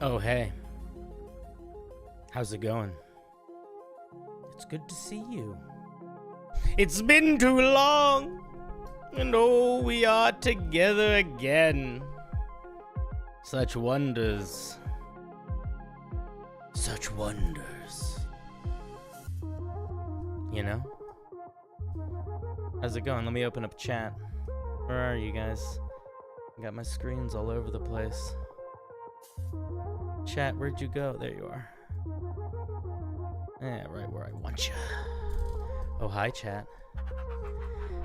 Oh, hey. How's it going? It's good to see you. It's been too long, and oh, we are together again. Such wonders. Such wonders. You know? How's it going? Let me open up chat. Where are you guys? I got my screens all over the place. Chat, where'd you go? There you are. Yeah, right where I want you. Oh, hi, chat.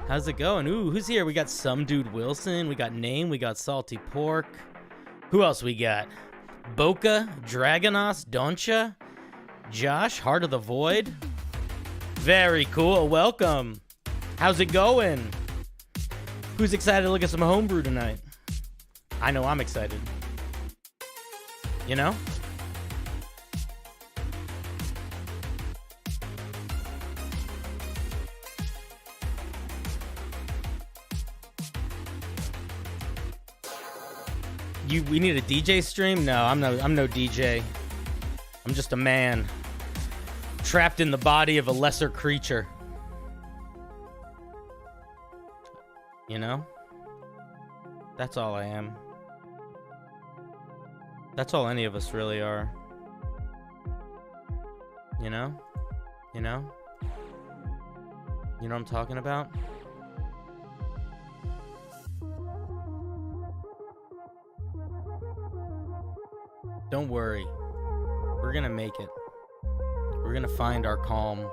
How's it going? Ooh, who's here? We got Some Dude Wilson. We got Name. We got Salty Pork. Who else we got? Boca, Dragonos, Doncha, Josh, Heart of the Void. Very cool. Welcome. How's it going? Who's excited to look at some homebrew tonight? I know I'm excited. You know? We need a DJ stream? No, I'm no DJ. I'm just a man trapped in the body of a lesser creature. You know? That's all I am. That's all any of us really are. You know? You know? You know what I'm talking about? Don't worry. We're gonna make it. We're gonna find our calm.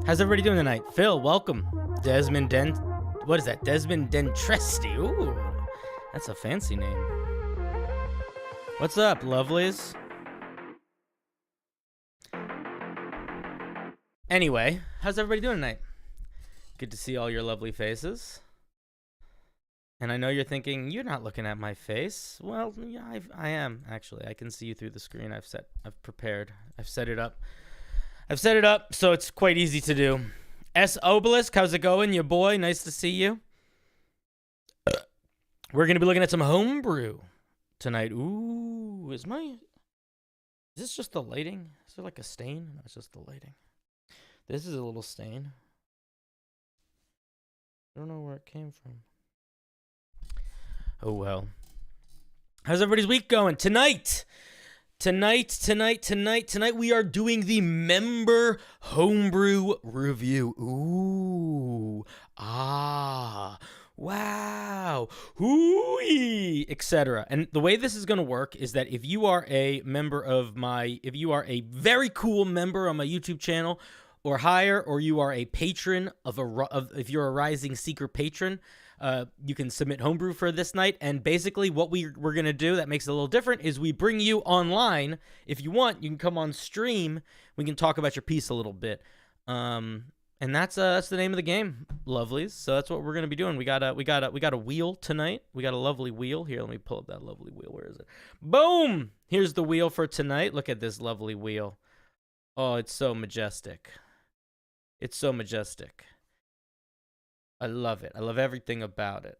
How's everybody doing tonight? Phil, welcome. Desmond what is that? Desmond Dentresti. Ooh, that's a fancy name. What's up, lovelies? Anyway, how's everybody doing tonight? Good to see all your lovely faces. And I know you're thinking, you're not looking at my face. Well, yeah, I am, actually. I can see you through the screen. I've prepared. I've set it up. So it's quite easy to do. S. Obelisk, how's it going, your boy? Nice to see you. We're going to be looking at some homebrew tonight. Ooh, is this just the lighting? Is there like a stain? No, it's just the lighting. This is a little stain. I don't know where it came from. Oh, well. How's everybody's week going? Tonight, we are doing the member homebrew review. Ooh. Ah. Wow. Hooey. Etc. And the way this is going to work is that if you are a very cool member on my YouTube channel or higher, or you are a patron if you're a Rising Seeker patron, you can submit homebrew for this night. And basically what we're going to do that makes it a little different is we bring you online. If you want, you can come on stream. We can talk about your piece a little bit. And that's the name of the game, lovelies. So that's what we're going to be doing. We got a wheel tonight. We got a lovely wheel here. Let me pull up that lovely wheel. Where is it? Boom! Here's the wheel for tonight. Look at this lovely wheel. Oh, it's so majestic. It's so majestic. I love it. I love everything about it.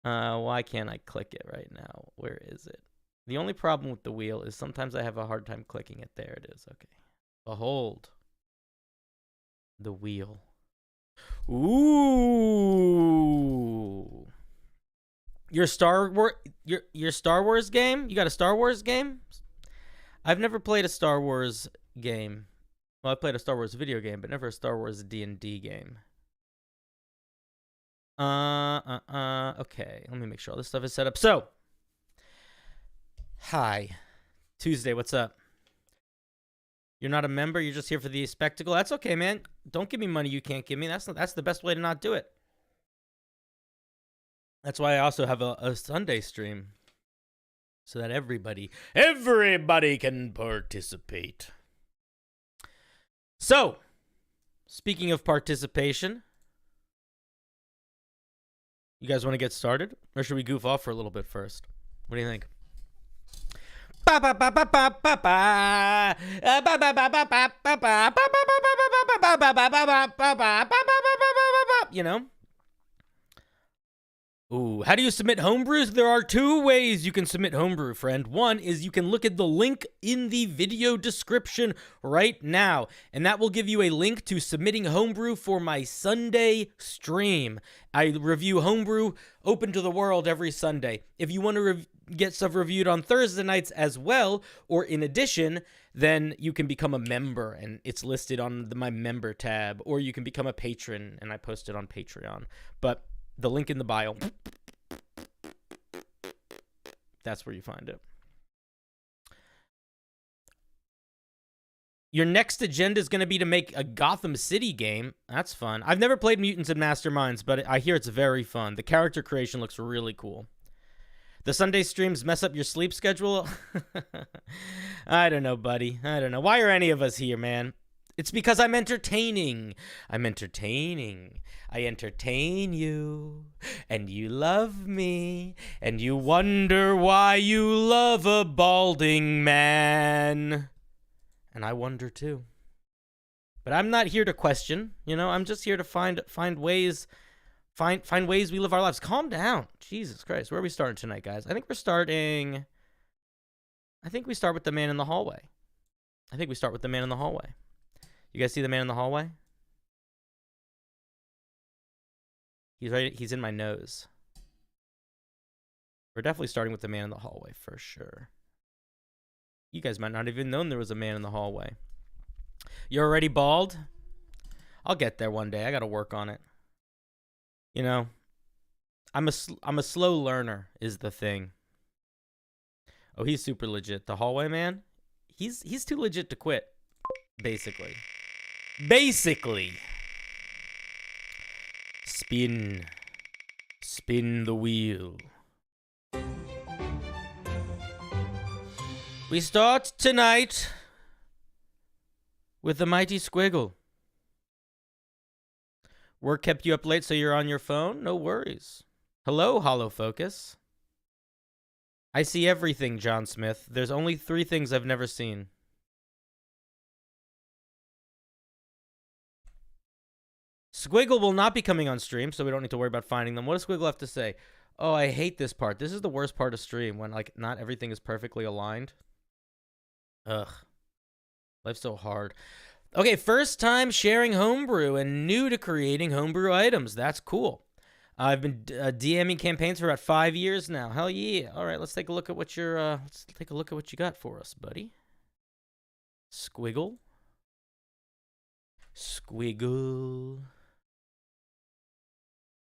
Why can't I click it right now? Where is it? The only problem with the wheel is sometimes I have a hard time clicking it. There it is. Okay. Behold. The wheel. Ooh. Your Star Wars game? You got a Star Wars game? I've never played a Star Wars game. Well, I played a Star Wars video game, but never a Star Wars D&D game. Okay. Let me make sure all this stuff is set up. So, hi. Tuesday, what's up? You're not a member? You're just here for the spectacle? That's okay, man. Don't give me money you can't give me. That's the best way to not do it. That's why I also have a Sunday stream. So that everybody can participate. So, speaking of participation, you guys want to get started? Or should we goof off for a little bit first? What do you think? You know? Ooh, how do you submit homebrews? There are two ways you can submit homebrew, friend. One is you can look at the link in the video description right now, and that will give you a link to submitting homebrew for my Sunday stream. I review homebrew open to the world every Sunday. If you want to get stuff reviewed on Thursday nights as well, or in addition, then you can become a member, and it's listed on my member tab, or you can become a patron, and I post it on Patreon. But the link in the bio, that's where you find it. Your next agenda is going to be to make a Gotham City game. That's fun. I've never played Mutants and Masterminds, but I hear it's very fun. The character creation looks really cool. The Sunday streams mess up your sleep schedule? I don't know, buddy. I don't know. Why are any of us here, man? It's because I'm entertaining. I'm entertaining. I entertain you, and you love me, and you wonder why you love a balding man. And I wonder too. But I'm not here to question, you know. I'm just here to find ways, find ways we live our lives. Calm down, Jesus Christ. Where are we starting tonight, guys? I think we start with the man in the hallway. You guys see the man in the hallway? He's right. He's in my nose. We're definitely starting with the man in the hallway for sure. You guys might not even known there was a man in the hallway. You're already bald? I'll get there one day. I got to work on it. You know, I'm a slow learner is the thing. Oh, he's super legit. The hallway man? He's too legit to quit, basically. Spin the wheel. We start tonight with the mighty Squiggle. Work kept you up late, so you're on your phone? No worries. Hello, Hollow Focus. I see everything, John Smith. There's only 3 things I've never seen. Squiggle will not be coming on stream, so we don't need to worry about finding them. What does Squiggle have to say? Oh, I hate this part. This is the worst part of stream, when like not everything is perfectly aligned. Ugh. Life's so hard. Okay, first time sharing homebrew and new to creating homebrew items. That's cool. I've been DMing campaigns for about 5 years now. Hell yeah. All right, let's take a look at what you got for us, buddy. Squiggle. Squiggle.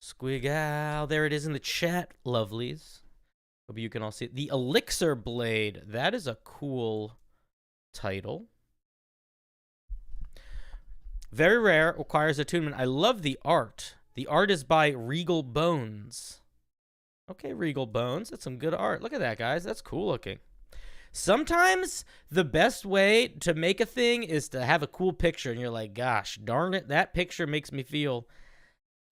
Squiggle. There it is in the chat, lovelies. Hope you can all see it. The Elixir Blade. That is a cool title. Very rare. Requires attunement. I love the art. The art is by Regal Bones. Okay, Regal Bones. That's some good art. Look at that, guys. That's cool looking. Sometimes the best way to make a thing is to have a cool picture, and you're like, gosh, darn it, that picture makes me feel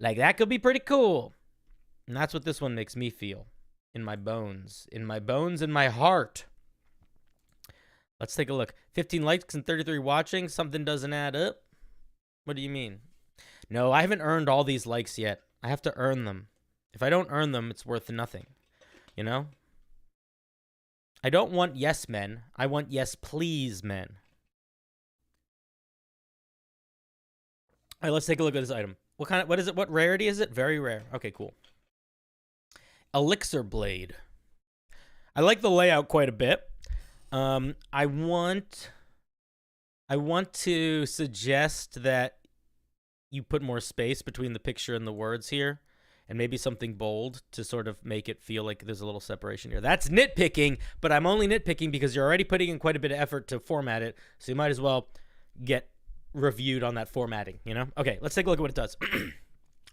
like that could be pretty cool. And that's what this one makes me feel. In my bones. In my bones and my heart. Let's take a look. 15 likes and 33 watching. Something doesn't add up. What do you mean? No, I haven't earned all these likes yet. I have to earn them. If I don't earn them, it's worth nothing. You know? I don't want yes men. I want yes please men. All right, let's take a look at this item. What is it? What rarity is it? Very rare. Okay, cool. Elixir Blade. I like the layout quite a bit. I want to suggest that you put more space between the picture and the words here, and maybe something bold to sort of make it feel like there's a little separation here. That's nitpicking, but I'm only nitpicking because you're already putting in quite a bit of effort to format it, so you might as well get reviewed on that formatting, you know? Okay, let's take a look at what it does.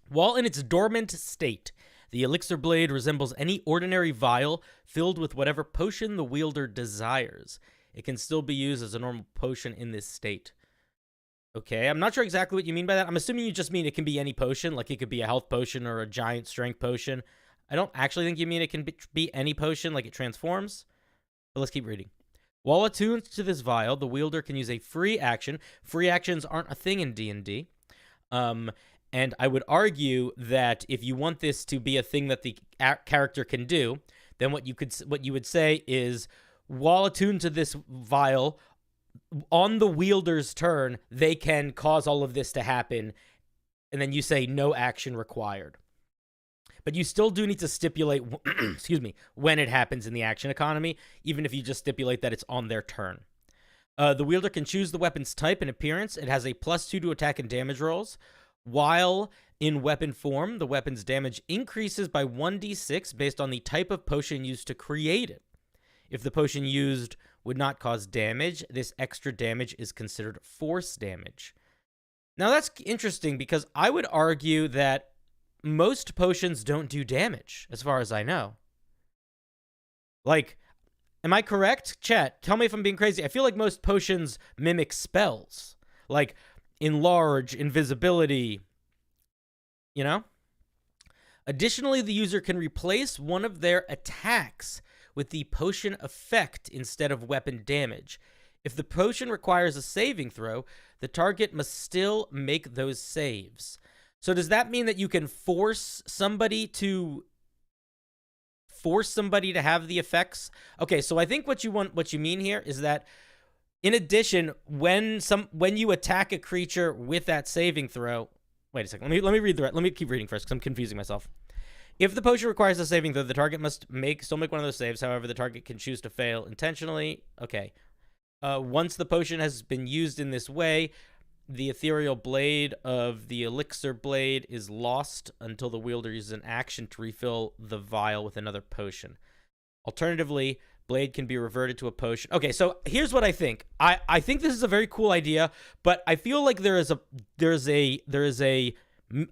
While in its dormant state, the Elixir Blade resembles any ordinary vial filled with whatever potion the wielder desires. It can still be used as a normal potion in this state. Okay, I'm not sure exactly what you mean by that. I'm assuming you just mean it can be any potion, like it could be a health potion or a giant strength potion. I don't actually think you mean it can be any potion, like it transforms. But let's keep reading. While attuned to this vial, the wielder can use a free action. Free actions aren't a thing in D&D. And And I would argue that if you want this to be a thing that the character can do, then what you would say is, while attuned to this vial, on the wielder's turn, they can cause all of this to happen, and then you say no action required. But you still do need to stipulate, excuse me, when it happens in the action economy, even if you just stipulate that it's on their turn. The wielder can choose the weapon's type and appearance. It has a +2 to attack and damage rolls. While in weapon form, the weapon's damage increases by 1d6 based on the type of potion used to create it. If the potion used would not cause damage, this extra damage is considered force damage. Now that's interesting because I would argue that most potions don't do damage, as far as I know. Like, am I correct? Chat, tell me if I'm being crazy. I feel like most potions mimic spells. Like, enlarge, invisibility, you know? Additionally, the user can replace one of their attacks with the potion effect instead of weapon damage. If the potion requires a saving throw, the target must still make those saves. So does that mean that you can force somebody to have the effects? Okay, so I think what you mean here is that in addition, when you attack a creature with that saving throw, wait a second. Let me read the rest. Let me keep reading first because I'm confusing myself. If the potion requires a saving throw, the target must still make one of those saves. However, the target can choose to fail intentionally. Okay. Once the potion has been used in this way, the ethereal blade of the elixir blade is lost until the wielder uses an action to refill the vial with another potion. Alternatively, blade can be reverted to a potion. Okay, so here's what I think. I think this is a very cool idea, but I feel like there is a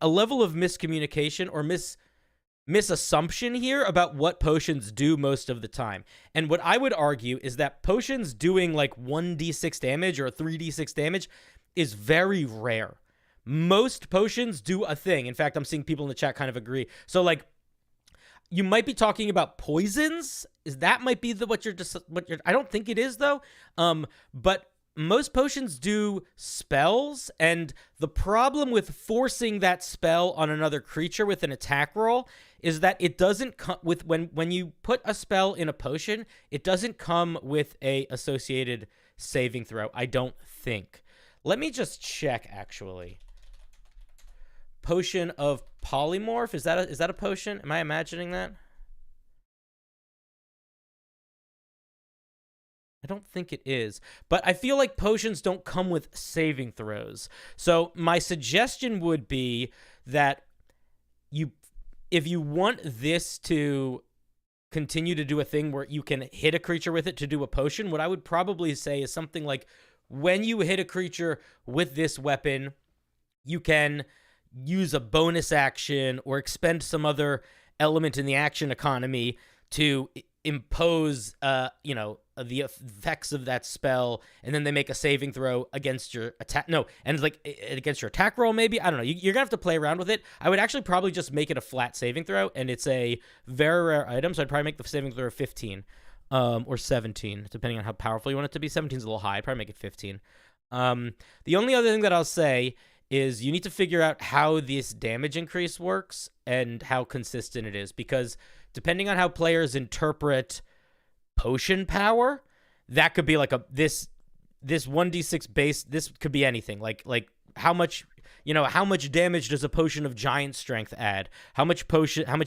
level of miscommunication or misassumption here about what potions do most of the time. And what I would argue is that potions doing like 1d6 damage or 3d6 damage is very rare. Most potions do a thing. In fact, I'm seeing people in the chat kind of agree. So like, you might be talking about poisons. That might be what you're I don't think it is though. But most potions do spells, and the problem with forcing that spell on another creature with an attack roll is that it doesn't come with when you put a spell in a potion, it doesn't come with a associated saving throw, I don't think. Let me just check actually. Potion of polymorph, is that a potion? Am I imagining that? I don't think it is, but I feel like potions don't come with saving throws. So my suggestion would be that if you want this to continue to do a thing where you can hit a creature with it to do a potion, what I would probably say is something like, when you hit a creature with this weapon, you can use a bonus action or expend some other element in the action economy to impose, the effects of that spell, and then they make a saving throw against your attack. No, and like against your attack roll, maybe. I don't know. You're gonna have to play around with it. I would actually probably just make it a flat saving throw, and it's a very rare item, so I'd probably make the saving throw 15, or 17, depending on how powerful you want it to be. 17 is a little high. I'd probably make it 15. The only other thing that I'll say is you need to figure out how this damage increase works and how consistent it is, because depending on how players interpret potion power, that could be like this 1d6 base. This could be anything. Like how much damage does a potion of giant strength add? How much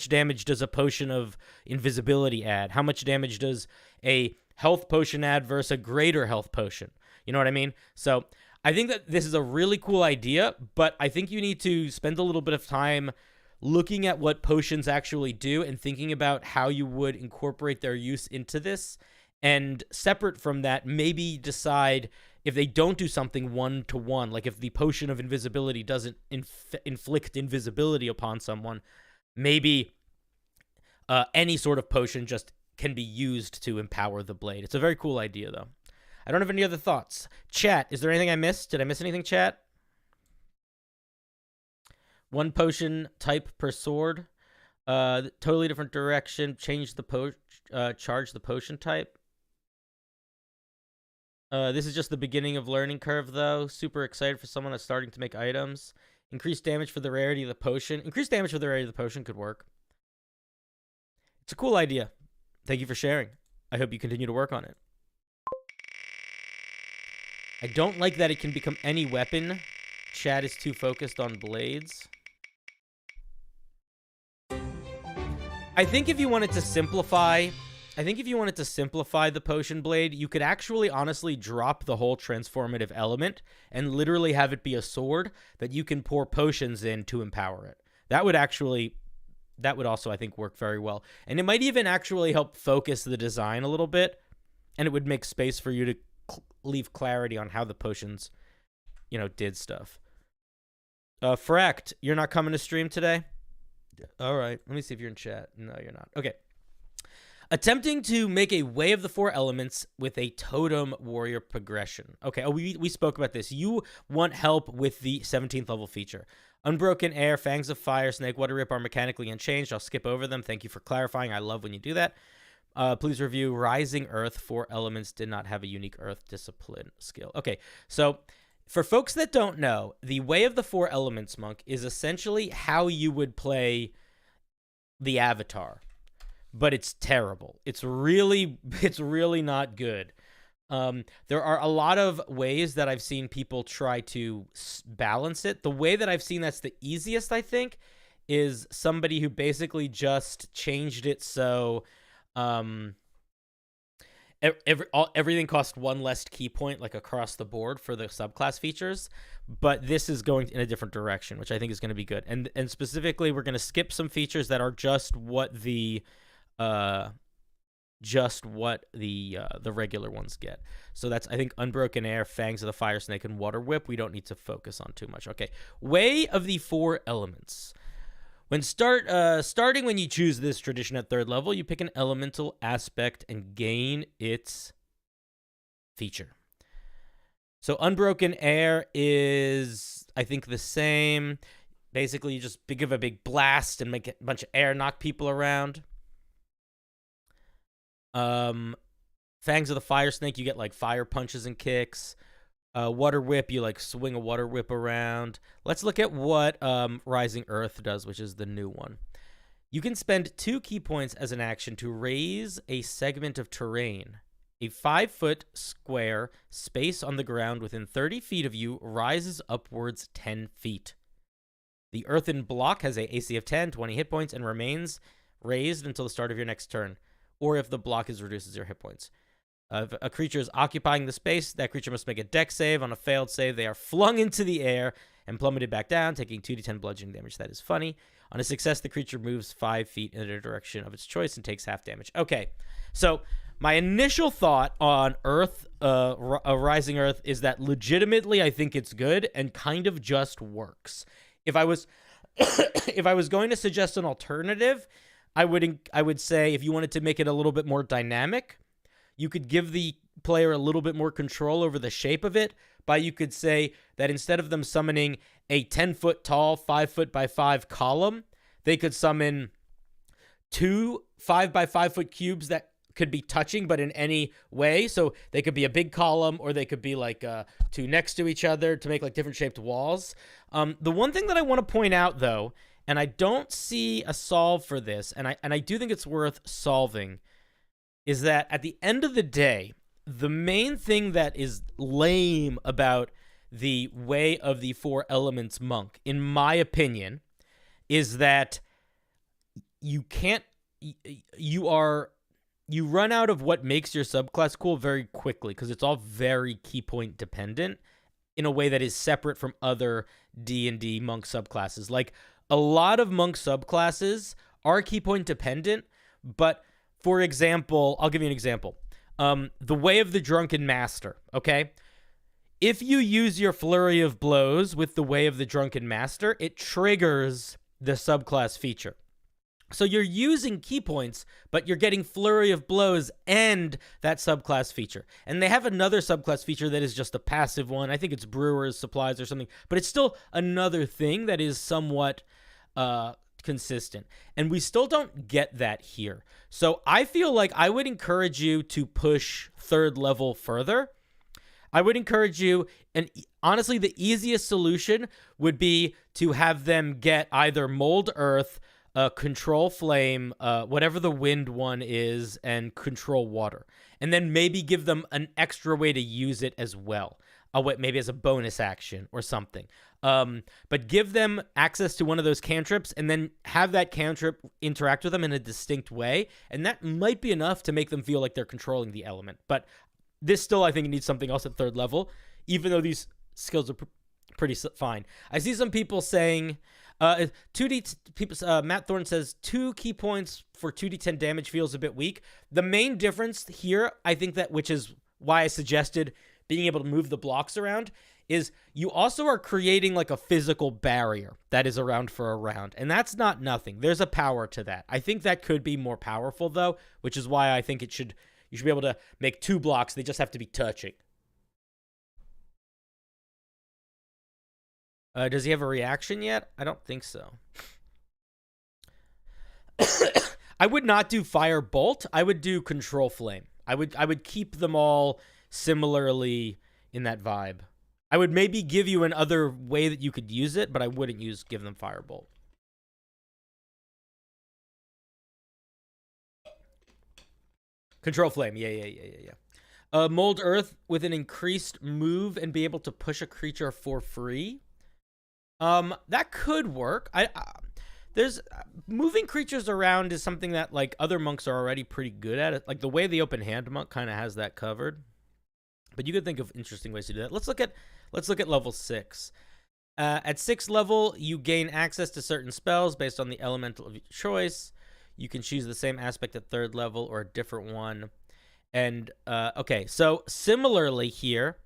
damage does a potion of invisibility add? How much damage does a health potion add versus a greater health potion? You know what I mean? So I think that this is a really cool idea, but I think you need to spend a little bit of time looking at what potions actually do and thinking about how you would incorporate their use into this. And separate from that, maybe decide if they don't do something one-to-one, like if the potion of invisibility doesn't inflict invisibility upon someone, maybe any sort of potion just can be used to empower the blade. It's a very cool idea, though. I don't have any other thoughts. Chat, is there anything I missed? Did I miss anything, chat? One potion type per sword. Totally different direction. Change the charge the potion type. This is just the beginning of learning curve, though. Super excited for someone that's starting to make items. Increased damage for the rarity of the potion. Increased damage for the rarity of the potion could work. It's a cool idea. Thank you for sharing. I hope you continue to work on it. I don't like that it can become any weapon. Chat is too focused on blades. I think if you wanted to simplify... the potion blade, you could actually honestly drop the whole transformative element and literally have it be a sword that you can pour potions in to empower it. That would also, I think, work very well. And it might even actually help focus the design a little bit, and it would make space for you to leave clarity on how the potions, did stuff. Fracked, you're not coming to stream today? All right, let me see if you're in chat. No, you're not. Okay. Attempting to make a Way of the Four Elements with a Totem Warrior progression. Okay, we spoke about this. You want help with the 17th level feature. Unbroken Air, Fangs of Fire, Snake, Water Rip are mechanically unchanged. I'll skip over them. Thank you for clarifying. I love when you do that. Please review Rising Earth. 4 elements did not have a unique Earth discipline skill. Okay, so for folks that don't know, the Way of the Four Elements monk is essentially how you would play the Avatar. But it's terrible. It's really not good. There are a lot of ways that I've seen people try to balance it. The way that I've seen that's the easiest, I think, is somebody who basically just changed it so everything costs 1 less key point, like across the board for the subclass features. But this is going in a different direction, which I think is going to be good. And specifically, we're going to skip some features that are just what the regular ones get. So that's, I think, Unbroken Air, Fangs of the Fire Snake, and Water Whip. We don't need to focus on too much. Okay, Way of the Four Elements. Starting when you choose this tradition at 3rd level, you pick an elemental aspect and gain its feature. So Unbroken Air is, I think, the same. Basically, you just give a big blast and make a bunch of air knock people around. Fangs of the Fire Snake, you get like fire punches and kicks. Water Whip, you like swing a water whip around. Let's look at what Rising Earth does, which is the new one. You can spend 2 key points as an action to raise a segment of terrain. A 5-foot square space on the ground within 30 feet of you rises upwards 10 feet. The earthen block has a AC of 10, 20 hit points, and remains raised until the start of your next turn, or if the block is reduced to 0 hit points. If a creature is occupying the space, that creature must make a dex save. On a failed save, they are flung into the air and plummeted back down, taking 2d10 bludgeoning damage. That is funny. On a success, the creature moves 5 feet in the direction of its choice and takes half damage. Okay, so my initial thought on Rising Earth is that legitimately I think it's good and kind of just works. If I was if I was going to suggest an alternative, I would say if you wanted to make it a little bit more dynamic, you could give the player a little bit more control over the shape of it. You could say that instead of them summoning a 10-foot tall, 5-foot by 5 column, they could summon 2 5-by-5-foot cubes that could be touching, but in any way. So they could be a big column, or they could be like 2 next to each other to make like different shaped walls. The one thing that I want to point out, though, and I don't see a solve for this, and I do think it's worth solving, is that at the end of the day, the main thing that is lame about the Way of the Four Elements monk, in my opinion, is that you run out of what makes your subclass cool very quickly, because it's all very key point dependent in a way that is separate from other D&D monk subclasses. Like, a lot of monk subclasses are key point dependent, but for example, I'll give you an example. The Way of the Drunken Master, okay? If you use your Flurry of Blows with the Way of the Drunken Master, it triggers the subclass feature. So you're using key points, but you're getting Flurry of Blows and that subclass feature. And they have another subclass feature that is just a passive one. I think it's Brewer's Supplies or something, but it's still another thing that is somewhat consistent. And we still don't get that here. So I feel like I would encourage you to push 3rd level further. I would encourage you, and honestly, the easiest solution would be to have them get either mold earth, control flame, whatever the wind one is, and control water. And then maybe give them an extra way to use it as well. Maybe as a bonus action or something. But give them access to one of those cantrips and then have that cantrip interact with them in a distinct way. And that might be enough to make them feel like they're controlling the element. But this still, I think, needs something else at 3rd level, even though these skills are pretty fine. I see some people saying, 2d people. Matt Thorne says 2 key points for 2d10 damage feels a bit weak. The main difference here, I think that, which is why I suggested being able to move the blocks around, is you also are creating like a physical barrier that is around for a round, and that's not nothing. There's a power to that. I think that could be more powerful though, which is why I think you should be able to make 2 blocks. They just have to be touching. Does he have a reaction yet? I don't think so. I would not do fire bolt. I would do control flame. I would keep them all similarly in that vibe. I would maybe give you another way that you could use it, but I wouldn't give them firebolt. Control flame. Yeah. Mold earth with an increased move and be able to push a creature for free. That could work. There's moving creatures around is something that like other monks are already pretty good at. It. Like the way the open hand monk kind of has that covered. But you could think of interesting ways to do that. Let's look at level 6. At 6th level, you gain access to certain spells based on the elemental of your choice. You can choose the same aspect at 3rd level or a different one. And okay, so similarly here,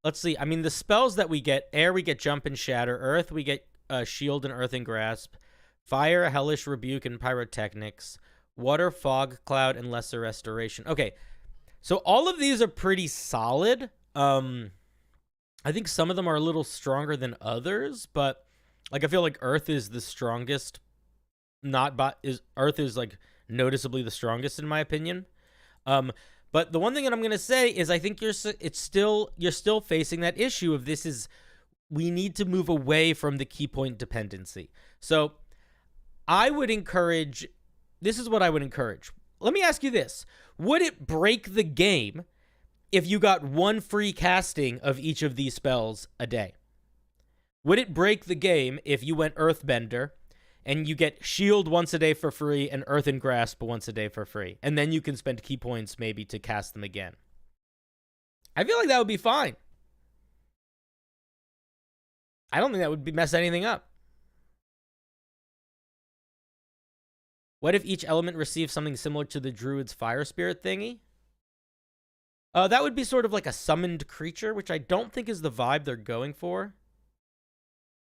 let's see. I mean, the spells that we get: air, we get jump and shatter; earth, we get shield and earth and grasp; fire, hellish rebuke and pyrotechnics; water, fog, cloud, and lesser restoration. Okay. So all of these are pretty solid. I think some of them are a little stronger than others, but like I feel like Earth is the strongest. Earth is like noticeably the strongest in my opinion. But the one thing that I'm gonna say is I think you're still facing that issue of we need to move away from the key point dependency. So I would encourage. This is what I would encourage. Let me ask you this. Would it break the game if you got 1 free casting of each of these spells a day? Would it break the game if you went Earthbender and you get Shield once a day for free and Earth and Grasp once a day for free, and then you can spend key points maybe to cast them again? I feel like that would be fine. I don't think that would mess anything up. What if each element receives something similar to the Druid's Fire Spirit thingy? That would be sort of like a summoned creature, which I don't think is the vibe they're going for.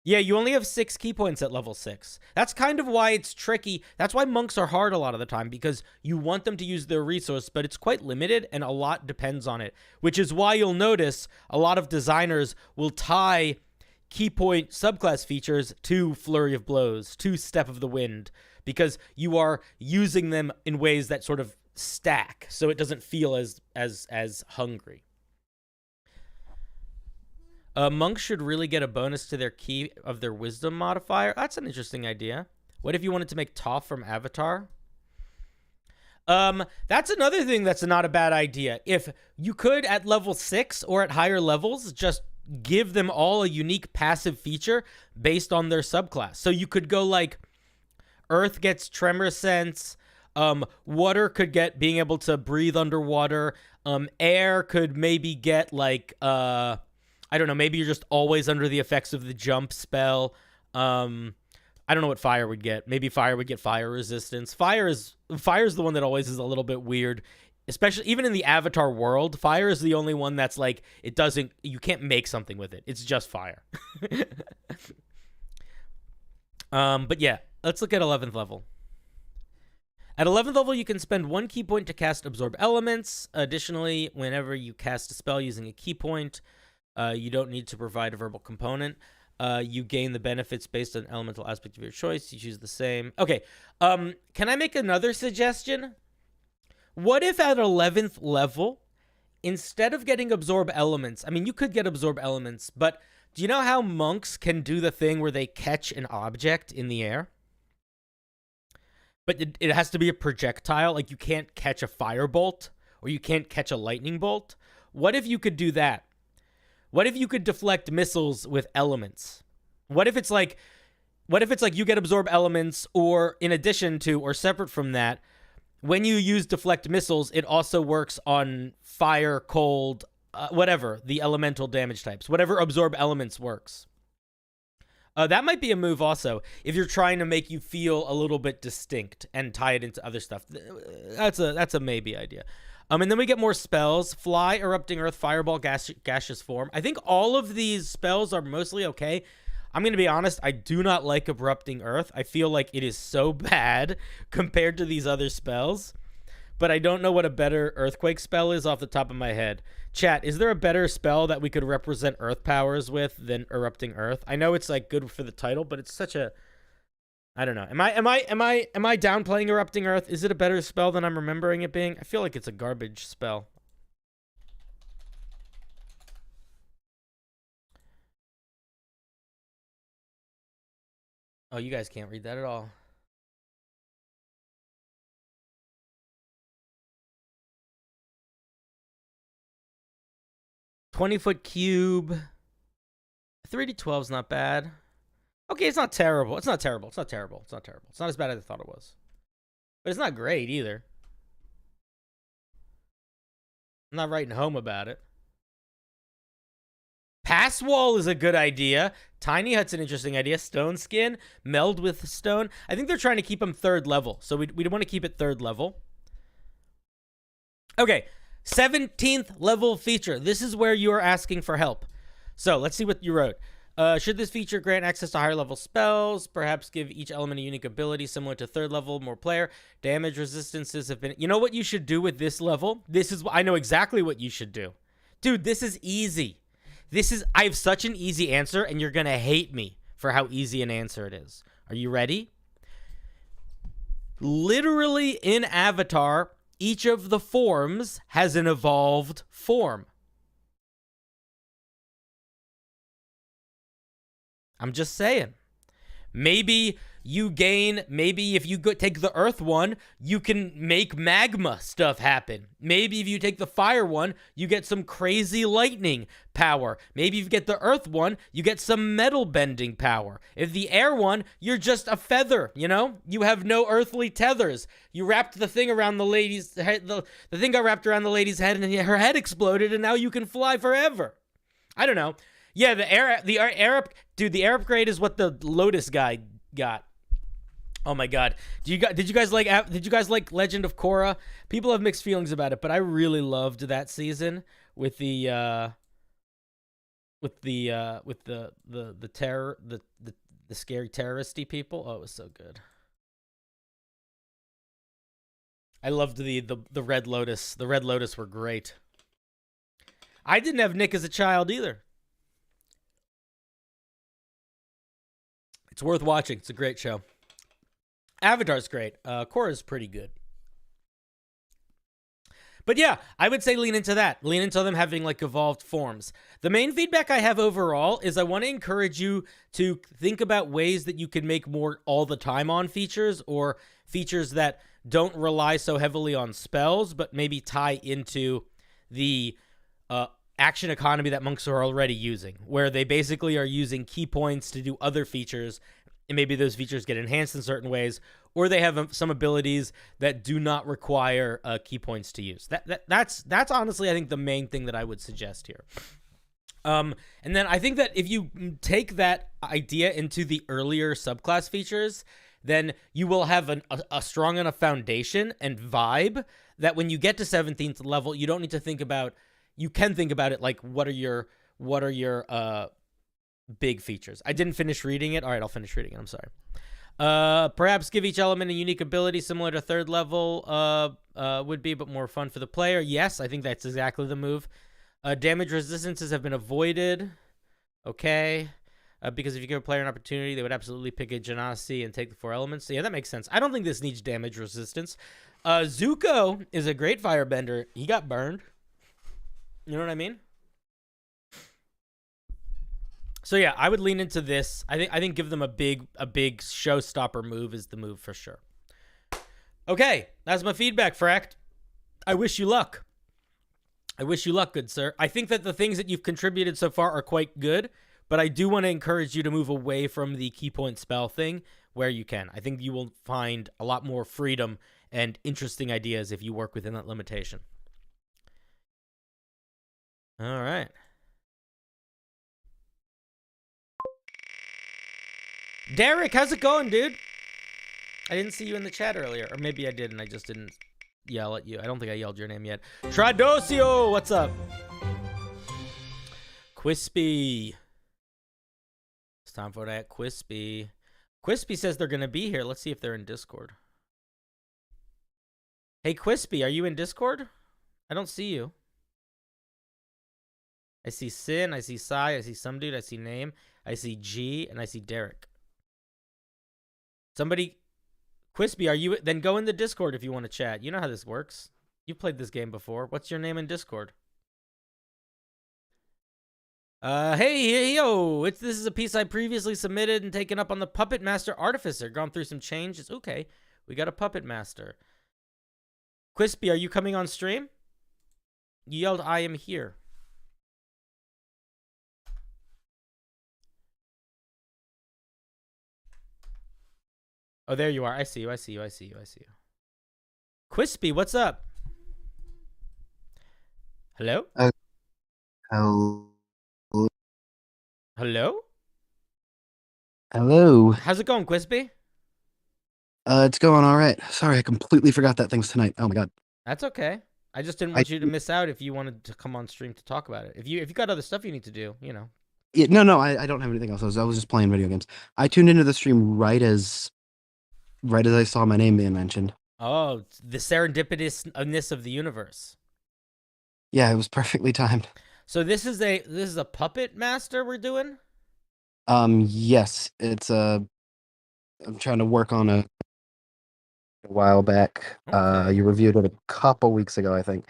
Yeah, you only have 6 key points at level 6. That's kind of why it's tricky. That's why monks are hard a lot of the time, because you want them to use their resource, but it's quite limited, and a lot depends on it. Which is why you'll notice a lot of designers will tie key point subclass features to Flurry of Blows, to Step of the Wind, because you are using them in ways that sort of stack, so it doesn't feel as hungry. Monks should really get a bonus to their key of their wisdom modifier. That's an interesting idea. What if you wanted to make Toph from Avatar? That's another thing that's not a bad idea. If you could, at level 6 or at higher levels, just give them all a unique passive feature based on their subclass. So you could go like, Earth gets Tremor Sense. Water could get being able to breathe underwater. Air could maybe get like, I don't know, maybe you're just always under the effects of the jump spell. I don't know what fire would get. Maybe fire would get fire resistance. Fire is the one that always is a little bit weird, especially even in the Avatar world. Fire is the only one that's like, you can't make something with it. It's just fire. But yeah, let's look at 11th level. At 11th level, you can spend 1 key point to cast Absorb Elements. Additionally, whenever you cast a spell using a key point, you don't need to provide a verbal component. You gain the benefits based on elemental aspect of your choice. You choose the same. Okay, can I make another suggestion? What if at 11th level, instead of getting absorb elements, I mean, you could get absorb elements, but do you know how monks can do the thing where they catch an object in the air? But it has to be a projectile. Like, you can't catch a firebolt, or you can't catch a lightning bolt. What if you could do that? What if you could deflect missiles with elements? What if it's like you get absorb elements, or in addition to, or separate from that, when you use deflect missiles, it also works on fire, cold, whatever, the elemental damage types. Whatever absorb elements works. That might be a move also, if you're trying to make you feel a little bit distinct and tie it into other stuff. That's a maybe idea. And then we get more spells. Fly, Erupting Earth, Fireball, Gaseous Form. I think all of these spells are mostly okay. I'm going to be honest, I do not like Erupting Earth. I feel like it is so bad compared to these other spells. But I don't know what a better Earthquake spell is off the top of my head. Chat, is there a better spell that we could represent Earth powers with than Erupting Earth? I know it's like good for the title, but it's such a... I don't know. Am I downplaying Erupting Earth? Is it a better spell than I'm remembering it being? I feel like it's a garbage spell. Oh, you guys can't read that at all. $20-foot cube. 3d12 is not bad. Okay, it's not terrible. It's not terrible. It's not terrible. It's not terrible. It's not as bad as I thought it was. But it's not great either. I'm not writing home about it. Pass wall is a good idea. Tiny hut's an interesting idea. Stone skin, meld with stone. I think they're trying to keep them 3rd level. So we want to keep it 3rd level. Okay, 17th level feature. This is where you are asking for help. So let's see what you wrote. Should this feature grant access to higher level spells? Perhaps give each element a unique ability similar to 3rd level, more player. Damage resistances have been... You know what you should do with this level? I know exactly what you should do. Dude, this is easy. I have such an easy answer, and you're going to hate me for how easy an answer it is. Are you ready? Literally in Avatar, each of the forms has an evolved form. I'm just saying. Maybe you gain, maybe if you take the earth one, you can make magma stuff happen. Maybe if you take the fire one, you get some crazy lightning power. Maybe if you get the earth one, you get some metal bending power. If the air one, you're just a feather, you know? You have no earthly tethers. You wrapped the thing around the lady's head, the thing got wrapped around the lady's head, and her head exploded, and now you can fly forever. I don't know. Yeah, the air upgrade is what the Lotus guy got. Oh my god. Did you guys like Legend of Korra? People have mixed feelings about it, but I really loved that season with the scary terroristy people. Oh, it was so good. I loved the Red Lotus. The Red Lotus were great. I didn't have Nick as a child either. It's worth watching. It's a great show. Avatar's great. Korra's pretty good. But yeah, I would say lean into that. Lean into them having like evolved forms. The main feedback I have overall is I want to encourage you to think about ways that you can make more all the time on features, or features that don't rely so heavily on spells, but maybe tie into the action economy that monks are already using, where they basically are using key points to do other features, and maybe those features get enhanced in certain ways, or they have some abilities that do not require key points to use. That's honestly, I think, the main thing that I would suggest here. And then I think that if you take that idea into the earlier subclass features, then you will have a strong enough foundation and vibe that when you get to 17th level, you don't need to think about... You can think about it like, what are your big features? I didn't finish reading it. All right, I'll finish reading it. I'm sorry. Perhaps give each element a unique ability similar to 3rd level would be, but more fun for the player. Yes, I think that's exactly the move. Damage resistances have been avoided. Okay. Because if you give a player an opportunity, they would absolutely pick a Genasi and take the 4 elements. So yeah, that makes sense. I don't think this needs damage resistance. Zuko is a great firebender. He got burned. You know what I mean? So yeah, I would lean into this. I think give them a big showstopper move is the move for sure. Okay, that's my feedback, Fract. I wish you luck. I wish you luck, good sir. I think that the things that you've contributed so far are quite good, but I do want to encourage you to move away from the key point spell thing where you can. I think you will find a lot more freedom and interesting ideas if you work within that limitation. All right. Derek, how's it going, dude? I didn't see you in the chat earlier. Or maybe I did and I just didn't yell at you. I don't think I yelled your name yet. Tradosio, what's up? Quispy. It's time for that Quispy. Quispy says they're going to be here. Let's see if they're in Discord. Hey, Quispy, are you in Discord? I don't see you. I see Sin, I see Sai, I see some dude, I see Name, I see G, and I see Derek. Somebody, Quispy, are you? Then go in the Discord if you want to chat. You know how this works. You've played this game before. What's your name in Discord? Hey, yo, this is a piece I previously submitted and taken up on the Puppet Master Artificer. Gone through some changes. Okay, we got a Puppet Master. Quispy, are you coming on stream? You yelled, I am here. Oh, there you are. I see you. I see you. I see you. I see you. Quispy, what's up? Hello? Hello? Hello? Hello. How's it going, Quispy? It's going all right. Sorry, I completely forgot that thing's tonight. Oh my god. That's okay. I just didn't want you to miss out if you wanted to come on stream to talk about it. If you got other stuff you need to do, you know. Yeah, no, I don't have anything else. I was just playing video games. I tuned into the stream right as I saw my name being mentioned. Oh, the serendipitousness of the universe. Yeah, it was perfectly timed. So this is a puppet master we're doing? Yes, it's I'm trying to work on a while back. Okay. You reviewed it a couple weeks ago, I think.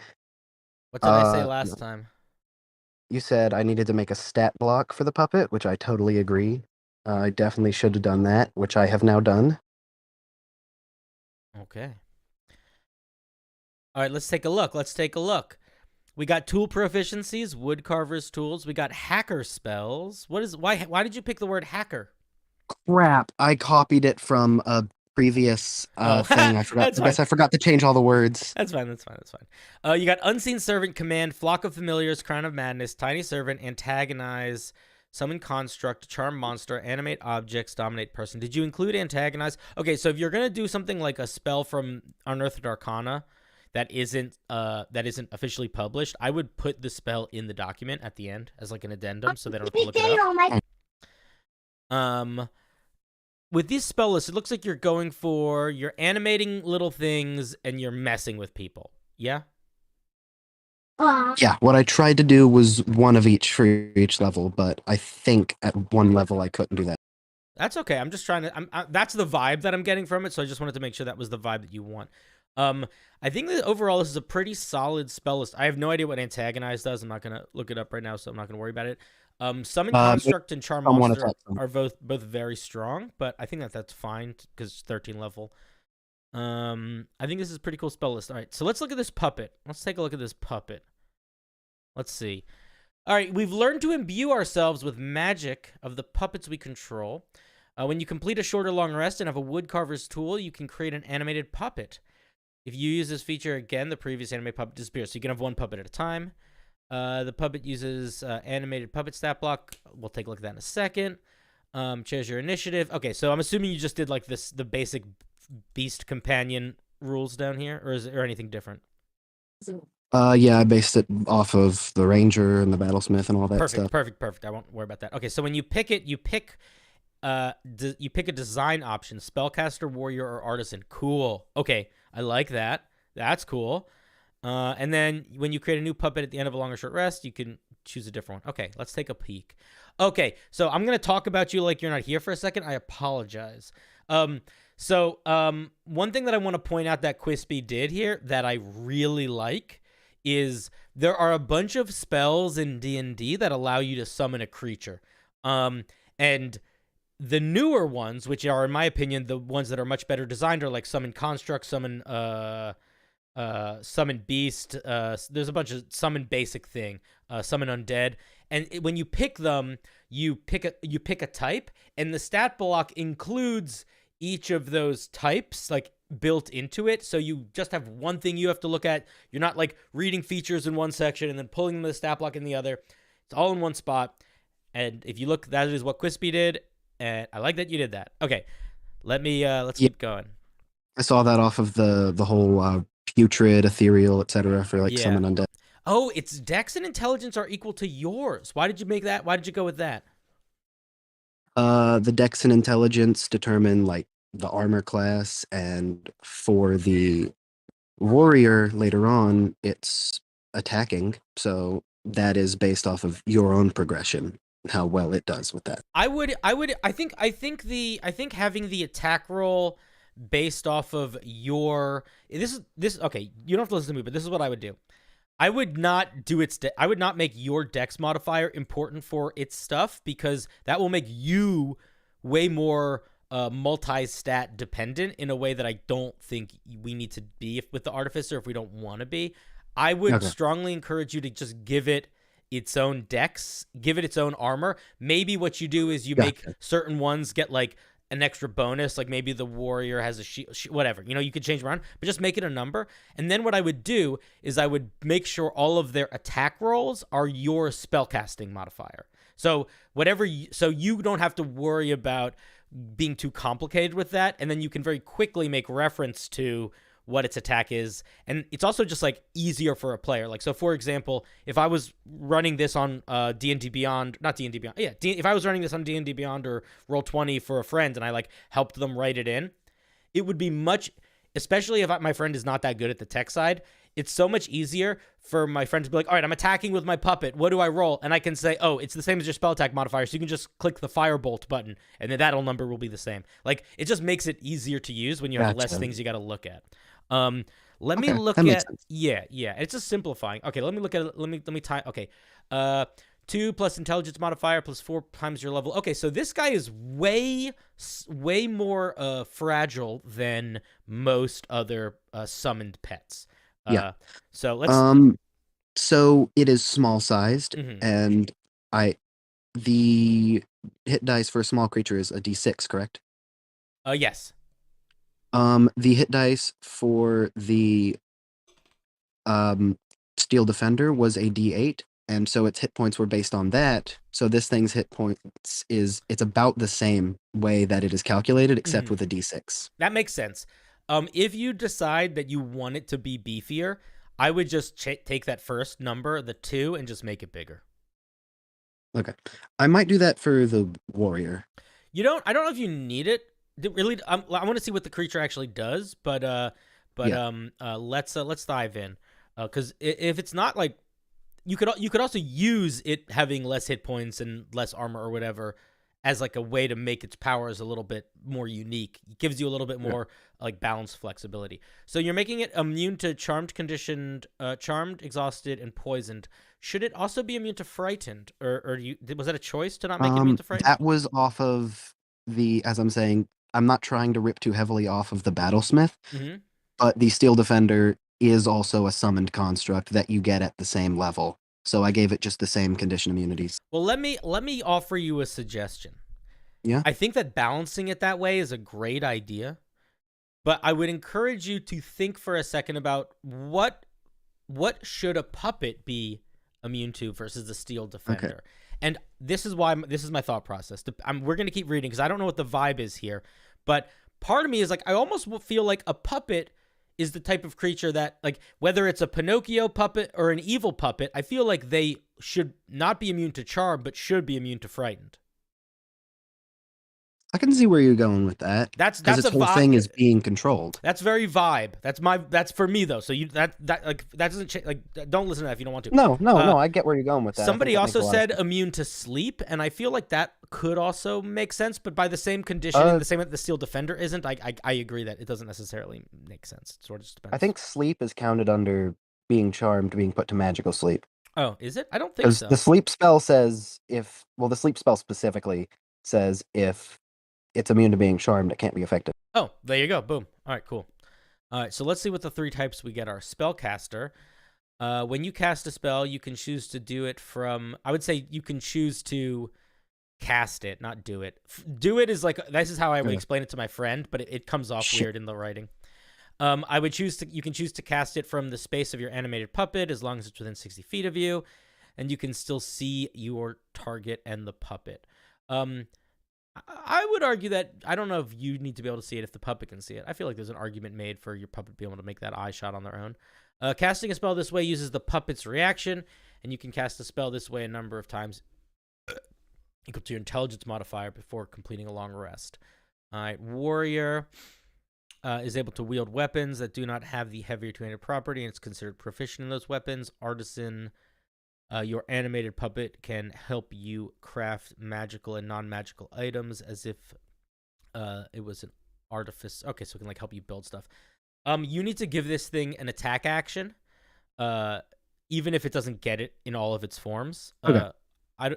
What did I say last time? You said I needed to make a stat block for the puppet, which I totally agree. I definitely should have done that, which I have now done. Okay. All right, let's take a look. Let's take a look. We got tool proficiencies, woodcarver's tools. We got hacker spells. Why did you pick the word hacker? Crap, I copied it from a previous thing. I forgot. I guess I forgot to change all the words. That's fine. That's fine. That's fine. You got unseen servant, command, flock of familiars, crown of madness, tiny servant, antagonize, summon construct, charm monster, animate objects, dominate person. Did you include antagonize? Okay, so if you're gonna do something like a spell from Unearthed Arcana that isn't officially published, I would put the spell in the document at the end as like an addendum, so they don't have to look it up. With these spell lists, it looks like you're animating little things and you're messing with people. Yeah? Yeah, what I tried to do was one of each for each level, but I think at one level I couldn't do that. That's okay. I'm just trying to... that's the vibe that I'm getting from it, so I just wanted to make sure that was the vibe that you want. I think that overall this is a pretty solid spell list. I have no idea what antagonize does. I'm not going to look it up right now, so I'm not going to worry about it. Summon construct and charm monster are both very strong, but I think that's fine because it's 13 level. I think this is a pretty cool spell list. All right, so let's look at this puppet. Let's take a look at this puppet. Let's see. All right, we've learned to imbue ourselves with magic of the puppets we control. When you complete a short or long rest and have a woodcarver's tool, you can create an animated puppet. If you use this feature again, the previous animated puppet disappears. So you can have one puppet at a time. The puppet uses animated puppet stat block. We'll take a look at that in a second. Choose your initiative. Okay, so I'm assuming you just did like the basic beast companion rules down here, or is there anything different? Yeah, I based it off of the ranger and the battlesmith and all that stuff. Perfect. I won't worry about that. Okay, so when you pick it, you pick a design option: spellcaster, warrior, or artisan. Cool. Okay, I like that. That's cool. And then when you create a new puppet at the end of a long or short rest, you can choose a different one. Okay, let's take a peek. Okay, so I'm going to talk about you like you're not here for a second. I apologize. One thing that I want to point out that Quispy did here that I really like is there are a bunch of spells in D&D that allow you to summon a creature. And the newer ones, which are, in my opinion, the ones that are much better designed, are like summon construct, summon summon beast. There's a bunch of summon basic thing, summon undead, and when you pick them, you pick a type, and the stat block includes each of those types like built into it. So you just have one thing you have to look at. You're not like reading features in one section and then pulling the stat block in the other. It's all in one spot. And if you look, that is what Quispy did, and I like that you did that. Okay, let's keep going. I saw that off of the whole putrid, ethereal, etc. for like summon undead. Oh, its dex and intelligence are equal to yours. Why did you make that? Why did you go with that? The dex and intelligence determine like the armor class, and for the warrior later on, it's attacking. So that is based off of your own progression, how well it does with that. I think having the attack roll based off of your this okay, you don't have to listen to me, but this is what I would do. I would not do I would not make your dex modifier important for its stuff, because that will make you way more multi-stat dependent in a way that I don't think we need to be with the artificer if we don't want to be. I would strongly encourage you to just give it its own dex, give it its own armor. Maybe what you do is you make certain ones get like an extra bonus, like maybe the warrior has a shield, whatever. You know, you could change around, but just make it a number. And then what I would do is I would make sure all of their attack rolls are your spellcasting modifier. So so you don't have to worry about being too complicated with that, and then you can very quickly make reference to what its attack is. And it's also just like easier for a player. Like, so for example, if I was running this on D&D Beyond, not D&D Beyond, yeah, if I was running this on D&D Beyond or Roll20 for a friend and I like helped them write it in, it would be much, especially if my friend is not that good at the tech side, it's so much easier for my friend to be like, all right, I'm attacking with my puppet. What do I roll? And I can say, oh, it's the same as your spell attack modifier. So you can just click the firebolt button and then that number will be the same. Like, it just makes it easier to use when you have less things you got to look at. Let me look at, yeah, it's just simplifying. Okay, let me look at it. Let me tie. Okay. 2 plus intelligence modifier plus 4 times your level. Okay, so this guy is way more fragile than most other summoned pets. So let's. So it is small sized, and the hit dice for a small creature is a D6, correct? Yes. The hit dice for the Steel Defender was a D8, and so its hit points were based on that. So this thing's hit points it's about the same way that it is calculated, except with a D6. That makes sense. If you decide that you want it to be beefier, I would just take that first number, the 2, and just make it bigger. Okay, I might do that for the warrior. I don't know if you need it. Really, I want to see what the creature actually does, but let's dive in, because if it's not like, you could also use it having less hit points and less armor or whatever as like a way to make its powers a little bit more unique. It gives you a little bit more like balanced flexibility. So you're making it immune to charmed, conditioned, charmed, exhausted, and poisoned. Should it also be immune to frightened, or was that a choice to not make it immune to frightened? That was off of as I'm saying, I'm not trying to rip too heavily off of the Battlesmith, but the Steel Defender is also a summoned construct that you get at the same level. So I gave it just the same condition immunities. Well, let me offer you a suggestion. Yeah. I think that balancing it that way is a great idea, but I would encourage you to think for a second about what should a puppet be immune to versus the Steel Defender. Okay. And this is my thought process. We're going to keep reading because I don't know what the vibe is here. But part of me is like, I almost feel like a puppet is the type of creature that, like, whether it's a Pinocchio puppet or an evil puppet, I feel like they should not be immune to charm, but should be immune to frightened. I can see where you're going with that. That's its whole thing is being controlled. That's very vibe. That's for me though. So that doesn't change. Like, don't listen to that if you don't want to. No. I get where you're going with that. Somebody also said immune to sleep, and I feel like that could also make sense, but by the same conditioning, the same that the Steel Defender isn't. I agree that it doesn't necessarily make sense. It sort of just depends. I think sleep is counted under being charmed being put to magical sleep. Oh, is it? I don't think Because so. the sleep spell says the sleep spell specifically says if it's immune to being charmed, it can't be affected. Oh, there you go. Boom. All right, cool. All right, so let's see what the 3 types we get are. Spellcaster. When you cast a spell, you can choose to do it from... I would say you can choose to cast it, not do it. Do it is like... This is how I would explain it to my friend, but it comes off weird in the writing. I would choose to... You can choose to cast it from the space of your animated puppet as long as it's within 60 feet of you, and you can still see your target and the puppet. I would argue that I don't know if you need to be able to see it if the puppet can see it. I feel like there's an argument made for your puppet being able to make that eye shot on their own. Casting a spell this way uses the puppet's reaction, and you can cast a spell this way a number of times equal to your intelligence modifier before completing a long rest. All right, warrior is able to wield weapons that do not have the heavier two-handed property, and it's considered proficient in those weapons. Artisan, your animated puppet can help you craft magical and non-magical items as if it was an artificer. Okay, so it can like help you build stuff. You need to give this thing an attack action, even if it doesn't get it in all of its forms. Okay.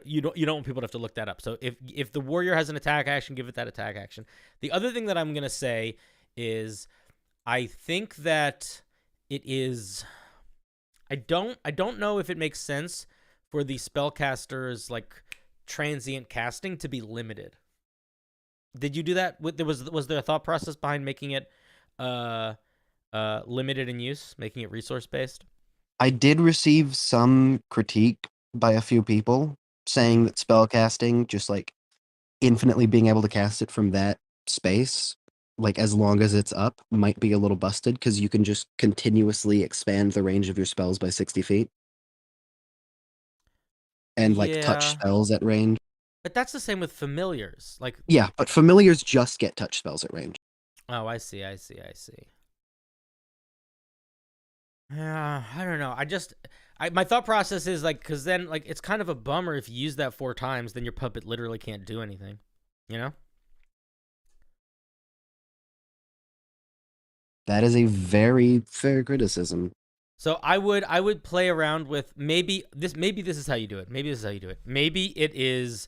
You don't want people to have to look that up. So if the warrior has an attack action, give it that attack action. The other thing that I'm gonna say is, I think that it is. I don't know if it makes sense for the spellcaster's like transient casting to be limited. Did you do that? Was there a thought process behind making it limited in use, making it resource based? I did receive some critique by a few people saying that spellcasting, just like infinitely being able to cast it from that space, like as long as it's up, might be a little busted because you can just continuously expand the range of your spells by 60 feet. And like touch Yeah, spells at range. but that's the same with familiars. Like, Yeah, but familiars just get touch spells at range. oh, I see. Yeah, I don't know. My thought process is like, because then like it's kind of a bummer if you use that 4 times, then your puppet literally can't do anything. You know? That is a very fair criticism. So I would play around with maybe this is how you do it. Maybe it is.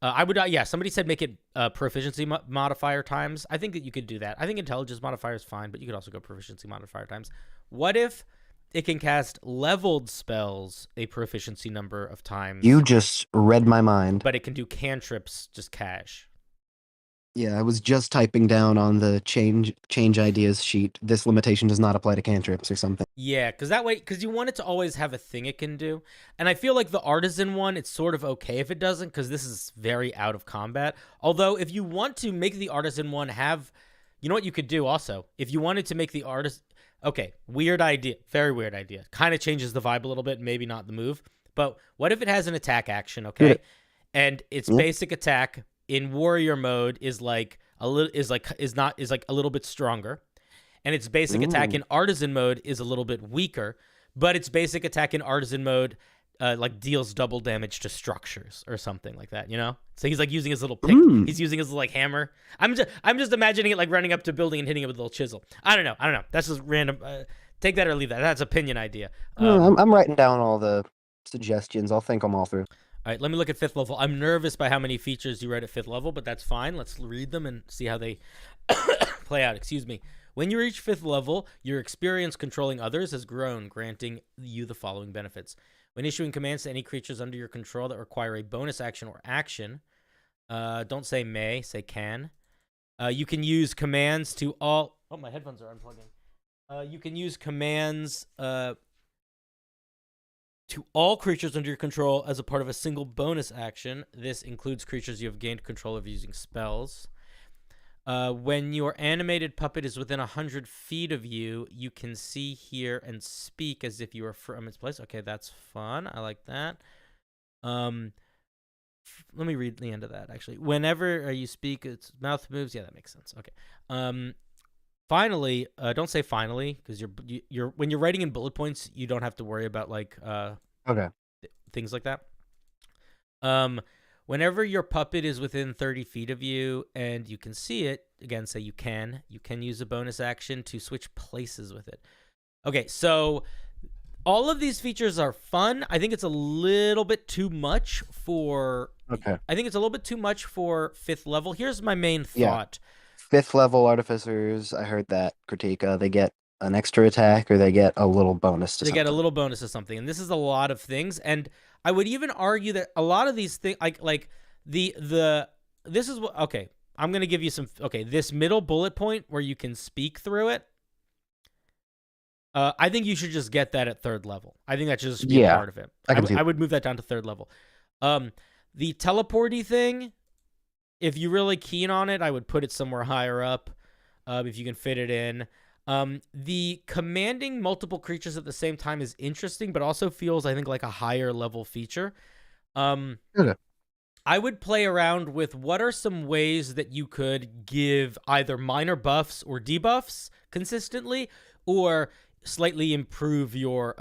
I would yeah. Somebody said make it proficiency modifier times. I think that you could do that. I think intelligence modifier is fine, but you could also go proficiency modifier times. What if it can cast leveled spells a proficiency number of times? You just read my mind. But it can do cantrips just cash. Yeah, I was just typing down on the change ideas sheet. This limitation does not apply to cantrips or something. Yeah, because you want it to always have a thing it can do. And I feel like the artisan one, it's sort of okay if it doesn't, because this is very out of combat. Although, if you want to make the artisan one have, you know what you could do also? If you wanted to make the artist, okay, weird idea, very weird idea. Kind of changes the vibe a little bit, maybe not the move. But what if it has an attack action, okay? Yeah. And its basic attack in warrior mode is like a little bit stronger, and its basic attack in artisan mode is a little bit weaker, but its basic attack in artisan mode like deals double damage to structures or something like that, you know? So he's like using his little pick, he's using his like hammer. I'm just imagining it like running up to a building and hitting it with a little chisel. I don't know. That's just random. Take that or leave that. That's opinion idea. I'm writing down all the suggestions. I'll think them all through. All right, let me look at 5th level. I'm nervous by how many features you read at 5th level, but that's fine. Let's read them and see how they play out. Excuse me. When you reach 5th level, your experience controlling others has grown, granting you the following benefits. When issuing commands to any creatures under your control that require a bonus action or action, don't say may, say can. You can use commands to all... Oh, my headphones are unplugging. You can use commands... to all creatures under your control as a part of a single bonus action. This includes creatures you have gained control of using spells. When your animated puppet is within 100 feet of you, you can see, hear, and speak as if you were from its place. Okay, that's fun. I like that. Let me read the end of that, actually. Whenever you speak, its mouth moves. Yeah, that makes sense. Okay. Finally, don't say finally, because you're when you're writing in bullet points, you don't have to worry about like Okay. things like that. Whenever your puppet is within 30 feet of you and you can see it, again, say you can use a bonus action to switch places with it. Okay, so All of these features are fun. I think it's a little bit too much for. Okay. I think it's a little bit too much for 5th level. Here's my main Yeah. thought. 5th level artificers, I heard that critique. They get an extra attack or they get a little bonus to They something. get a little bonus to something, and this is a lot of things. And I would even argue that a lot of these things, like the this is what. Okay, I'm gonna give you some. Okay, this middle bullet point where you can speak through it. I think you should just get that at 3rd level. I think that should just be a part of it. I would move that down to 3rd level. The teleporty thing, if you're really keen on it, I would put it somewhere higher up, if you can fit it in. The commanding multiple creatures at the same time is interesting, but also feels, I think, like a higher level feature. Okay. I would play around with what are some ways that you could give either minor buffs or debuffs consistently, or slightly improve your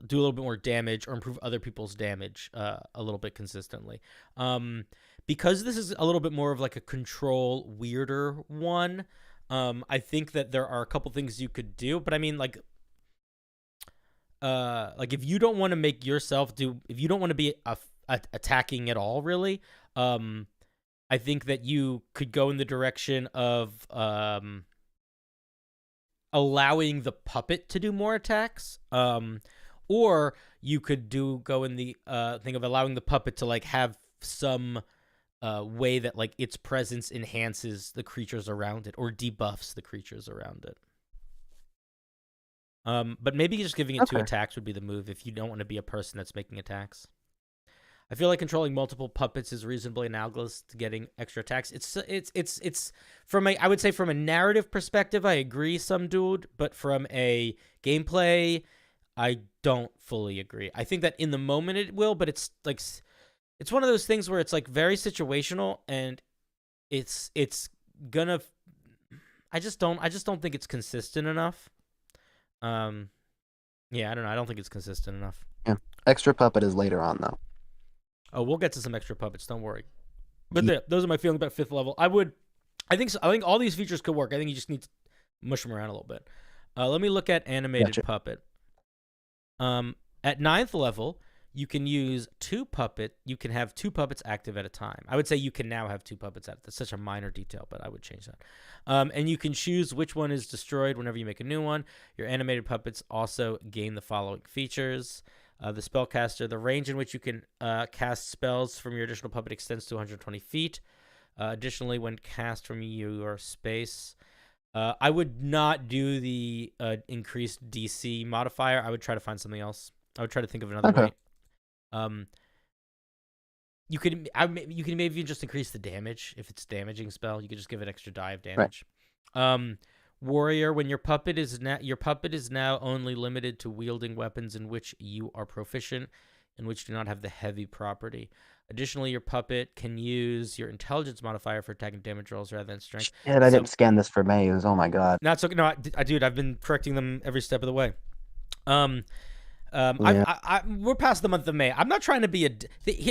do a little bit more damage or improve other people's damage a little bit consistently. Because this is a little bit more of like a control weirder one, I think that there are a couple things you could do, but I mean, like if you don't want to make yourself if you don't want to be attacking at all, really, I think that you could go in the direction of allowing the puppet to do more attacks, or you could go in the thing of allowing the puppet to like have some way that like its presence enhances the creatures around it or debuffs the creatures around it. But maybe just giving it 2 attacks would be the move if you don't want to be a person that's making attacks. I feel like controlling multiple puppets is reasonably analogous to getting extra attacks. It's from I would say from a narrative perspective, I agree some dude, but from a gameplay, I don't fully agree. I think that in the moment it will, but it's like it's one of those things where it's like very situational, and it's gonna. I just don't think it's consistent enough. Yeah, I don't know. I don't think it's consistent enough. Yeah, extra puppet is later on though. Oh, we'll get to some extra puppets. Don't worry. But those are my feelings about 5th level. I think all these features could work. I think you just need to mush them around a little bit. Let me look at animated puppet. At 9th level, you can use 2 puppet. You can have 2 puppets active at a time. I would say you can now have 2 puppets active. That's such a minor detail, but I would change that. And you can choose which one is destroyed whenever you make a new one. Your animated puppets also gain the following features. The spellcaster, the range in which you can cast spells from your additional puppet extends to 120 feet. Additionally, when cast from your space, I would not do the increased DC modifier. I would try to find something else. I would try to think of another way. You can maybe just increase the damage if it's a damaging spell. You could just give it extra die of damage. Right. Warrior, when your puppet is now only limited to wielding weapons in which you are proficient, and which do not have the heavy property. Additionally, your puppet can use your intelligence modifier for attacking damage rolls rather than strength. Shit, I didn't scan this for May's. Oh my god. Not so. No, dude, I've been correcting them every step of the way. We're past the month of May. I'm not trying to be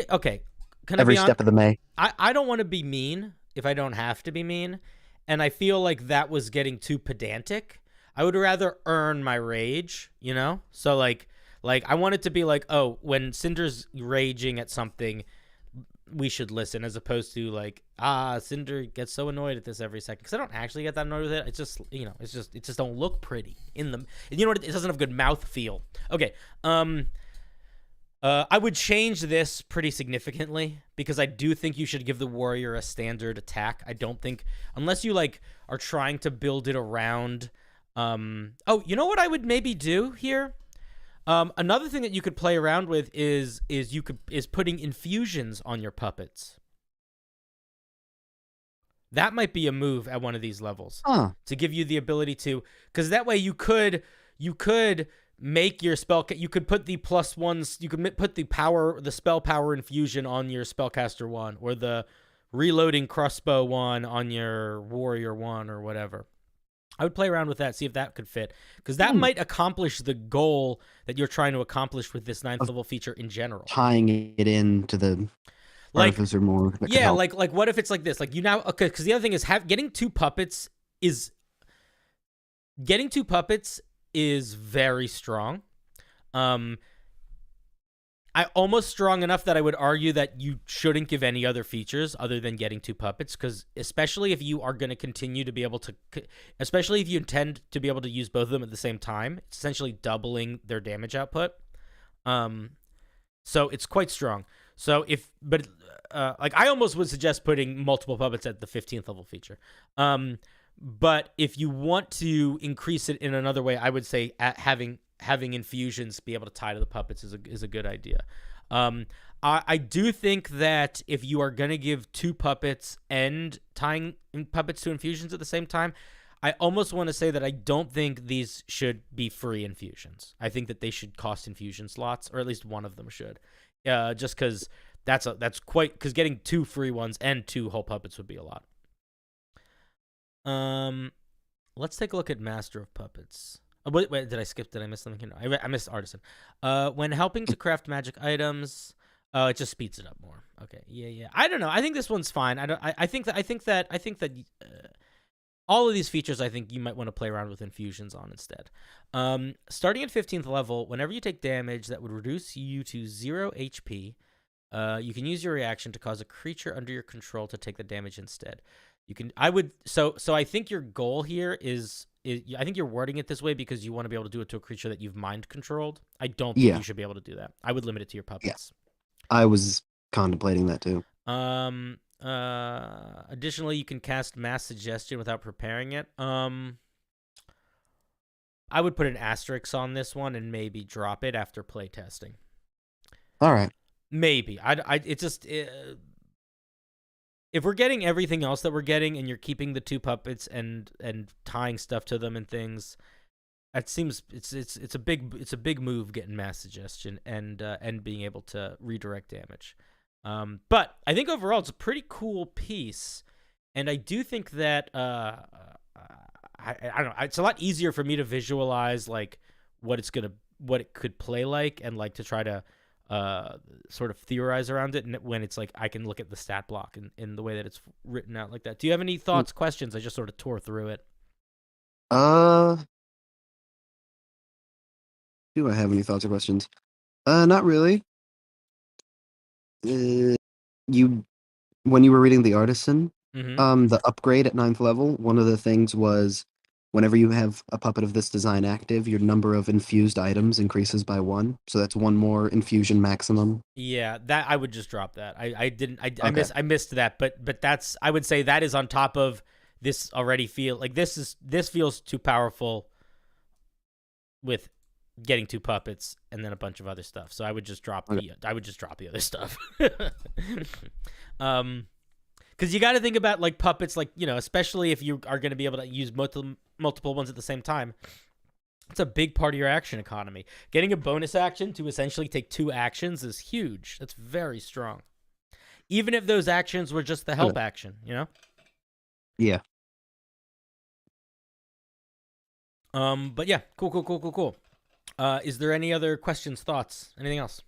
okay. Can every I be step of the May. I don't want to be mean if I don't have to be mean. And I feel like that was getting too pedantic. I would rather earn my rage, you know? So, like I want it to be like, oh, when Cinder's raging at something, we should listen, as opposed to like, Cinder gets so annoyed at this every second. Because I don't actually get that annoyed with it. It's just, it just don't look pretty in them. You know what? It doesn't have good mouth feel. Okay. I would change this pretty significantly because I do think you should give the warrior a standard attack. I don't think, unless you like are trying to build it around. Oh, you know what I would maybe do here? Another thing that you could play around with is putting infusions on your puppets. That might be a move at one of these levels to give you the ability to, because that way you could make your spell. You could put the +1s. You could put the spell power infusion on your spellcaster one, or the reloading crossbow one on your warrior one, or whatever. I would play around with that, see if that could fit, because that might accomplish the goal that you're trying to accomplish with this 9th level feature in general. Tying it into the artificer more. Yeah, like what if it's like this? Like you now, okay, because the other thing is getting two puppets is very strong. Um, I almost strong enough that I would argue that you shouldn't give any other features other than getting 2 puppets, because especially if you are going to continue to be able to, especially if you intend to be able to use both of them at the same time, it's essentially doubling their damage output. So it's quite strong. So like I almost would suggest putting multiple puppets at the 15th level feature. But if you want to increase it in another way, I would say having infusions be able to tie to the puppets is a good idea. I do think that if you are going to give 2 puppets and tying puppets to infusions at the same time, I almost want to say that I don't think these should be free infusions. I think that they should cost infusion slots, or at least one of them should. Just because that's because getting 2 free ones and 2 whole puppets would be a lot. Let's take a look at Master of Puppets. Oh, wait, did I skip? Did I miss something here? No, I missed Artisan. When helping to craft magic items, it just speeds it up more. Okay, yeah. I don't know. I think this one's fine. I think that all of these features, I think you might want to play around with infusions on instead. Starting at 15th level, whenever you take damage that would reduce you to 0 HP, you can use your reaction to cause a creature under your control to take the damage instead. So I think your goal here is I think you're wording it this way because you want to be able to do it to a creature that you've mind controlled. I don't think you should be able to do that. I would limit it to your puppets. Yeah. I was contemplating that too. Additionally, you can cast Mass Suggestion without preparing it. I would put an asterisk on this one and maybe drop it after playtesting. All right. Maybe. If we're getting everything else that we're getting and you're keeping the 2 puppets and tying stuff to them and things, it seems it's a big move getting Mass Suggestion and being able to redirect damage. But I think overall it's a pretty cool piece, and I do think that I don't know, it's a lot easier for me to visualize like what it could play like, and like to try to sort of theorize around it, and when it's like I can look at the stat block in the way that it's written out like that. Do you have any thoughts, questions? I just sort of tore through it. Do I have any thoughts or questions? Not really. When you were reading the Artisan, the upgrade at 9th level, one of the things was whenever you have a puppet of this design active, your number of infused items increases by 1. So that's 1 more infusion maximum. Yeah, that I would just drop that. I missed that, but that's, I would say that is on top of this already. Feel like this feels too powerful with getting 2 puppets and then a bunch of other stuff. So I would just drop the other stuff. Because you got to think about like puppets, like, you know, especially if you are going to be able to use multiple ones at the same time. It's a big part of your action economy. Getting a bonus action to essentially take 2 actions is huge. That's very strong. Even if those actions were just the help action, you know? Yeah. But yeah, cool. Is there any other questions, thoughts, anything else?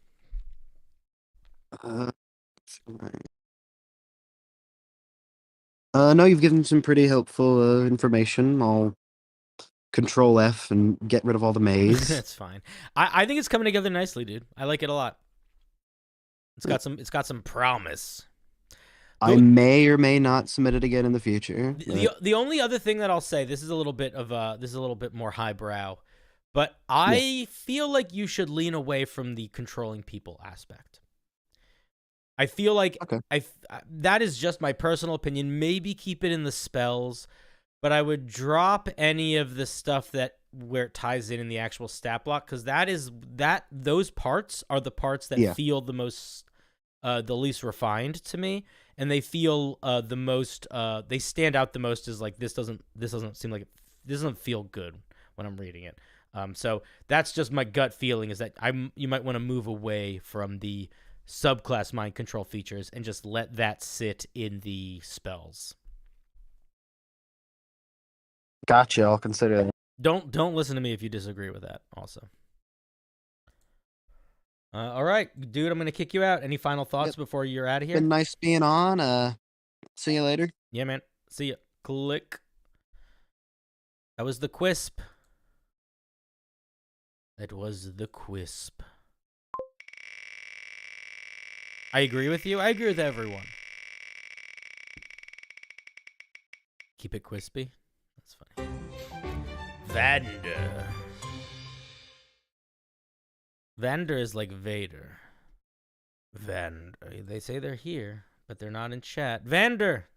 No, you've given some pretty helpful information. I'll Control F and get rid of all the maze. That's fine. I think it's coming together nicely, dude. I like it a lot. It's got some promise. I may or may not submit it again in the future. The only other thing that I'll say, this is a little bit more highbrow, but I feel like you should lean away from the controlling people aspect. I feel like that is just my personal opinion. Maybe keep it in the spells, but I would drop any of the stuff where it ties in the actual stat block, because those parts are the parts that feel the most, the least refined to me, and they feel the most. They stand out the most as like this doesn't feel good when I'm reading it. So that's just my gut feeling, is that you might want to move away from the subclass mind control features and just let that sit in the spells. Gotcha. I'll consider that. Don't listen to me if you disagree with that. Also, all right, dude. I'm gonna kick you out. Any final thoughts before you're out of here? Been nice being on. See you later. Yeah, man. See ya. Click. That was the Quisp. That was the quisp. I agree with you. I agree with everyone. Keep it quispy. That's funny. Vander. Vander is like Vader. Vander. They say they're here, but they're not in chat. Vander!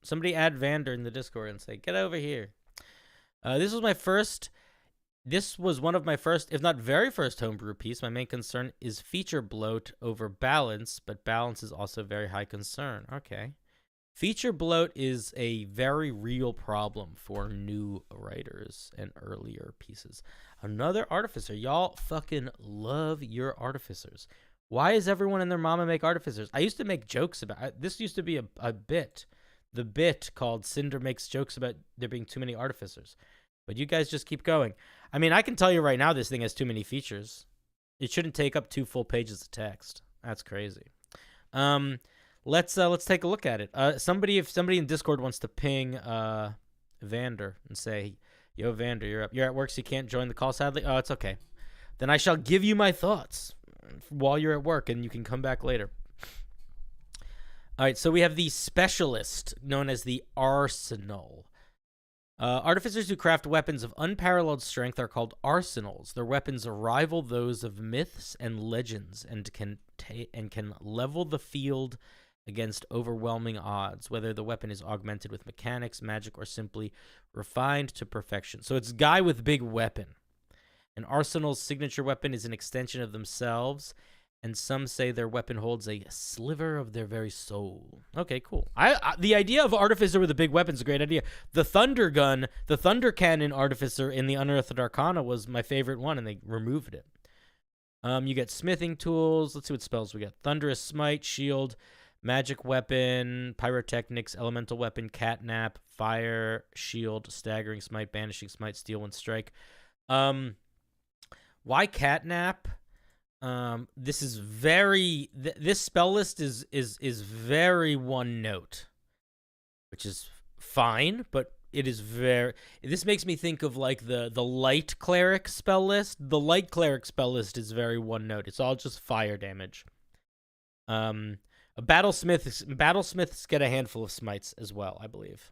Somebody add Vander in the Discord and say, get over here. This was one of my first, if not very first homebrew piece. My main concern is feature bloat over balance, but balance is also a very high concern. Okay. Feature bloat is a very real problem for new writers and earlier pieces. Another artificer. Y'all fucking love your artificers. Why is everyone and their mama make artificers? I used to make jokes about this. Used to be a bit. The bit called Cinder makes jokes about there being too many artificers. But you guys just keep going. I mean, I can tell you right now this thing has too many features. It shouldn't take up 2 full pages of text. That's crazy. Let's take a look at it. If somebody in Discord wants to ping Vander and say, yo, Vander, you're up. You're at work, so you can't join the call, sadly. Oh, it's okay. Then I shall give you my thoughts while you're at work, and you can come back later. All right, so we have the specialist, known as the Arsenal. Artificers who craft weapons of unparalleled strength are called arsenals. Their weapons rival those of myths and legends, and can level the field against overwhelming odds, whether the weapon is augmented with mechanics, magic, or simply refined to perfection. So it's guy with big weapon. An arsenal's signature weapon is an extension of themselves, and some say their weapon holds a sliver of their very soul. Okay, cool. The idea of artificer with a big weapon is a great idea. The thunder gun, the thunder cannon artificer in the Unearthed Arcana was my favorite one, and they removed it. You get smithing tools. Let's see what spells we got. Thunderous Smite, Shield, Magic Weapon, Pyrotechnics, Elemental Weapon, Catnap, Fire, Shield, Staggering Smite, Banishing Smite, Steel Wind Strike. Why Catnap? This is very this spell list is very one note, which is fine, but it is very. This makes me think of like the light cleric spell list. The light cleric spell list is very one note. It's all just fire damage. Battlesmiths get a handful of smites as well, I believe.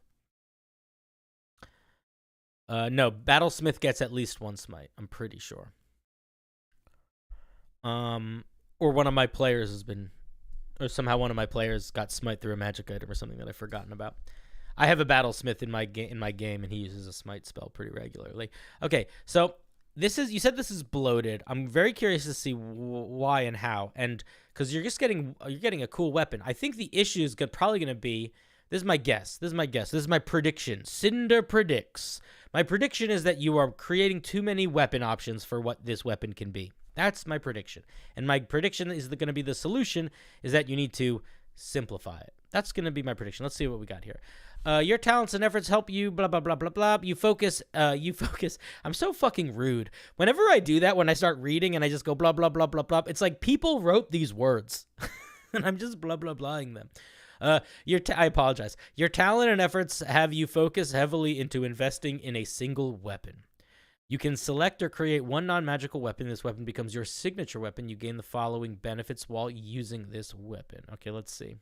No, Battlesmith gets at least 1 smite. I'm pretty sure. Or one of my players has been, or somehow one of my players got smite through a magic item or something that I've forgotten about. I have a Battlesmith in my game, and he uses a smite spell pretty regularly. Okay, so you said this is bloated. I'm very curious to see why and how, and because you're getting a cool weapon. I think the issue is probably going to be. This is my guess. This is my prediction. Cinder predicts. My prediction is that you are creating too many weapon options for what this weapon can be. That's my prediction. And my prediction is going to be the solution is that you need to simplify it. That's going to be my prediction. Let's see what we got here. Your talents and efforts help you, blah, blah, blah, blah, blah. You focus. I'm so fucking rude. Whenever I do that, when I start reading and I just go blah, blah, blah, blah, blah, it's like people wrote these words. And I'm just blah, blah, blahing them. I apologize. Your talent and efforts have you focus heavily into investing in a single weapon. You can select or create 1 non-magical weapon. This weapon becomes your signature weapon. You gain the following benefits while using this weapon. Okay, let's see.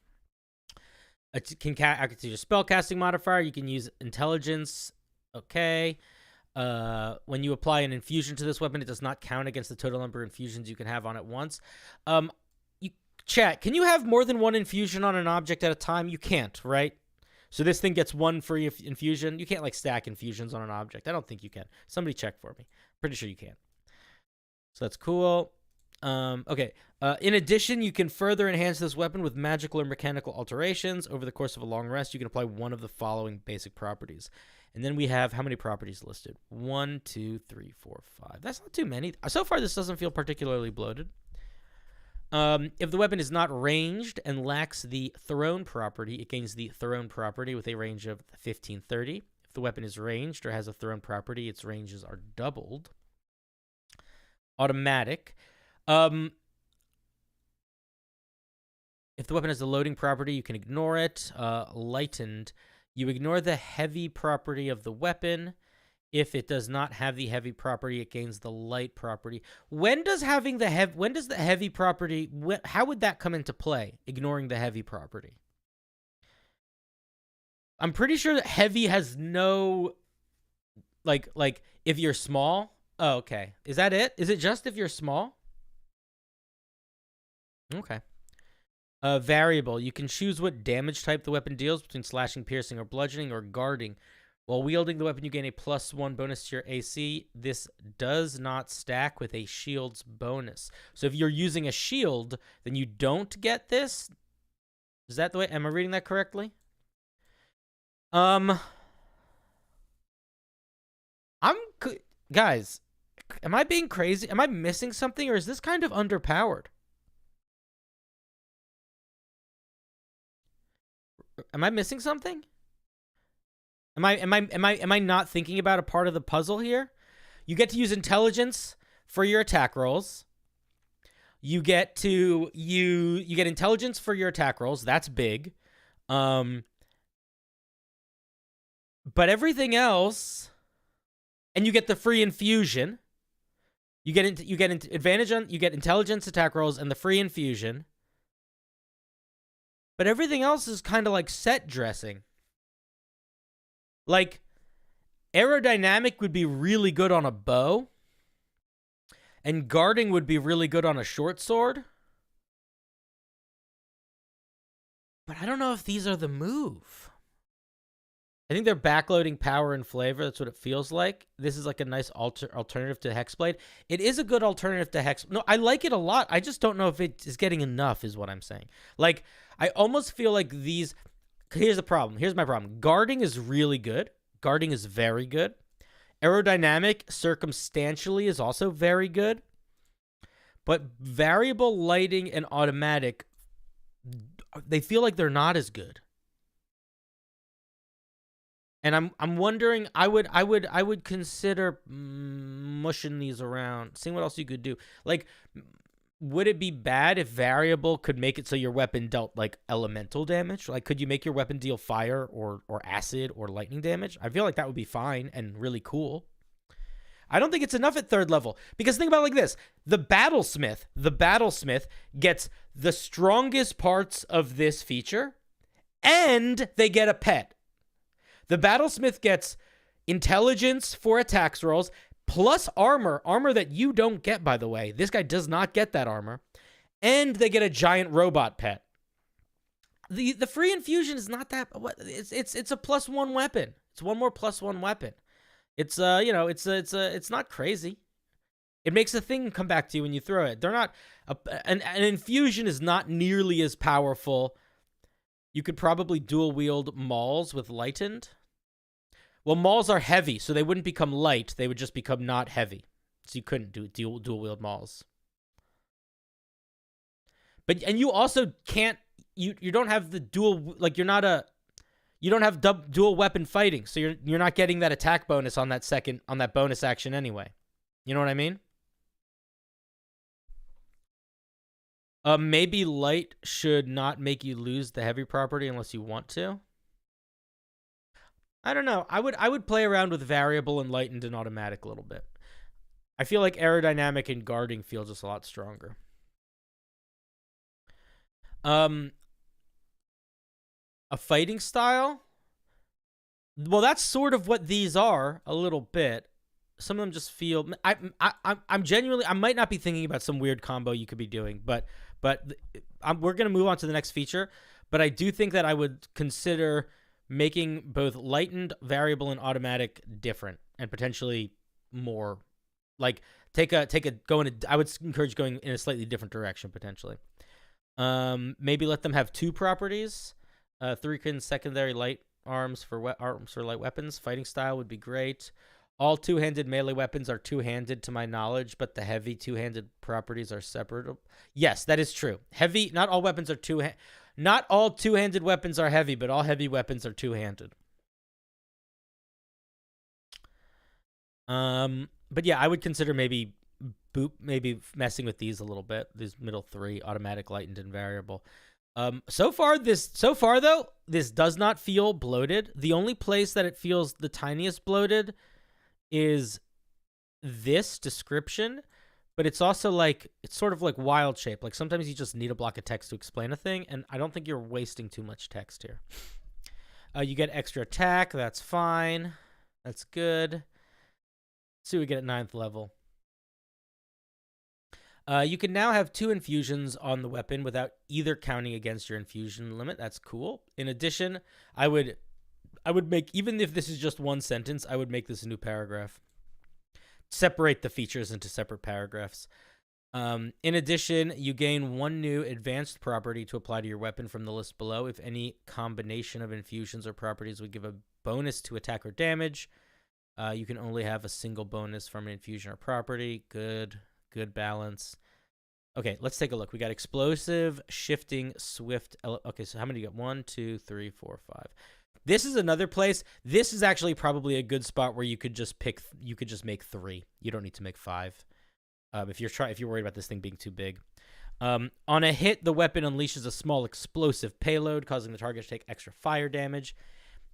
I can use your spellcasting modifier. You can use intelligence. Okay. When you apply an infusion to this weapon, it does not count against the total number of infusions you can have on it once. Chat, can you have more than 1 infusion on an object at a time? You can't, right? So this thing gets 1 free infusion. You can't like stack infusions on an object. I don't think you can. Somebody check for me. Pretty sure you can. So that's cool. Okay. In addition, you can further enhance this weapon with magical or mechanical alterations. Over the course of a long rest, you can apply one of the following basic properties. And then we have how many properties listed? 1, 2, 3, 4, 5. That's not too many. So far, this doesn't feel particularly bloated. If the weapon is not ranged and lacks the thrown property, it gains the thrown property with a range of 15-30. If the weapon is ranged or has a thrown property, its ranges are doubled. Automatic. If the weapon has a loading property, you can ignore it. Lightened. You ignore the heavy property of the weapon. If it does not have the heavy property, it gains the light property. When does the heavy property, how would that come into play, ignoring the heavy property? I'm pretty sure that heavy has no, like if you're small. Oh, okay. Is that it? Is it just if you're small? Okay. Variable. You can choose what damage type the weapon deals between slashing, piercing, or bludgeoning, or guarding. While wielding the weapon, you gain a +1 bonus to your AC. This does not stack with a shield's bonus. So if you're using a shield, then you don't get this. Is that the way? Am I reading that correctly? Guys, am I being crazy? Am I missing something, or is this kind of underpowered? Am I missing something? Am I not thinking about a part of the puzzle here? You get to use intelligence for your attack rolls. You get to you get intelligence for your attack rolls. That's big. But everything else, and you get the free infusion. You get advantage on, you get intelligence attack rolls and the free infusion. But everything else is kind of like set dressing. Like, aerodynamic would be really good on a bow. And guarding would be really good on a short sword. But I don't know if these are the move. I think they're backloading power and flavor. That's what it feels like. This is like a nice alternative to Hexblade. It is a good alternative to Hex. No, I like it a lot. I just don't know if it is getting enough, is what I'm saying. Like, I almost feel like these... Here's the problem. Here's my problem. Guarding is really good. Guarding is very good. Aerodynamic, circumstantially, is also very good. But variable, lighting, and automatic, they feel like they're not as good. And I'm wondering, I would consider mushing these around, seeing what else you could do. Like, would it be bad if variable could make it so your weapon dealt like elemental damage? Like, could you make your weapon deal fire or acid or lightning damage? I feel like that would be fine and really cool. I don't think it's enough at 3rd level, because think about it like this. The battlesmith gets the strongest parts of this feature, and they get a pet. The battlesmith gets intelligence for attacks rolls, plus armor that you don't get, by the way. This guy does not get that armor. And they get a giant robot pet. The free infusion is not that... It's a +1 weapon. It's one more +1 weapon. It's it's not crazy. It makes a thing come back to you when you throw it. They're not... An infusion is not nearly as powerful. You could probably dual wield mauls with lightened. Well, mauls are heavy, so they wouldn't become light. They would just become not heavy. So you couldn't do dual wield mauls. And you also can't, you don't have the dual, like, you don't have dual weapon fighting, so you're not getting that attack bonus on that bonus action anyway. You know what I mean? Maybe light should not make you lose the heavy property unless you want to. I don't know. I would play around with variable and lightened and automatic a little bit. I feel like aerodynamic and guarding feel just a lot stronger. A fighting style? Well, that's sort of what these are a little bit. Some of them just feel... I'm genuinely... I might not be thinking about some weird combo you could be doing, but we're going to move on to the next feature. But I do think that I would consider making both lightened, variable, and automatic different, and potentially more. Like, I would encourage going in a slightly different direction, potentially. Maybe let them have 2 properties. 3 secondary light arms for light weapons. Fighting style would be great. All 2-handed melee weapons are 2-handed to my knowledge, but the heavy 2-handed properties are separate. Yes, that is true. Heavy, not all weapons are 2-handed. Not all 2-handed weapons are heavy, but all heavy weapons are 2-handed. But yeah, I would consider maybe messing with these a little bit. These middle 3, automatic, lightened, and variable. So far though, this does not feel bloated. The only place that it feels the tiniest bloated is this description, but it's also like, it's sort of like wild shape. Like sometimes you just need a block of text to explain a thing, and I don't think you're wasting too much text here. You get extra attack. That's fine. That's good. Let's see what we get at 9th level. You can now have 2 infusions on the weapon without either counting against your infusion limit. That's cool. In addition, I would make, even if this is just one sentence, I would make this a new paragraph. Separate the features into separate paragraphs. In addition, you gain 1 new advanced property to apply to your weapon from the list below. If any combination of infusions or properties would give a bonus to attack or damage, you can only have a single bonus from an infusion or property. Good balance. Okay, let's take a look. We got explosive, shifting, swift. Okay, so how many do you got? 1, 2, 3, 4, 5. This is another place. This is actually probably a good spot where you could just pick. You could just make 3. You don't need to make 5. If you're worried about this thing being too big. On a hit, the weapon unleashes a small explosive payload, causing the target to take extra fire damage,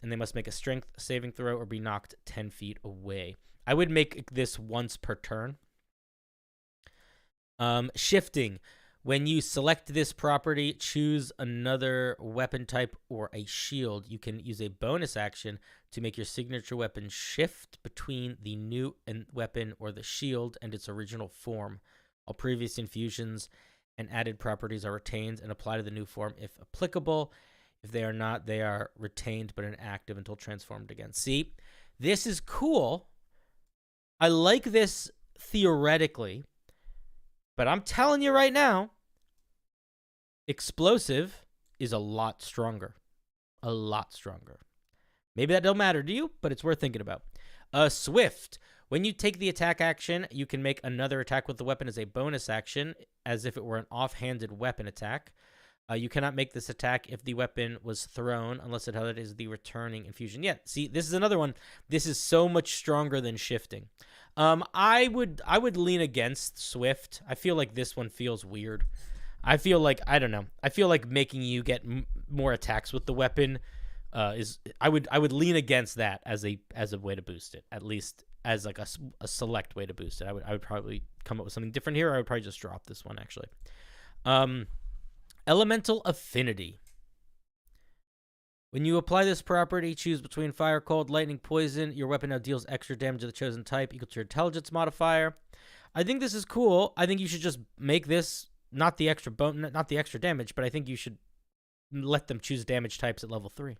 and they must make a strength saving throw or be knocked 10 feet away. I would make this once per turn. Shifting. When you select this property, choose another weapon type or a shield. You can use a bonus action to make your signature weapon shift between the new weapon or the shield and its original form. All previous infusions and added properties are retained and apply to the new form if applicable. If they are not, they are retained but inactive until transformed again. See, this is cool. I like this theoretically. But I'm telling you right now, explosive is a lot stronger. A lot stronger. Maybe that don't matter to you, but it's worth thinking about. Swift. When you take the attack action, you can make another attack with the weapon as a bonus action, as if it were an offhanded weapon attack. You cannot make this attack if the weapon was thrown, unless it is the returning infusion. Yeah, see, this is another one. This is so much stronger than shifting. I would lean against Swift. I feel like this one feels weird. I feel like, I don't know. I feel like making you get more attacks with the weapon I would lean against that as a way to boost it, at least as like a select way to boost it. I would probably come up with something different here. Or I would probably just drop this one actually. Elemental Affinity. When you apply this property, choose between fire, cold, lightning, poison. Your weapon now deals extra damage to the chosen type equal to your intelligence modifier. I think this is cool. I think you should just make this not the extra damage, but I think you should let them choose damage types at level 3.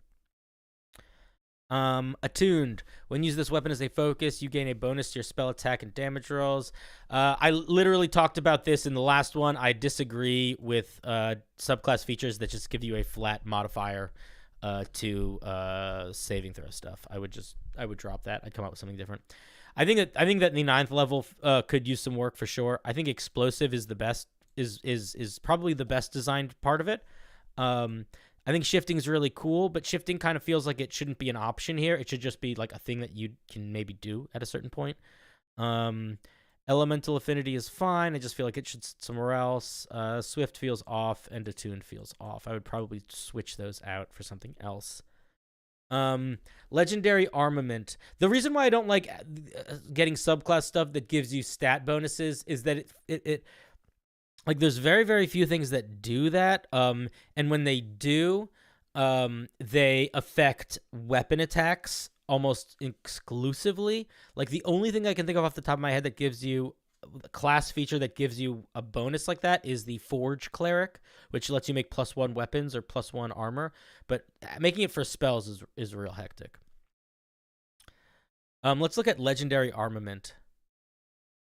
Attuned. When you use this weapon as a focus, you gain a bonus to your spell attack and damage rolls. I literally talked about this in the last one. I disagree with subclass features that just give you a flat modifier to saving throw stuff. I would drop that. I'd come up with something different. I think that in the 9th level could use some work for sure. I think explosive is the best is probably the best designed part of it. I think shifting is really cool, but shifting kind of feels like it shouldn't be an option here. It should just be like a thing that you can maybe do at a certain point. Elemental Affinity is fine. I just feel like it should somewhere else. Swift feels off, and Attuned feels off. I would probably switch those out for something else. Legendary Armament. The reason why I don't like getting subclass stuff that gives you stat bonuses is that it like there's very, very few things that do that. And when they do, they affect weapon attacks almost exclusively. Like the only thing I can think of off the top of my head that gives you a class feature that gives you a bonus like that is the Forge Cleric, which lets you make +1 weapons or +1 armor. But making it for spells is real hectic. Let's look at Legendary Armament.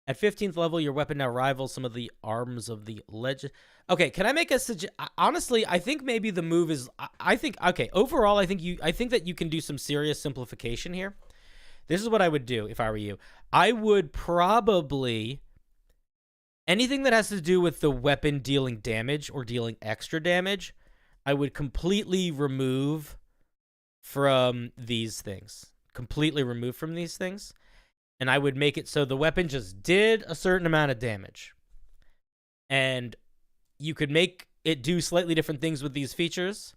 At 15th level, your weapon now rivals some of the arms of the legend. Okay, can I make a suggestion? Honestly, I think maybe the move is. Overall, I think that you can do some serious simplification here. This is what I would do if I were you. I would probably anything that has to do with the weapon dealing damage or dealing extra damage, I would completely remove from these things. Completely remove from these things. And I would make it so the weapon just did a certain amount of damage. And you could make it do slightly different things with these features.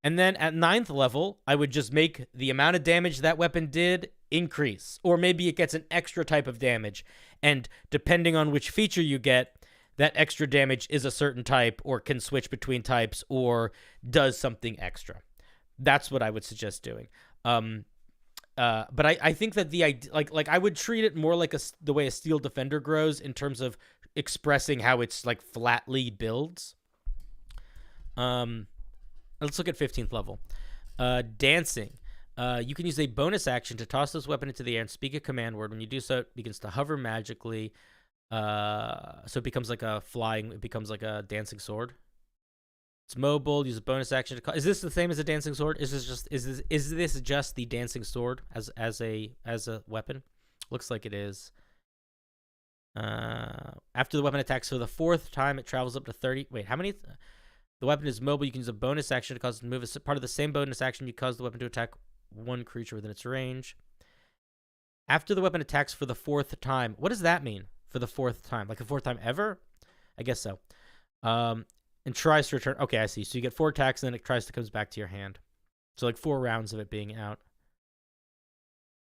And then at 9th level, I would just make the amount of damage that weapon did increase, or maybe it gets an extra type of damage, and depending on which feature you get, that extra damage is a certain type or can switch between types or does something extra. That's what I would suggest doing. But I think that the idea, like I would treat it more like the way a Steel Defender grows in terms of expressing how it's like flatly builds. Let's look at 15th level. Dancing. You can use a bonus action to toss this weapon into the air and speak a command word. When you do so, it begins to hover magically. So it becomes like it becomes like a dancing sword. It's mobile. Use a bonus action to call. Is this the same as a dancing sword? Is this just the dancing sword as a weapon? Looks like it is. After the weapon attacks for the 4th time, it travels up to 30. Wait, how many? The weapon is mobile. You can use a bonus action to cause it to move. As part of the same bonus action, you cause the weapon to attack one creature within its range. After the weapon attacks for the 4th time, what does that mean? For the 4th time, like the 4th time ever? I guess so. And tries to return. Okay, I see. So you get 4 attacks, and then it tries to comes back to your hand. So like 4 rounds of it being out.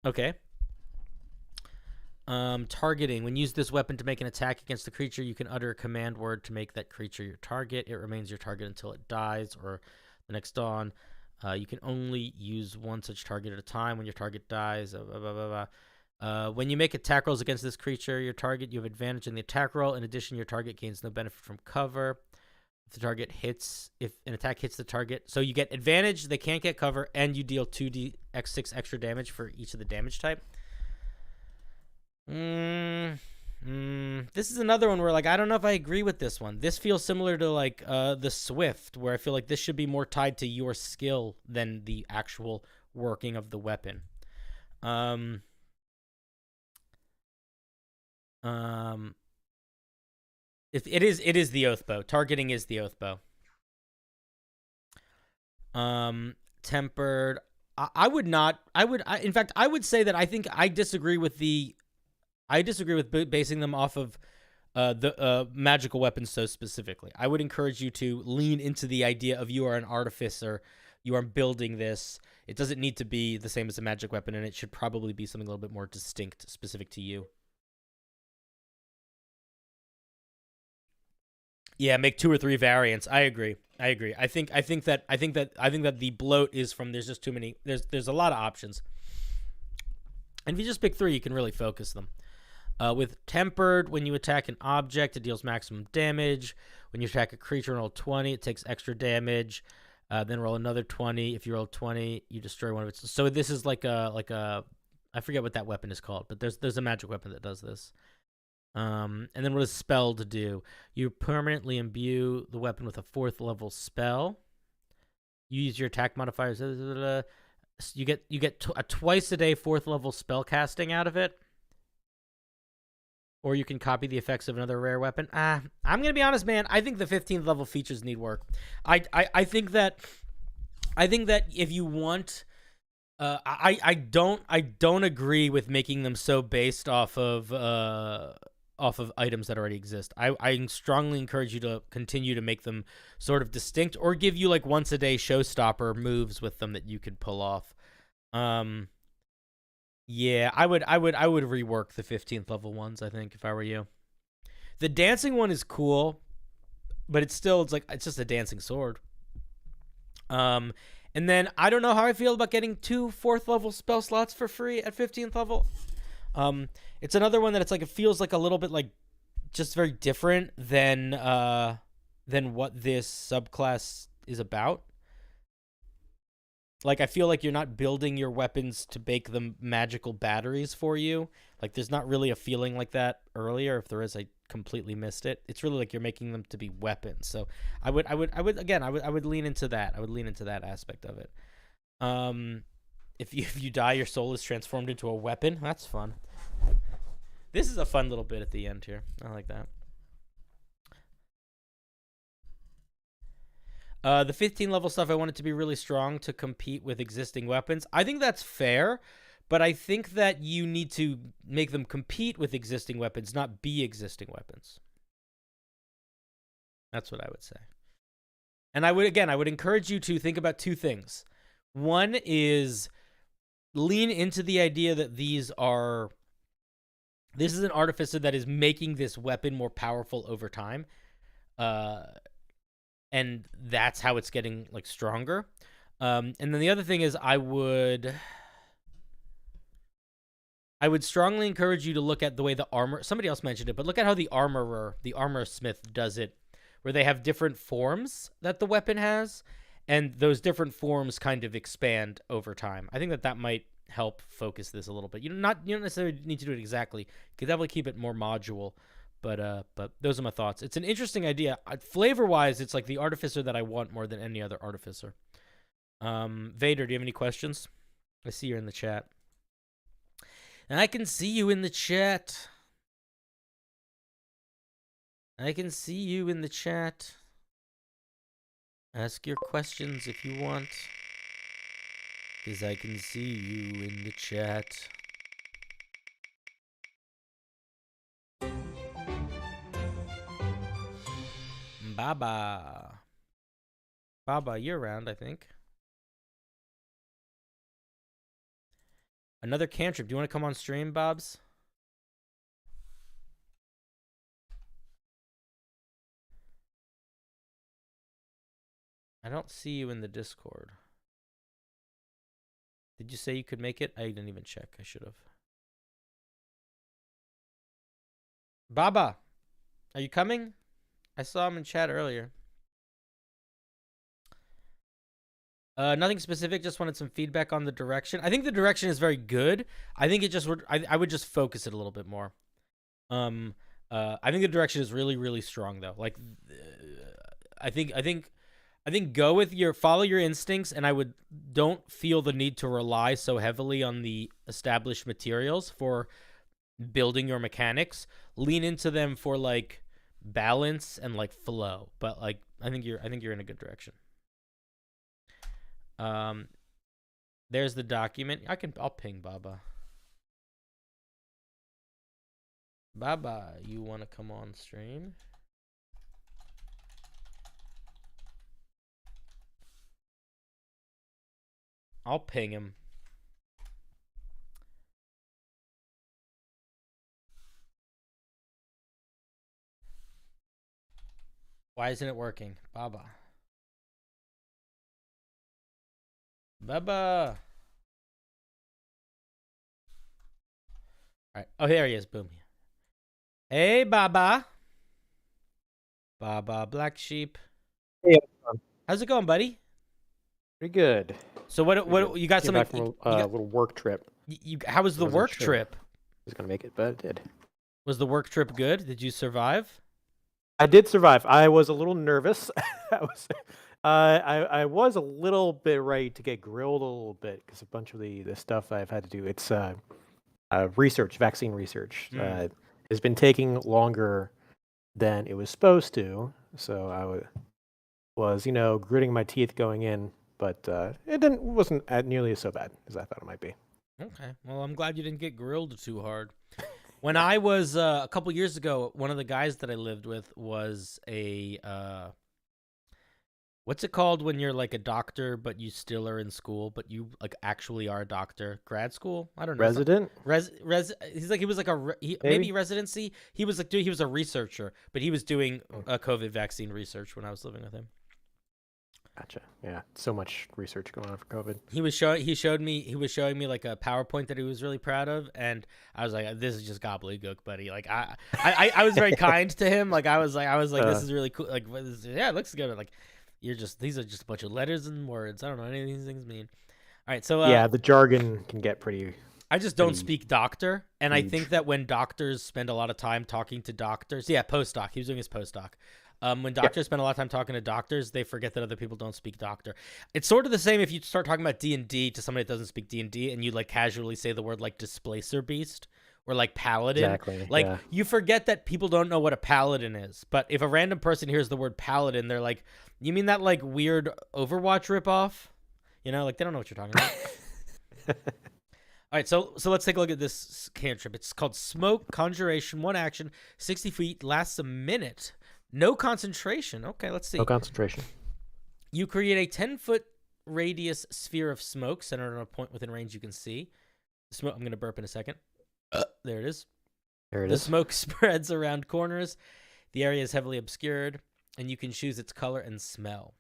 Okay. Targeting. When you use this weapon to make an attack against the creature, you can utter a command word to make that creature your target. It remains your target until it dies or the next dawn. You can only use one such target at a time. When your target dies, blah, blah, blah, blah. When you make attack rolls against this creature, your target, you have advantage in the attack roll. In addition, your target gains no benefit from cover. If an attack hits the target, so you get advantage, they can't get cover, and you deal 2d6 extra damage for each of the damage type. This is another one where, like, I don't know if I agree with this one. This feels similar to, like, the Swift, where I feel like this should be more tied to your skill than the actual working of the weapon. It is the oath bow. Targeting is the oath bow. Tempered. In fact, I would say that I think I disagree with basing them off of the magical weapons so specifically. I would encourage you to lean into the idea of you are an artificer. You are building this. It doesn't need to be the same as a magic weapon, and it should probably be something a little bit more distinct, specific to you. Yeah, make 2 or 3 variants. I agree. I think that the bloat is from there's just too many. There's a lot of options, and if you just pick 3, you can really focus them. With tempered, when you attack an object, it deals maximum damage. When you attack a creature and roll 20, it takes extra damage. Then roll another 20. If you roll 20, you destroy one of its. So this is like a I forget what that weapon is called, but there's a magic weapon that does this. And then what does spell to do? You permanently imbue the weapon with a 4th level spell. You use your attack modifiers. You get a twice a day 4th level spell casting out of it. Or you can copy the effects of another rare weapon. I'm gonna be honest, man. I think the 15th level features need work. I think that if you want, I don't agree with making them so based off of items that already exist. I strongly encourage you to continue to make them sort of distinct, or give you like once a day showstopper moves with them that you could pull off. Yeah, I would rework the 15th level ones, I think, if I were you. The dancing one is cool, but it's just a dancing sword. And then I don't know how I feel about getting 2 4th level spell slots for free at 15th level. It's another one that it's like it feels like a little bit like just very different than what this subclass is about. Like, I feel like you're not building your weapons to make them magical batteries for you. Like, there's not really a feeling like that earlier. If there is, I completely missed it. It's really like you're making them to be weapons. So I would lean into that. I would lean into that aspect of it. If you die, your soul is transformed into a weapon. That's fun. This is a fun little bit at the end here. I like that. The 15 level stuff, I want it to be really strong to compete with existing weapons. I think that's fair, but I think that you need to make them compete with existing weapons, not be existing weapons. That's what I would say. And I would encourage you to think about 2 things. One is lean into the idea that this is an artificer that is making this weapon more powerful over time. And that's how it's getting like stronger. And then the other thing is I would strongly encourage you to look at the way the armor, somebody else mentioned it, but look at how the armor smith does it, where they have different forms that the weapon has, and those different forms kind of expand over time. I think that might help focus this a little bit. You don't necessarily need to do it exactly. You could definitely keep it more module, but those are my thoughts. It's an interesting idea. Flavor-wise, it's like the artificer that I want more than any other artificer. Vader, do you have any questions? I see you're in the chat. And I can see you in the chat. Ask your questions if you want. Because I can see you in the chat. Baba, you're around, I think. Another cantrip. Do you want to come on stream, Bobs? I don't see you in the Discord. Did you say you could make it? I didn't even check. I should have. Baba, are you coming? I saw him in chat earlier. Nothing specific. Just wanted some feedback on the direction. I think the direction is very good. I think it just would. I would just focus it a little bit more. I think the direction is really, really strong though. Like, I think follow your instincts, and don't feel the need to rely so heavily on the established materials for building your mechanics. Lean into them for like balance and like flow. But like, I think you're in a good direction. There's the document. I'll ping Baba. Baba, you want to come on stream? I'll ping him. Why isn't it working? Baba. Baba. All right. Oh, here he is. Boom. Hey, Baba. Baba, black sheep. Hey, how's it going, buddy? pretty good. So what you got? Came back from a little work trip. How was the work trip? I was gonna make it, but it did. Was the work trip good? Did you survive? I did survive. I was a little nervous. I was a little bit ready to get grilled a little bit because a bunch of the stuff I've had to do. It's vaccine research. Has been taking longer than it was supposed to. So I was gritting my teeth going in, but it wasn't nearly so bad as I thought it might be. Okay. Well, I'm glad you didn't get grilled too hard. When I was a couple years ago, one of the guys that I lived with was a what's it called when you're like a doctor but you still are in school, but you like actually are a doctor? Grad school? I don't know. Resident? He was like maybe residency. He was a researcher, but he was doing a COVID vaccine research when I was living with him. Gotcha. Yeah, so much research going on for COVID. He was showing me like a PowerPoint that he was really proud of, and I was like, "This is just gobbledygook, buddy." Like I was very kind to him. Like I was like, "This is really cool." Like, yeah, it looks good. Like these are just a bunch of letters and words. I don't know what any of these things mean. All right, so yeah, the jargon can get pretty. I just don't speak doctor, and huge. I think that when doctors spend a lot of time talking to doctors, postdoc. He was doing his postdoc. When doctors spend a lot of time talking to doctors, they forget that other people don't speak doctor. It's sort of the same if you start talking about D&D to somebody that doesn't speak D&D and you like casually say the word like displacer beast or like paladin. Exactly. Like you forget that people don't know what a paladin is. But if a random person hears the word paladin, they're like, "You mean that like weird Overwatch ripoff?" Like they don't know what you're talking about. All right, so let's take a look at this cantrip. It's called Smoke Conjuration, 1 action, 60 feet, lasts a minute. No concentration. Okay, let's see. No concentration. You create a 10-foot radius sphere of smoke centered on a point within range you can see. The smoke. I'm going to burp in a second. There it is. There it The is. smoke spreads around corners. The area is heavily obscured, and you can choose its color and smell.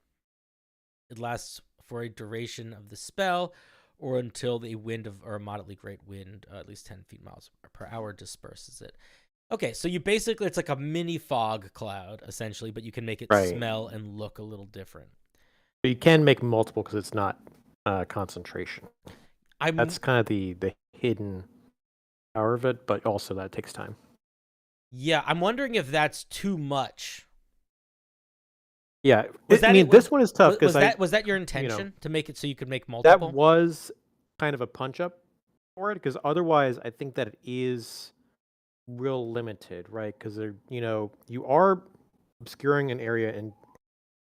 It lasts for a duration of the spell, or until the wind or a moderately great wind, at least 10 feet miles per hour, disperses it. Okay, so you basically, it's like a mini fog cloud, essentially, but you can make it smell and look a little different. But you can make multiple because it's not concentration. That's kind of the hidden power of it, but also that takes time. Yeah, I'm wondering if that's too much. Yeah, this one is tough because was that your intention to make it so you could make multiple? That was kind of a punch up for it because otherwise, I think that it is real limited, right? Because you are obscuring an area, and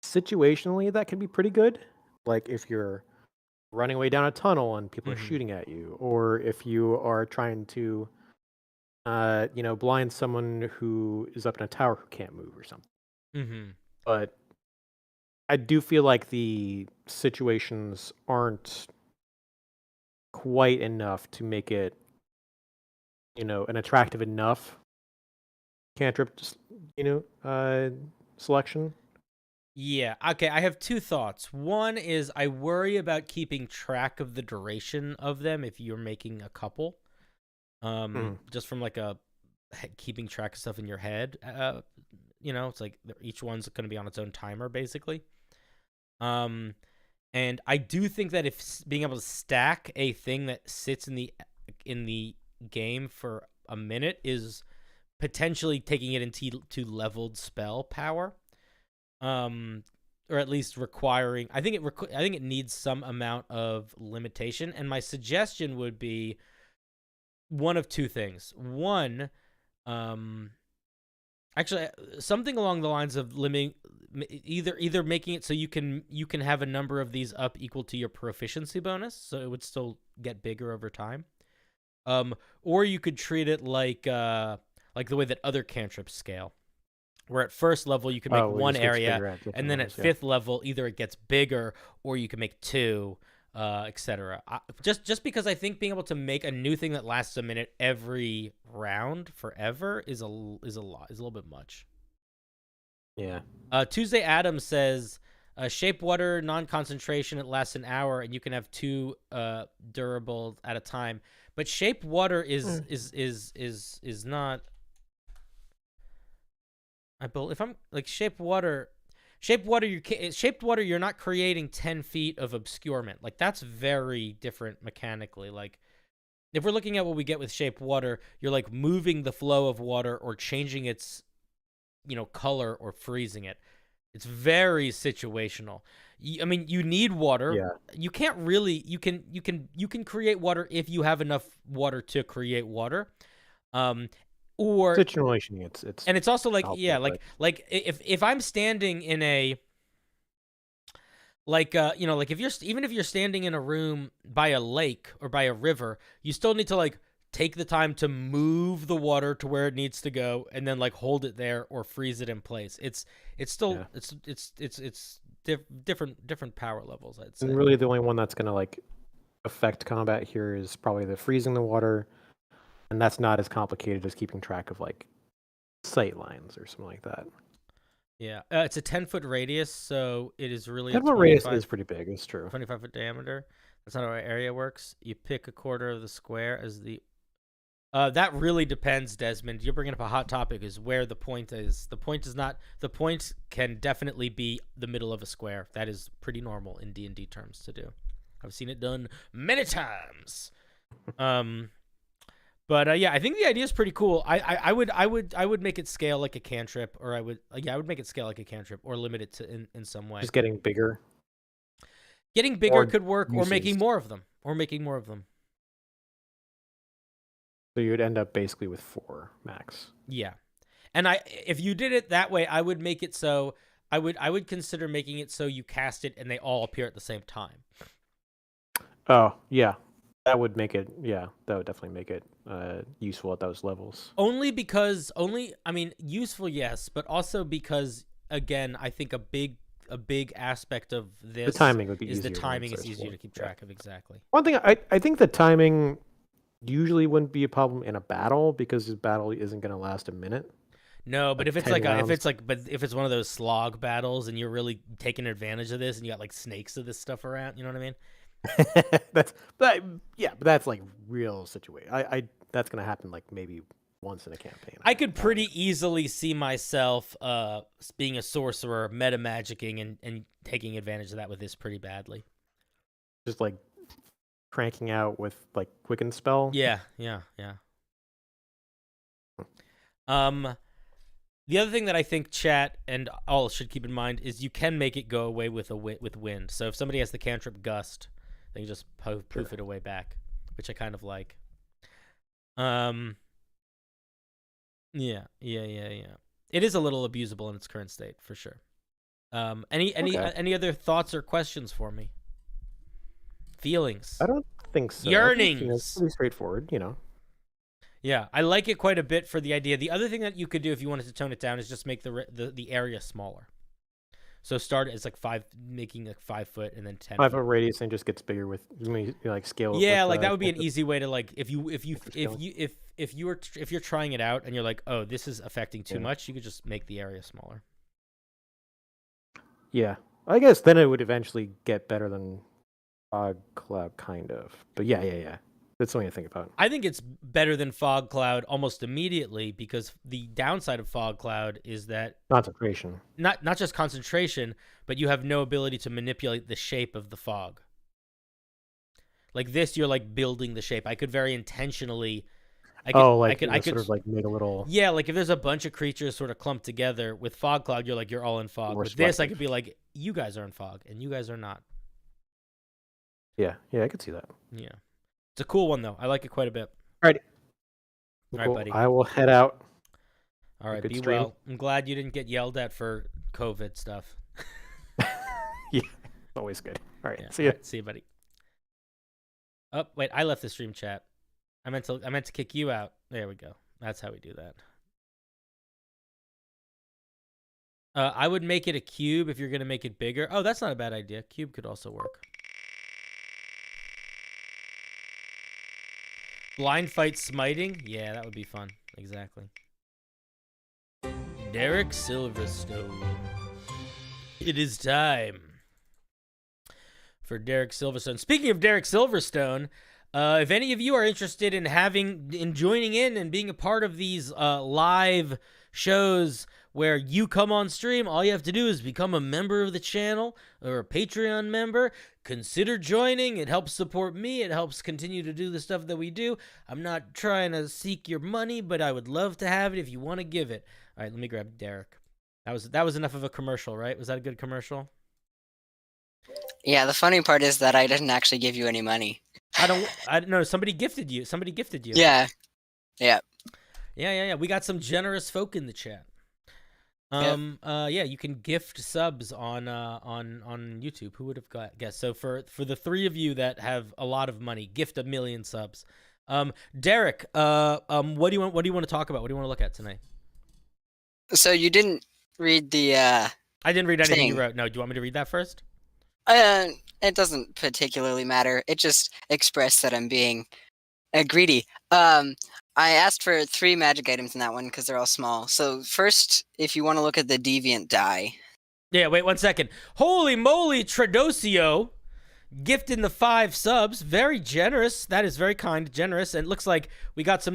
situationally that can be pretty good. Like if you're running away down a tunnel and people are shooting at you, or if you are trying to, blind someone who is up in a tower who can't move or something. Mm-hmm. But I do feel like the situations aren't quite enough to make it, an attractive enough cantrip, selection. Yeah. Okay. I have two thoughts. One is I worry about keeping track of the duration of them if you're making a couple. Just from like keeping track of stuff in your head. It's like each one's going to be on its own timer, basically. And I do think that if being able to stack a thing that sits in the game for a minute is potentially taking it into leveled spell power, or at least requiring. I think it needs some amount of limitation. And my suggestion would be one of two things. One, actually, something along the lines of limiting, either making it so you can have a number of these up equal to your proficiency bonus, so it would still get bigger over time. Or you could treat it like the way that other cantrips scale, where at first level you can make one area, and then at fifth level either it gets bigger or you can make two, etc. Just because I think being able to make a new thing that lasts a minute every round forever is a little bit much. Yeah. Tuesday Adams says, shape water, non-concentration, it lasts an hour, and you can have two durable at a time. But shape water is not. If I'm like shaped water, you're not creating 10 feet of obscurement. Like that's very different mechanically. Like if we're looking at what we get with shaped water, you're like moving the flow of water or changing its color or freezing it. It's very situational. I mean, you need water. Yeah. You can't really. You can create water if you have enough water to create water. Or situation. It's also like like if I'm standing in a if you're standing in a room by a lake or by a river, you still need to like take the time to move the water to where it needs to go and then like hold it there or freeze it in place. It's still it's different power levels, I'd say. And really the only one that's going to like affect combat here is probably the freezing the water, and that's not as complicated as keeping track of like sight lines or something like that. Yeah, it's a 10-foot radius, so it is really 10-foot radius is pretty big. It's true. 25-foot diameter. That's not how our area works. You pick a quarter of the square as the. That really depends, Desmond. You're bringing up a hot topic. Is where the point is. The point is not. The point can definitely be the middle of a square. That is pretty normal in D&D terms to do. I've seen it done many times. But yeah, I think the idea is pretty cool. I would make it scale like a cantrip, or I would make it scale like a cantrip, or limit it to in some way. Just getting bigger. Getting bigger could work, or making more of them, So you'd end up basically with 4 max. Yeah, and if you did it that way, I would make it so I would consider making it so you cast it and they all appear at the same time. Oh yeah. That would make it, that would definitely make it useful at those levels. Useful, yes, but also because, again, I think a a big aspect of this. The timing would be is easier. the timing is easier to keep track of, exactly. One thing I think the timing usually wouldn't be a problem in a battle because the battle isn't going to last a minute. No, but if it's 10 like rounds. if it's one of those slog battles and you're really taking advantage of this and you got like snakes of this stuff around, you know what I mean? But that's like real situation. That's going to happen like maybe once in a campaign. I could pretty easily see myself being a sorcerer, meta magicking and taking advantage of that with this pretty badly. Just like cranking out with like quicken spell. Yeah. The other thing that I think chat and all should keep in mind is you can make it go away with wind. So if somebody has the cantrip gust, they can just poof it away back, which I kind of like. Yeah. It is a little abusable in its current state for sure. Any other thoughts or questions for me? Feelings? I don't think so. Yearnings. It's pretty straightforward, Yeah, I like it quite a bit for the idea. The other thing that you could do if you wanted to tone it down is just make the area smaller. So start as like making like 5 foot and then 10. 5 foot radius and just gets bigger with like scale. Yeah, with, like that would be an easy way to like if you're trying it out and you're like, oh, this is affecting too much, you could just make the area smaller. Yeah, I guess then it would eventually get better than Fog Cloud, kind of. But yeah. That's something to think about. I think it's better than Fog Cloud almost immediately because the downside of Fog Cloud is that concentration. Not just concentration, but you have no ability to manipulate the shape of the fog. Like this, you're like building the shape. I could very intentionally. I could sort of like make a little. Yeah, like if there's a bunch of creatures sort of clumped together with Fog Cloud, you're all in fog. With this, I could be like, you guys are in fog and you guys are not. Yeah, I could see that. Yeah. It's a cool one, though. I like it quite a bit. All right. All right, buddy. I will head out. All right, be well. I'm glad you didn't get yelled at for COVID stuff. Yeah, always good. All right, see you. Right, see you, buddy. Oh, wait, I left the stream chat. I meant to kick you out. There we go. That's how we do that. I would make it a cube if you're going to make it bigger. Oh, that's not a bad idea. Cube could also work. Blind fight smiting? Yeah, that would be fun. Exactly. Derek Silverstone. It is time for Derek Silverstone. Speaking of Derek Silverstone, if any of you are interested in joining in and being a part of these live shows where you come on stream, all you have to do is become a member of the channel or a Patreon member. Consider joining. It helps support me. It helps continue to do the stuff that we do. I'm not trying to seek your money, but I would love to have it if you want to give it. All right, let me grab Derek. That was enough of a commercial, right? Was that a good commercial? Yeah, the funny part is that I didn't actually give you any money. I don't know. Somebody gifted you. Yeah. We got some generous folk in the chat. Yeah, you can gift subs on YouTube. Who would have guessed? So for the 3 of you that have a lot of money, gift 1 million subs. Derek, what do you want to talk about? What do you want to look at tonight? So you didn't read the I didn't read anything you thing. wrote. No, do you want me to read that first? It doesn't particularly matter. It just expressed that I'm being greedy. I asked for 3 magic items in that one because they're all small. So first, if you want to look at the deviant die. Yeah, wait 1 second. Holy moly, Tradosio gifting the 5 subs. Very generous. That is very kind, generous. And it looks like we got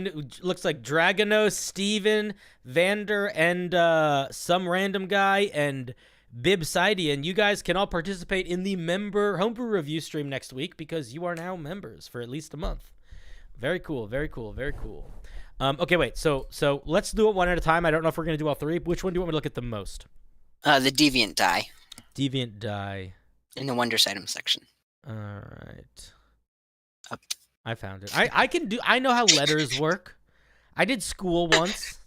looks like Dragonos, Steven, Vander, and some random guy, and Bib Sidey. And you guys can all participate in the member homebrew review stream next week because you are now members for at least a month. Very cool, very cool, very cool. Okay, wait. So let's do it one at a time. I don't know if we're gonna do all 3. Which one do you want me to look at the most? The deviant die. Deviant die. In the wonders item section. All right. Up. I found it. I know how letters work. I did school once.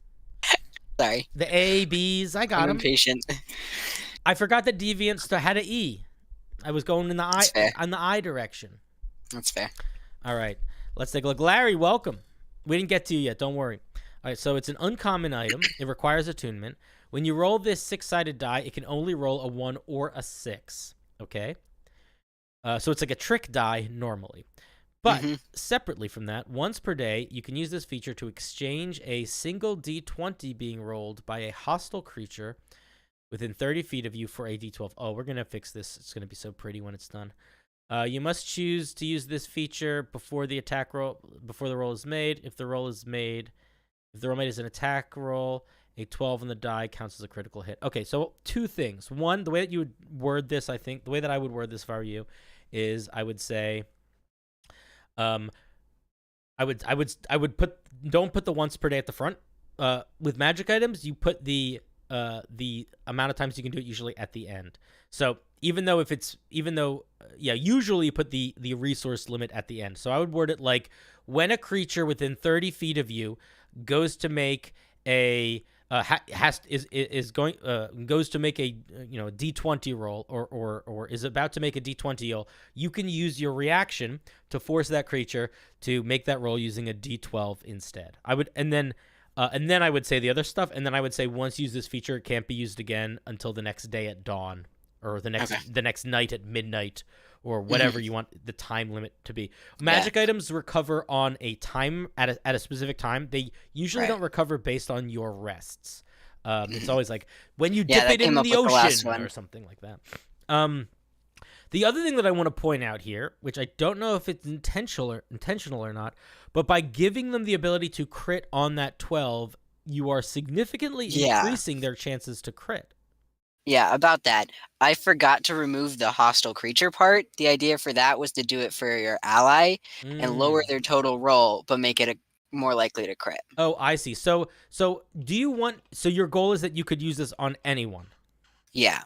Sorry. The A, B's. I got I'm them. impatient. I forgot that deviant had an E. I was going in the I direction. That's fair. All right. Let's take a look. Larry, welcome. We didn't get to you yet. Don't worry. All right, so it's an uncommon item. It requires attunement. When you roll this 6-sided die, it can only roll a 1 or a 6. Okay? So it's like a trick die normally. But separately from that, once per day, you can use this feature to exchange a single d20 being rolled by a hostile creature within 30 feet of you for a d12. Oh, we're going to fix this. It's going to be so pretty when it's done. You must choose to use this feature before the roll is made. If the roll is made as an attack roll, a 12 on the die counts as a critical hit. Okay, so 2 things. One, the way that you would word this, I think, the way that I would word this if I were you, is I would say, I would put, don't put the once per day at the front. With magic items, you put the amount of times you can do it usually at the end. So usually you put the resource limit at the end. So I would word it like, when a creature within 30 feet of you goes to make a goes to make a d20 roll or is about to make a d20 roll, you can use your reaction to force that creature to make that roll using a d12 instead. And then I would say the other stuff, and then I would say once you use this feature, it can't be used again until the next day at dawn, or the next night at midnight, or whatever you want the time limit to be. Magic items recover on a time at a specific time. They usually don't recover based on your rests. It's always like when you dip it in the ocean or something like that. The other thing that I want to point out here, which I don't know if it's intentional or not, but by giving them the ability to crit on that 12, you are significantly increasing their chances to crit. Yeah, about that. I forgot to remove the hostile creature part. The idea for that was to do it for your ally and lower their total roll, but make it more likely to crit. Oh, I see. So do you want? So your goal is that you could use this on anyone. Yeah,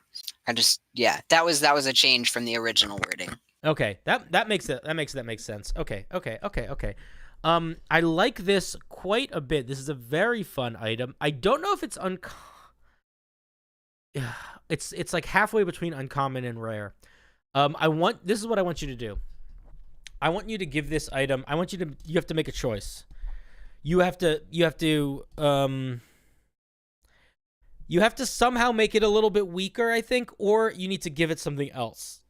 that was a change from the original wording. Okay, that makes sense. Okay. I like this quite a bit. This is a very fun item. I don't know if it's it's like halfway between uncommon and rare. This is what I want you to do. I want you to give this item. You have to make a choice. You have to somehow make it a little bit weaker, I think, or you need to give it something else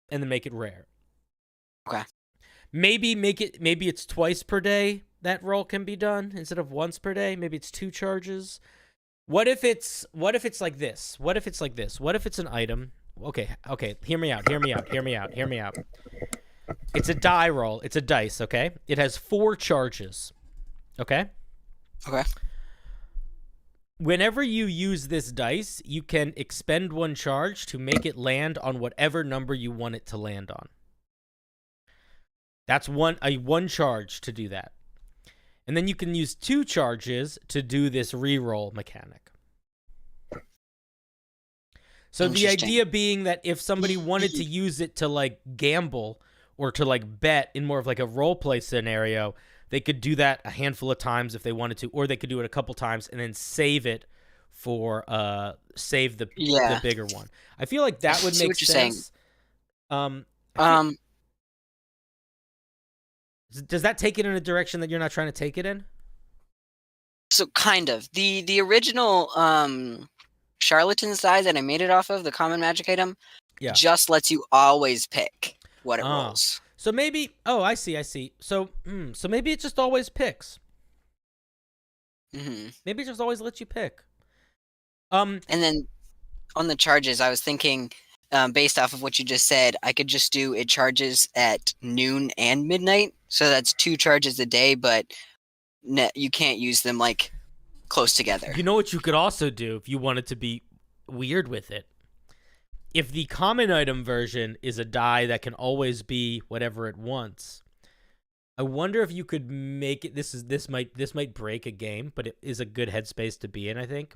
and then make it rare. Okay. Maybe it's twice per day that roll can be done instead of once per day. Maybe it's 2 charges. What if it's like this? What if it's an item? Okay, hear me out. It's a die roll. It's a dice, okay? It has 4 charges. Okay? Okay. Whenever you use this dice, you can expend 1 charge to make it land on whatever number you want it to land on. That's one charge to do that. And then you can use 2 charges to do this reroll mechanic. So the idea being that if somebody wanted to use it to like gamble or to like bet in more of like a role play scenario, they could do that a handful of times if they wanted to, or they could do it a couple times and then save it for save the bigger one. I feel like that would make sense. Does that take it in a direction that you're not trying to take it in? So kind of. The original charlatan's die that I made it off of, the common magic item, just lets you always pick what it rolls. So maybe I see. So maybe it just always picks. Maybe it just always lets you pick. And then on the charges, I was thinking, based off of what you just said, I could just do it charges at noon and midnight. So that's 2 charges a day, but you can't use them like close together. You know what you could also do if you wanted to be weird with it? If the common item version is a die that can always be whatever it wants, I wonder if you could make it. This might break a game, but it is a good headspace to be in, I think.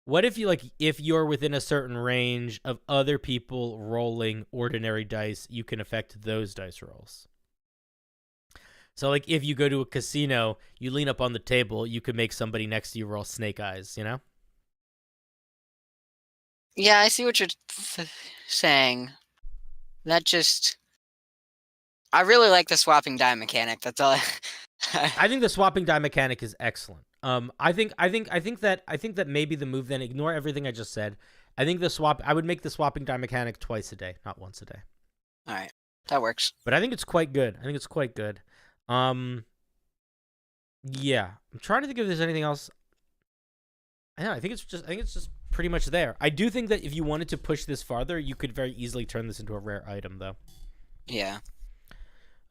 What if if you're within a certain range of other people rolling ordinary dice, you can affect those dice rolls. So like if you go to a casino, you lean up on the table, you could make somebody next to you roll snake eyes, you know? Yeah, I see what you're saying. I really like the swapping die mechanic. That's all. I think the swapping die mechanic is excellent. I think that maybe the move, then ignore everything I just said. I think I would make the swapping die mechanic twice a day, not once a day. All right, that works. But I think it's quite good. Yeah, I'm trying to think if there's anything else. I think it's just pretty much there. I do think that if you wanted to push this farther, you could very easily turn this into a rare item, though. Yeah.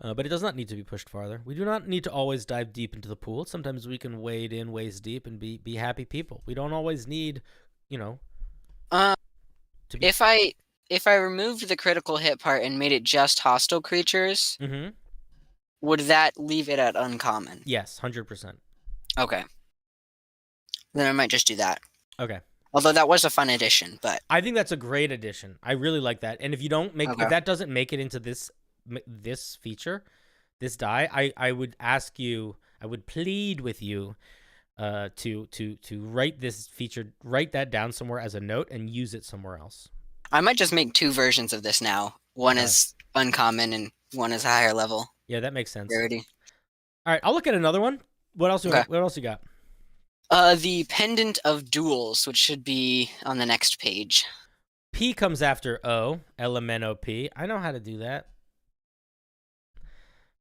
But it does not need to be pushed farther. We do not need to always dive deep into the pool. Sometimes we can wade in waist deep and be happy people. We don't always need, to be... If I removed the critical hit part and made it just hostile creatures, would that leave it at uncommon? Yes, 100%. Okay. Then I might just do that. Okay. Although that was a fun addition, but I think that's a great addition. I really like that. And if you don't make if that doesn't make it into this feature, this die, I would ask you, I would plead with you to write this feature, write that down somewhere as a note and use it somewhere else. I might just make 2 versions of this now. One is uncommon and one is a higher level. Yeah, that makes sense. Rarity. All right, I'll look at another one. What else you got? The Pendant of Duels, which should be on the next page. P comes after O, Elemento P. I know how to do that.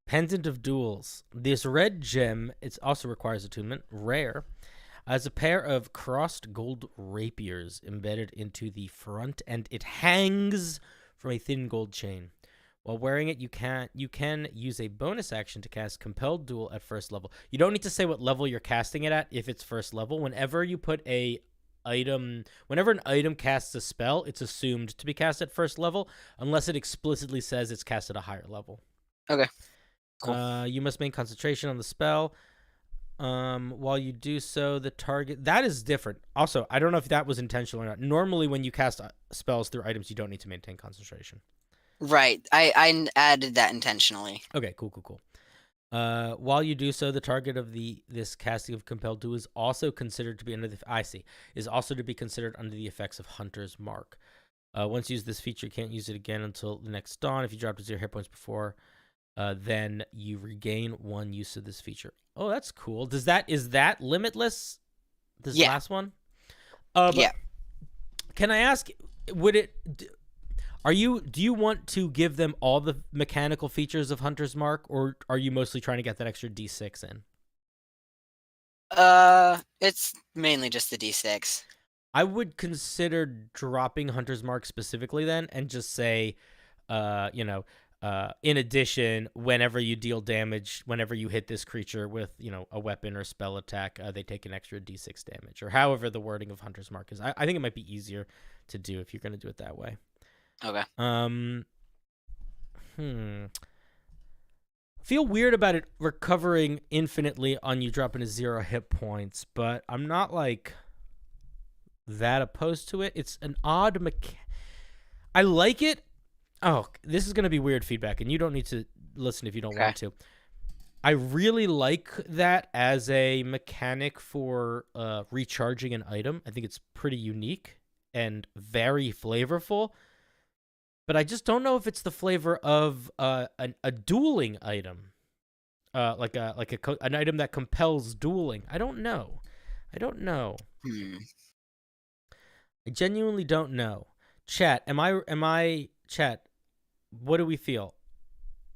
Pendant of Duels. This red gem, it also requires attunement, rare, as a pair of crossed gold rapiers embedded into the front, and it hangs from a thin gold chain. While wearing it, you can use a bonus action to cast Compelled Duel at first level. You don't need to say what level you're casting it at if it's first level. Whenever you put whenever an item casts a spell, it's assumed to be cast at first level, unless it explicitly says it's cast at a higher level. Okay. Cool. You must maintain concentration on the spell. While you do so, the target... That is different. Also, I don't know if that was intentional or not. Normally, when you cast spells through items, you don't need to maintain concentration. Right. I added that intentionally. Okay, cool. While you do so, the target of this casting of Compelled Duel is also considered to be under the... is also to be considered under the effects of Hunter's Mark. Once you use this feature, you can't use it again until the next dawn. If you drop to 0 hit points before... then you regain 1 use of this feature. Oh, that's cool. Is that limitless? This last one? Yeah. Can I ask, do you want to give them all the mechanical features of Hunter's Mark, or are you mostly trying to get that extra D6 in? It's mainly just the D6. I would consider dropping Hunter's Mark specifically then, and just say, in addition, whenever you deal damage, whenever you hit this creature with, a weapon or spell attack, they take an extra D6 damage, or however the wording of Hunter's Mark is. I think it might be easier to do if you're going to do it that way. Okay. Feel weird about it recovering infinitely on you dropping to 0 hit points, but I'm not that opposed to it. It's an odd I like it. Oh, this is going to be weird feedback, and you don't need to listen if you don't want to. I really like that as a mechanic for recharging an item. I think it's pretty unique and very flavorful, but I just don't know if it's the flavor of a dueling item, like an item that compels dueling. I don't know. I genuinely don't know. Chat, chat, what do we feel?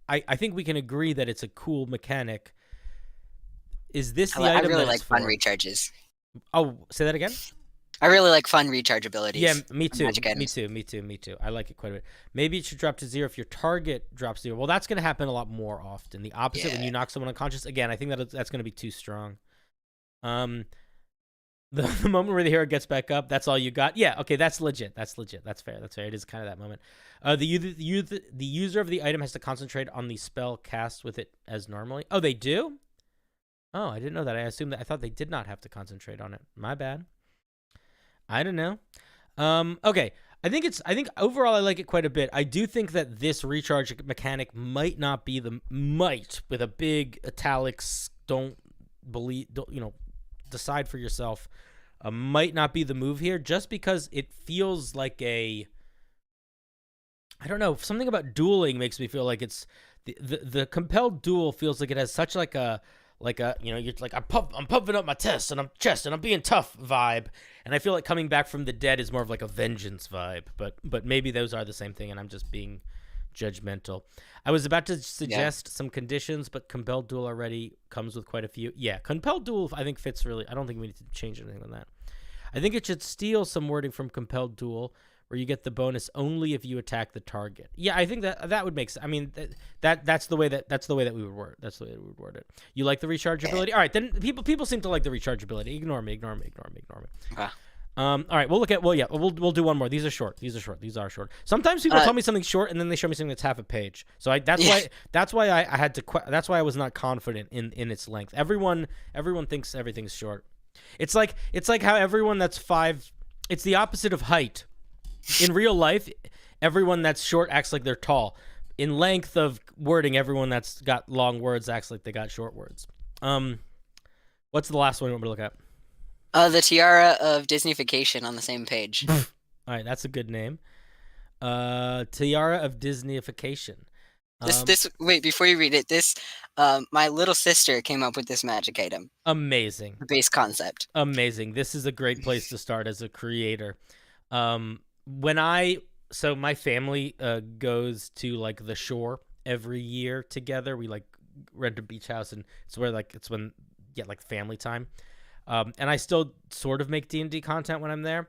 I think we can agree that it's a cool mechanic. Is this the item? I really that like it's fun for? recharges. Oh, say that again? I really like fun recharge abilities. Yeah, me too. Magic items. Me too. I like it quite a bit. Maybe it should drop to 0 if your target drops 0. Well, that's going to happen a lot more often. The opposite, when you knock someone unconscious. Again, I think that's going to be too strong. The moment where the hero gets back up, that's all you got. Yeah, okay, that's legit. That's fair. It is kind of that moment. The user of the item has to concentrate on the spell cast with it as normally. Oh, they do? Oh, I didn't know that. I thought they did not have to concentrate on it. My bad. I don't know. Okay. I think overall I like it quite a bit. I do think that this recharge mechanic might not be with a big italics. Decide for yourself. Might not be the move here, just because it feels like I don't know. Something about dueling makes me feel like it's the compelled duel feels like it has such like a like a, you know, you're like, I'm pumping up my chest and I'm being tough vibe. And I feel like coming back from the dead is more of like a vengeance vibe, but maybe those are the same thing and I'm just being judgmental. I was about to suggest some conditions, but compelled duel already comes with quite a few. Yeah, compelled duel I think fits really. I don't think we need to change anything on that. I think it should steal some wording from compelled duel, where you get the bonus only if you attack the target. Yeah, I think that would make sense. I mean, that's the way that we would word. That's the way we would word it. You like the rechargeability? All right, then people seem to like the rechargeability. Ignore me. Ah. All right, we'll do one more. These are short. These are short. Sometimes people tell me something short and then they show me something that's half a page. So that's why I had to. That's why I was not confident in its length. Everyone thinks everything's short. It's like how everyone that's 5. It's the opposite of height. In real life, everyone that's short acts like they're tall. In length of wording, everyone that's got long words acts like they got short words. What's the last one you want me to look at? The Tiara of Disney Vacation on the same page. All right, that's a good name. Tiara of Disney Vacation. Wait, before you read it, my little sister came up with this magic item. Amazing. The base concept. Amazing. This is a great place to start as a creator. So my family goes to like the shore every year together. We like rent a beach house, and it's when like family time. And I still sort of make D&D content when I'm there,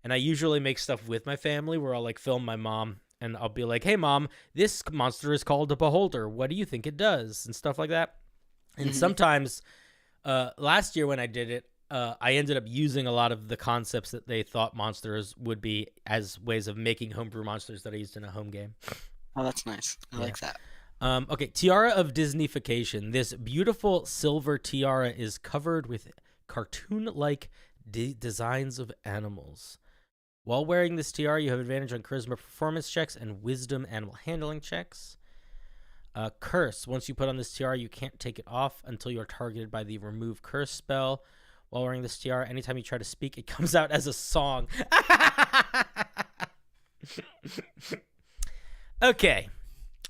and I usually make stuff with my family where I'll like film my mom and I'll be like, "Hey mom, this monster is called a beholder. What do you think it does?" and stuff like that. And sometimes last year when I did it, I ended up using a lot of the concepts that they thought monsters would be as ways of making homebrew monsters that I used in a home game. Oh, that's nice. I like that. Okay, Tiara of Disney Vacation. This beautiful silver tiara is covered with cartoon-like designs of animals. While wearing this tiara, you have advantage on charisma performance checks and wisdom animal handling checks. Curse. Once you put on this tiara, you can't take it off until you are targeted by the remove curse spell. While wearing this tiara, anytime you try to speak, it comes out as a song. Okay.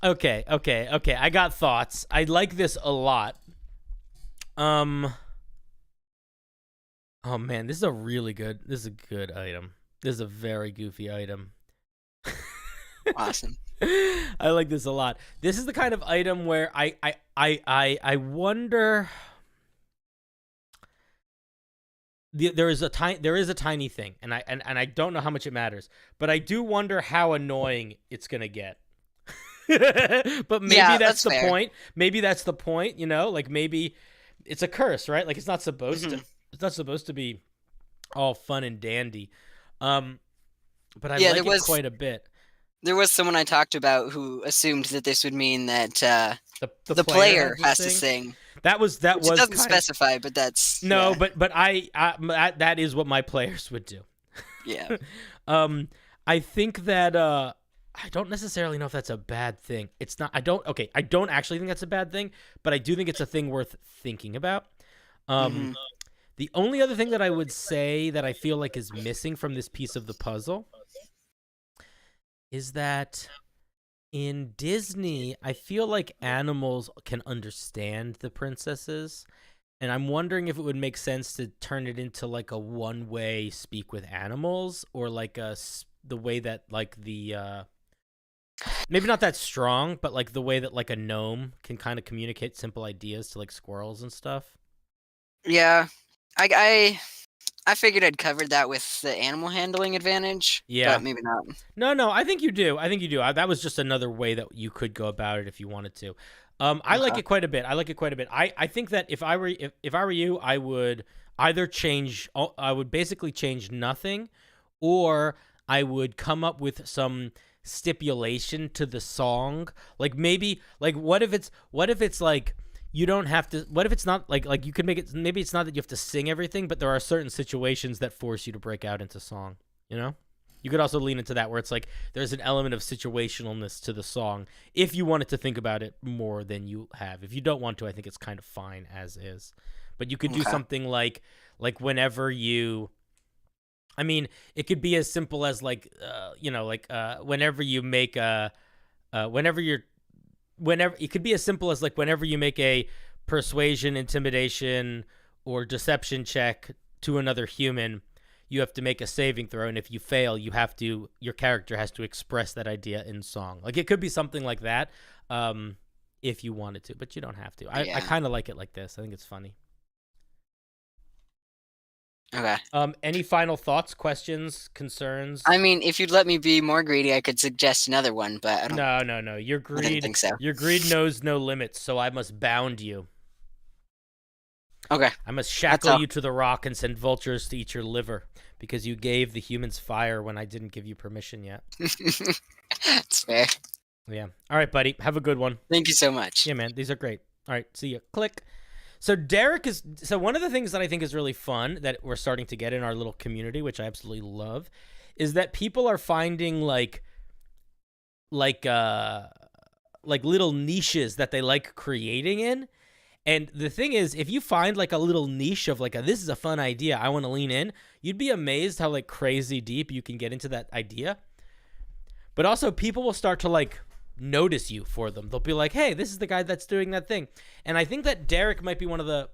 I got thoughts. I like this a lot. Oh man, this is a good item. This is a very goofy item. Awesome. I like this a lot. This is the kind of item where I wonder. There is a tiny thing, and I don't know how much it matters, but I do wonder how annoying it's gonna get. But maybe that's the fair. point. Maybe that's the point. You know, like maybe it's a curse, right? Like it's not supposed to. It's not supposed to be all fun and dandy. But I like it quite a bit. There was someone I talked about who assumed that this would mean that the player has to sing. That was It doesn't specify, but that's but I that is what my players would do. Yeah. I think that I don't necessarily know if that's a bad thing. It's not. I don't actually think that's a bad thing, but I do think it's a thing worth thinking about. The only other thing that I would say that I feel like is missing from this piece of the puzzle is that in Disney, I feel like animals can understand the princesses, and I'm wondering if it would make sense to turn it into like a one-way speak with animals, or like the way that like the maybe not that strong, but like the way that like a gnome can kind of communicate simple ideas to like squirrels and stuff. Yeah. I figured I'd covered that with the animal handling advantage. Yeah. But maybe not. No, I think you do. That was just another way that you could go about it if you wanted to. I like it quite a bit. I think that if I were you, I would either basically change nothing, or I would come up with some stipulation to the song. Like maybe like what if it's like you don't have to. What if it's not like you could make it? Maybe it's not that you have to sing everything, but there are certain situations that force you to break out into song. You know, you could also lean into that where it's like there's an element of situationalness to the song if you wanted to think about it more than you have. If you don't want to, I think it's kind of fine as is. But you could do something like whenever you. I mean, it could be as simple as whenever you make it could be as simple as like whenever you make a persuasion, intimidation, or deception check to another human, you have to make a saving throw, and if you fail, your character has to express that idea in song. Like, it could be something like that, if you wanted to, but you don't have to. I kind of like it like this. I think it's funny. Okay. Any final thoughts, questions, concerns? I mean, if you'd let me be more greedy, I could suggest another one, but I don't. No. Your I didn't greed, think so. your greed knows no limits, so I must bound you. Okay. I must shackle you to the rock and send vultures to eat your liver because you gave the humans fire when I didn't give you permission yet. That's fair. Yeah. All right, buddy. Have a good one. Thank you so much. Yeah, man. These are great. All right. See ya. Click. So one of the things that I think is really fun that we're starting to get in our little community, which I absolutely love, is that people are finding like little niches that they like creating in. And the thing is, if you find like a little niche of like this is a fun idea, I want to lean in, you'd be amazed how like crazy deep you can get into that idea. But also people will start to like notice you for them. They'll be like, hey, this is the guy that's doing that thing. And I think that Derek might be one of the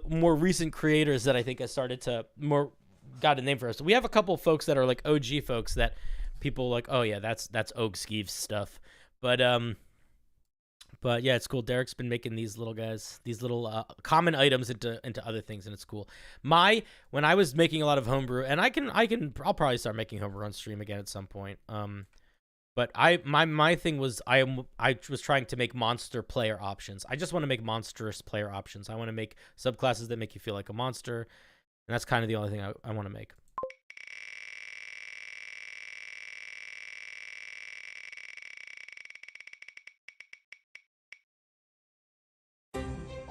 more recent creators that I think has started to got a name for us. We have a couple of folks that are like OG folks that people like, oh yeah, that's Og Skeeve's stuff. But yeah, it's cool. Derek's been making these little guys, these little common items into other things, and it's cool. When I was making a lot of homebrew, and I'll probably start making homebrew on stream again at some point. But my thing was I was trying to make monster player options. I just want to make monstrous player options. I want to make subclasses that make you feel like a monster, and that's kind of the only thing I want to make.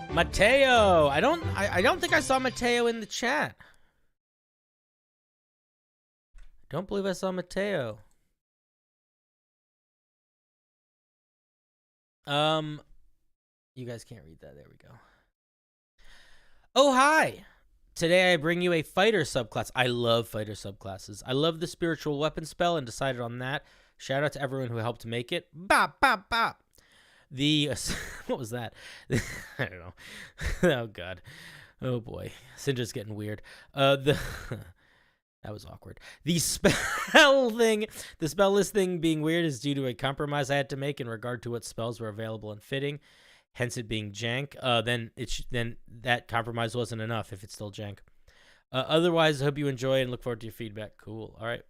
Mateo, I don't think I saw Mateo in the chat. I don't believe I saw Mateo. You guys can't read that. There we go. Oh, hi. Today I bring you a fighter subclass. I love fighter subclasses. I love the spiritual weapon spell and decided on that. Shout out to everyone who helped make it. Bop, bop, bop. What was that? I don't know. Oh god. Oh boy. Cinder's getting weird. That was awkward. The spell list thing being weird is due to a compromise I had to make in regard to what spells were available and fitting, hence it being jank. Then that compromise wasn't enough if it's still jank. Otherwise, I hope you enjoy and look forward to your feedback. Cool. All right.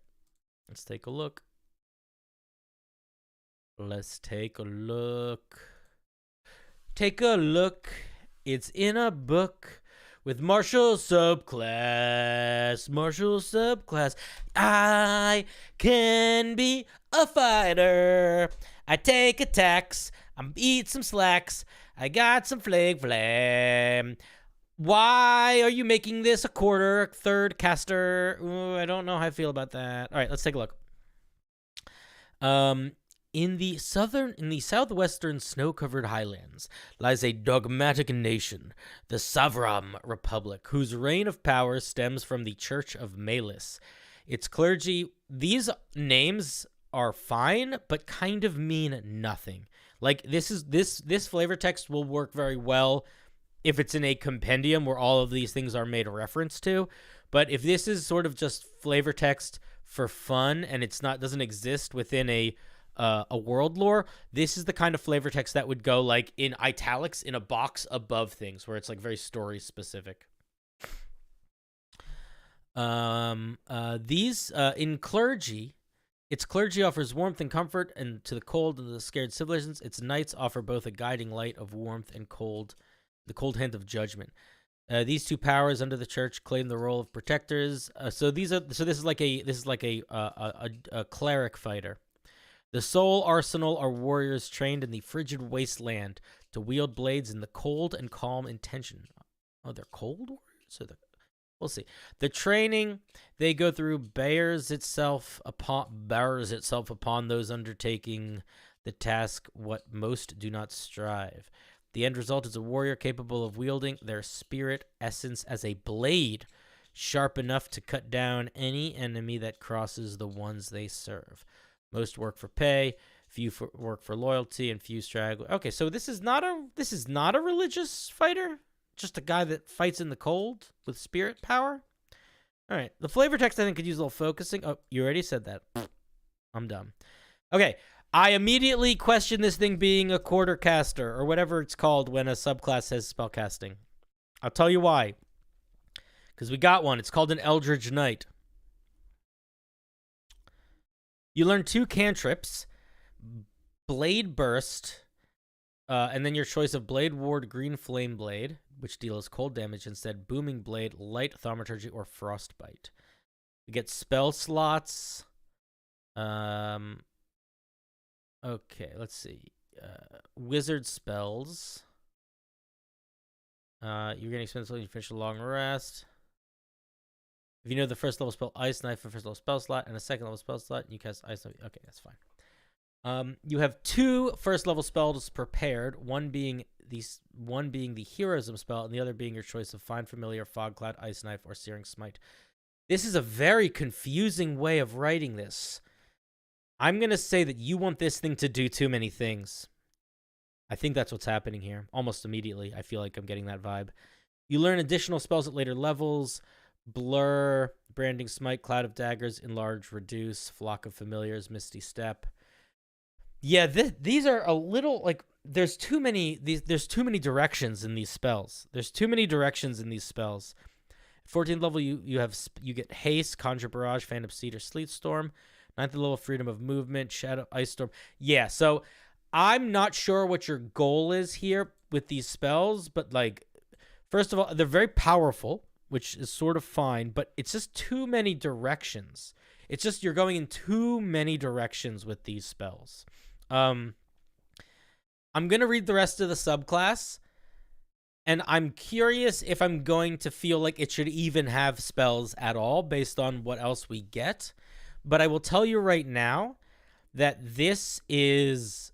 Let's take a look. Let's take a look. Take a look. It's in a book with Marshal subclass. Marshal subclass. I can be a fighter. I take attacks. I eat some slacks. I got some flame. Why are you making this a quarter, third caster? Ooh, I don't know how I feel about that. All right, let's take a look. In the southwestern snow-covered highlands lies a dogmatic nation, the Savram Republic, whose reign of power stems from the Church of Malis. Its clergy, these names are fine, but kind of mean nothing. Like, this flavor text will work very well if it's in a compendium where all of these things are made a reference to. But if this is sort of just flavor text for fun and doesn't exist within a world lore, this is the kind of flavor text that would go like in italics in a box above things where it's like very story specific. In clergy, its clergy offers warmth and comfort, and to the cold and the scared civilians, its knights offer both a guiding light of warmth and the cold hand of judgment. These two powers under the church claim the role of protectors. So this is like a cleric fighter. The sole arsenal are warriors trained in the frigid wasteland to wield blades in the cold and calm intention. Oh, they're cold warriors? We'll see. The training they go through bears itself upon those undertaking the task what most do not strive. The end result is a warrior capable of wielding their spirit essence as a blade, sharp enough to cut down any enemy that crosses the ones they serve. Most work for pay, few work for loyalty, and few straggler. Okay, so this is not a religious fighter, just a guy that fights in the cold with spirit power. All right, the flavor text I think could use a little focusing. Oh, you already said that. I'm dumb. Okay, I immediately question this thing being a quarter caster or whatever it's called when a subclass has spell casting. I'll tell you why. Because we got one. It's called an Eldritch Knight. You learn 2 cantrips, Blade Burst, and then your choice of Blade Ward, Green Flame Blade, which deals cold damage instead, Booming Blade, Light Thaumaturgy, or Frostbite. You get spell slots. Okay, let's see. Wizard spells. You're getting expensive until you finish a long rest. If you know the first level spell Ice Knife, a first level spell slot, and a second level spell slot, you cast Ice Knife. Okay, that's fine. You have 2 first level spells prepared, one being the Heroism spell, and the other being your choice of Find Familiar, Fog Cloud, Ice Knife, or Searing Smite. This is a very confusing way of writing this. I'm going to say that you want this thing to do too many things. I think that's what's happening here. Almost immediately, I feel like I'm getting that vibe. You learn additional spells at later levels. Blur, Branding Smite, Cloud of Daggers, Enlarge, Reduce, Flock of Familiars, Misty Step. Yeah, these are a little, like, there's too many directions in these spells. 14th level, you get Haste, Conjure Barrage, Phantom Seed, or Sleet Storm. 9th level, Freedom of Movement, Shadow, Ice Storm. Yeah, so I'm not sure what your goal is here with these spells, but, like, first of all, they're very powerful, which is sort of fine, but it's just too many directions. It's just you're going in too many directions with these spells. I'm going to read the rest of the subclass, and I'm curious if I'm going to feel like it should even have spells at all based on what else we get. But I will tell you right now that this is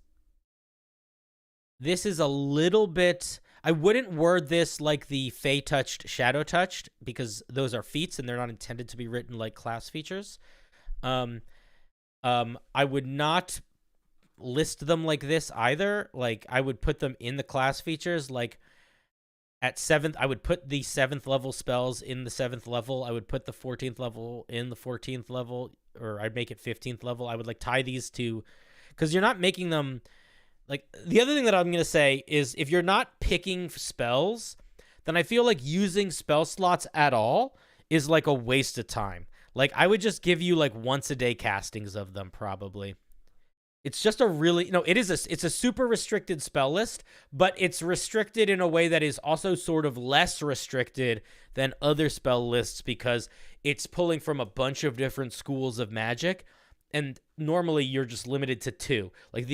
a little bit... I wouldn't word this like the Fey Touched, Shadow Touched, because those are feats and they're not intended to be written like class features. I would not list them like this either. Like, I would put them in the class features. Like, at 7th, I would put the 7th level spells in the 7th level. I would put the 14th level in the 14th level, or I'd make it 15th level. I would, like, tie these to... Because you're not making them... Like, the other thing that I'm going to say is if you're not picking spells, then I feel like using spell slots at all is like a waste of time. Like, I would just give you, like, once-a-day castings of them, probably. It's just a really... No, it's a super restricted spell list, but it's restricted in a way that is also sort of less restricted than other spell lists because it's pulling from a bunch of different schools of magic. And normally you're just limited to 2. Like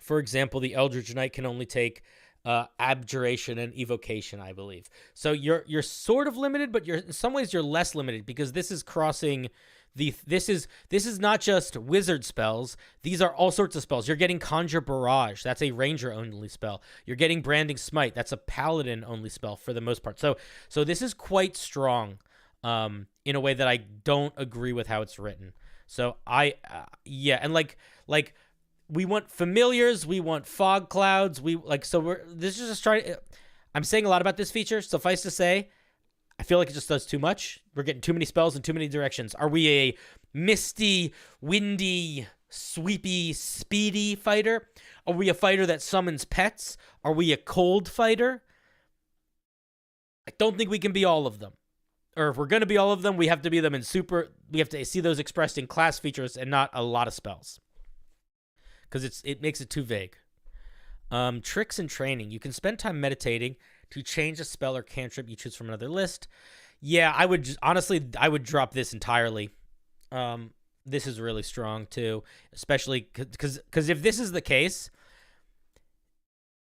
for example, the Eldritch Knight can only take Abjuration and Evocation, I believe. So you're sort of limited, but in some ways you're less limited because this is crossing this is not just wizard spells. These are all sorts of spells. You're getting Conjure Barrage. That's a ranger only spell. You're getting Branding Smite. That's a paladin only spell for the most part. So this is quite strong. In a way that I don't agree with how it's written. So yeah, and like we want familiars, we want fog clouds, this is just trying. I'm saying a lot about this feature. Suffice to say, I feel like it just does too much. We're getting too many spells in too many directions. Are we a misty, windy, sweepy, speedy fighter? Are we a fighter that summons pets? Are we a cold fighter? I don't think we can be all of them. Or if we're going to be all of them, we have to be them in we have to see those expressed in class features and not a lot of spells. Because it makes it too vague. Tricks and training. You can spend time meditating to change a spell or cantrip you choose from another list. Yeah, I would drop this entirely. This is really strong too. Especially because if this is the case,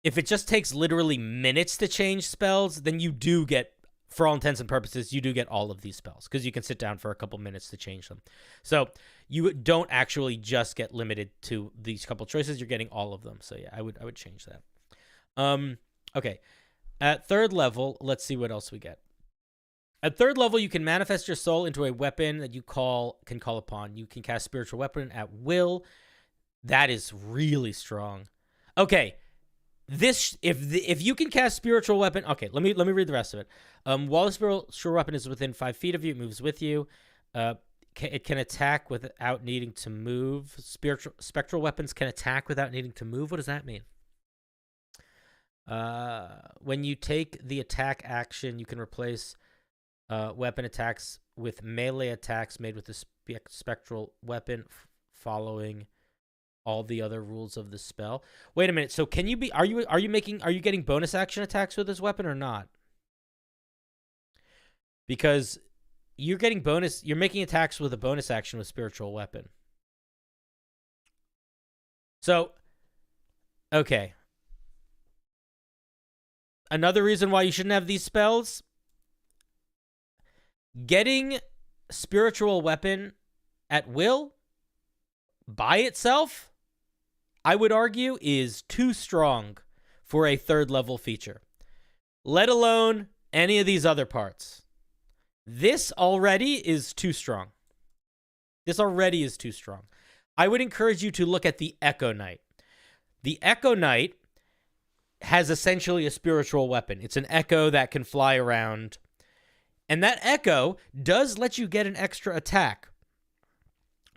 if it just takes literally minutes to change spells, then you do get... For all intents and purposes, you do get all of these spells because you can sit down for a couple minutes to change them. So you don't actually just get limited to these couple choices. You're getting all of them. So yeah, I would change that. Okay. At 3rd level, let's see what else we get. At 3rd level, you can manifest your soul into a weapon that you can call upon. You can cast spiritual weapon at will. That is really strong. Okay, this if you can cast spiritual weapon. Okay, let me read the rest of it. While the spiritual weapon is within 5 feet of you, it moves with you. It can attack without needing to move. Spectral weapons can attack without needing to move. What does that mean? When you take the attack action, you can replace weapon attacks with melee attacks made with the spectral weapon following all the other rules of the spell. Wait a minute. So can you be? Are you getting bonus action attacks with this weapon or not? Because you're getting bonus. You're making attacks with a bonus action with spiritual weapon. So, okay. Another reason why you shouldn't have these spells. Getting spiritual weapon at will by itself, I would argue, is too strong for a 3rd level feature, let alone any of these other parts. This already is too strong. This already is too strong. I would encourage you to look at the Echo Knight. The Echo Knight has essentially a spiritual weapon. It's an echo that can fly around. And that echo does let you get an extra attack.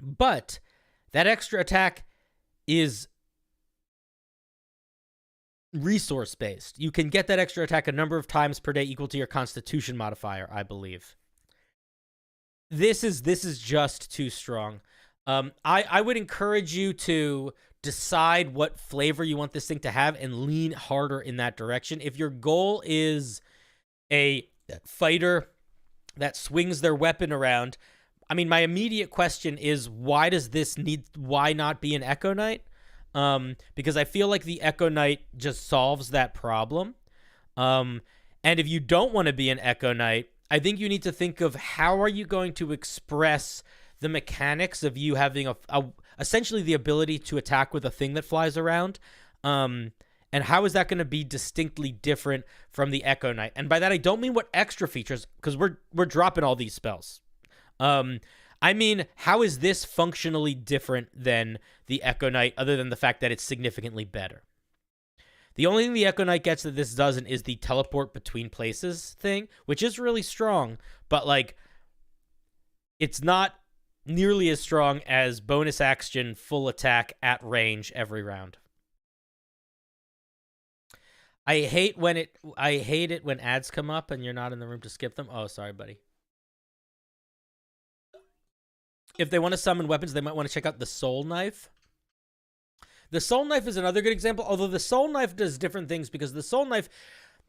But that extra attack is resource-based. You can get that extra attack a number of times per day equal to your constitution modifier, I believe. This is just too strong. I would encourage you to decide what flavor you want this thing to have and lean harder in that direction. If your goal is a fighter that swings their weapon around, I mean, my immediate question is, why not be an Echo Knight? Because I feel like the Echo Knight just solves that problem. And if you don't want to be an Echo Knight, I think you need to think of how are you going to express the mechanics of you having essentially the ability to attack with a thing that flies around. And how is that going to be distinctly different from the Echo Knight? And by that, I don't mean what extra features, because we're dropping all these spells. I mean, how is this functionally different than the Echo Knight, other than the fact that it's significantly better? The only thing the Echo Knight gets that this doesn't is the teleport between places thing, which is really strong, but like, it's not nearly as strong as bonus action full attack at range every round. I hate it when ads come up and you're not in the room to skip them. Oh, sorry, buddy. If they want to summon weapons, they might want to check out the Soul Knife. The Soul Knife is another good example, although the Soul Knife does different things, because the Soul Knife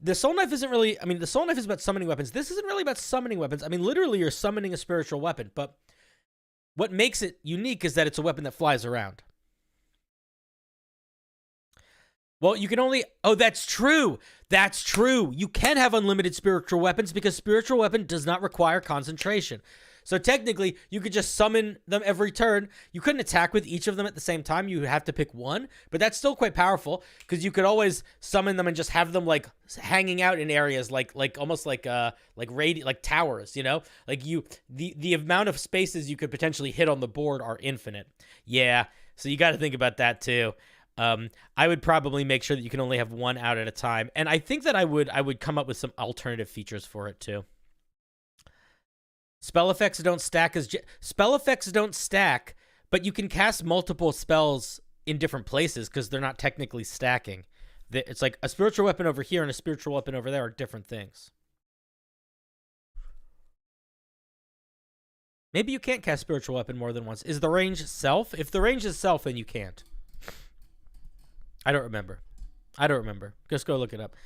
isn't really, I mean, the Soul Knife is about summoning weapons. This isn't really about summoning weapons. I mean, literally you're summoning a spiritual weapon, but what makes it unique is that it's a weapon that flies around. Well, you can only... Oh, that's true. That's true. You can have unlimited spiritual weapons because spiritual weapon does not require concentration. So technically, you could just summon them every turn. You couldn't attack with each of them at the same time. You would have to pick one, but that's still quite powerful because you could always summon them and just have them like hanging out in areas like almost like towers, you know? Like the amount of spaces you could potentially hit on the board are infinite. Yeah, so you got to think about that too. I would probably make sure that you can only have one out at a time, and I think that I would come up with some alternative features for it too. Spell effects don't stack but you can cast multiple spells in different places because they're not technically stacking. It's like a spiritual weapon over here and a spiritual weapon over there are different things. Maybe you can't cast spiritual weapon more than once. Is the range self? If the range is self, then you can't. I don't remember. Just go look it up.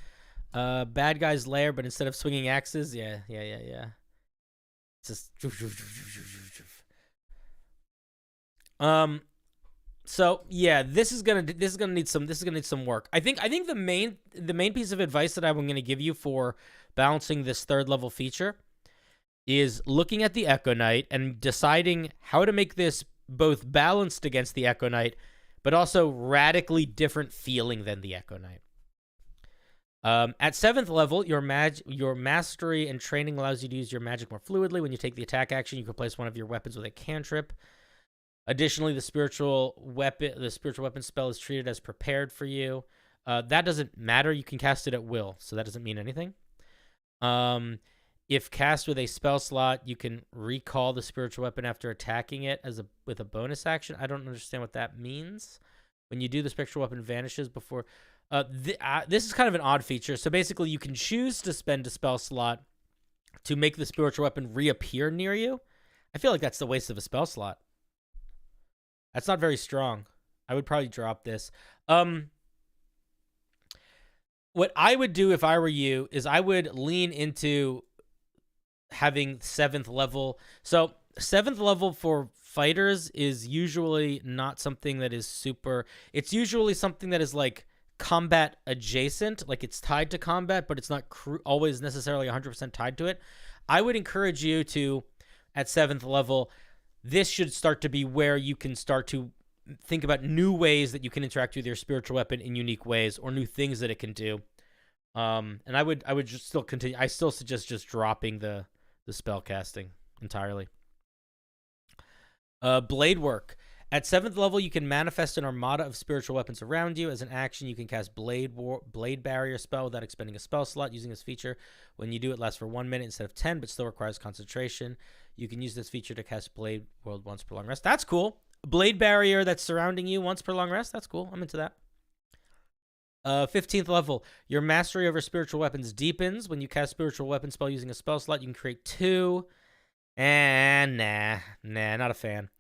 Bad guy's lair, but instead of swinging axes, yeah. It's just so yeah, this is gonna need some work. I think the main piece of advice that I'm gonna give you for balancing this third level feature is looking at the Echo Knight and deciding how to make this both balanced against the Echo Knight, but also radically different feeling than the Echo Knight. At 7th level, your mastery and training allows you to use your magic more fluidly. When you take the attack action, you can place one of your weapons with a cantrip. Additionally, the spiritual weapon spell is treated as prepared for you. That doesn't matter. You can cast it at will, so that doesn't mean anything. If cast with a spell slot, you can recall the spiritual weapon after attacking it with a bonus action. I don't understand what that means. When you do, the spectral weapon vanishes before. This is kind of an odd feature. So basically, you can choose to spend a spell slot to make the spiritual weapon reappear near you. I feel like that's the waste of a spell slot. That's not very strong. I would probably drop this. What I would do if I were you is I would lean into having 7th level. So 7th level for fighters is usually not something that is super. It's usually something that is like combat adjacent, like it's tied to combat, but it's not always necessarily 100% tied to it. I would encourage you to, at 7th level, this should start to be where you can start to think about new ways that you can interact with your spiritual weapon in unique ways, or new things that it can do. And I would just still continue. I still suggest just dropping the spell casting entirely. Blade work. At 7th level, you can manifest an armada of spiritual weapons around you. As an action, you can cast Blade Barrier spell without expending a spell slot using this feature. When you do, it lasts for 1 minute instead of 10, but still requires concentration. You can use this feature to cast Blade World once per long rest. That's cool. Blade Barrier that's surrounding you once per long rest. That's cool. I'm into that. 15th level, your mastery over spiritual weapons deepens. When you cast spiritual weapon spell using a spell slot, you can create 2. And nah, not a fan.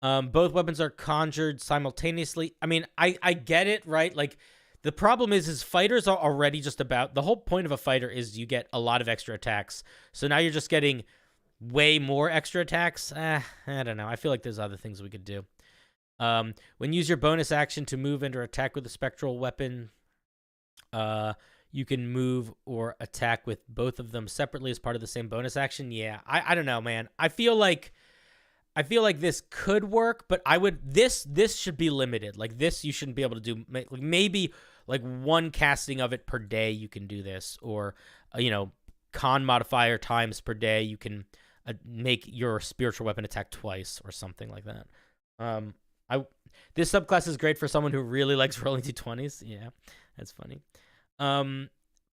Both weapons are conjured simultaneously. I mean, I get it, right? Like, the problem is fighters are already just about... The whole point of a fighter is you get a lot of extra attacks. So now you're just getting way more extra attacks. I don't know. I feel like there's other things we could do. When you use your bonus action to move and or attack with a spectral weapon, you can move or attack with both of them separately as part of the same bonus action. Yeah, I don't know, man. I feel like this could work, but this should be limited. Like, this you shouldn't be able to do. Like, maybe like one casting of it per day you can do this, or con modifier times per day you can make your spiritual weapon attack twice or something like that. This subclass is great for someone who really likes rolling d20s. Yeah, that's funny.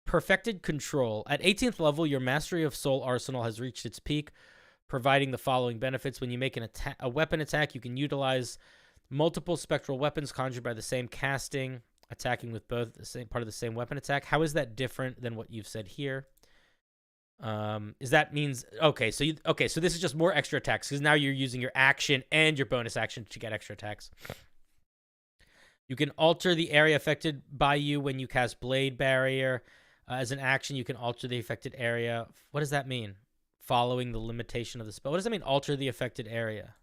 Perfected Control. At 18th level, your Mastery of Soul arsenal has reached its peak, providing the following benefits. When you make a weapon attack, you can utilize multiple spectral weapons conjured by the same casting, attacking with both the same part of the same weapon attack. How is that different than what you've said here? Is that means okay? So this is just more extra attacks, because now you're using your action and your bonus action to get extra attacks. You can alter the area affected by you when you cast Blade Barrier. As an action, you can alter the affected area. What does that mean? Following the limitation of the spell. What does that mean, alter the affected area?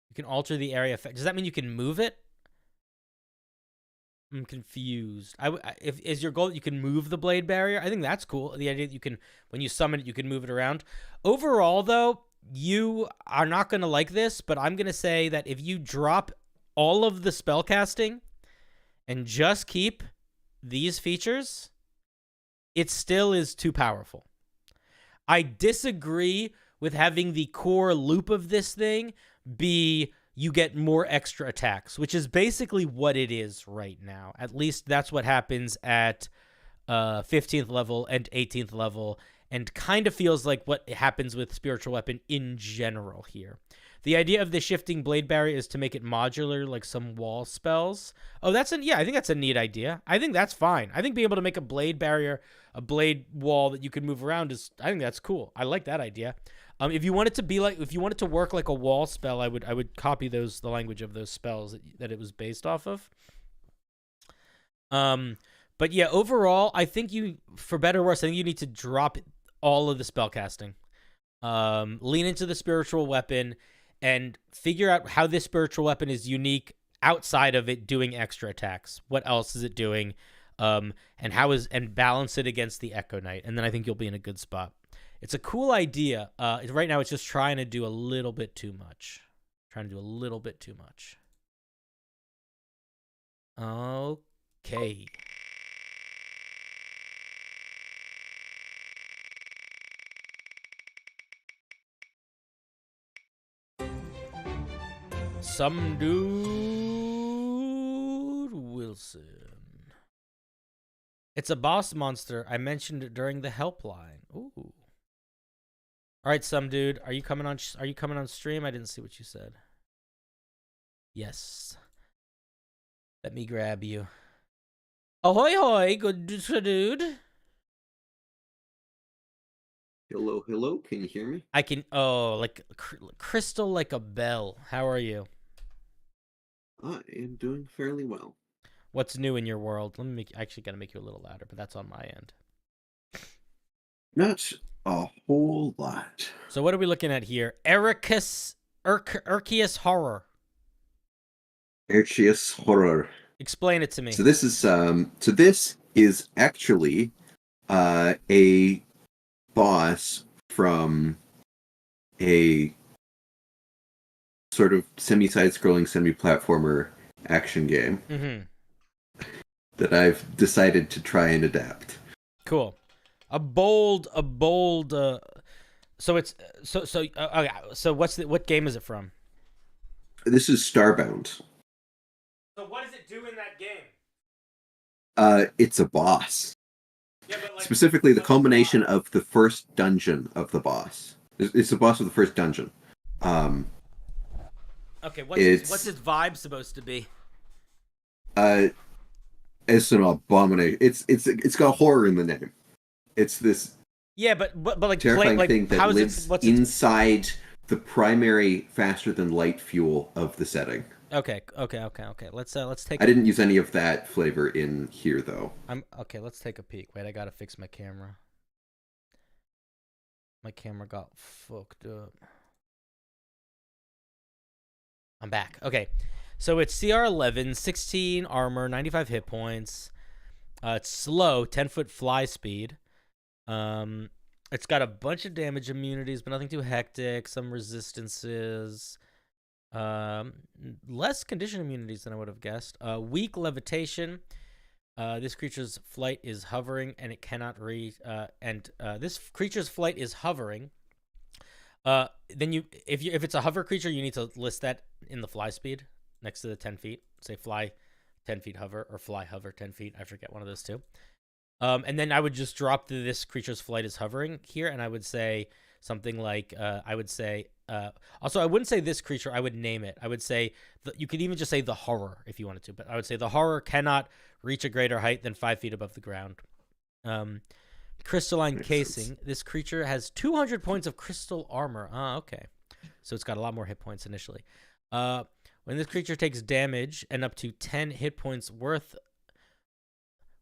You can alter the area effect. Does that mean you can move it? I'm confused. If is your goal that you can move the Blade Barrier? I think that's cool. The idea that you can, when you summon it, you can move it around. Overall, though, you are not going to like this, but I'm going to say that if you drop all of the spell casting and just keep these features, it still is too powerful. I disagree with having the core loop of this thing be you get more extra attacks, which is basically what it is right now. At least that's what happens at 15th level and 18th level, and kind of feels like what happens with spiritual weapon in general here. The idea of the shifting Blade Barrier is to make it modular, like some wall spells. Oh, I think that's a neat idea. I think that's fine. I think being able to make a Blade Barrier, a blade wall that you can move around I think that's cool. I like that idea. If you want it to work like a wall spell, I would copy the language of those spells that it was based off of. But yeah, overall, I think for better or worse, I think you need to drop all of the spell casting. Lean into the spiritual weapon and figure out how this spiritual weapon is unique outside of it doing extra attacks. What else is it doing? And balance it against the Echo Knight. And then I think you'll be in a good spot. It's a cool idea. Right now, it's just trying to do a little bit too much. Okay. Some dude Wilson. It's a boss monster. I mentioned it during the helpline. Ooh. All right, some dude. Are you coming on? Are you coming on stream? I didn't see what you said. Yes. Let me grab you. Ahoy, hoy, good dude. Hello, hello. Can you hear me? I can. Oh, like crystal, like a bell. How are you? I am doing fairly well. What's new in your world? Let me make. I actually gotta make you a little louder, but that's on my end. Not a whole lot. So what are we looking at here? Arceus horror. Arceus horror. Explain it to me. So this is actually a boss from a sort of semi-side-scrolling, semi-platformer action game that I've decided to try and adapt. Cool. A bold. So it's okay. So what game is it from? This is Starbound. So what does it do in that game? It's a boss. Yeah, but like, Specifically, the culmination of the first dungeon of the boss. It's the boss of the first dungeon. Okay, what's his vibe supposed to be? It's an abomination. It's got horror in the name. It's this But like terrifying thing that lives what's inside the primary faster than light fuel of the setting. Okay. Let's take. I didn't use any of that flavor in here though. Let's take a peek. Wait, I gotta fix my camera. My camera got fucked up. I'm back. Okay. So it's CR 11, 16 armor, 95 hit points. It's slow, 10-foot fly speed. It's got a bunch of damage immunities, but nothing too hectic. Some resistances. Less condition immunities than I would have guessed. Weak levitation. This creature's flight is hovering, and it cannot reach. This creature's flight is hovering. Then if it's a hover creature, you need to list that in the fly speed next to the 10 feet. Say fly 10 feet hover or fly hover 10 feet. I forget one of those two. And then I would just drop this creature's flight is hovering here, and I would say something like, also I wouldn't say this creature, I would name it. I would say, you could even just say the horror if you wanted to, but I would say the horror cannot reach a greater height than 5 feet above the ground. Crystalline casing. This creature has 200 points of crystal armor. Okay. So it's got a lot more hit points initially. When this creature takes damage and up to 10 hit points worth...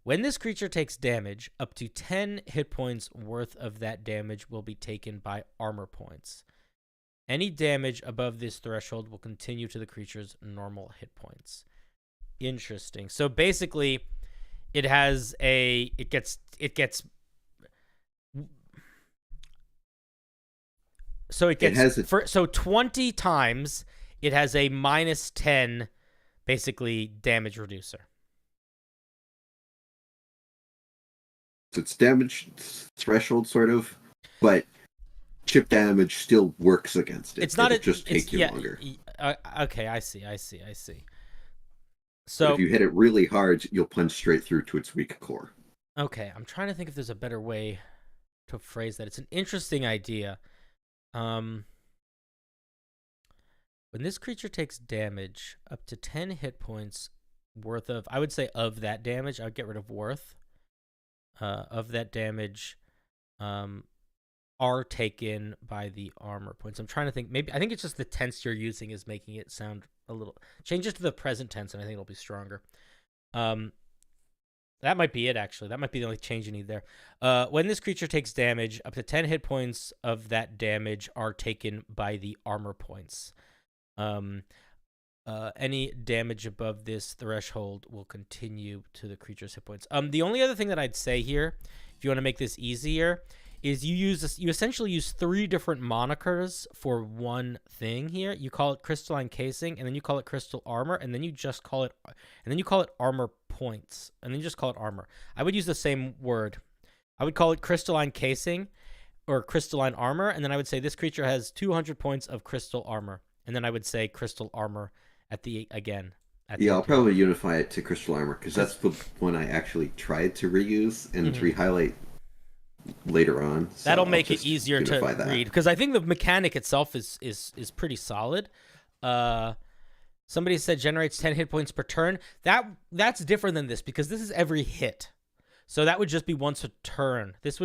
When this creature takes damage, up to 10 hit points worth of that damage will be taken by armor points. Any damage above this threshold will continue to the creature's normal hit points. Interesting. So basically, it gets so 20 times it has a minus 10 basically damage reducer. So it's damage threshold sort of, but chip damage still works against it. It's not It'll just take you longer. Okay, I see. So if you hit it really hard, you'll punch straight through to its weak core. Okay, I'm trying to think if there's a better way to phrase that. It's an interesting idea. When this creature takes damage, up to 10 hit points worth of, I would say of that damage, I would get rid of worth. Of that damage are taken by the armor points. I'm trying to think. I think it's just the tense you're using is making it sound a little... Change it to the present tense, and I think it'll be stronger. That might be it, actually. That might be the only change you need there. When this creature takes damage, up to 10 hit points of that damage are taken by the armor points. Any damage above this threshold will continue to the creature's hit points. The only other thing that I'd say here, if you want to make this easier, is you essentially use 3 different monikers for one thing here. You call it crystalline casing, and then you call it crystal armor, and then you just call it, armor points, and then you just call it armor. I would use the same word. I would call it crystalline casing or crystalline armor, and then I would say this creature has 200 points of crystal armor, and then I would say crystal armor at the again. Yeah, I'll probably unify it to crystal armor because that's the one I actually tried to reuse and re-highlight later on. So that'll make it easier to read because I think the mechanic itself is pretty solid. Somebody said generates 10 hit points per turn. That's different than this because this is every hit. So that would just be once a turn. This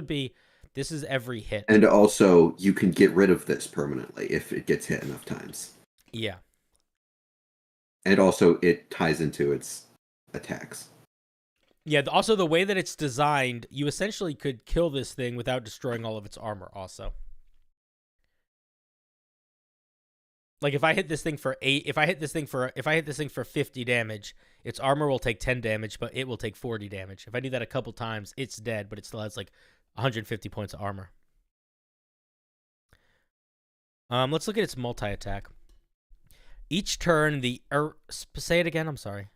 is every hit. And also you can get rid of this permanently if it gets hit enough times. Yeah. And also it ties into its attacks. Yeah, also the way that it's designed, you essentially could kill this thing without destroying all of its armor also. Like if I hit this thing for 50 damage, its armor will take 10 damage, but it will take 40 damage. If I do that a couple times, it's dead, but it still has like 150 points of armor. Let's look at its multi-attack. Each turn, say it again. I'm sorry.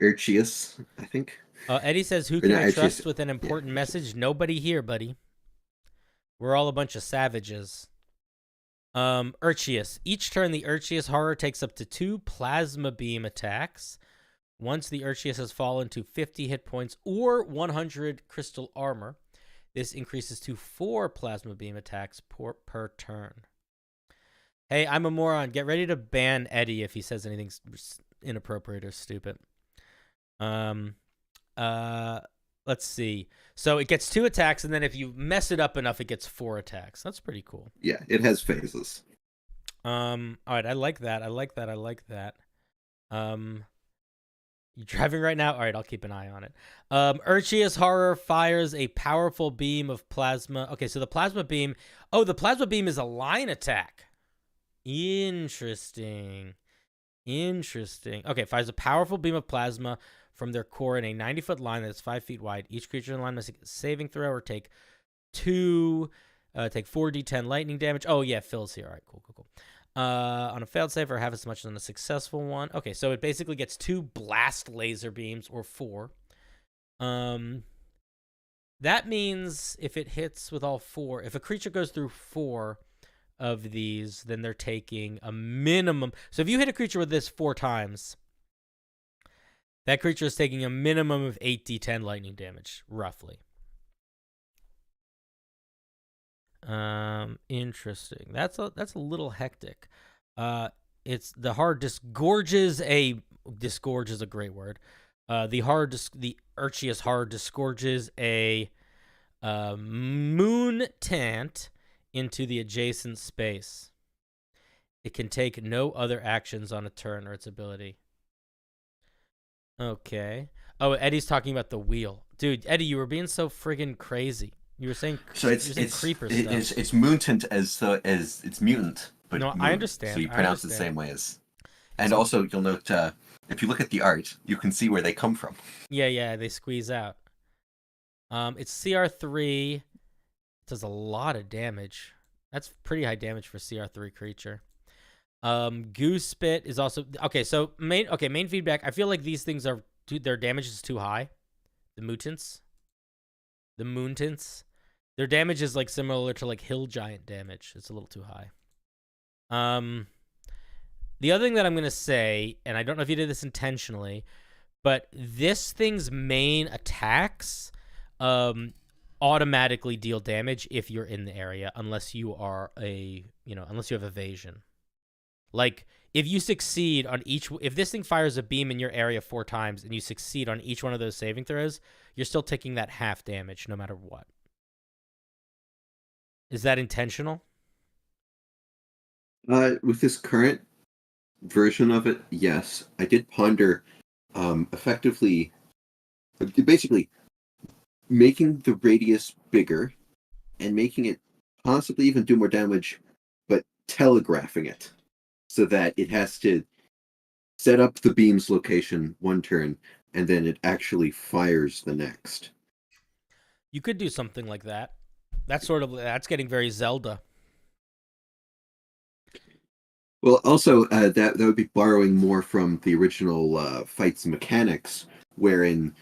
Arceus, I think. Eddie says, "Who can I trust with an important message?" Nobody here, buddy. We're all a bunch of savages. Arceus. Each turn, the Arceus horror takes up to 2 plasma beam attacks. Once the Arceus has fallen to 50 hit points or 100 crystal armor, this increases to 4 plasma beam attacks per turn. Hey, I'm a moron. Get ready to ban Eddie if he says anything inappropriate or stupid. Let's see. So it gets 2 attacks, and then if you mess it up enough, it gets 4 attacks. That's pretty cool. Yeah, it has phases. All right, I like that. You driving right now? All right, I'll keep an eye on it. Arceus horror fires a powerful beam of plasma. Okay, so the plasma beam. Oh, the plasma beam is a line attack. Interesting. Okay, fires a powerful beam of plasma from their core in a 90-foot line that's 5 feet wide. Each creature in the line must make a saving throw or take 4d10 lightning damage. Oh, yeah, Phil's here. All right, cool. On a failed save or half as much as on a successful one. Okay, so it basically gets 2 blast laser beams or 4. That means if it hits with all 4, if a creature goes through 4 of these, then they're taking a minimum. So if you hit a creature with this 4 times, that creature is taking a minimum of 8d10 lightning damage, roughly. Interesting. That's a little hectic. It's the hard disgorges a great word. The Arceus hard disgorges a moon tant into the adjacent space. It can take no other actions on a turn or its ability. Okay. Oh, Eddie's talking about the wheel. Dude, Eddie, you were being so friggin' crazy. You were saying creeper stuff. It's mutant as it's mutant. But no, I understand. So you pronounce it the same way as. And also, you'll note if you look at the art, you can see where they come from. Yeah, they squeeze out. It's CR3. It does a lot of damage. That's pretty high damage for CR3 creature. Goose Spit is also okay. So main feedback. I feel like these things are their damage is too high. The mutants, their damage is like similar to like hill giant damage. It's a little too high. The other thing that I'm gonna say, and I don't know if you did this intentionally, but this thing's main attacks, automatically deal damage if you're in the area, unless you are unless you have evasion. Like, if you succeed on if this thing fires a beam in your area 4 times and you succeed on each one of those saving throws, you're still taking that half damage no matter what. Is that intentional? With this current version of it, yes. I did ponder effectively, basically, making the radius bigger and making it possibly even do more damage, but telegraphing it. So that it has to set up the beam's location one turn, and then it actually fires the next. You could do something like that. That's getting very Zelda. Well, also that would be borrowing more from the original fights mechanics, wherein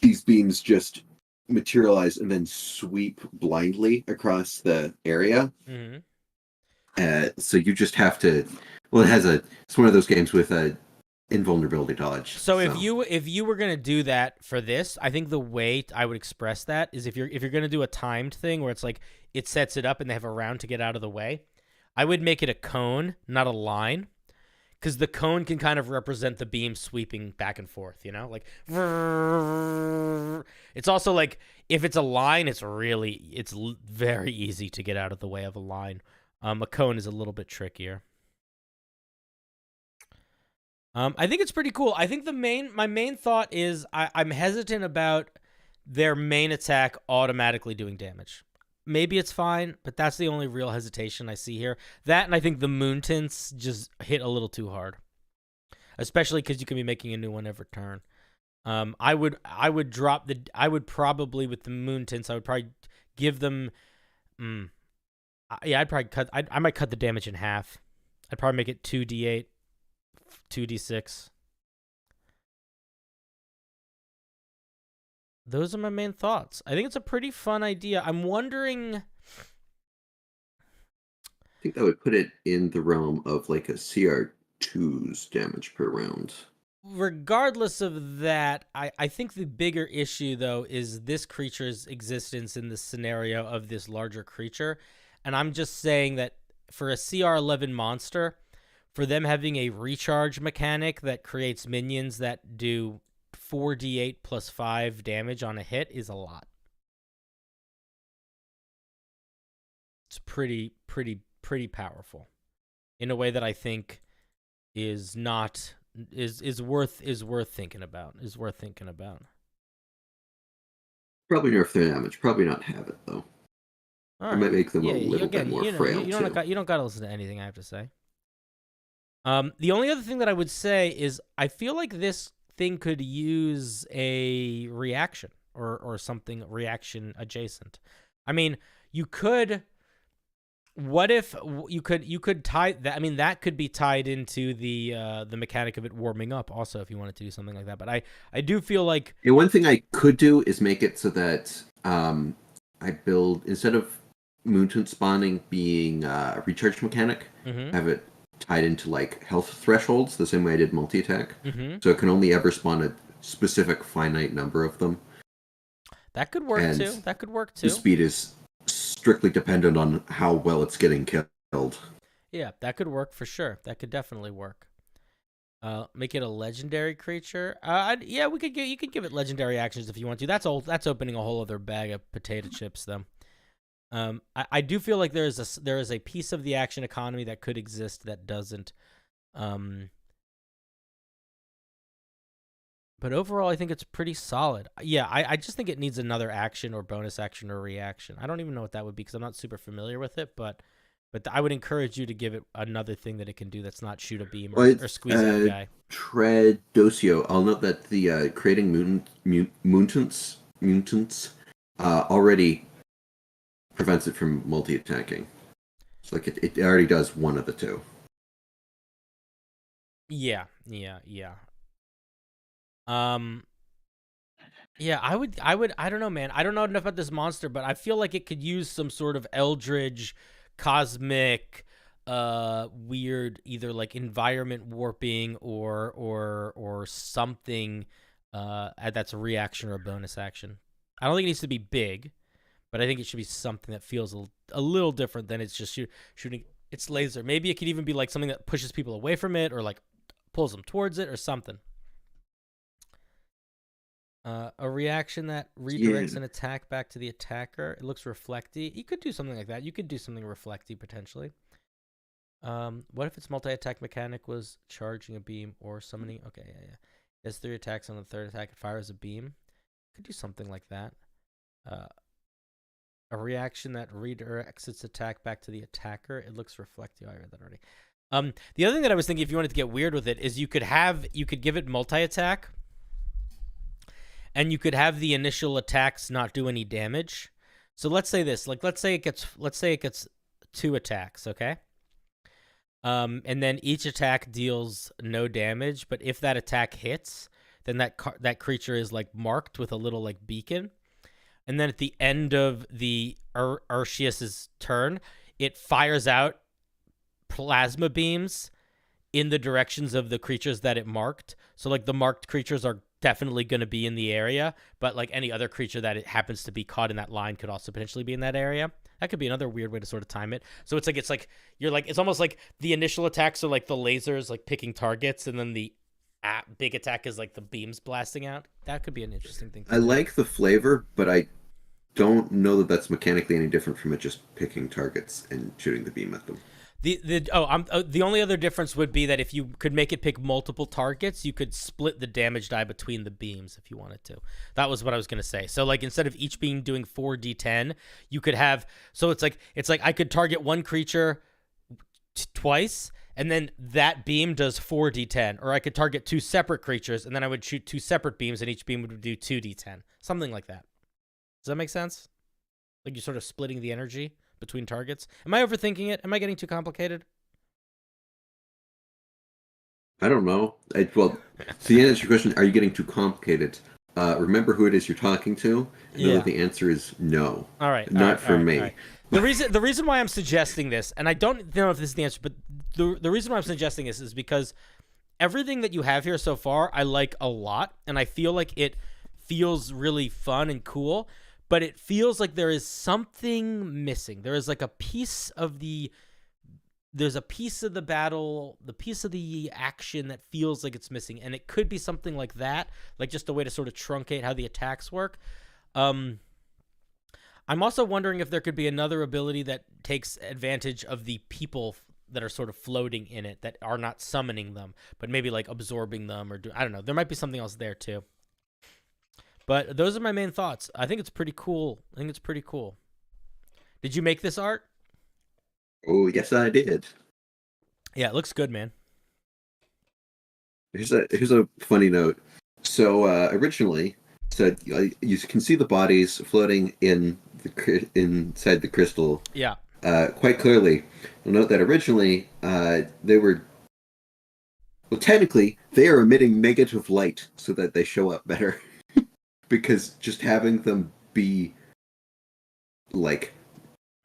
these beams just materialize and then sweep blindly across the area. Mm-hmm. So you just have to. Well, it's one of those games with a invulnerability dodge. So if you were gonna do that for this, I think the way I would express that is if you're gonna do a timed thing where it's like it sets it up and they have a round to get out of the way, I would make it a cone, not a line, because the cone can kind of represent the beam sweeping back and forth. You know, like it's also like if it's a line, it's very easy to get out of the way of a line. A cone is a little bit trickier. I think it's pretty cool. I think my main thought is I'm hesitant about their main attack automatically doing damage. Maybe it's fine, but that's the only real hesitation I see here. That, and I think the moon tints just hit a little too hard, especially because you can be making a new one every turn. I would probably with the moon tints, I would probably give them. Yeah, I might cut the damage in half. I'd probably make it 2d8. 2d6. Those are my main thoughts. I think it's a pretty fun idea. I'm wondering. I think that would put it in the realm of like a CR2's damage per round. Regardless of that, I think the bigger issue, though, is this creature's existence in the scenario of this larger creature. And I'm just saying that for a CR11 monster, for them having a recharge mechanic that creates minions that do 4d8 plus 5 damage on a hit is a lot. It's pretty powerful in a way that I think is worth thinking about. Probably nerf their damage. Probably not have it though. All I might make them a little bit more frail you too. don't gotta listen to anything I have to say. The only other thing that I would say is I feel like this thing could use a reaction or something reaction adjacent. I mean, you could. What if you could tie that? I mean, that could be tied into the mechanic of it warming up also if you wanted to do something like that. But I do feel like one thing I could do is make it so that I build, instead of mutant spawning being a recharge mechanic, have it tied into like health thresholds the same way I did multi-attack. So it can only ever spawn a specific finite number of them. That could work too. The speed is strictly dependent on how well it's getting killed. Yeah, that could work for sure. That could definitely work. Make it a legendary creature. Yeah, you could give it legendary actions if you want to. That's opening a whole other bag of potato chips, though. I do feel like there is a piece of the action economy that could exist that doesn't. But overall, I think it's pretty solid. Yeah, I just think it needs another action or bonus action or reaction. I don't even know what that would be because I'm not super familiar with it, but I would encourage you to give it another thing that it can do that's not shoot a beam or squeeze out a guy. Tredocio. I'll note that the creating mutants already prevents it from multi-attacking. So like it already does one of the two. Yeah. Yeah, I don't know, man. I don't know enough about this monster, but I feel like it could use some sort of eldritch, cosmic, weird, either like environment warping or something that's a reaction or a bonus action. I don't think it needs to be big, but I think it should be something that feels a little different than it's just shooting its laser. Maybe it could even be like something that pushes people away from it or like pulls them towards it or something. A reaction that redirects an attack back to the attacker. It looks reflecty. You could do something like that. You could do something reflecty potentially. What if its multi-attack mechanic was charging a beam or summoning? Okay, yeah. It has 3 attacks on the 3rd attack. It fires a beam. Could do something like that. A reaction that redirects its attack back to the attacker. It looks reflective. I read that already. The other thing that I was thinking, if you wanted to get weird with it, is you could give it multi-attack, and you could have the initial attacks not do any damage. So let's say this, like let's say it gets 2 attacks, okay? And then each attack deals no damage, but if that attack hits, then that creature is like marked with a little like beacon. And then at the end of the Arceus's turn, it fires out plasma beams in the directions of the creatures that it marked. So like the marked creatures are definitely going to be in the area, but like any other creature that it happens to be caught in that line could also potentially be in that area. That could be another weird way to sort of time it. So it's almost like the initial attacks are like the lasers like picking targets, and then the big attack is like the beams blasting out. That could be an interesting thing to I do. like the flavor, but I don't know that that's mechanically any different from it just picking targets and shooting the beam at them. The only other difference would be that if you could make it pick multiple targets, you could split the damage die between the beams if you wanted to. That was what I was gonna say. So like instead of each beam doing 4d10, you could have. So it's like I could target one creature twice, and then that beam does 4d10, or I could target two separate creatures, and then I would shoot two separate beams, and each beam would do 2d10, something like that. Does that make sense? Like you're sort of splitting the energy between targets. Am I overthinking it? Am I getting too complicated? I don't know. Well, to answer your question, are you getting too complicated? Remember who it is you're talking to, and know that the answer is no. All right. Not for me. All right. The reason why I'm suggesting this, and I don't know if this is the answer, but the reason why I'm suggesting this is because everything that you have here so far, I like a lot, and I feel like it feels really fun and cool, but it feels like there is something missing. There is like a piece of the battle, the piece of the action that feels like it's missing, and it could be something like that, like just a way to sort of truncate how the attacks work. I'm also wondering if there could be another ability that takes advantage of the people that are sort of floating in it that are not summoning them, but maybe like absorbing them, or I don't know. There might be something else there too. But those are my main thoughts. I think it's pretty cool. Did you make this art? Oh, yes, I did. Yeah, it looks good, man. Here's a funny note. So originally, said you can see the bodies floating inside the crystal. Yeah. Quite clearly. You'll note that originally they were. Well, technically, they are emitting negative light so that they show up better. Because just having them be like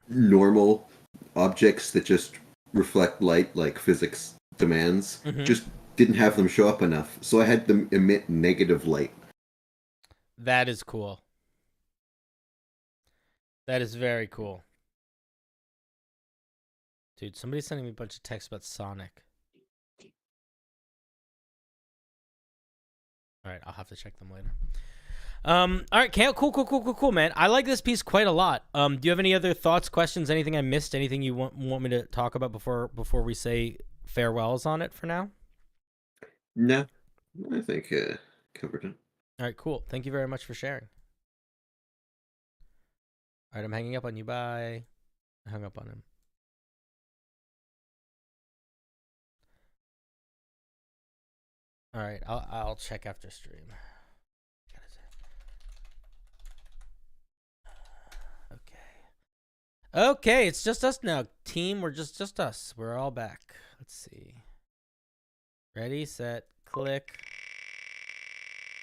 normal objects that just reflect light like physics demands just didn't have them show up enough. So I had them emit negative light. That is cool. That is very cool. Dude, somebody's sending me a bunch of texts about Sonic. All right, I'll have to check them later. All right, cool, man. I like this piece quite a lot. Do you have any other thoughts, questions, anything I missed, anything you want me to talk about before we say farewells on it for now? No, I think covered it. All right, cool. Thank you very much for sharing. All right, I'm hanging up on you. Bye. I hung up on him. All right, I'll check after stream. Okay, it's just us now, team. We're just us. We're all back. Let's see. Ready, set, click.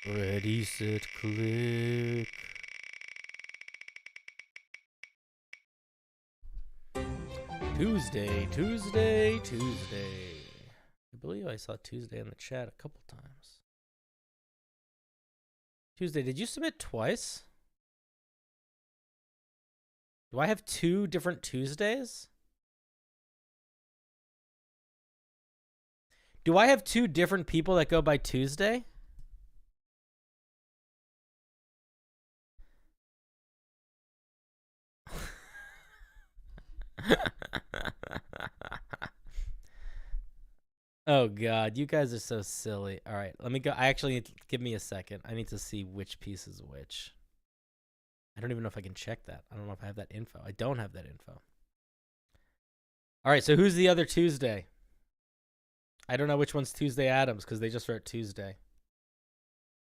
Ready, set, click. Tuesday. I believe I saw Tuesday in the chat a couple times. Tuesday, did you submit twice? Do I have two different Tuesdays? Do I have two different people that go by Tuesday? Oh God, you guys are so silly. All right, let me go. I actually need to, give me a second. I need to see which piece is which. I don't even know if I can check that. I don't know if I have that info. I don't have that info. All right, so who's the other Tuesday? I don't know which one's Tuesday Adams because they just wrote Tuesday.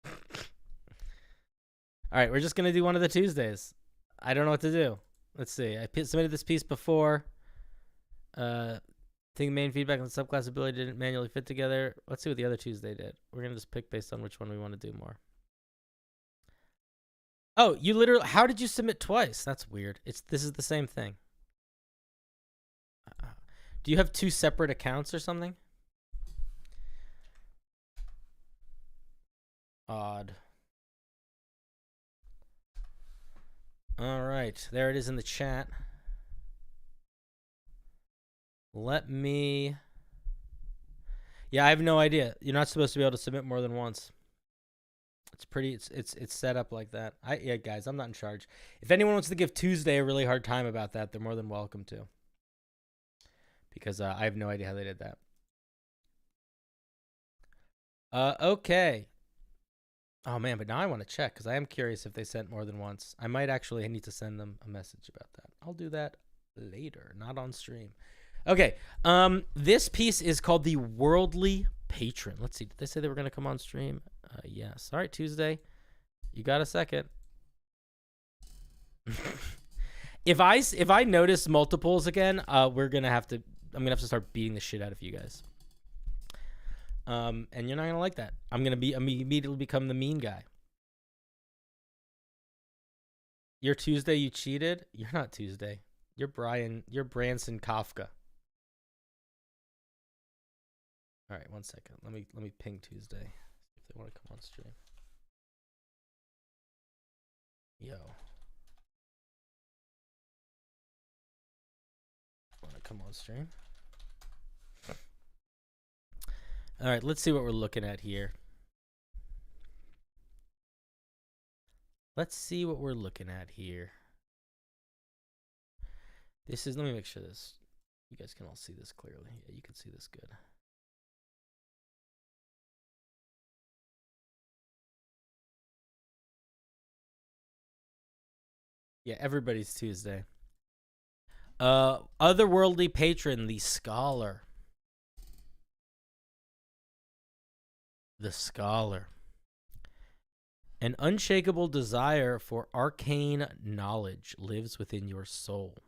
All right, we're just going to do one of the Tuesdays. I don't know what to do. Let's see. I submitted this piece before. Think the main feedback and the subclass ability didn't manually fit together. Let's see what the other Tuesday did. We're gonna just pick based on which one we want to do more. Oh, you literally, how did you submit twice? That's weird. This is the same thing. Do you have 2 separate accounts or something? Odd. All right, there it is in the chat. Let me... Yeah, I have no idea. You're not supposed to be able to submit more than once. It's pretty. It's set up like that. Yeah, guys, I'm not in charge. If anyone wants to give Tuesday a really hard time about that, they're more than welcome to. Because I have no idea how they did that. Okay. Oh man, but now I want to check because I am curious if they sent more than once. I might actually need to send them a message about that. I'll do that later, not on stream. Okay. This piece is called the Worldly Patron. Let's see. Did they say they were going to come on stream? Yes. All right, Tuesday. You got a second. If I notice multiples again, I'm gonna have to start beating the shit out of you guys. And you're not gonna like that. I'm gonna immediately become the mean guy. You're Tuesday, you cheated? You're not Tuesday. You're Branson Kafka. All right, 1 second. Let me ping Tuesday. If they want to come on stream. Yo. Want to come on stream? All right, let's see what we're looking at here. Let's see what we're looking at here. This is, let me make sure this, you guys can all see this clearly. Yeah, you can see this good. Yeah, everybody's Tuesday. Otherworldly Patron, the Scholar. The Scholar. An unshakable desire for arcane knowledge lives within your soul.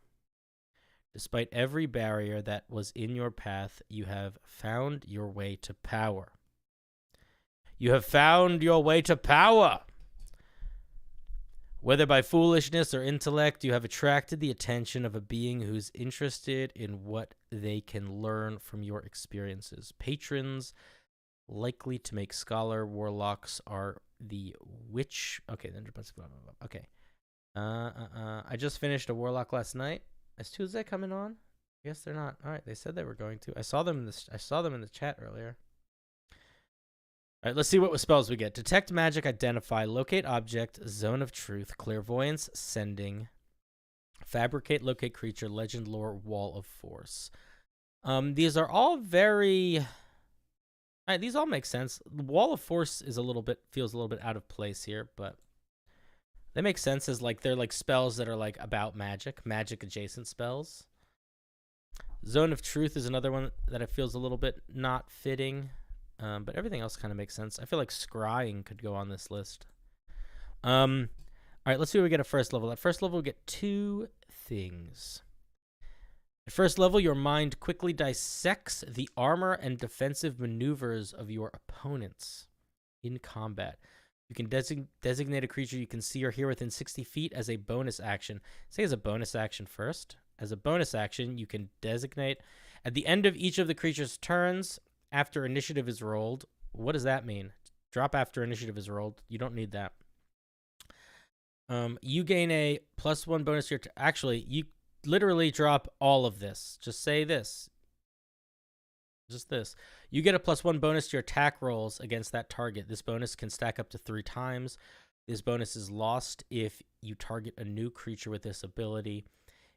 Despite every barrier that was in your path, you have found your way to power. You have found your way to power! Whether by foolishness or intellect, you have attracted the attention of a being who's interested in what they can learn from your experiences. Patrons likely to make scholar warlocks are the witch. Okay, okay. I just finished a warlock last night. Is Tuesday coming on? I guess they're not. All right, they said they were going to. I saw them in the chat earlier. All right, let's see what spells we get. Detect magic, identify, locate object, zone of truth, clairvoyance, sending, fabricate, locate creature, legend, lore, wall of force. These are all very... All right, these all make sense. The wall of force is feels a little bit out of place here, but they make sense as they're like spells that are like about magic adjacent spells. Zone of truth is another one that it feels a little bit not fitting. But everything else kind of makes sense. I feel like scrying could go on this list. All right, let's see what we get at first level. At first level, we get 2 things. At first level, your mind quickly dissects the armor and defensive maneuvers of your opponents in combat. You can designate a creature you can see or hear within 60 feet as a bonus action. Say as a bonus action first. As a bonus action, you can designate at the end of each of the creature's turns after initiative is rolled. What does that mean? Drop after initiative is rolled. You don't need that. You gain a +1 bonus to your... Actually, you literally drop all of this. Just say this. Just this. You get a +1 bonus to your attack rolls against that target. This bonus can stack up to 3 times. This bonus is lost if you target a new creature with this ability.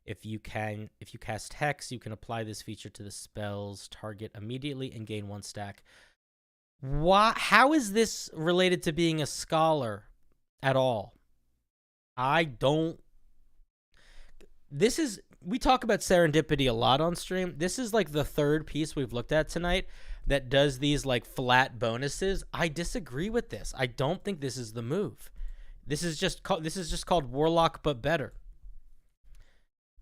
If you cast Hex, you can apply this feature to the spell's target immediately and gain 1 stack. How is this related to being a scholar at all? We talk about serendipity a lot on stream. This is like the 3rd piece we've looked at tonight that does these like flat bonuses. I disagree with this. I don't think this is the move. This is just called Warlock but better.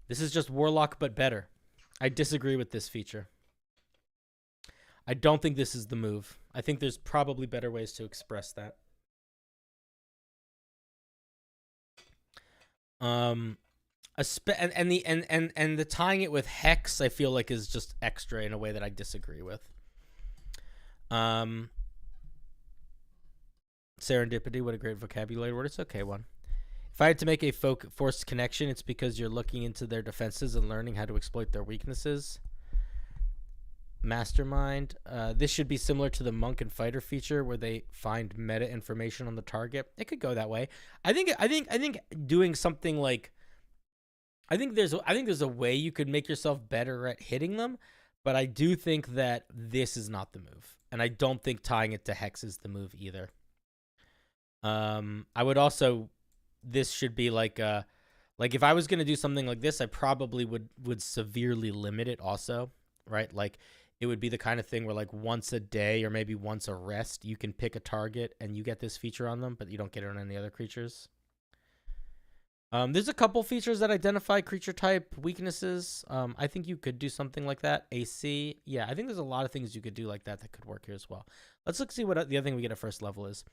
This is just Warlock but better. I disagree with this feature. I don't think this is the move. I think there's probably better ways to express that. And the tying it with hex, I feel like is just extra in a way that I disagree with. Serendipity, what a great vocabulary word. It's okay one. If I had to make a forced connection, it's because you're looking into their defenses and learning how to exploit their weaknesses. Mastermind. This should be similar to the monk and fighter feature where they find meta information on the target. It could go that way. I think doing something like I think there's a way you could make yourself better at hitting them, but I do think that this is not the move. And I don't think tying it to hex is the move either. I would also this should be like if I was going to do something like this, I probably would severely limit it also, right? Like it would be the kind of thing where like once a day or maybe once a rest, you can pick a target and you get this feature on them, but you don't get it on any other creatures. There's a couple features that identify creature type weaknesses. I think you could do something like that. AC. Yeah, I think there's a lot of things you could do like that could work here as well. Let's see what the other thing we get at first level is.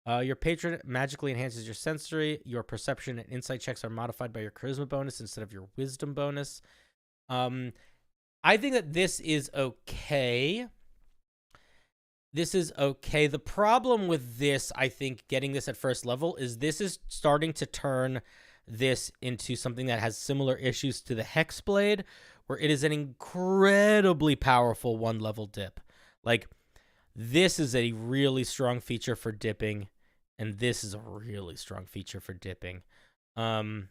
Your patron magically enhances your sensory. Your perception and insight checks are modified by your charisma bonus instead of your wisdom bonus. I think that this is okay. This is okay. The problem with this, I think, getting this at first level is this is starting to turn this into something that has similar issues to the Hexblade, where it is an incredibly powerful one-level dip. Like, this is a really strong feature for dipping, and this is a really strong feature for dipping. And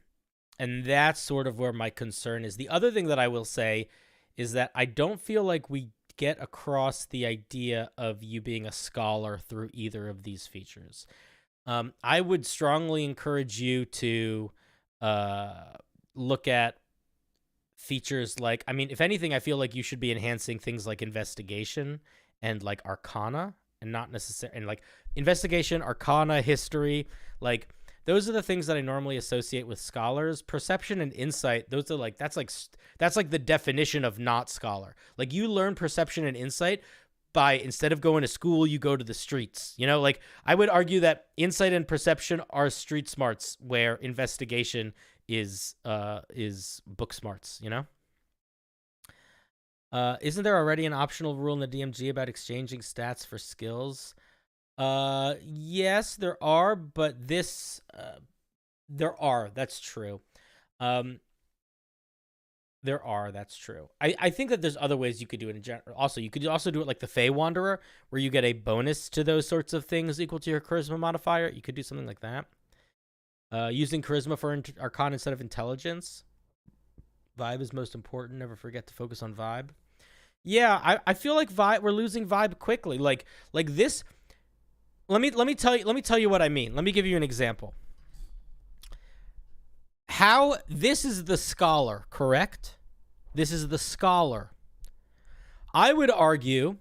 that's sort of where my concern is. The other thing that I will say is that I don't feel like we get across the idea of you being a scholar through either of these features. I would strongly encourage you to look at features like, I mean, if anything, I feel like you should be enhancing things like investigation and like arcana, and not necessarily, and like investigation, arcana, history, like those are the things that I normally associate with scholars. Perception and insight, those are like, that's like the definition of not scholar. Like you learn perception and insight by, instead of going to school, you go to the streets. You know, like I would argue that insight and perception are street smarts, where investigation is book smarts, you know? Isn't there already an optional rule in the DMG about exchanging stats for skills? Yes, there are, but this, that's true. That's true. I think that there's other ways you could do it in general. Also, you could also do it like the Fey Wanderer, where you get a bonus to those sorts of things equal to your charisma modifier. You could do something like that. Using charisma for arcana instead of intelligence. Vibe is most important. Never forget to focus on vibe. Yeah, I feel like we're losing vibe quickly. Like this. Let me tell you what I mean. Let me give you an example. How this is the scholar, correct? This is the scholar. I would argue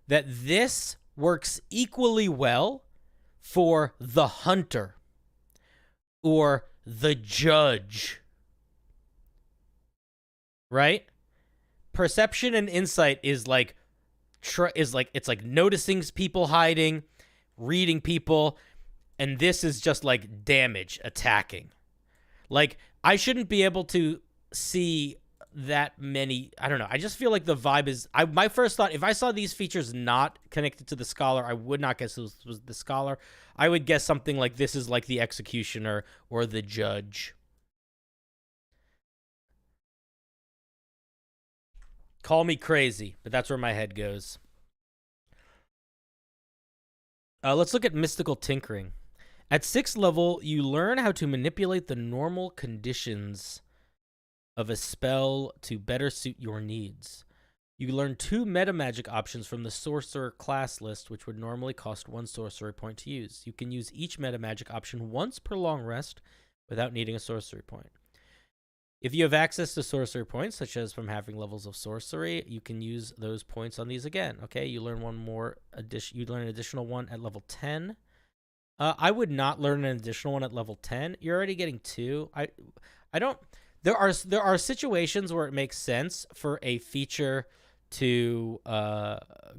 that this works equally well for the hunter or the judge. Right? Perception and insight is like it's like noticing people hiding, reading people, and this is just like damage, attacking. Like I shouldn't be able to see that many. I don't know. I just feel like the vibe is. My first thought, if I saw these features not connected to the scholar, I would not guess this was the scholar. I would guess something like this is like the executioner or the judge. Call me crazy, but that's where my head goes. Let's look at mystical tinkering. At 6th level, you learn how to manipulate the normal conditions of a spell to better suit your needs. You learn 2 meta magic options from the sorcerer class list, which would normally cost 1 sorcery point to use. You can use each meta magic option once per long rest without needing a sorcery point. If you have access to sorcery points, such as from having levels of sorcery, you can use those points on these again. Okay, you learn one more addition. You learn an additional one at level 10. I would not learn an additional one at level 10. You're already getting 2. I don't. There are situations where it makes sense for a feature to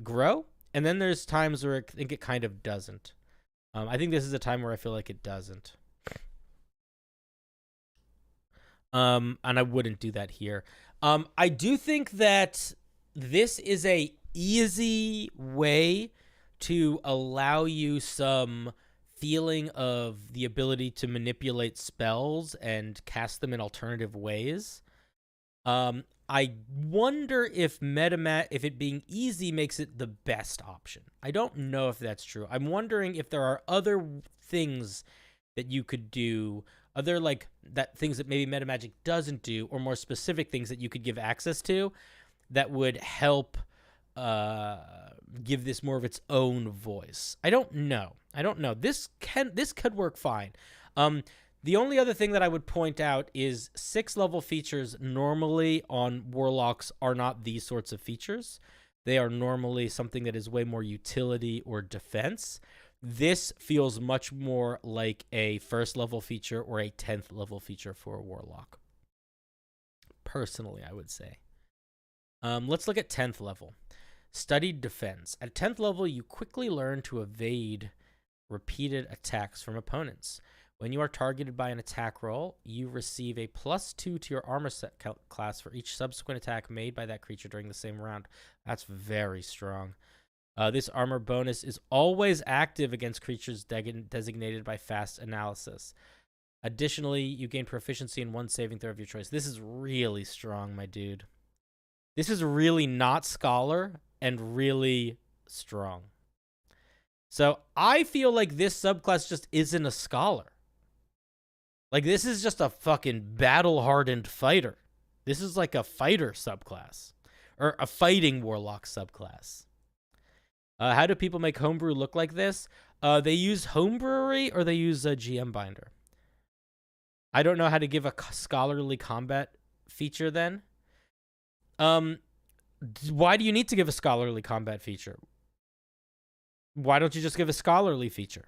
grow, and then there's times where I think it kind of doesn't. I think this is a time where I feel like it doesn't. And I wouldn't do that here. I do think that this is a easy way to allow you some feeling of the ability to manipulate spells and cast them in alternative ways. I wonder if if it being easy makes it the best option. I don't know if that's true. I'm wondering if there are other things that you could do, other things that maybe metamagic doesn't do, or more specific things that you could give access to that would help give this more of its own voice. I don't know. This could work fine. The only other thing that I would point out is 6th level features normally on warlocks are not these sorts of features. They are normally something that is way more utility or defense. This feels much more like a 1st level feature or a 10th level feature for a warlock. Personally, I would say. Let's look at 10th level. Studied defense. At 10th level, you quickly learn to evade repeated attacks from opponents. When you are targeted by an attack roll, you receive a +2 to your armor set class for each subsequent attack made by that creature during the same round. That's very strong. This armor bonus is always active against creatures designated by fast analysis. Additionally, you gain proficiency in 1 saving throw of your choice. This is really strong, my dude. This is really not Scholar and really strong. So I feel like this subclass just isn't a Scholar. Like, this is just a fucking battle-hardened fighter. This is like a fighter subclass. Or a fighting warlock subclass. How do people make Homebrew look like this? They use Homebrewery or they use a GM Binder. I don't know how to give a scholarly combat feature then. Why do you need to give a scholarly combat feature? Why don't you just give a scholarly feature?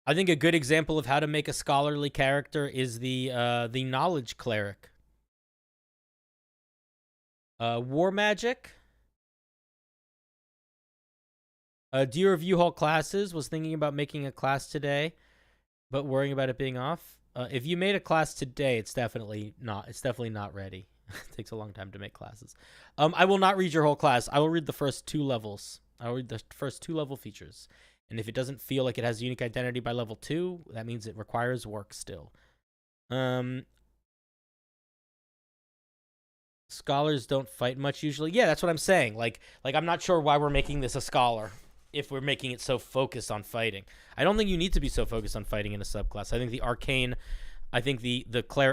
I think a good example of how to make a scholarly character is the knowledge cleric. War magic. Do you review whole classes? Was thinking about making a class today, but worrying about it being off. If you made a class today, it's definitely not. It's definitely not ready. It takes a long time to make classes. I will not read your whole class. I will read the first 2 levels. I will read the first 2 level features. And if it doesn't feel like it has unique identity by level 2, that means it requires work still. Scholars don't fight much usually. Yeah, that's what I'm saying. Like I'm not sure why we're making this a scholar if we're making it so focused on fighting. I don't think you need to be so focused on fighting in a subclass. I think the arcane, I think the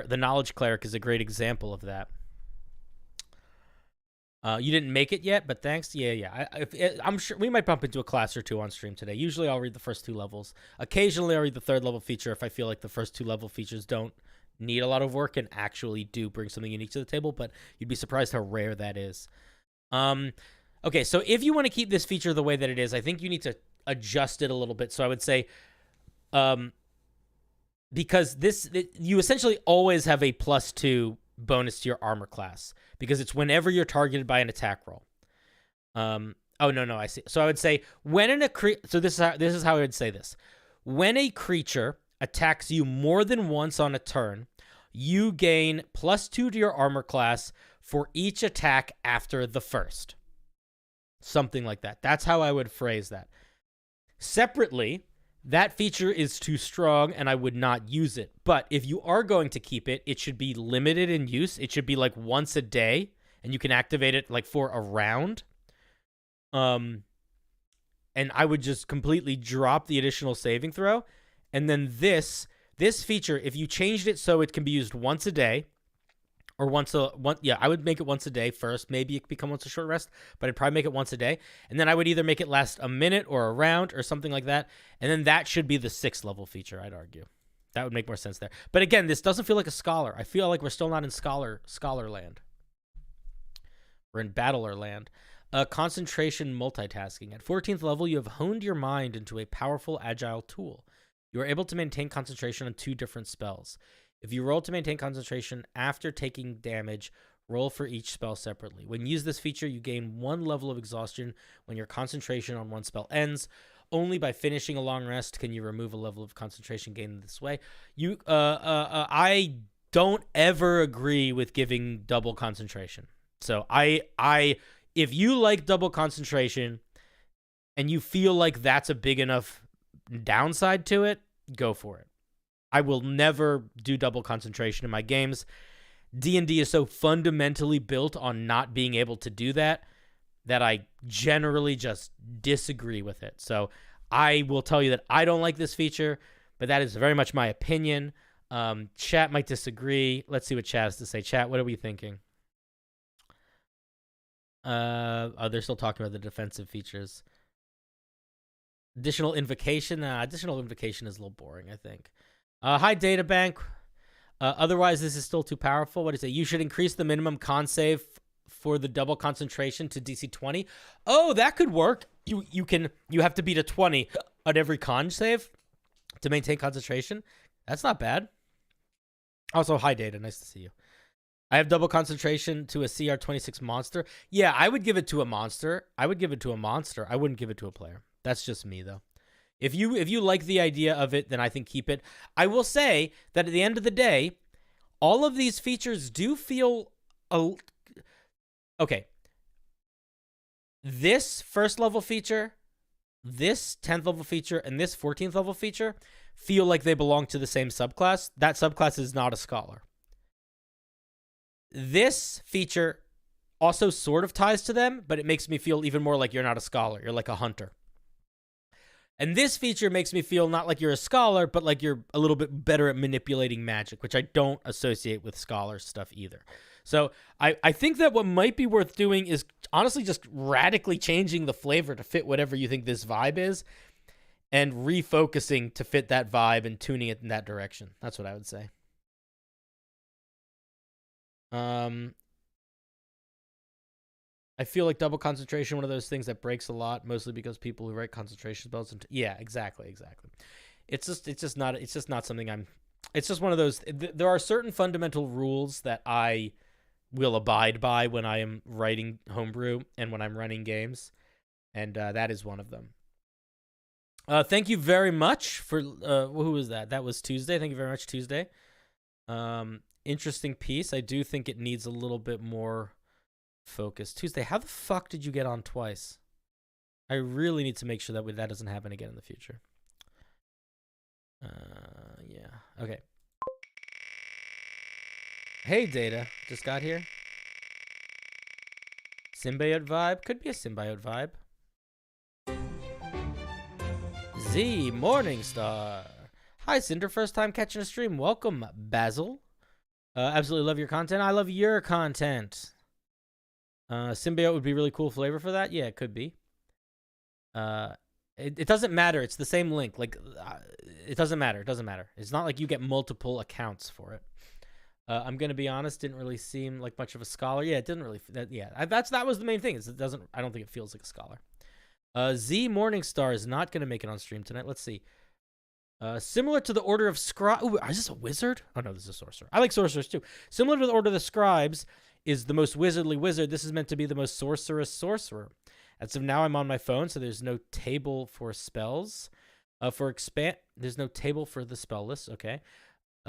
knowledge cleric is a great example of that. You didn't make it yet, but thanks. Yeah. I'm sure we might bump into a class or 2 on stream today. Usually I'll read the first 2 levels. Occasionally I'll read the 3rd level feature if I feel like the first 2 level features don't need a lot of work and actually do bring something unique to the table, but you'd be surprised how rare that is. Okay, so if you want to keep this feature the way that it is, I think you need to adjust it a little bit. So I would say, because you essentially always have a +2 bonus to your armor class because it's whenever you're targeted by an attack roll. Oh no, I see. So I would say so this is how I would say this. When a creature attacks you more than once on a turn, you gain +2 to your armor class for each attack after the first. Something like that. That's how I would phrase that. Separately, that feature is too strong and I would not use it. But if you are going to keep it, it should be limited in use. It should be like once a day and you can activate it like for a round. And I would just completely drop the additional saving throw. And then this feature, if you changed it so it can be used once a day, or I would make it once a day first. Maybe it could become once a short rest, but I'd probably make it once a day. And then I would either make it last a minute or a round or something like that. And then that should be the 6th level feature, I'd argue. That would make more sense there. But again, this doesn't feel like a scholar. I feel like we're still not in scholar land. We're in battler land. Concentration multitasking. At 14th level, you have honed your mind into a powerful, agile tool. You are able to maintain concentration on 2 different spells. If you roll to maintain concentration after taking damage, roll for each spell separately. When you use this feature, you gain 1 level of exhaustion when your concentration on one spell ends. Only by finishing a long rest can you remove a level of concentration gained this way. I don't ever agree with giving double concentration. So if you like double concentration and you feel like that's a big enough downside to it, go for it. I will never do double concentration in my games. D&D is so fundamentally built on not being able to do that I generally just disagree with it. So I will tell you that I don't like this feature, but that is very much my opinion. Chat might disagree. Let's see what chat has to say. Chat, what are we thinking? They're still talking about the defensive features. Additional invocation. Additional invocation is a little boring, I think. Hi, Databank. Otherwise, this is still too powerful. What is it? You should increase the minimum con save for the double concentration to DC 20. Oh, that could work. You have to beat a 20 on every con save to maintain concentration. That's not bad. Also, hi, Data. Nice to see you. I have double concentration to a CR 26 monster. Yeah, I would give it to a monster. I wouldn't give it to a player. That's just me, though. If you like the idea of it, then I think keep it. I will say that at the end of the day, all of these features do feel okay. This first level feature, this 10th level feature, and this 14th level feature feel like they belong to the same subclass. That subclass is not a scholar. This feature also sort of ties to them, but it makes me feel even more like you're not a scholar. You're like a hunter. And this feature makes me feel not like you're a scholar, but like you're a little bit better at manipulating magic, which I don't associate with scholar stuff either. So I think that what might be worth doing is honestly just radically changing the flavor to fit whatever you think this vibe is and refocusing to fit that vibe and tuning it in that direction. That's what I would say. I feel like double concentration, one of those things that breaks a lot, mostly because people who write concentration spells. Yeah, exactly. It's just not something it's just one of those. There are certain fundamental rules that I will abide by when I am writing homebrew and when I'm running games, and that is one of them. Thank you very much for who was that? That was Tuesday. Thank you very much, Tuesday. Interesting piece. I do think it needs a little bit more focus. Tuesday, how the fuck did you get on twice? I really need to make sure that that doesn't happen again in the future. Yeah. Okay. Hey, Data. Just got here. Symbiote vibe? Could be a symbiote vibe. Z Morningstar. Hi, Cinder. First time catching a stream. Welcome, Basil. Absolutely love your content. I love your content. Symbiote would be really cool flavor for that. Yeah, it could be. It doesn't matter. It's the same link. Like, it doesn't matter. It doesn't matter. It's not like you get multiple accounts for it. I'm gonna be honest. Didn't really seem like much of a scholar. Yeah, it didn't really. That was the main thing. Is it doesn't. I don't think it feels like a scholar. Z Morningstar is not gonna make it on stream tonight. Let's see. Similar to the Order of Scribes. Is this a wizard? Oh no, this is a sorcerer. I like sorcerers too. Similar to the Order of the Scribes is the most wizardly wizard. This is meant to be the most sorcerous sorcerer. As of now, I'm on my phone, so there's no table for spells. There's no table for the spell list. Okay.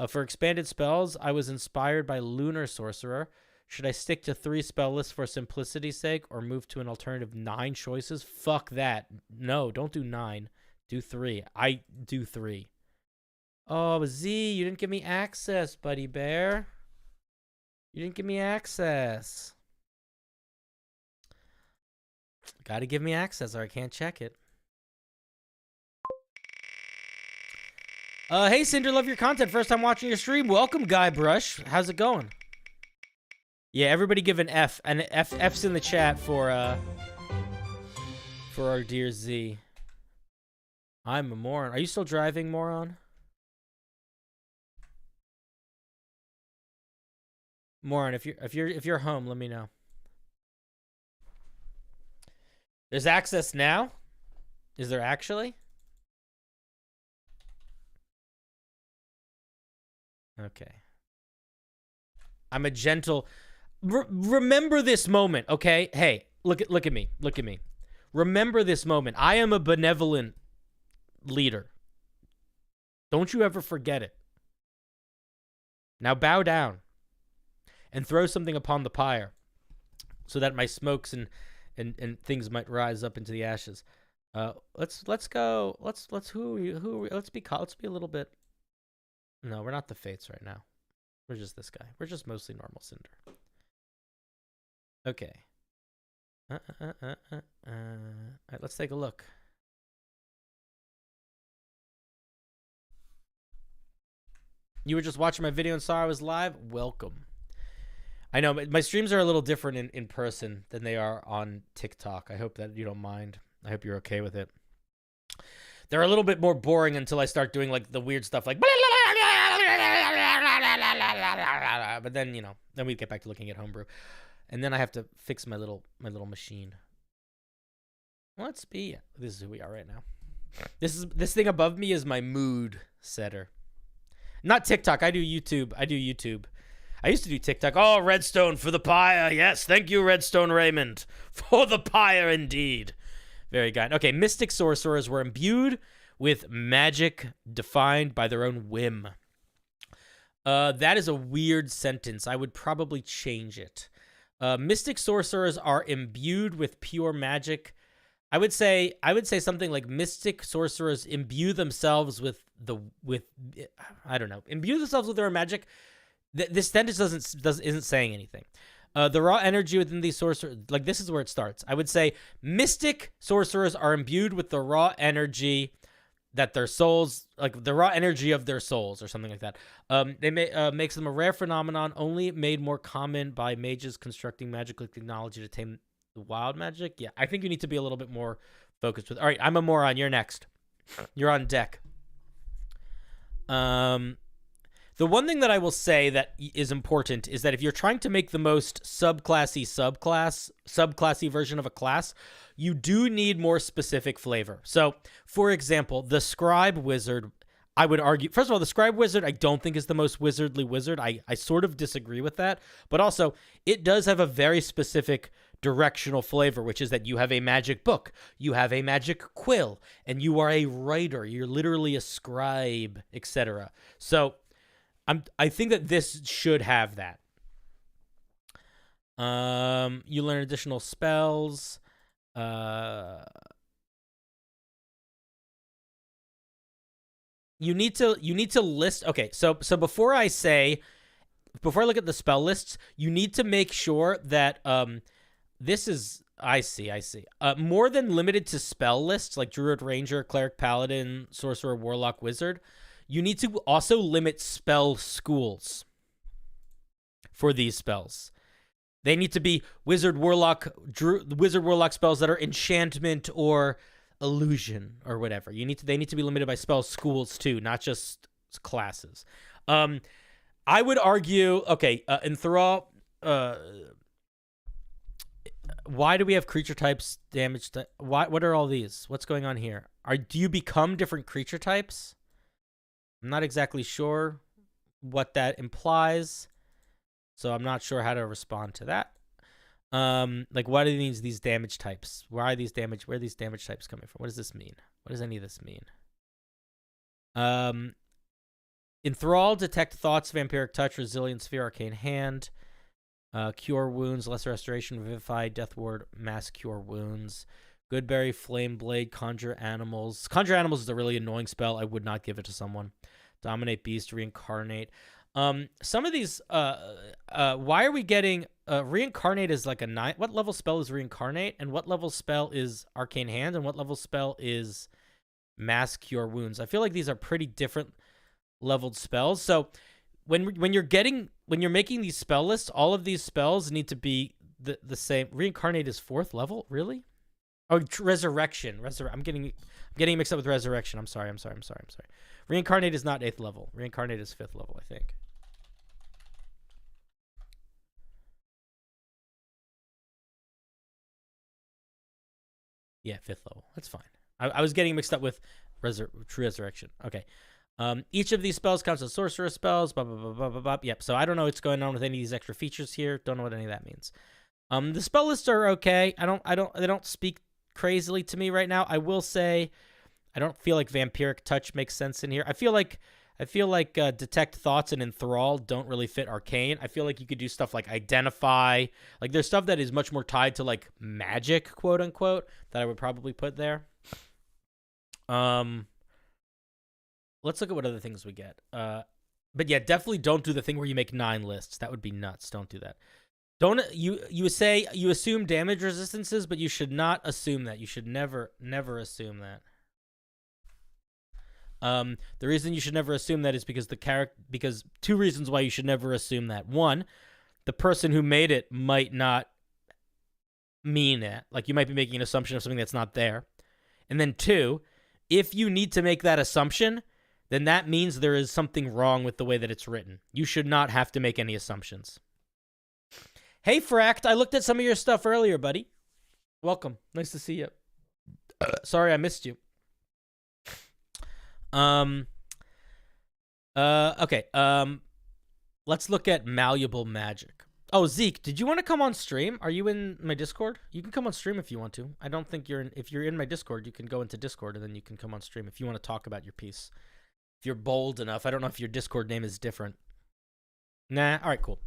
For expanded spells, I was inspired by Lunar Sorcerer. Should I stick to 3 spell lists for simplicity's sake, or move to an alternative 9 choices? Fuck that. No, don't do 9. Do 3. I do 3. Oh, Z, you didn't give me access, buddy bear. You didn't give me access. Gotta give me access or I can't check it. Hey, Cinder, love your content. First time watching your stream. Welcome, Guybrush. How's it going? Yeah, everybody give an F. And F's in the chat for our dear Z. I'm a moron. Are you still driving, moron? Moron, if you're home, let me know. There's access now? Is there actually? Okay. I'm a gentle. Remember this moment, okay? Hey, look at me. Look at me. Remember this moment. I am a benevolent leader. Don't you ever forget it. Now bow down and throw something upon the pyre so that my smokes and things might rise up into the ashes. Let's go. Let's be a little bit. No, we're not the Fates right now. We're just this guy. We're just mostly normal Cinder. Okay. All right, let's take a look. You were just watching my video and saw I was live? Welcome. I know, my streams are a little different in person than they are on TikTok. I hope that you don't mind. I hope you're okay with it. They're a little bit more boring until I start doing like the weird stuff like but then, you know, then we get back to looking at Homebrew. And then I have to fix my little machine. Let's be. This is who we are right now. This thing above me is my mood setter. Not TikTok. I do YouTube. I used to do TikTok. Oh, Redstone for the pyre. Yes, thank you, Redstone Raymond. For the pyre, indeed. Very good. Okay, mystic sorcerers were imbued with magic defined by their own whim. That is a weird sentence. I would probably change it. Mystic sorcerers are imbued with pure magic. I would say something like mystic sorcerers imbue themselves with I don't know, imbue themselves with their magic. This sentence isn't saying anything. The raw energy within these sorcerers, like this is where it starts. I would say mystic sorcerers are imbued with the raw energy that their souls, like the raw energy of their souls or something like that. They makes them a rare phenomenon, only made more common by mages constructing magical technology to tame the wild magic. Yeah, I think you need to be a little bit more focused with. All right, I'm a moron. You're next. You're on deck. The one thing that I will say that is important is that if you're trying to make the most subclassy version of a class, you do need more specific flavor. So, for example, the scribe wizard, I would argue, first of all, the scribe wizard I don't think is the most wizardly wizard. I sort of disagree with that. But also, it does have a very specific directional flavor, which is that you have a magic book, you have a magic quill, and you are a writer. You're literally a scribe, etc. So, I think that this should have that. You learn additional spells. You need to list. Okay, so before I look at the spell lists, you need to make sure that this is. I see. More than limited to spell lists like Druid, Ranger, Cleric, Paladin, Sorcerer, Warlock, Wizard. You need to also limit spell schools for these spells. They need to be Wizard, Warlock spells that are enchantment or illusion or whatever. They need to be limited by spell schools too, not just classes. I would argue, okay, enthrall. Why do we have creature types damage? What are all these? What's going on here? Do you become different creature types? I'm not exactly sure what that implies, so I'm not sure how to respond to that. Like, what are these damage types? Where are these damage types coming from? What does this mean? What does any of this mean? Enthrall, detect thoughts, vampiric touch, resilient sphere, arcane hand, cure wounds, lesser restoration, vivify, death ward, mass cure wounds. Goodberry, Flame Blade, Conjure Animals. Conjure Animals is a really annoying spell. I would not give it to someone. Dominate Beast, Reincarnate. Some of these, why are we getting, Reincarnate is like a 9. What level spell is Reincarnate? And what level spell is Arcane Hand? And what level spell is Mass Cure Wounds? I feel like these are pretty different leveled spells. So when you're making these spell lists, all of these spells need to be the same. Reincarnate is 4th level? Really? Oh, Resurrection. I'm getting mixed up with Resurrection. I'm sorry. Reincarnate is not 8th level. Reincarnate is 5th level, I think. Yeah, 5th level. That's fine. I was getting mixed up with True Resurrection. Okay. Each of these spells counts as sorcerer spells. Blah, blah, blah, blah, blah, blah. Yep. So I don't know what's going on with any of these extra features here. Don't know what any of that means. The spell lists are okay. They don't speak crazily to me right now. I will say, I don't feel like Vampiric Touch makes sense in here. I feel like Detect Thoughts and Enthrall don't really fit Arcane. I feel like you could do stuff like Identify. Like, there's stuff that is much more tied to, like, magic, quote unquote, that I would probably put there. Let's look at what other things we get. But yeah, definitely don't do the thing where you make 9 lists. That would be nuts. Don't do that. Don't you assume damage resistances, but you should not assume that. You should never assume that. The reason you should never assume that is because because 2 reasons why you should never assume that. 1, the person who made it might not mean it. Like, you might be making an assumption of something that's not there. And then 2, if you need to make that assumption, then that means there is something wrong with the way that it's written. You should not have to make any assumptions. Hey, Fract, I looked at some of your stuff earlier, buddy. Welcome. Nice to see you. Sorry I missed you. Okay. Let's look at malleable magic. Oh, Zeke, did you want to come on stream? Are you in my Discord? You can come on stream if you want to. I don't think you're in. If you're in my Discord, you can go into Discord and then you can come on stream if you want to talk about your piece. If you're bold enough. I don't know if your Discord name is different. Nah. All right, cool.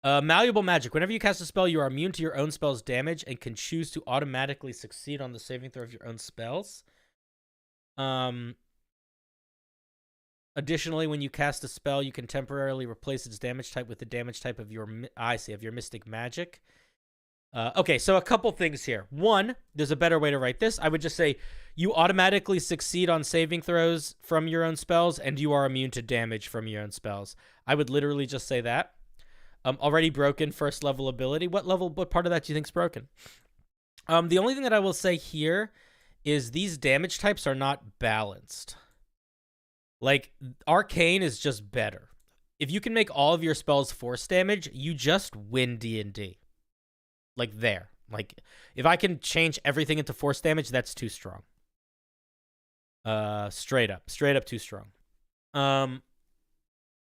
Malleable magic. Whenever you cast a spell, you are immune to your own spell's damage and can choose to automatically succeed on the saving throw of your own spells. Additionally, when you cast a spell, you can temporarily replace its damage type with the damage type of your mystic magic. Okay, so a couple things here. 1, there's a better way to write this. I would just say you automatically succeed on saving throws from your own spells, and you are immune to damage from your own spells. I would literally just say that. Already broken first level ability. What part of that do you think is broken? The only thing that I will say here is these damage types are not balanced. Like, Arcane is just better. If you can make all of your spells force damage, you just win D&D. Like, there. Like, if I can change everything into force damage, that's too strong. Straight up too strong.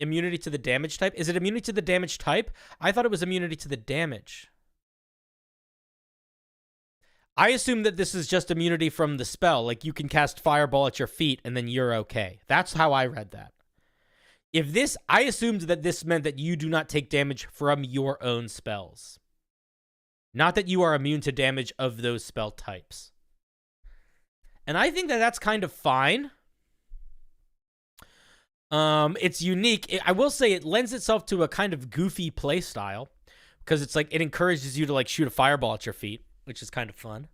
Immunity to the damage type. Is it immunity to the damage type? I thought it was immunity to the damage. I assume that this is just immunity from the spell. Like, you can cast Fireball at your feet and then you're okay. That's how I read that. I assumed that this meant that you do not take damage from your own spells. Not that you are immune to damage of those spell types. And I think that that's kind of fine. It's unique. I will say it lends itself to a kind of goofy play style because it's like it encourages you to like shoot a fireball at your feet, which is kind of fun.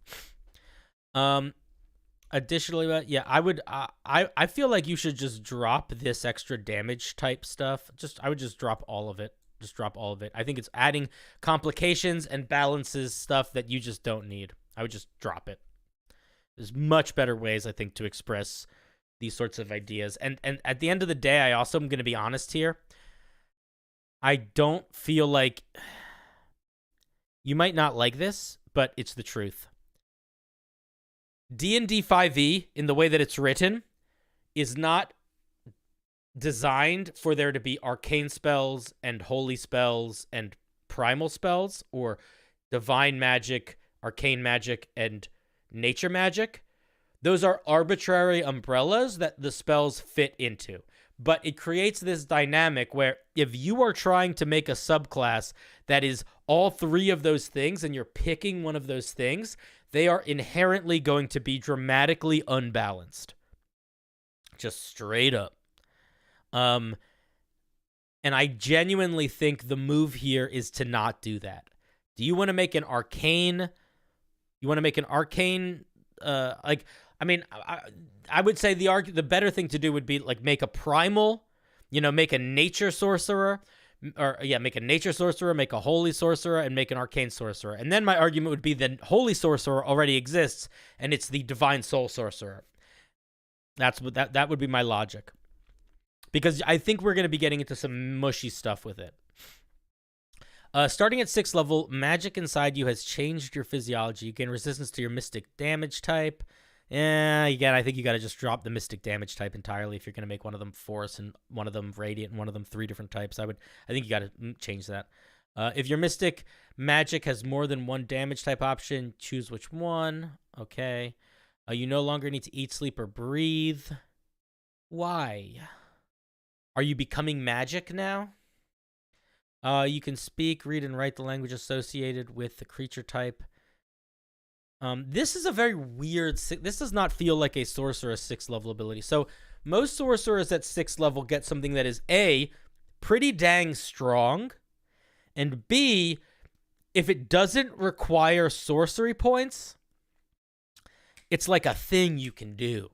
Additionally, yeah, I feel like you should just drop this extra damage type stuff. I would just drop all of it. Just drop all of it. I think it's adding complications and balances stuff that you just don't need. I would just drop it. There's much better ways, I think, to express these sorts of ideas. And at the end of the day, I also am going to be honest here. I don't feel like you might not like this, but it's the truth. D&D 5e, in the way that it's written, is not designed for there to be arcane spells and holy spells and primal spells or divine magic, arcane magic, and nature magic. Those are arbitrary umbrellas that the spells fit into. But it creates this dynamic where if you are trying to make a subclass that is all 3 of those things and you're picking one of those things, they are inherently going to be dramatically unbalanced. Just straight up. And I genuinely think the move here is to not do that. Do you want to make an arcane? You want to make an arcane? I would say the better thing to do would be like make a primal, make a nature sorcerer, make a nature sorcerer, make a holy sorcerer, and make an arcane sorcerer. And then my argument would be that holy sorcerer already exists, and it's the divine soul sorcerer. That would be my logic. Because I think we're going to be getting into some mushy stuff with it. Starting at 6th level, magic inside you has changed your physiology. You gain resistance to your mystic damage type. Again, I think you got to just drop the mystic damage type entirely if you're going to make one of them force and one of them radiant and one of them 3 different types. I think you got to change that. If your mystic magic has more than 1 damage type option, choose which one. Okay. You no longer need to eat, sleep, or breathe. Why? Are you becoming magic now? You can speak, read, and write the language associated with the creature type. This is a very weird... This does not feel like a sorcerer's 6th level ability. So most sorcerers at 6th level get something that is A, pretty dang strong, and B, if it doesn't require sorcery points, it's like a thing you can do.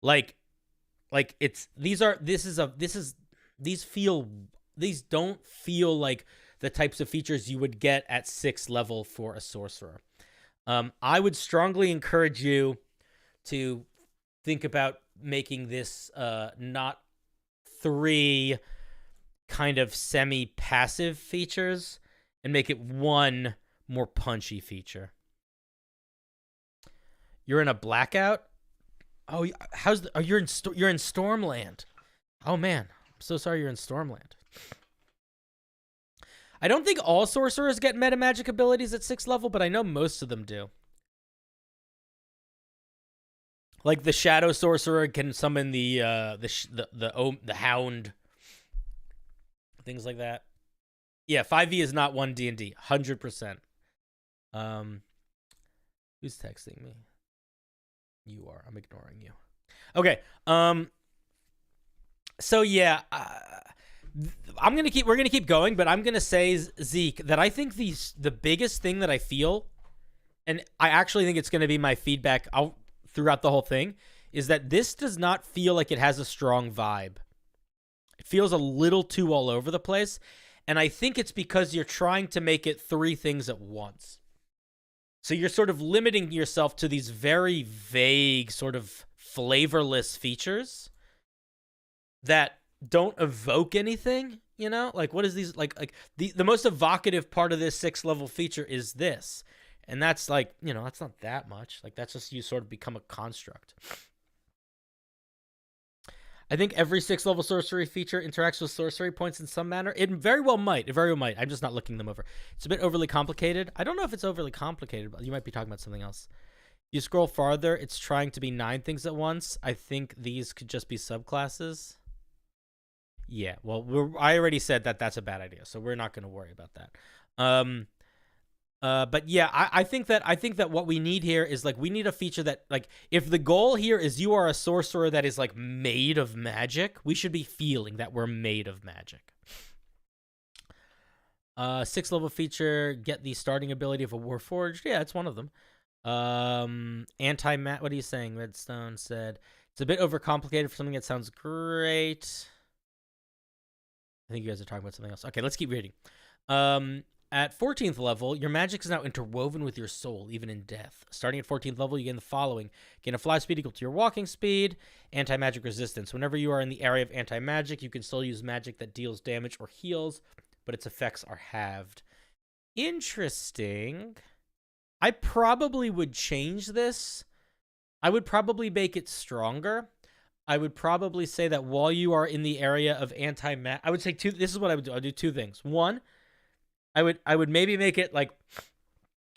Like it's... These don't feel like the types of features you would get at 6th level for a sorcerer. I would strongly encourage you to think about making this not 3 kind of semi-passive features and make it 1 more punchy feature. You're in a blackout? Oh, you're in Stormland. Oh man, I'm so sorry you're in Stormland. I don't think all sorcerers get meta magic abilities at 6th level, but I know most of them do. Like the Shadow Sorcerer can summon the Hound, things like that. Yeah, 5e is not 1 D&D, 100%. Who's texting me? You are. I'm ignoring you. Okay. So yeah. We're gonna keep going, but I'm gonna say, Zeke, that I think the biggest thing that I feel, and I actually think it's gonna be my feedback out throughout the whole thing, is that this does not feel like it has a strong vibe. It feels a little too all over the place, and I think it's because you're trying to make it 3 things at once. So you're sort of limiting yourself to these very vague, sort of flavorless features that don't evoke anything, you know? Like, what is these, like the most evocative part of this 6th level feature is this. And that's like, you know, that's not that much. Like, that's just you sort of become a construct. I think every 6th level sorcery feature interacts with sorcery points in some manner. It very well might. It very well might. I'm just not looking them over. It's a bit overly complicated. I don't know if it's overly complicated, but you might be talking about something else. You scroll farther, it's trying to be 9 things at once. I think these could just be subclasses. Yeah, well, I already said that that's a bad idea, so we're not going to worry about that. But yeah, I think that what we need here is, like, we need a feature that, like, if the goal here is you are a sorcerer that is, like, made of magic, we should be feeling that we're made of magic. 6th level feature, get the starting ability of a Warforged. Yeah, it's one of them. Anti-mat, what are you saying? Redstone said, it's a bit overcomplicated for something that sounds great. I think you guys are talking about something else. Okay, let's keep reading. At 14th level, your magic is now interwoven with your soul, even in death. Starting at 14th level, you gain the following. Gain a fly speed equal to your walking speed, anti-magic resistance. Whenever you are in the area of anti-magic, you can still use magic that deals damage or heals, but its effects are halved. Interesting. I probably would change this. I would probably make it stronger. I would probably say that while you are in the area of anti-magic, I would say this is what I would do. I'll do 2 things. One, I would maybe make it like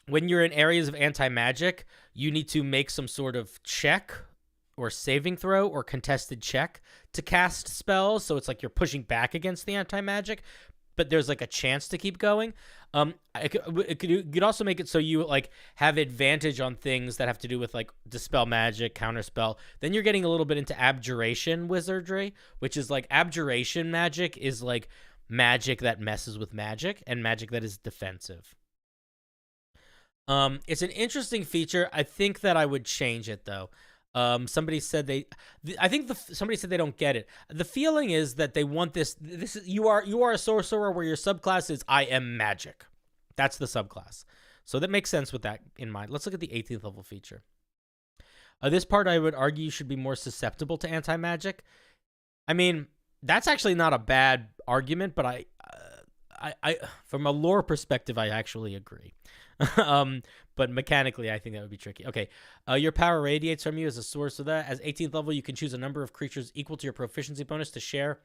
when you're in areas of anti-magic, you need to make some sort of check or saving throw or contested check to cast spells. So it's like you're pushing back against the anti-magic, but there's like a chance to keep going. You could also make it so you like have advantage on things that have to do with like dispel magic, counterspell. Then you're getting a little bit into abjuration wizardry, which is like abjuration magic is like magic that messes with magic and magic that is defensive. It's an interesting feature. I think that I would change it though. Somebody said somebody said they don't get it. The feeling is that they want this is you are a sorcerer where your subclass is I am magic. That's the subclass. So that makes sense with that in mind. Let's look at the 18th level feature. This part I would argue should be more susceptible to anti-magic. I mean, that's actually not a bad argument, but I from a lore perspective, I actually agree. but mechanically, I think that would be tricky. Okay, your power radiates from you as a source of that. As 18th level, you can choose a number of creatures equal to your proficiency bonus to share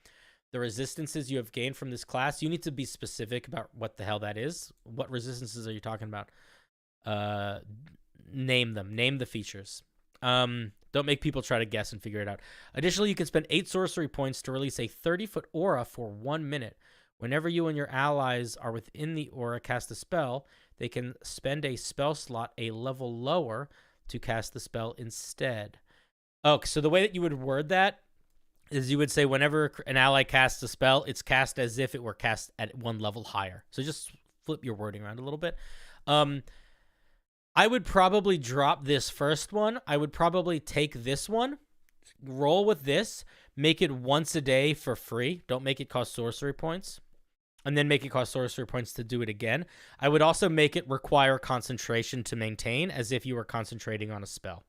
the resistances you have gained from this class. You need to be specific about what the hell that is. What resistances are you talking about? Name them. Name the features. Don't make people try to guess and figure it out. Additionally, you can spend 8 sorcery points to release a 30-foot aura for 1 minute. Whenever you and your allies are within the aura cast a spell, they can spend a spell slot a level lower to cast the spell instead. Oh, so the way that you would word that is you would say whenever an ally casts a spell, it's cast as if it were cast at 1 level higher. So just flip your wording around a little bit. I would probably drop this first one. I would probably take this one, roll with this, make it once a day for free. Don't make it cost sorcery points. And then make it cost sorcery points to do it again. I would also make it require concentration to maintain, as if you were concentrating on a spell.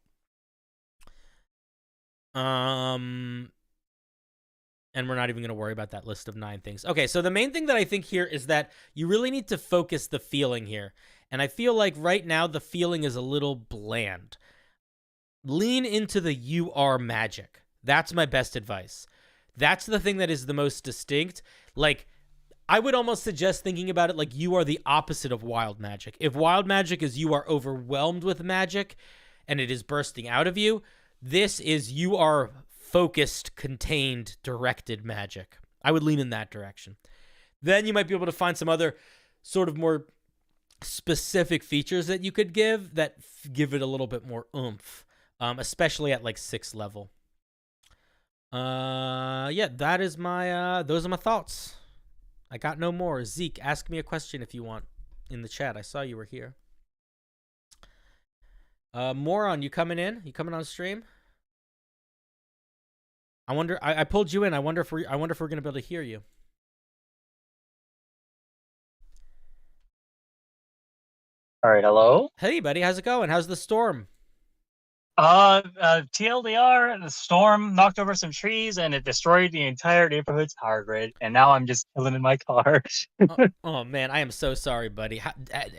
And we're not even going to worry about that list of 9 things. Okay, so the main thing that I think here is that you really need to focus the feeling here. And I feel like right now the feeling is a little bland. Lean into the you are magic. That's my best advice. That's the thing that is the most distinct. Like, I would almost suggest thinking about it like you are the opposite of wild magic. If wild magic is you are overwhelmed with magic and it is bursting out of you, this is you are focused, contained, directed magic. I would lean in that direction. Then you might be able to find some other sort of more specific features that you could give that give it a little bit more oomph, especially at like 6th level. Yeah, that is my those are my thoughts. I got no more. Zeke, ask me a question if you want in the chat. I saw you were here. Moron, you coming in? You coming on stream? I wonder. I pulled you in. I wonder if we're gonna be able to hear you. All right, hello. Hey, buddy, how's it going? How's the storm? TLDR, the storm knocked over some trees and it destroyed the entire neighborhood's power grid. And now I'm just chilling in my car. Oh man, I am so sorry, buddy.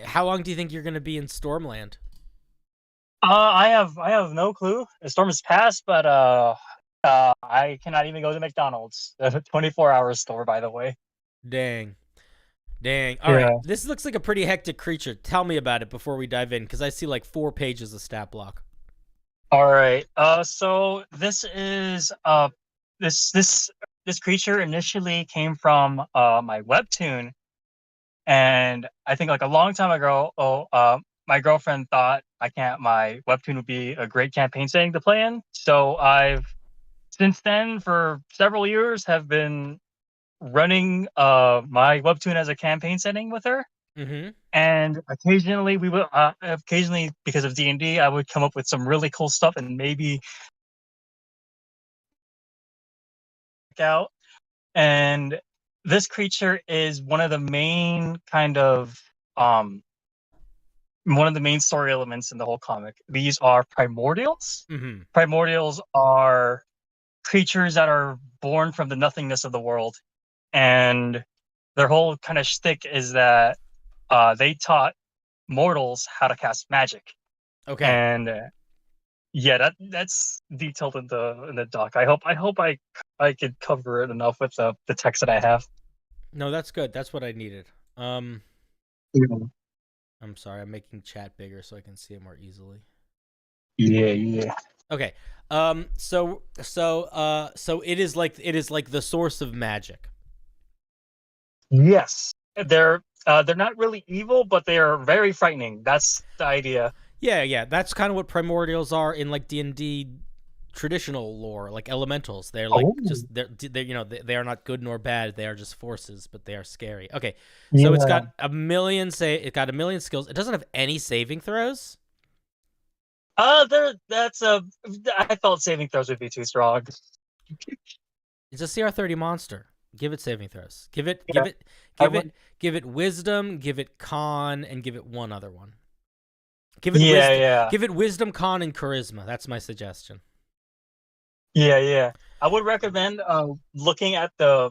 How long do you think you're gonna be in Stormland? I have no clue. The storm has passed, but I cannot even go to McDonald's. The 24-hour store, by the way. Dang. All right. This looks like a pretty hectic creature. Tell me about it before we dive in, because I see like 4 pages of stat block. All right. So this is this creature initially came from my webtoon, and I think like a long time ago, my girlfriend thought my webtoon would be a great campaign setting to play in. So I've since then for several years have been running my webtoon as a campaign setting with her. Mm-hmm. And occasionally we would because of D&D, I would come up with some really cool stuff and maybe out. And this creature is one of the main story elements in the whole comic. These are primordials. Mm-hmm. Primordials are creatures that are born from the nothingness of the world, and their whole kind of shtick is that they taught mortals how to cast magic. Okay. And that's detailed in the doc. I hope I could cover it enough with the text that I have. No, that's good. That's what I needed. Yeah. I'm sorry. I'm making chat bigger so I can see it more easily. Yeah. Okay. So it is like the source of magic. Yes. They're not really evil, but they are very frightening. That's the idea. Yeah. That's kind of what primordials are in like D&D traditional lore, like elementals. They're like they are not good nor bad. They are just forces, but they are scary. Okay. So it's got a million skills. It doesn't have any saving throws. I felt saving throws would be too strong. It's a CR30 monster. Give it saving throws. Give it wisdom, give it con, and give it one other one. Give it wisdom. Give it wisdom, con, and charisma. That's my suggestion. Yeah. I would recommend looking at the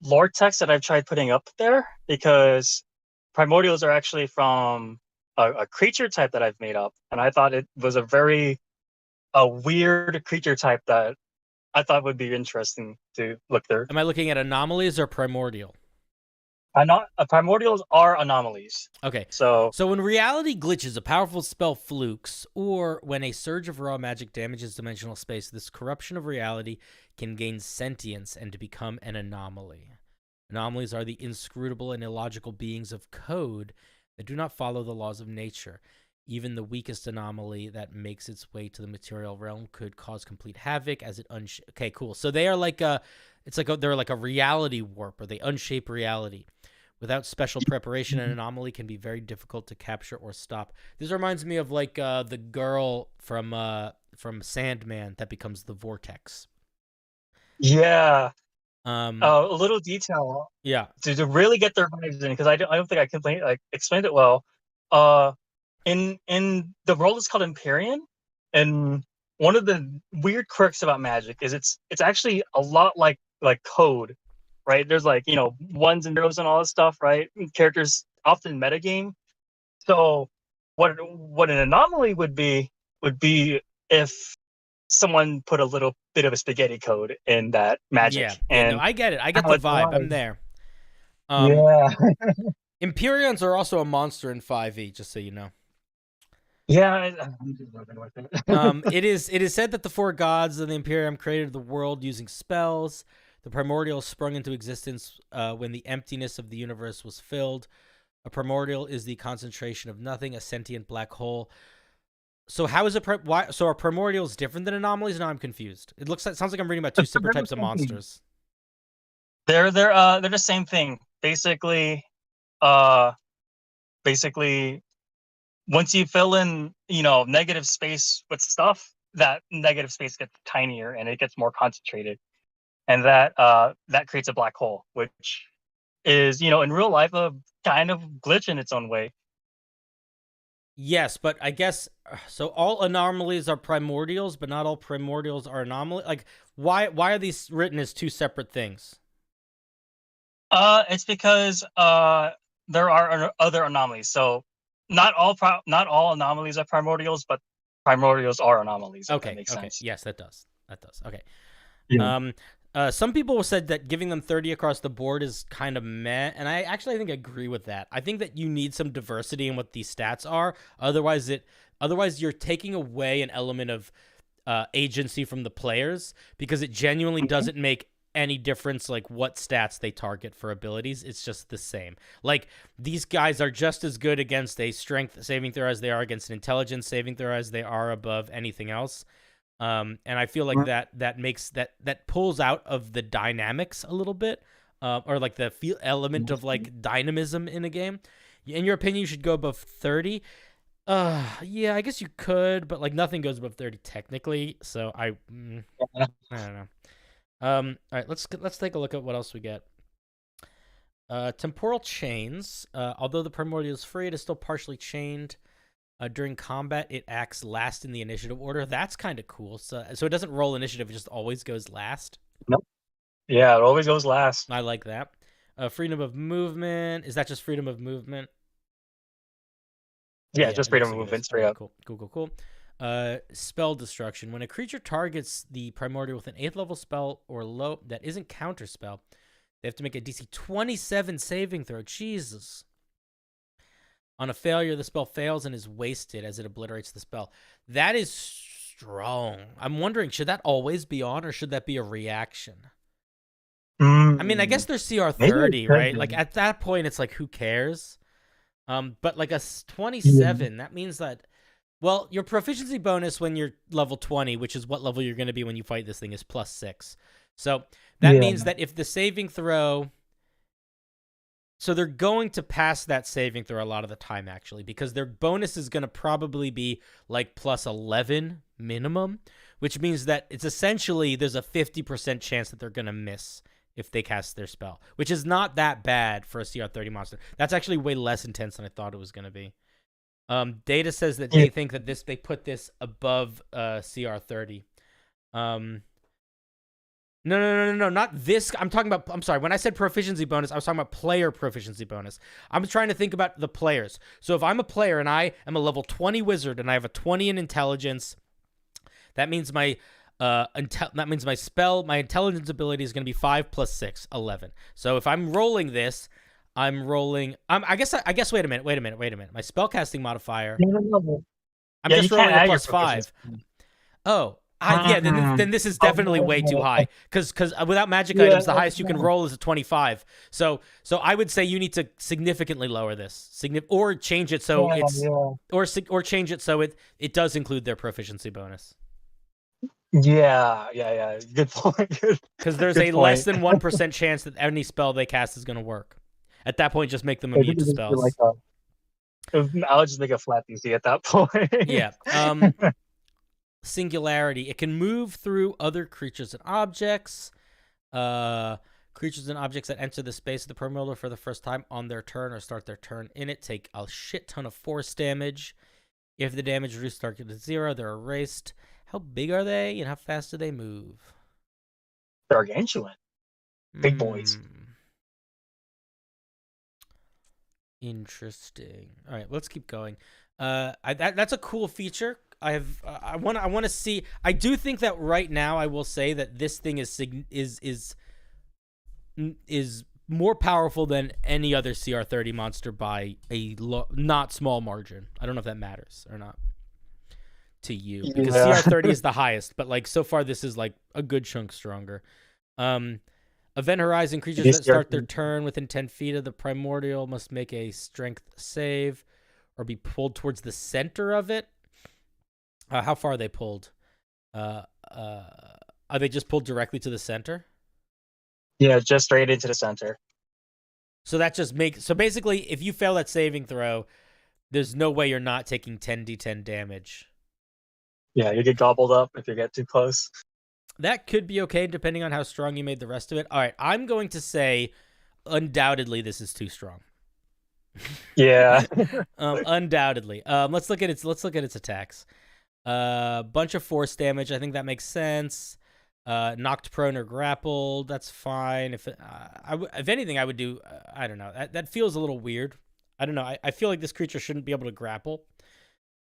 lore text that I've tried putting up there, because primordials are actually from a creature type that I've made up, and I thought it was a weird creature type that I thought would be interesting to look through. Am I looking at anomalies or primordial? Primordials are anomalies. Okay. So when reality glitches, a powerful spell flukes, or when a surge of raw magic damages dimensional space, this corruption of reality can gain sentience and to become an anomaly. Anomalies are the inscrutable and illogical beings of code that do not follow the laws of nature. Even the weakest anomaly that makes its way to the material realm could cause complete havoc as it Okay, cool. So they are like they're like a reality warp, or they unshape reality. Without special preparation, an anomaly can be very difficult to capture or stop. This reminds me of like the girl from Sandman that becomes the vortex. yeah, a little detail. Yeah. To really get their vibes in, because I don't think I can explained it well. In the world is called Empyrean, and one of the weird quirks about magic is it's actually a lot like code, right? There's like, ones and zeros and all this stuff, right? Characters often metagame. So what an anomaly would be if someone put a little bit of a spaghetti code in that magic. Yeah, and no, I get it. I get the vibe. I'm there. Yeah. Empyreans are also a monster in 5e, just so you know. Yeah. It is said that the four gods of the Imperium created the world using spells. The primordial sprung into existence when the emptiness of the universe was filled. A primordial is the concentration of nothing, a sentient black hole. So how is it? So are primordials different than anomalies? Now I'm confused. Sounds like I'm reading about two separate types of monsters. They're the same thing. Basically, once you fill in, negative space with stuff, that negative space gets tinier and it gets more concentrated, and that creates a black hole, which is, in real life, a kind of glitch in its own way. Yes, but I guess so. All anomalies are primordials, but not all primordials are anomalies. Like, why are these written as two separate things? It's because there are other anomalies. So not all anomalies are primordials, but primordials are anomalies. If that makes sense. Yes, that does. Okay. Yeah. Some people said that giving them 30 across the board is kind of meh, and I actually think I agree with that. I think that you need some diversity in what these stats are. Otherwise you're taking away an element of agency from the players, because it genuinely doesn't make any difference like what stats they target for abilities. It's just the same. Like, these guys are just as good against a strength saving throw as they are against an intelligence saving throw as they are above anything else. And I feel like that makes that pulls out of the dynamics a little bit, or like the element of like dynamism in a game. In your opinion, you should go above 30. Yeah, I guess you could, but like nothing goes above 30 technically. So I don't know. All right, let's take a look at what else we get. Temporal chains. Although the primordial is free, it is still partially chained. During combat, it acts last in the initiative order. That's kind of cool. So it doesn't roll initiative; it just always goes last. Nope. Yeah, it always goes last. I like that. Freedom of movement. Is that just freedom of movement? Yeah, just freedom of movement, straight up. Cool. Spell destruction. When a creature targets the primordial with an 8th level spell or low that isn't counterspell, they have to make a DC 27 saving throw. Jesus. On a failure, the spell fails and is wasted as it obliterates the spell. That is strong. I'm wondering, should that always be on, or should that be a reaction? I mean, I guess they're CR 30, right? Like, at that point, it's like, who cares? But like a 27, that means that, well, your proficiency bonus when you're level 20, which is what level you're going to be when you fight this thing, is +6. So that means that if the saving throw... So they're going to pass that saving throw a lot of the time, actually, because their bonus is going to probably be like +11 minimum, which means that it's essentially there's a 50% chance that they're going to miss if they cast their spell, which is not that bad for a CR 30 monster. That's actually way less intense than I thought it was going to be. Data says that they think that they put this above CR 30. No, not this. I'm sorry. When I said proficiency bonus, I was talking about player proficiency bonus. I'm trying to think about the players. So if I'm a player and I am a level 20 wizard and I have a 20 in intelligence, that means my my intelligence ability is going to be 5 plus 6, 11. So if I'm rolling this, I'm rolling. I guess. Wait a minute. My spellcasting modifier. No. I'm Yeah, just you can't rolling a add your plus 5. proficiency. Oh. Then this is definitely way too high because without magic items, the highest you can roll is a 25. So I would say you need to significantly lower this, or change it so or change it so it does include their proficiency bonus. Yeah. Good point. Because there's a less than 1% chance that any spell they cast is going to work. At that point, just make them immune to spells. I would just make a flat DC at that point. Yeah. Singularity. It can move through other creatures and objects. Creatures and objects that enter the space of the Primordial for the first time on their turn or start their turn in it take a shit ton of force damage. If the damage reduced to 0, they're erased. How big are they and how fast do they move? Gargantuan. Big boys. Interesting. All right, let's keep going. That's a cool feature. I want to see. I do think that right now I will say that this thing is more powerful than any other CR30 monster by a not small margin. I don't know if that matters or not to you because CR30 is the highest, but like so far this is like a good chunk stronger. Event Horizon creatures that start their turn within 10 feet of the Primordial must make a strength save or be pulled towards the center of it. How far are they pulled? Are they just pulled directly to the center? Yeah, just straight into the center. So that just makes... So basically, if you fail that saving throw, there's no way you're not taking 10d10 damage. Yeah, you get gobbled up if you get too close. That could be okay, depending on how strong you made the rest of it. All right, I'm going to say, undoubtedly, this is too strong. Yeah. Undoubtedly. Let's look at its attacks. Bunch of force damage. I think that makes sense. Knocked prone or grappled. That's fine. If anything, I would do. I don't know. That feels a little weird. I don't know. I feel like this creature shouldn't be able to grapple.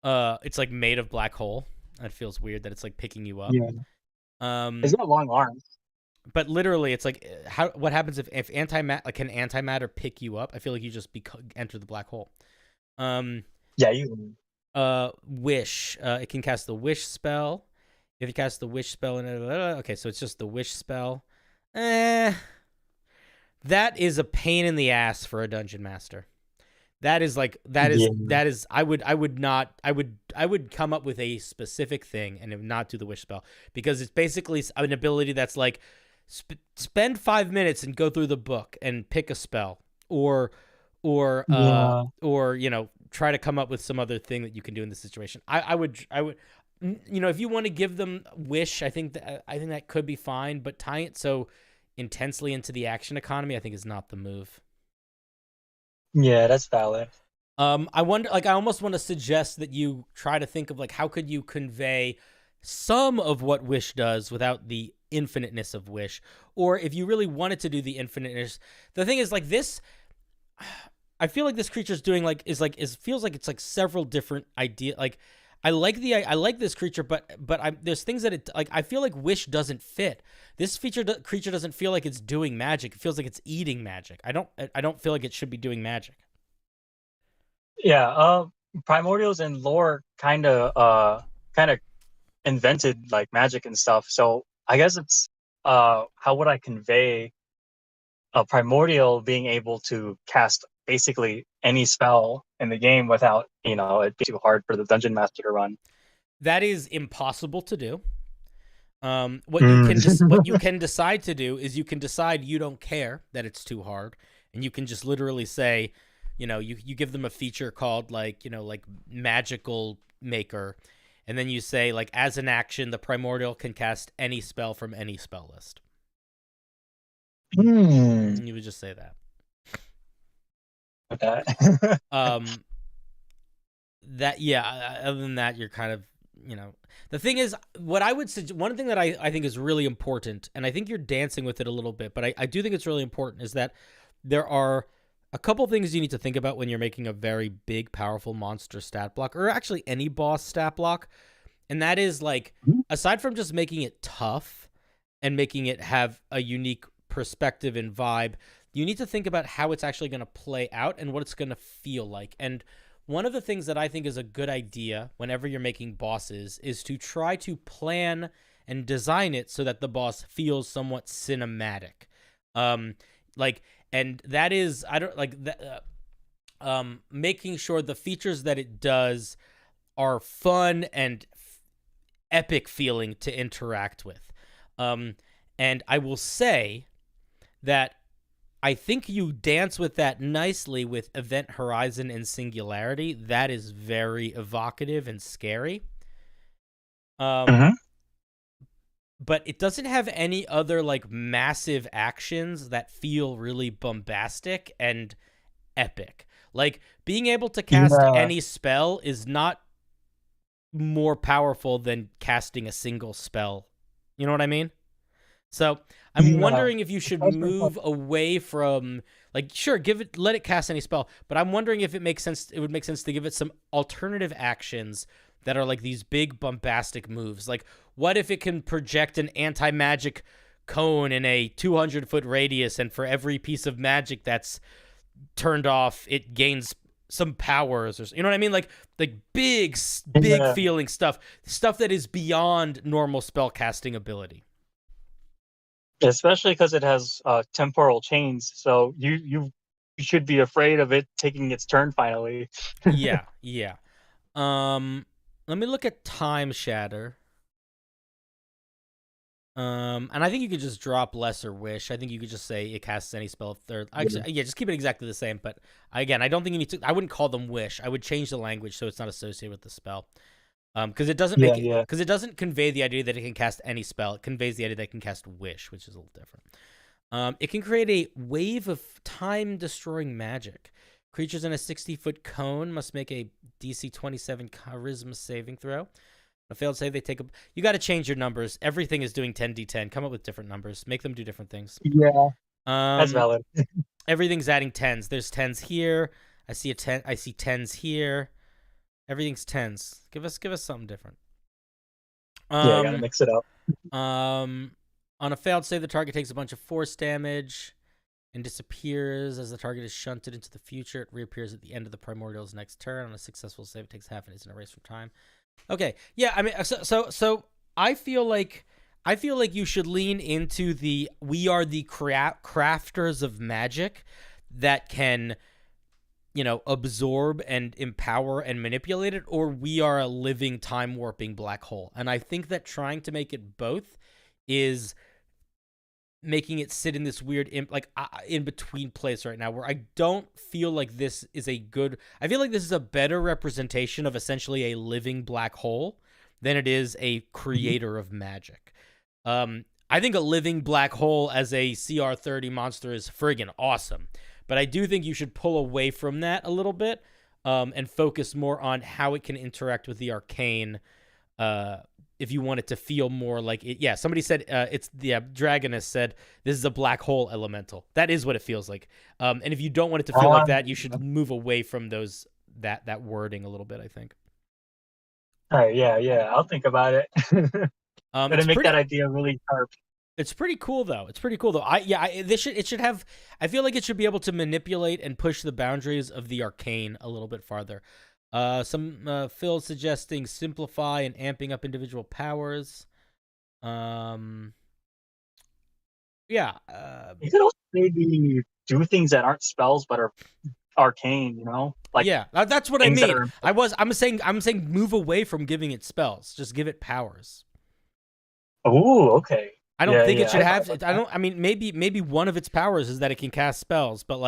It's like made of black hole. That feels weird. That it's like picking you up. Yeah. It's got long arms. But literally, it's like what happens if can antimatter pick you up? I feel like you just enter the black hole. Yeah, you. Wish. It can cast the wish spell. If you cast the wish spell, okay, so it's just the wish spell. That is a pain in the ass for a dungeon master. That is. I would come up with a specific thing and not do the wish spell because it's basically an ability that's like spend 5 minutes and go through the book and pick a spell or try to come up with some other thing that you can do in this situation. I would if you want to give them wish, I think that could be fine, but tying it so intensely into the action economy, I think is not the move. Yeah, that's valid. I wonder, I almost want to suggest that you try to think of how could you convey some of what wish does without the infiniteness of wish, or if you really wanted to do the infiniteness. The thing is, this, I feel like this creature's doing feels like it's several different ideas. I like this creature, but there's things that I feel like wish doesn't fit. This creature doesn't feel like it's doing magic. It feels like it's eating magic. I don't feel like it should be doing magic. Yeah, Primordials and lore kind of invented magic and stuff. So I guess it's how would I convey a Primordial being able to cast basically any spell in the game without it being too hard for the dungeon master to run. That is impossible to do. What you can decide to do is you can decide you don't care that it's too hard, and you can just literally say, you give them a feature called magical maker, and then you say as an action the Primordial can cast any spell from any spell list. You would just say that. Okay. Other than that, you're kind of the thing is, what I would suggest, one thing that I think is really important, and I think you're dancing with it a little bit, but I do think it's really important, is that there are a couple things you need to think about when you're making a very big, powerful monster stat block, or actually any boss stat block. And that is like, aside from just making it tough and making it have a unique perspective and vibe, you need to think about how it's actually going to play out and what it's going to feel like. And one of the things that I think is a good idea whenever you're making bosses is to try to plan and design it so that the boss feels somewhat cinematic. And that is, making sure the features that it does are fun and epic feeling to interact with. And I will say that I think you dance with that nicely with Event Horizon and Singularity. That is very evocative and scary. But it doesn't have any other like massive actions that feel really bombastic and epic. Like being able to cast any spell is not more powerful than casting a single spell. You know what I mean? So I'm wondering if you should move away from, like, sure, let it cast any spell, but I'm wondering if it would make sense to give it some alternative actions that are like these big bombastic moves. Like, what if it can project an anti-magic cone in a 200-foot radius, and for every piece of magic that's turned off, it gains some powers, or you know what I mean? Like big feeling stuff that is beyond normal spell casting ability. Especially because it has temporal chains, so you should be afraid of it taking its turn finally. Yeah. Let me look at Time Shatter. And I think you could just drop Lesser Wish. I think you could just say it casts any spell if they're... just keep it exactly the same. But again, I don't think you need to... I wouldn't call them Wish. I would change the language so it's not associated with the spell. Because it doesn't because it doesn't convey the idea that it can cast any spell. It conveys the idea that it can cast Wish, which is a little different. It can create a wave of time-destroying magic. Creatures in a 60-foot cone must make a DC 27 Charisma saving throw. A failed save, they take a... You got to change your numbers. Everything is doing 10d10. Come up with different numbers. Make them do different things. Yeah, that's valid. Everything's adding 10s. There's 10s here. I see 10s here. Everything's 10s. Give us something different. Yeah, gotta mix it up. On a failed save, the target takes a bunch of force damage and disappears. As the target is shunted into the future, it reappears at the end of the Primordial's next turn. On a successful save, it takes half and isn't erased from time. Okay, yeah, I mean, so I feel like you should lean into the we are the crafters of magic that can, absorb and empower and manipulate it, or we are a living time warping black hole. And I think that trying to make it both is making it sit in this weird in between place right now, where I don't feel like this is I feel like this is a better representation of essentially a living black hole than it is a creator of magic. I think a living black hole as a CR30 monster is friggin' awesome, but I do think you should pull away from that a little bit and focus more on how it can interact with the arcane. If you want it to feel more like it, yeah. Somebody said Dragoness said this is a black hole elemental. That is what it feels like. And if you don't want it to feel like that, you should move away from that wording a little bit, I think. All right, yeah. I'll think about it. Gonna make that idea really sharp. It's pretty cool though. It should have. I feel like it should be able to manipulate and push the boundaries of the arcane a little bit farther. Some Phil suggesting simplify and amping up individual powers. You could also maybe do things that aren't spells but are arcane. That's what I mean. I'm saying move away from giving it spells. Just give it powers. Oh, okay. I don't think it should have. I mean, maybe one of its powers is that it can cast spells, but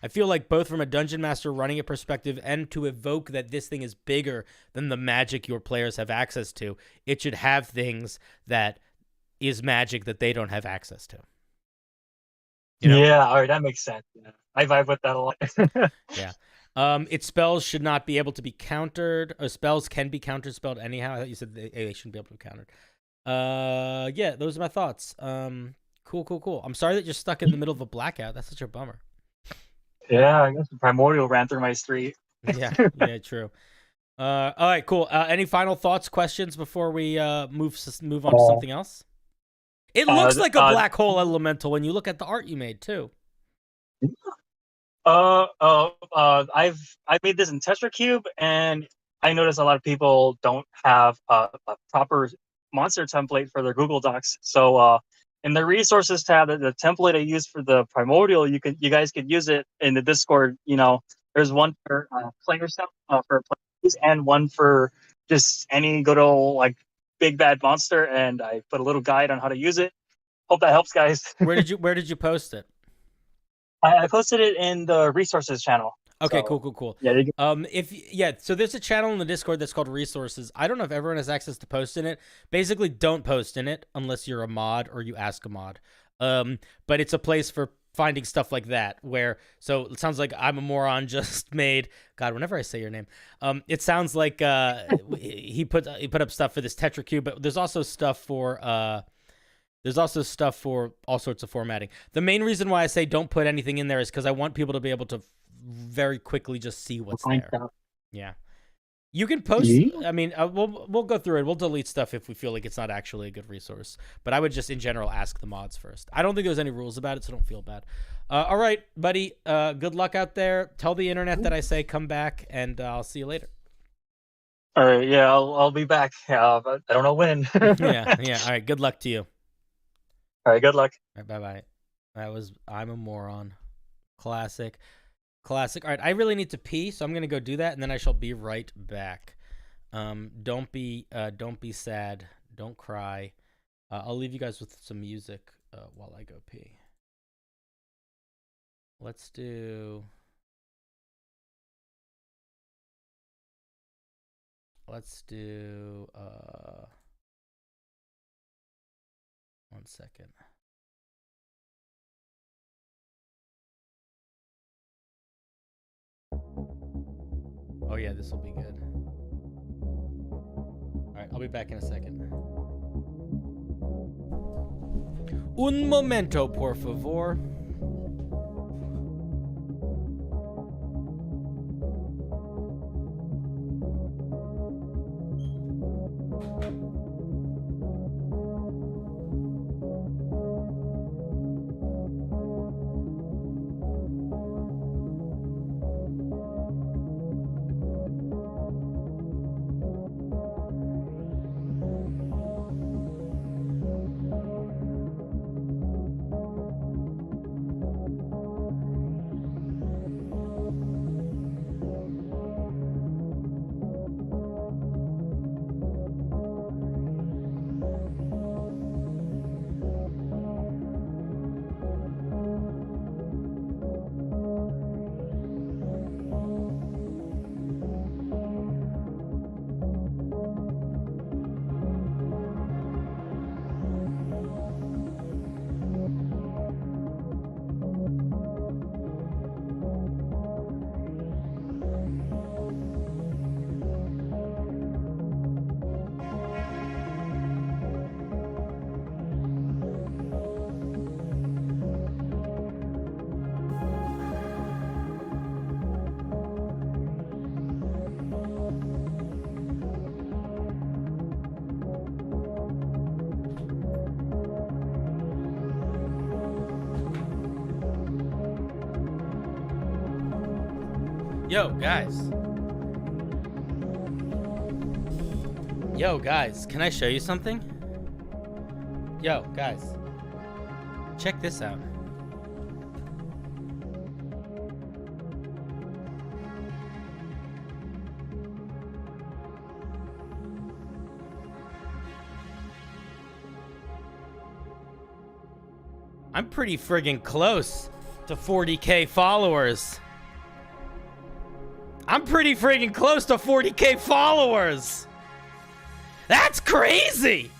I feel like both from a dungeon master running a perspective and to evoke that this thing is bigger than the magic your players have access to, it should have things that is magic that they don't have access to. Yeah, all right, that makes sense. Yeah. I vibe with that a lot. Yeah. Its spells should not be able to be countered. Or spells can be counter-spelled anyhow. I thought you said they shouldn't be able to be countered. Yeah, those are my thoughts. Cool. I'm sorry that you're stuck in the middle of a blackout. That's such a bummer. Yeah, I guess the Primordial ran through my street. Yeah, true. All right, cool. Any final thoughts, questions before we move on to something else? It looks like a black hole elemental when you look at the art you made too. I've made this in TetraCube, and I noticed a lot of people don't have a proper monster template for their Google Docs. So in the resources tab, the template I used for the Primordial, you guys could use it in the Discord. You know, there's one for player stuff for players, and one for just any good old like big bad monster. And I put a little guide on how to use it. Hope that helps, guys. Where did you post it? I posted it in the resources channel. Okay, so, cool. Yeah. So there's a channel in the Discord that's called Resources. I don't know if everyone has access to post in it. Basically, don't post in it unless you're a mod or you ask a mod. But it's a place for finding stuff like that. So it sounds like I'm a moron just made. God, whenever I say your name, it sounds like he put up stuff for this TetraCube. But there's also stuff for all sorts of formatting. The main reason why I say don't put anything in there is because I want people to be able to very quickly just see what's there. Yeah. You can post, I mean, we'll go through it. We'll delete stuff if we feel like it's not actually a good resource. But I would just, in general, ask the mods first. I don't think there's any rules about it, so don't feel bad. All right, buddy. Good luck out there. Tell the internet that I say come back, and I'll see you later. All right, yeah, I'll be back. But I don't know when. yeah. All right, good luck to you. All right, good luck. All right, bye-bye. That was I'm a Moron. Classic. All right, I really need to pee, so I'm going to go do that, and then I shall be right back. Don't be sad. Don't cry. I'll leave you guys with some music while I go pee. Let's do... One second. Oh yeah, this will be good. Alright, I'll be back in a second. Un momento, por favor. Yo, guys, can I show you something? Yo, guys, check this out. I'm pretty friggin' close to 40K followers. I'm pretty friggin' close to 40K followers. That's crazy.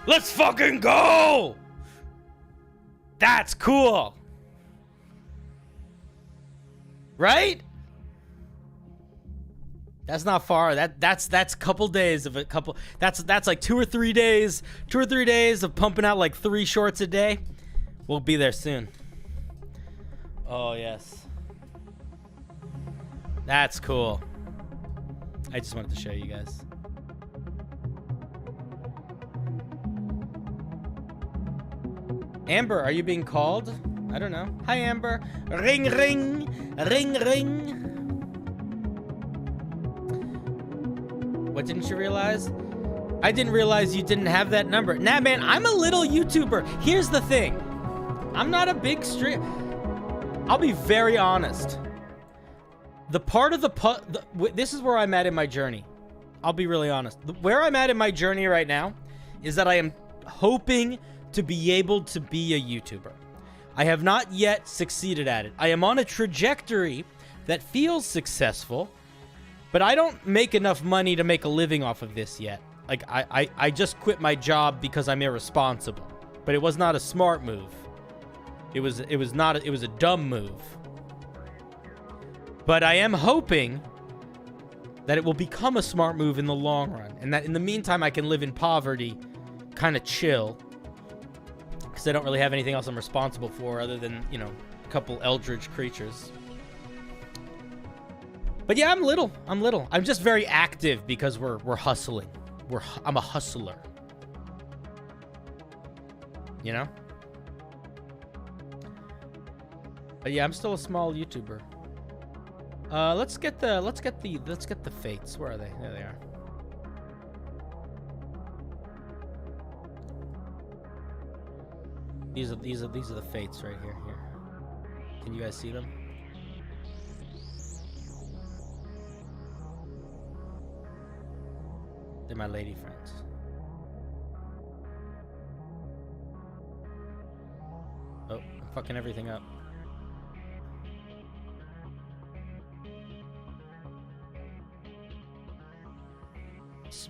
Let's fucking go. That's cool. Right? That's not far. That's a couple days of a couple. That's like 2 or 3 days. 2 or 3 days of pumping out like 3 shorts a day. We'll be there soon. Oh yes. That's cool. I just wanted to show you guys. Amber, are you being called? I don't know. Hi, Amber. Ring, ring. Ring, ring. What didn't you realize? I didn't realize you didn't have that number. Nah, man, I'm a little YouTuber. Here's the thing. I'm not a big stream. I'll be very honest. The part of this is where I'm at in my journey. I'll be really honest. Where I'm at in my journey right now is that I am hoping to be able to be a YouTuber. I have not yet succeeded at it. I am on a trajectory that feels successful, but I don't make enough money to make a living off of this yet. Like, I just quit my job because I'm irresponsible. But it was not a smart move. It was a dumb move. But I am hoping that it will become a smart move in the long run. And that in the meantime, I can live in poverty, kind of chill. Because I don't really have anything else I'm responsible for other than, you know, a couple eldritch creatures. But yeah, I'm little. I'm just very active because we're hustling. I'm a hustler. You know? But yeah, I'm still a small YouTuber. Let's get the fates. Where are they? There they are. These are the fates right here. Here. Can you guys see them? They're my lady friends. Oh, I'm fucking everything up.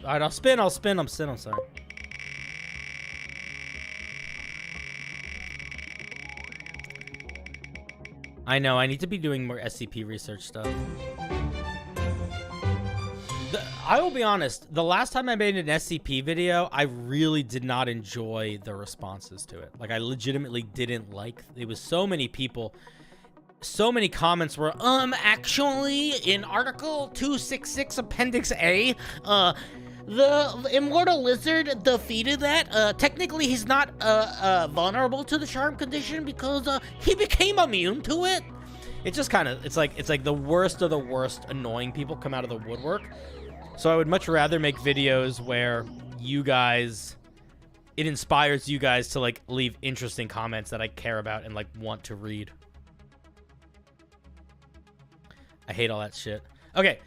Alright, I'll spin. I'm sorry. I know, I need to be doing more SCP research stuff. I will be honest, the last time I made an SCP video, I really did not enjoy the responses to it. Like, I legitimately didn't like, it was so many people, so many comments were, actually, in Article 266 Appendix A, the Immortal Lizard defeated that. Technically, he's not, vulnerable to the charm condition because, he became immune to it. It just kind of, it's like the worst of the worst annoying people come out of the woodwork. So I would much rather make videos where you guys, it inspires you guys to like leave interesting comments that I care about and like want to read. I hate all that shit. Okay,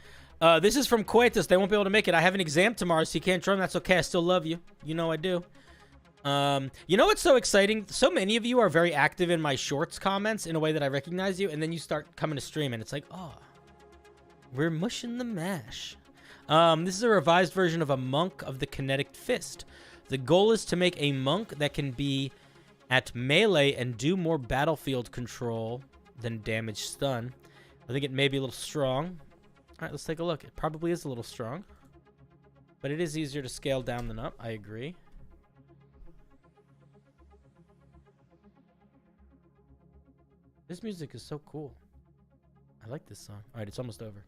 this is from Coetus. They won't be able to make it. I have an exam tomorrow, so you can't join. That's okay. I still love you. You know I do. You know what's so exciting? So many of you are very active in my shorts comments in a way that I recognize you, and then you start coming to stream, and it's like, oh, we're mushing the mash. This is a revised version of a monk of the Kinetic Fist. The goal is to make a monk that can be at melee and do more battlefield control than damage stun. I think it may be a little strong. All right, let's take a look. It probably is a little strong, but it is easier to scale down than up. I agree. This music is so cool. I like this song. All right, it's almost over.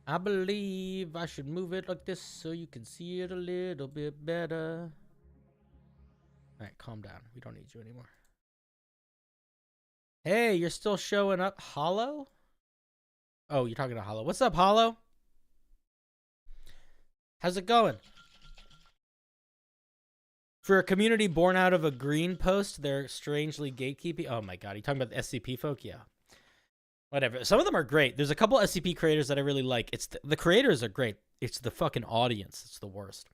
I believe I should move it like this so you can see it a little bit better. All right, calm down. We don't need you anymore. Hey, you're still showing up. Hollow? Oh, you're talking to Hollow. What's up, Hollow? How's it going? For a community born out of a green post, they're strangely gatekeeping. Oh my god, you talking about the SCP folk? Yeah. Whatever. Some of them are great. There's a couple SCP creators that I really like. It's the creators are great. It's the fucking audience. It's the worst.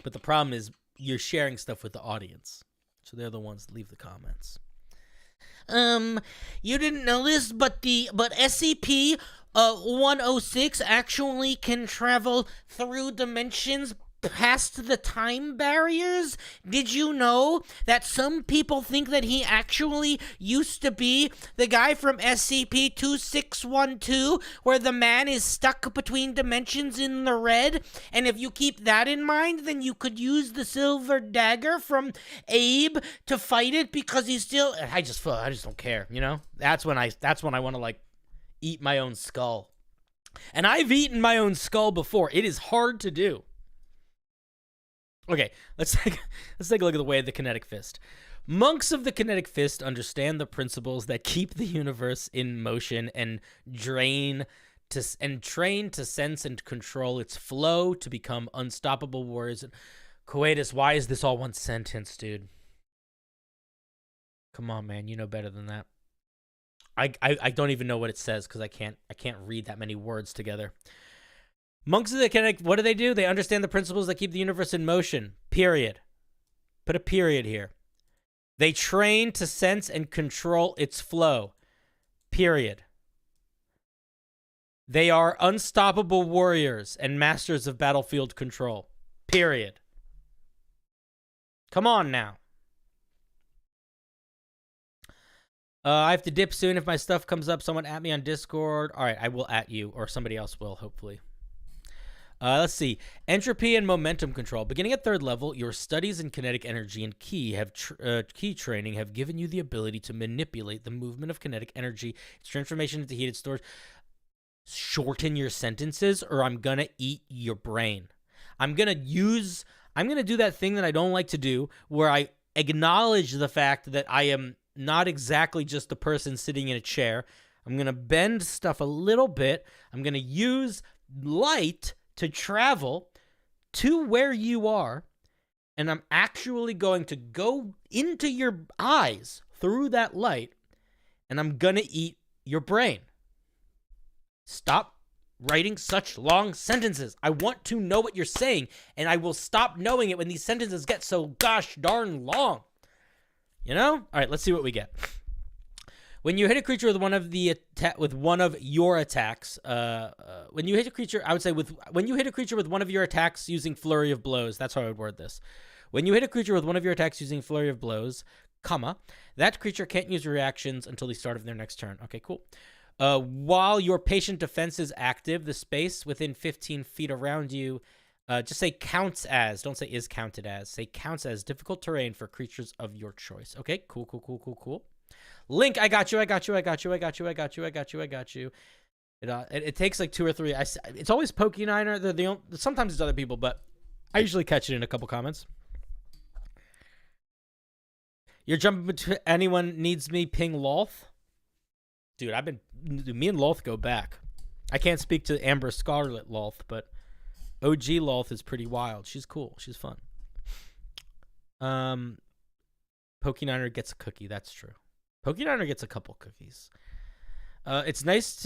But the problem is you're sharing stuff with the audience. So they're the ones that leave the comments. You didn't know this, but SCP 106 actually can travel through dimensions past the time barriers? Did you know that some people think that he actually used to be the guy from SCP-2612, where the man is stuck between dimensions in the red? And if you keep that in mind, then you could use the silver dagger from Abe to fight it, because he's still... I just don't care, you know? That's when I want to, like, eat my own skull. And I've eaten my own skull before. It is hard to do. Okay, let's take a look at the way of the Kinetic Fist. Monks of the Kinetic Fist understand the principles that keep the universe in motion and train to sense and control its flow to become unstoppable warriors. Coetus, why is this all one sentence, dude? Come on, man, you know better than that. I don't even know what it says because I can't read that many words together. Monks of the Kinetic, what do? They understand the principles that keep the universe in motion. Period. Put a period here. They train to sense and control its flow. Period. They are unstoppable warriors and masters of battlefield control. Period. Come on now. I have to dip soon. If my stuff comes up, someone at me on Discord. All right, I will at you, or somebody else will, hopefully. Let's see. Entropy and momentum control. Beginning at 3rd level, your studies in kinetic energy and key training have given you the ability to manipulate the movement of kinetic energy, its transformation into heated storage. Shorten your sentences, or I'm gonna eat your brain. I'm gonna do that thing that I don't like to do, where I acknowledge the fact that I am not exactly just a person sitting in a chair. I'm gonna bend stuff a little bit. I'm gonna use light to travel to where you are, and I'm actually going to go into your eyes through that light, and I'm gonna eat your brain. Stop writing such long sentences. I want to know what you're saying, and I will stop knowing it when these sentences get so gosh darn long. You know? All right, let's see what we get. When you hit a creature with one of your attacks, when you hit a creature, I would say when you hit a creature with one of your attacks using Flurry of Blows, that's how I would word this. When you hit a creature with one of your attacks using Flurry of Blows, that creature can't use reactions until the start of their next turn. Okay, cool. While your patient defense is active, the space within 15 feet around you, just say counts as. Don't say is counted as. Say counts as difficult terrain for creatures of your choice. Okay, cool. Link, I got you. It takes like 2 or 3. It's always Pokey9er. Sometimes it's other people, but I usually catch it in a couple comments. You're jumping between anyone needs me, ping Loth. Dude, me and Loth go back. I can't speak to Amber Scarlet Loth, but OG Loth is pretty wild. She's cool. She's fun. Pokey9er gets a cookie. That's true. Pokey9er gets a couple cookies. It's nice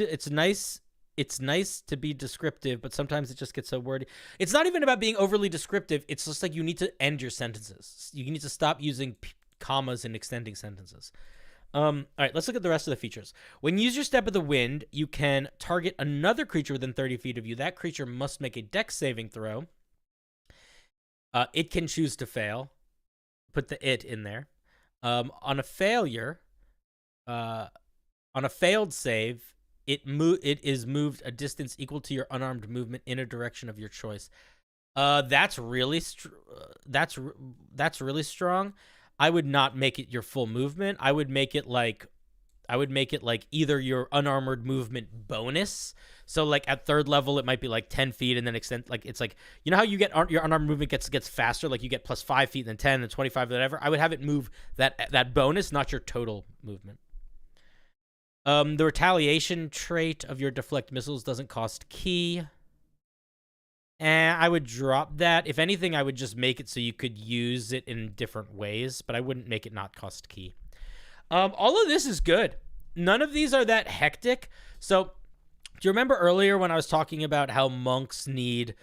to be descriptive, but sometimes it just gets so wordy. It's not even about being overly descriptive. It's just like you need to end your sentences. You need to stop using commas and extending sentences. All right, let's look at the rest of the features. When you use your Step of the Wind, you can target another creature within 30 feet of you. That creature must make a Dex saving throw. It can choose to fail. Put the it in there. On a failure, on a failed save, it is moved a distance equal to your unarmed movement in a direction of your choice. That's really strong. I would not make it your full movement. I would make it like either your unarmored movement bonus. So like at 3rd level, it might be like 10 feet and then extend. Like it's like, you know how you get your unarmored movement gets faster. Like you get plus 5 feet, then 10, then 25, whatever. I would have it move that bonus, not your total movement. The retaliation trait of your deflect missiles doesn't cost key. And I would drop that. If anything, I would just make it so you could use it in different ways, but I wouldn't make it not cost key. All of this is good. None of these are that hectic. So, do you remember earlier when I was talking about how monks you need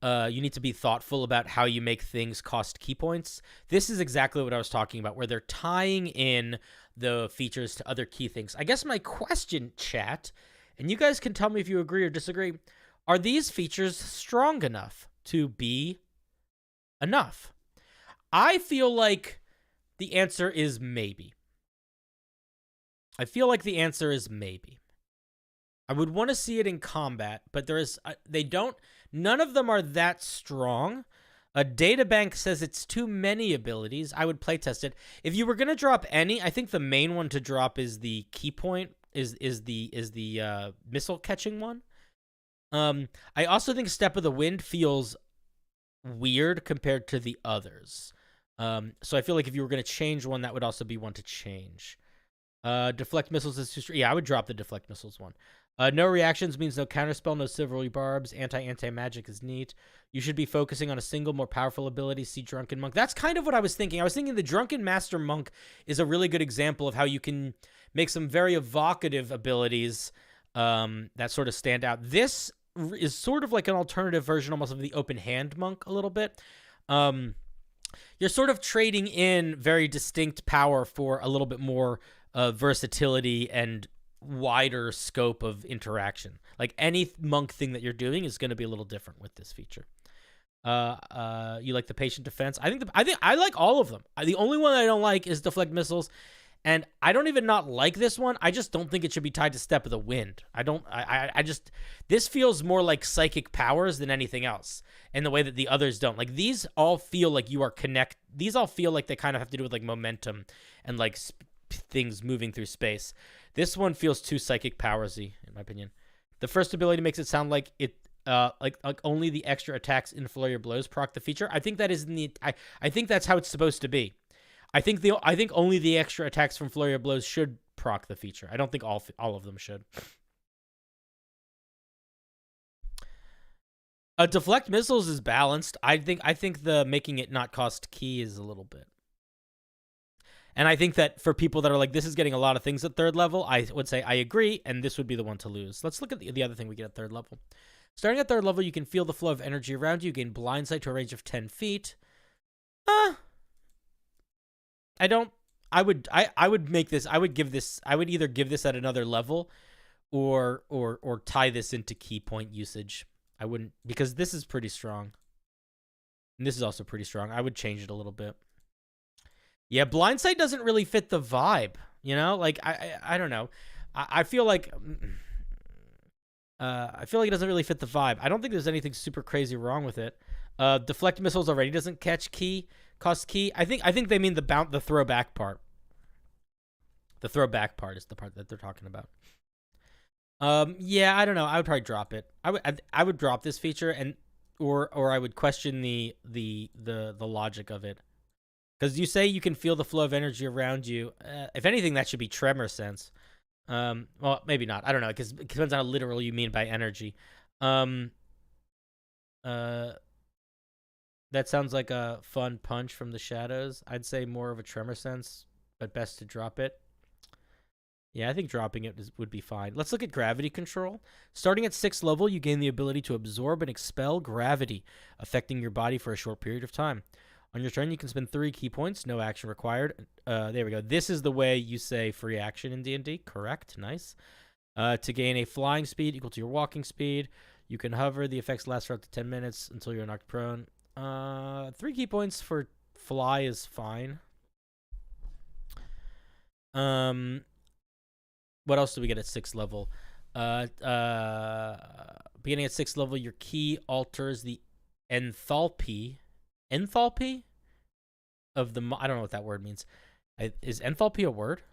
to be thoughtful about how you make things cost key points? This is exactly what I was talking about, where they're tying in the features to other key things. I guess my question, chat, and you guys can tell me if you agree or disagree, are these features strong enough to be enough? I feel like the answer is maybe. I feel like the answer is maybe. I would want to see it in combat, but there is none of them are that strong. A databank says it's too many abilities. I would playtest it. If you were going to drop any, I think the main one to drop is the key point, is the missile catching one. I also think Step of the Wind feels weird compared to the others. So I feel like if you were going to change one, that would also be one to change. Deflect missiles is too strong. Yeah, I would drop the deflect missiles one. No reactions means no counterspell, no silvery barbs. Anti-magic is neat. You should be focusing on a single, more powerful ability. See Drunken Monk. That's kind of what I was thinking. I was thinking the Drunken Master Monk is a really good example of how you can make some very evocative abilities that sort of stand out. This is sort of like an alternative version almost of the Open Hand Monk a little bit. You're sort of trading in very distinct power for a little bit more versatility and wider scope of interaction. Like any monk thing that you're doing is going to be a little different with this feature. You like the patient defense? I think I like all of them. The only one I don't like is deflect missiles, and I don't even not like this one. I just don't think it should be tied to Step of the Wind. I just this feels more like psychic powers than anything else, in the way that the others don't. Like these all feel like you are These all feel like they kind of have to do with like momentum and like things moving through space. This one feels too psychic powersy, in my opinion. The first ability makes it sound like it, like only the extra attacks in Flurry of Blows proc the feature. I think that is I think that's how it's supposed to be. I think only the extra attacks from Flurry of Blows should proc the feature. I don't think all of them should. Deflect missiles is balanced. I think the making it not cost key is a little bit. And I think that for people that are like, this is getting a lot of things at third level, I would say I agree, and this would be the one to lose. Let's look at the other thing we get at third level. Starting at third level, you can feel the flow of energy around you. Gain blind sight to a range of 10 feet. I would either give this at another level or tie this into key point usage. I wouldn't, because this is pretty strong. And this is also pretty strong. I would change it a little bit. Yeah, blindsight doesn't really fit the vibe, you know? Like I don't know. I feel like it doesn't really fit the vibe. I don't think there's anything super crazy wrong with it. Deflect missiles already doesn't cost key. I think they mean the throwback part. The throwback part is the part that they're talking about. Yeah, I don't know. I would probably drop it. I would drop this feature or I would question the logic of it. Because you say you can feel the flow of energy around you. If anything, that should be tremor sense. Well, maybe not. I don't know, because it depends on how literal you mean by energy. That sounds like a fun punch from the shadows. I'd say more of a tremor sense, but best to drop it. Yeah, I think dropping it would be fine. Let's look at gravity control. Starting at 6th level, you gain the ability to absorb and expel gravity, affecting your body for a short period of time. On your turn, you can spend 3 key points. No action required. There we go. This is the way you say free action in D&D. Correct. Nice. To gain a flying speed equal to your walking speed, you can hover. The effects last for up to 10 minutes until you're knocked prone. 3 key points for fly is fine. What else do we get at 6th level? Beginning at 6th level, your key alters the enthalpy of the... I don't know what that word means. Is enthalpy a word?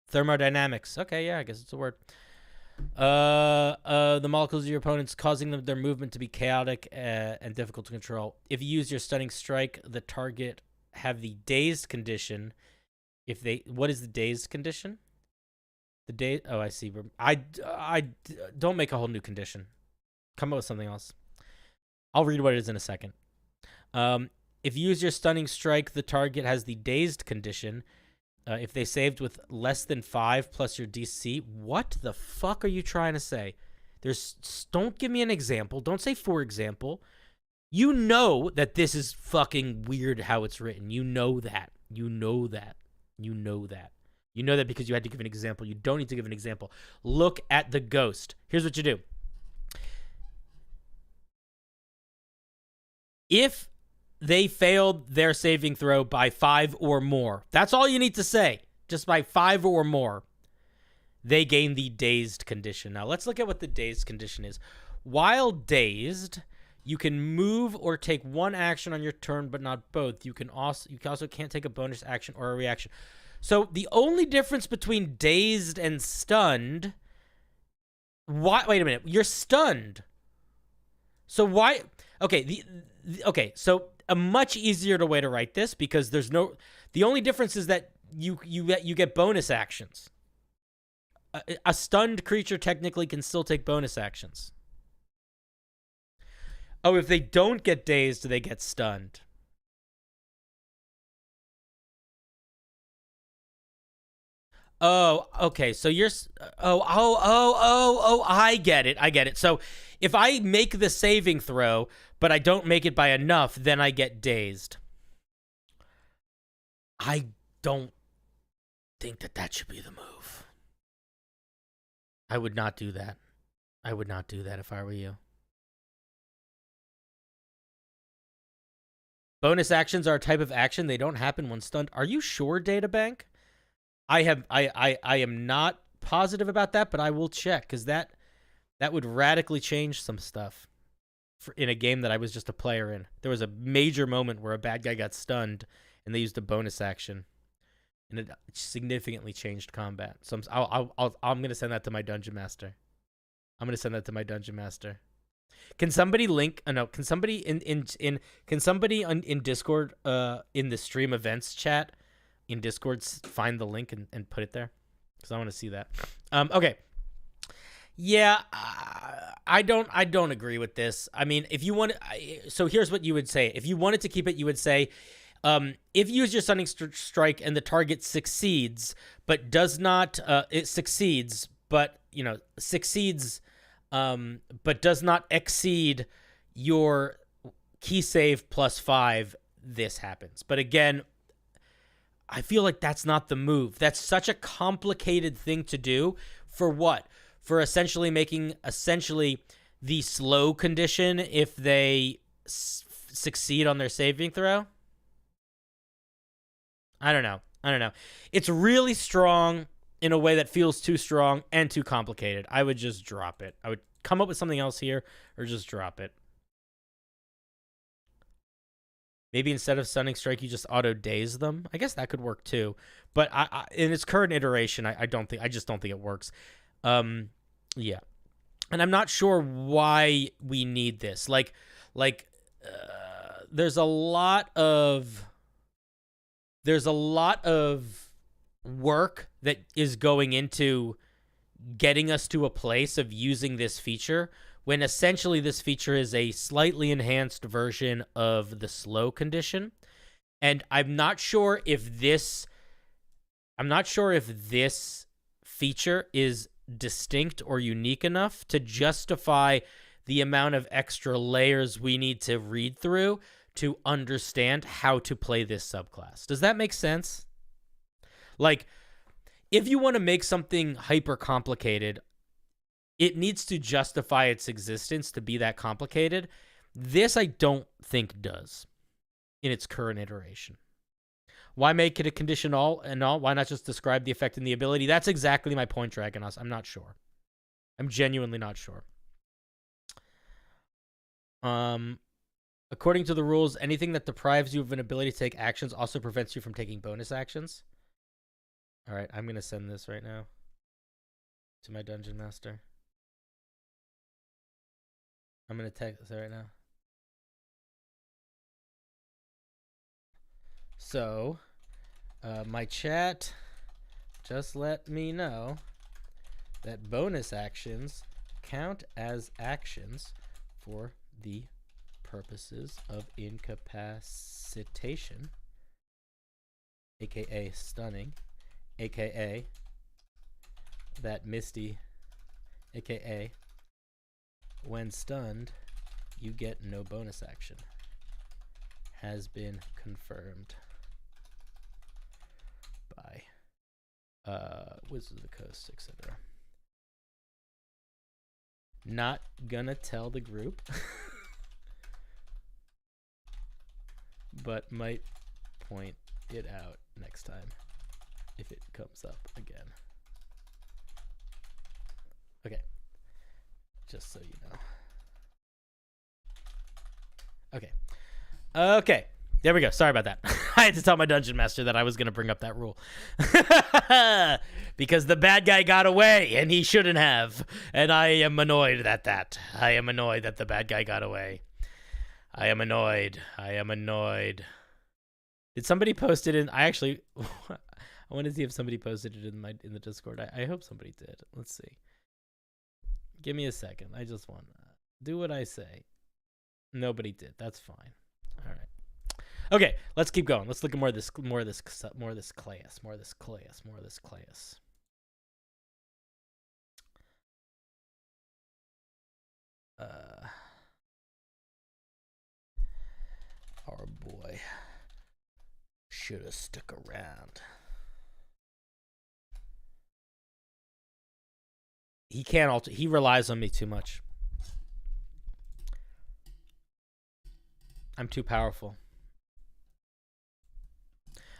Thermodynamics. Okay, yeah, I guess it's a word. The molecules of your opponents, causing their movement to be chaotic and difficult to control. If you use your stunning strike, the target have the dazed condition. What is the dazed condition? Oh, I see. I don't make a whole new condition. Come up with something else. I'll read what it is in a second. If you use your stunning strike, the target has the dazed condition. If they saved with less than 5 plus your DC, what the fuck are you trying to say? Don't give me an example. Don't say for example. You know that this is fucking weird how it's written. You know that. You know that. You know that. You know that because you had to give an example. You don't need to give an example. Look at the ghost. Here's what you do. If they failed their saving throw by 5 or more, that's all you need to say, just by 5 or more, they gain the dazed condition. Now, let's look at what the dazed condition is. While dazed, you can move or take one action on your turn, but not both. You also can't take a bonus action or a reaction. So the only difference between dazed and stunned... Wait a minute. You're stunned. So why... Okay, okay, so a much easier way to write this, because there's no... The only difference is that you get bonus actions. A stunned creature technically can still take bonus actions. Oh, if they don't get dazed, they get stunned. Oh, okay. So you're... Oh, I get it. I get it. So if I make the saving throw, but I don't make it by enough, then I get dazed. I don't think that should be the move. I would not do that. I would not do that if I were you. Bonus actions are a type of action. They don't happen when stunned. Are you sure, Databank? I am not positive about that, but I will check, because that would radically change some stuff in a game that I was just a player in. There was a major moment where a bad guy got stunned, and they used a bonus action, and it significantly changed combat. So I'm gonna send that to my dungeon master. Can somebody link? No. Can somebody can somebody in Discord in the stream events chat in Discord find the link and put it there? Because I want to see that. Okay. Yeah, I don't agree with this. I mean, if you want, so here's what you would say. If you wanted to keep it, you would say, if you use your stunning strike and the target succeeds, but does not, it succeeds, but succeeds. But does not exceed your key save +5, this happens. But again, I feel like that's not the move. That's such a complicated thing to do. For what? For essentially making the slow condition if they succeed on their saving throw? I don't know. It's really strong in a way that feels too strong and too complicated. I would just drop it. I would come up with something else here, or just drop it. Maybe instead of stunning strike, you just auto daze them. I guess that could work too. But in its current iteration, I just don't think it works. Yeah, and I'm not sure why we need this. There's a lot of work that is going into getting us to a place of using this feature, when essentially this feature is a slightly enhanced version of the slow condition. And I'm not sure if this feature is distinct or unique enough to justify the amount of extra layers we need to read through to understand how to play this subclass. Does that make sense? Like, if you want to make something hyper complicated, it needs to justify its existence to be that complicated. This I don't think does in its current iteration. Why make it a condition all? Why not just describe the effect and the ability? That's exactly my point, Dragonos. I'm not sure. I'm genuinely not sure. According to the rules, anything that deprives you of an ability to take actions also prevents you from taking bonus actions. All right, I'm going to send this right now to my dungeon master. I'm going to text this right now. So, my chat just let me know that bonus actions count as actions for the purposes of incapacitation, aka stunning, aka that Misty, aka when stunned, you get no bonus action. Has been confirmed by Wizards of the Coast, etc. Not gonna tell the group. but might point it out next time if it comes up again. Okay. Just so you know. Okay. Okay. There we go. Sorry about that. I had to tell my dungeon master that I was going to bring up that rule. Because the bad guy got away, and he shouldn't have. And I am annoyed at that. I am annoyed that the bad guy got away. I am annoyed. I am annoyed. Did somebody post it in... I want to see if somebody posted it in the Discord. I hope somebody did. Let's see. Give me a second. I just want to do what I say. Nobody did. That's fine. All right. Okay, let's keep going. Let's look at more of this class. Our boy should have stuck around. He can't alter. He relies on me too much. I'm too powerful.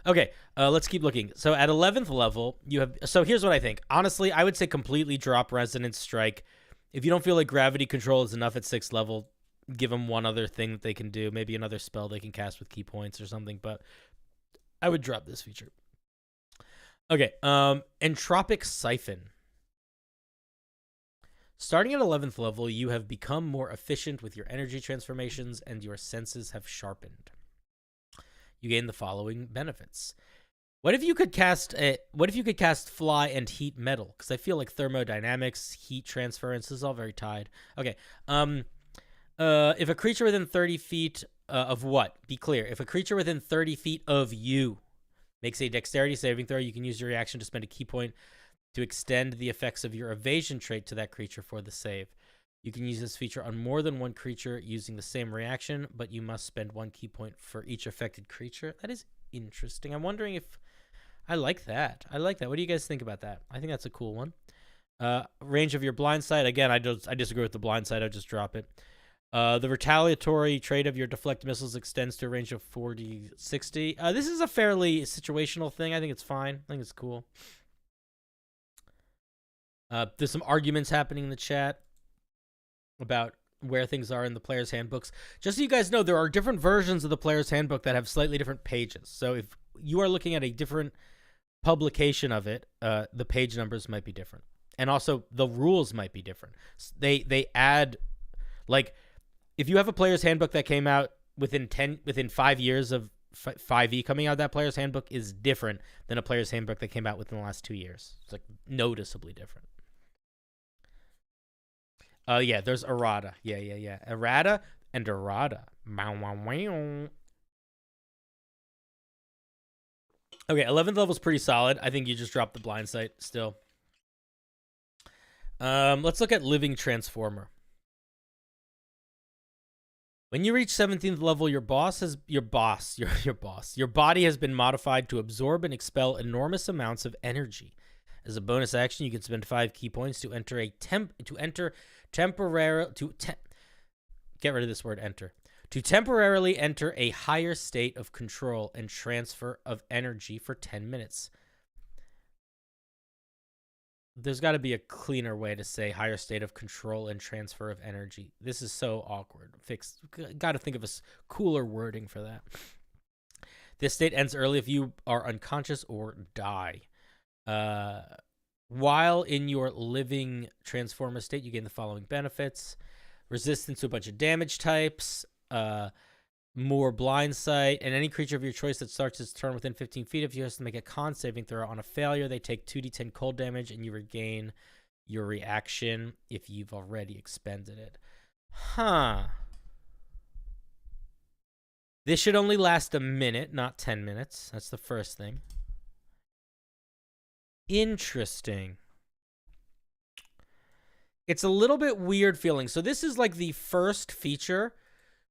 Okay, let's keep looking. So at 11th level, you have... So here's what I think. Honestly, I would say completely drop Resonance Strike. If you don't feel like Gravity Control is enough at 6th level, give them one other thing that they can do. Maybe another spell they can cast with key points or something. But I would drop this feature. Okay, Entropic Siphon. Starting at 11th level, you have become more efficient with your energy transformations and your senses have sharpened. You gain the following benefits. What if you could cast Fly and Heat Metal? Because I feel like thermodynamics, heat transference, this is all very tied. Okay. If a creature within 30 feet of what? Be clear. If a creature within 30 feet of you makes a dexterity saving throw, you can use your reaction to spend a key point to extend the effects of your evasion trait to that creature for the save. You can use this feature on more than one creature using the same reaction, but you must spend 1 key point for each affected creature. That is interesting. I'm wondering if... I like that. I like that. What do you guys think about that? I think that's a cool one. Range of your blind sight. Again, I disagree with the blind sight. I'll just drop it. The retaliatory trait of your deflect missiles extends to a range of 40, 60. This is a fairly situational thing. I think it's fine. I think it's cool. There's some arguments happening in the chat about where things are in the player's handbooks. Just so you guys know, there are different versions of the player's handbook that have slightly different pages. So if you are looking at a different publication of it, the page numbers might be different. And also the rules might be different. They add, like, if you have a player's handbook that came out within 5 years of 5e coming out, that player's handbook is different than a player's handbook that came out within the last 2 years. It's like noticeably different. Yeah, there's errata. Yeah. Errata and errata. Okay, 11th level's pretty solid. I think you just dropped the blind sight still. Let's look at Living Transformer. When you reach 17th level, your body has been modified to absorb and expel enormous amounts of energy. As a bonus action, you can spend 5 key points to enter to temporarily enter a higher state of control and transfer of energy for 10 minutes. There's got to be a cleaner way to say higher state of control and transfer of energy. This is so awkward. Got to think of a cooler wording for that. This state ends early if you are unconscious or die. While in your living transformer state, you gain the following benefits: resistance to a bunch of damage types, more blind sight, and any creature of your choice that starts its turn within 15 feet of you has to make a con saving throw. On a failure, they take 2d10 cold damage, and you regain your reaction if you've already expended it. Huh. This should only last a minute, not 10 minutes. That's the first thing. Interesting. It's a little bit weird feeling. So this is like the first feature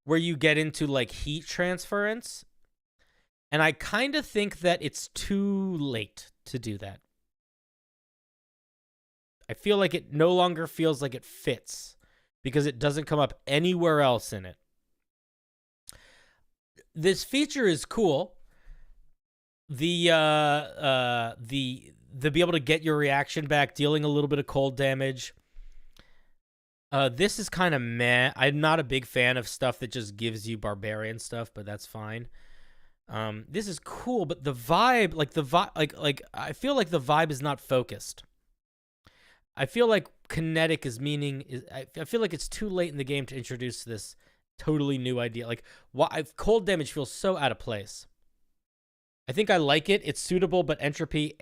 where you get into like heat transference. And I kind of think that it's too late to do that. I feel like it no longer feels like it fits because it doesn't come up anywhere else in it. this feature is cool. The be able to get your reaction back, dealing a little bit of cold damage. This is kind of meh. I'm not a big fan of stuff that just gives you barbarian stuff, but that's fine. This is cool, but the vibe, like I feel like the vibe is not focused. I feel like kinetic I feel like it's too late in the game to introduce this totally new idea. Like, cold damage feels so out of place. I think I like it. It's suitable, but entropy,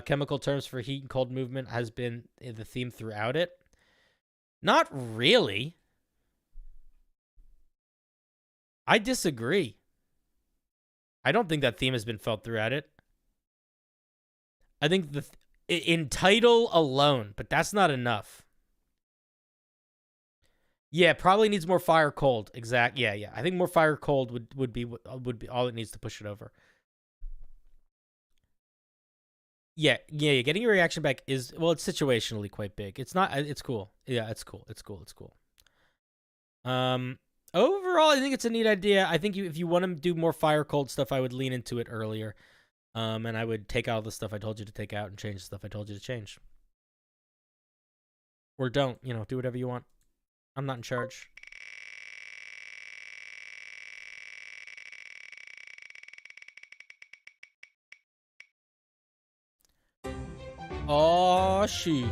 chemical terms for heat and cold movement, has been the theme throughout it. Not really. I disagree. I don't think that theme has been felt throughout it. I think in title alone, but that's not enough. Yeah, probably needs more fire cold. Exact. Yeah. I think more fire cold would be all it needs to push it over. Yeah. Getting your reaction back is, well, it's situationally quite big. It's not. It's cool. Yeah, it's cool. It's cool. Overall, I think it's a neat idea. I think if you want to do more fire cold stuff, I would lean into it earlier. And I would take out the stuff I told you to take out and change the stuff I told you to change. Or don't, do whatever you want. I'm not in charge. Oh shoot.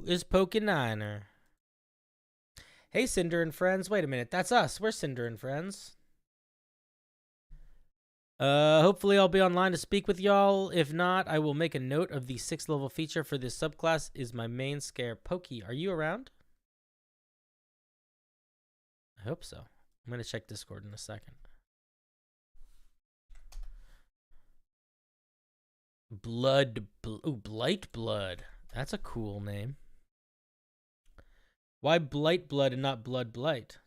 It's Poke9er. Hey, Cinder and friends. Wait a minute. That's us. We're Cinder and friends. Hopefully I'll be online to speak with y'all. If not, I will make a note of the 6th level feature for this subclass is my main scare. Pokey, are you around? I hope so. I'm going to check Discord in a second. Blight Blood. That's a cool name. Why Blight Blood and not Blood Blight?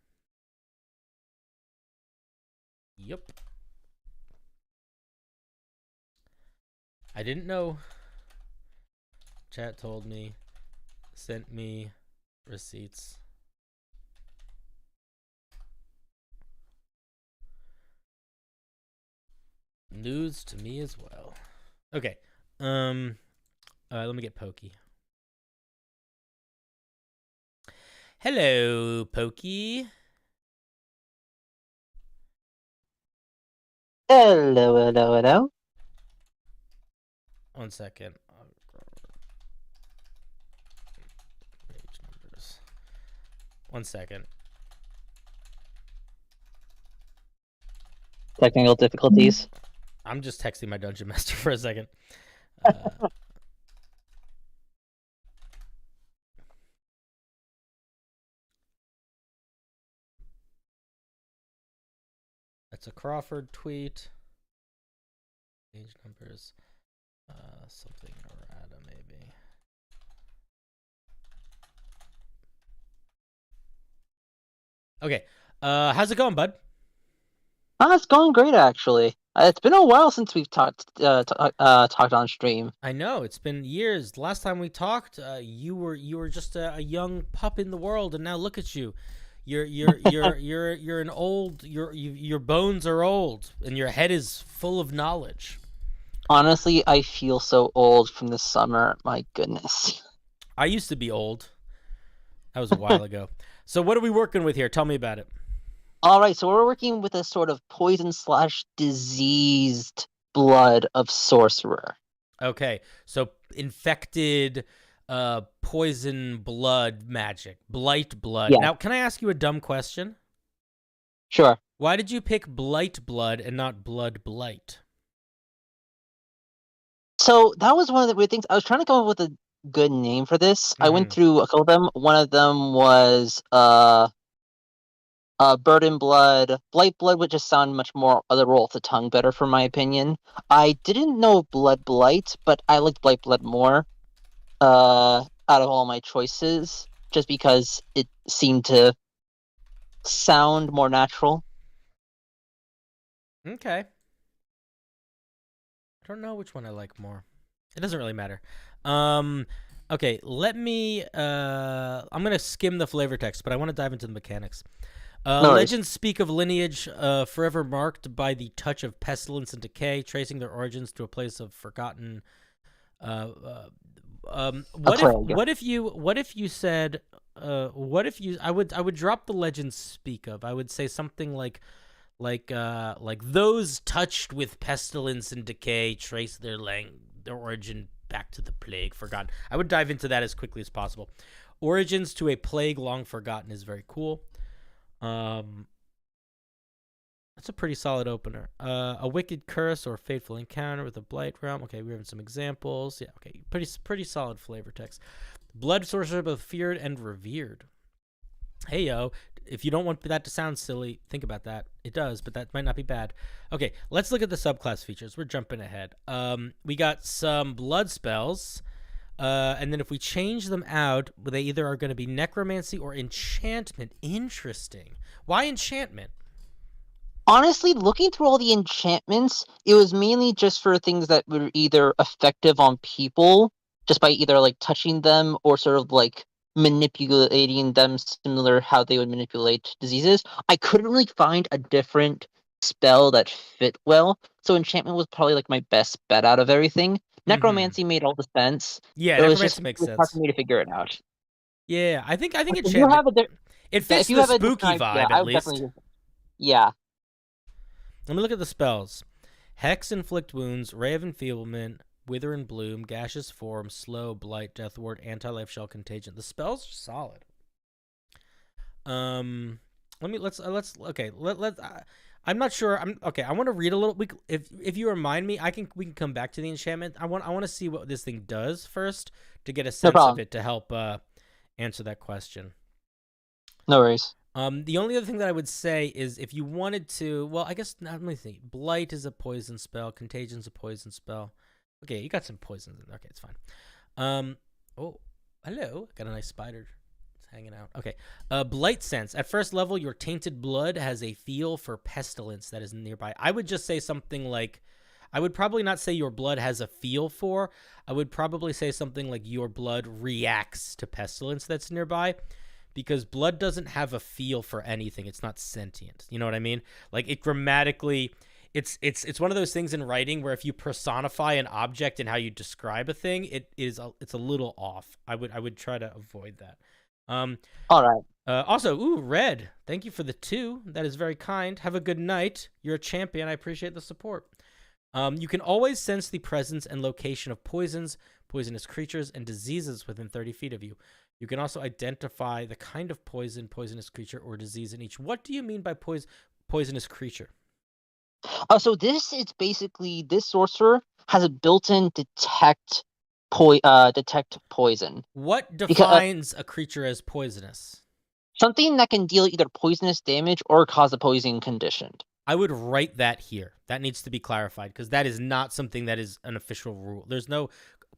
Yep. I didn't know. Chat told me. Sent me receipts. News to me as well. Okay. Let me get Pokey. Hello, Pokey. Hello. 1 second. Page numbers. 1 second. Technical difficulties. I'm just texting my dungeon master for a second. That's a Crawford tweet. Page numbers. Something errata, maybe. Okay. How's it going, bud? It's going great, actually. It's been a while since we've talked on stream. I know, it's been years. Last time we talked, you were just a young pup in the world, and now look at you. You're an old. Your bones are old, and your head is full of knowledge. Honestly, I feel so old from this summer. My goodness. I used to be old. That was a while ago. So what are we working with here? Tell me about it. All right, so we're working with a sort of poison/diseased blood of sorcerer. Okay, so infected, poison blood magic, blight blood. Yeah. Now, can I ask you a dumb question? Sure. Why did you pick blight blood and not blood blight? So that was one of the weird things. I was trying to come up with a good name for this. I went through a couple of them. One of them was Burden Blood. Blight Blood would just sound much more the roll of the tongue better, for my opinion. I didn't know Blood Blight, but I liked Blight Blood more out of all my choices, just because it seemed to sound more natural. Okay. I don't know which one I like more. It doesn't really matter. Okay, let me. I'm gonna skim the flavor text, but I want to dive into the mechanics. No worries. Legends speak of lineage forever marked by the touch of pestilence and decay, tracing their origins to a place of forgotten. What if you said I would drop the legends speak of. I would say something like those touched with pestilence and decay trace their origin back to the plague forgotten. I would dive into that as quickly as possible. Origins to a plague long forgotten is very cool. That's a pretty solid opener. A wicked curse or fateful encounter with a blight realm. Okay, we're having some examples. Yeah, okay, pretty solid flavor text. Blood sorcerer, both feared and revered. Hey yo, if you don't want that to sound silly, think about that. It does, but that might not be bad. Okay, let's look at the subclass features. We're jumping ahead. We got some blood spells. And then if we change them out, they either are going to be necromancy or enchantment. Interesting. Why enchantment? Honestly, looking through all the enchantments, it was mainly just for things that were either effective on people, just by either like touching them or sort of like manipulating them, similar how they would manipulate diseases. I couldn't really find a different spell that fit well, so enchantment was probably like my best bet out of everything. Necromancy made all the sense. Yeah, it was necromancy just makes hard sense. for me to figure it out. Yeah, I think If you enchantment. have a It fits if you the have a spooky different idea, vibe I at would least. definitely. Yeah. Let me look at the spells. Hex, inflict wounds, ray of enfeeblement, wither and bloom, gaseous form, slow, blight, death ward, anti-life shell, contagion. The spells are solid. I'm not sure. I want to read a little. If you remind me, we can come back to the enchantment. I want to see what this thing does first to get a sense of it to help answer that question. No worries. The only other thing that I would say is if you wanted to, well, I guess not. Let me think. Blight is a poison spell. Contagion's a poison spell. Okay, you got some poisons in there. Okay, it's fine. Oh, hello. Got a nice spider. It's hanging out. Okay. Blight sense. At first level, your tainted blood has a feel for pestilence that is nearby. I would just say something like, I would probably not say your blood has a feel for. I would probably say something like your blood reacts to pestilence that's nearby. Because blood doesn't have a feel for anything. It's not sentient. You know what I mean? Like it grammatically, it's one of those things in writing where if you personify an object and how you describe a thing, it's a little off. I would try to avoid that. All right. Also, Red, thank you for the 2. That is very kind. Have a good night. You're a champion. I appreciate the support. You can always sense the presence and location of poisons, poisonous creatures, and diseases within 30 feet of you. You can also identify the kind of poison, poisonous creature, or disease in each. What do you mean by poisonous creature? So this is basically, this sorcerer has a built-in detect poison. What defines a creature as poisonous? Something that can deal either poisonous damage or cause a poison condition. I would write that here. That needs to be clarified because that is not something that is an official rule. There's no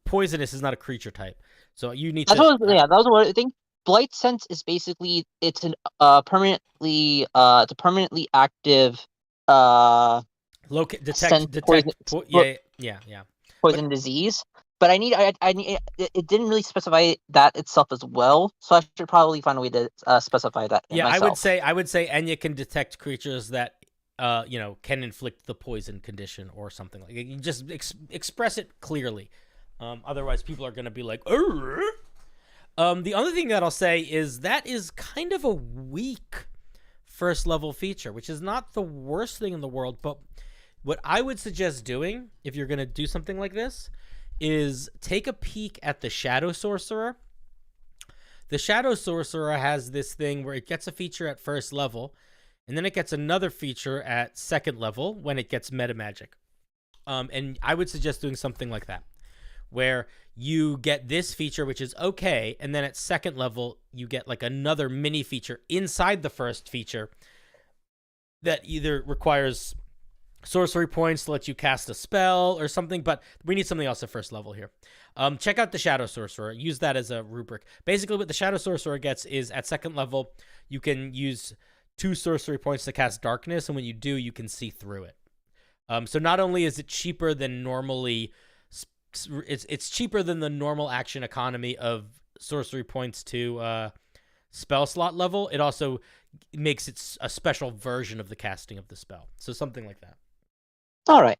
poisonous is not a creature type. So you need that was what I think. Blight sense is basically it's a permanently active detect poison, poison disease. But I need it didn't really specify that itself as well, so I should probably find a way to specify that. Yeah, myself. I would say Enya can detect creatures that can inflict the poison condition or something like. You just express it clearly. Otherwise, people are going to be like, Arr! The other thing that I'll say is that is kind of a weak first level feature, which is not the worst thing in the world. But what I would suggest doing, if you're going to do something like this, is take a peek at the Shadow Sorcerer. The Shadow Sorcerer has this thing where it gets a feature at first level, and then it gets another feature at second level when it gets meta magic. And I would suggest doing something like that, where you get this feature, which is okay, and then at second level, you get like another mini feature inside the first feature that either requires sorcery points to let you cast a spell or something, but we need something else at first level here. Check out the Shadow Sorcerer. Use that as a rubric. Basically, what the Shadow Sorcerer gets is at second level, you can use 2 sorcery points to cast darkness, and when you do, you can see through it. So not only is it cheaper than normally it's cheaper than the normal action economy of sorcery points to spell slot level. It also makes it a special version of the casting of the spell. So something like that. All right.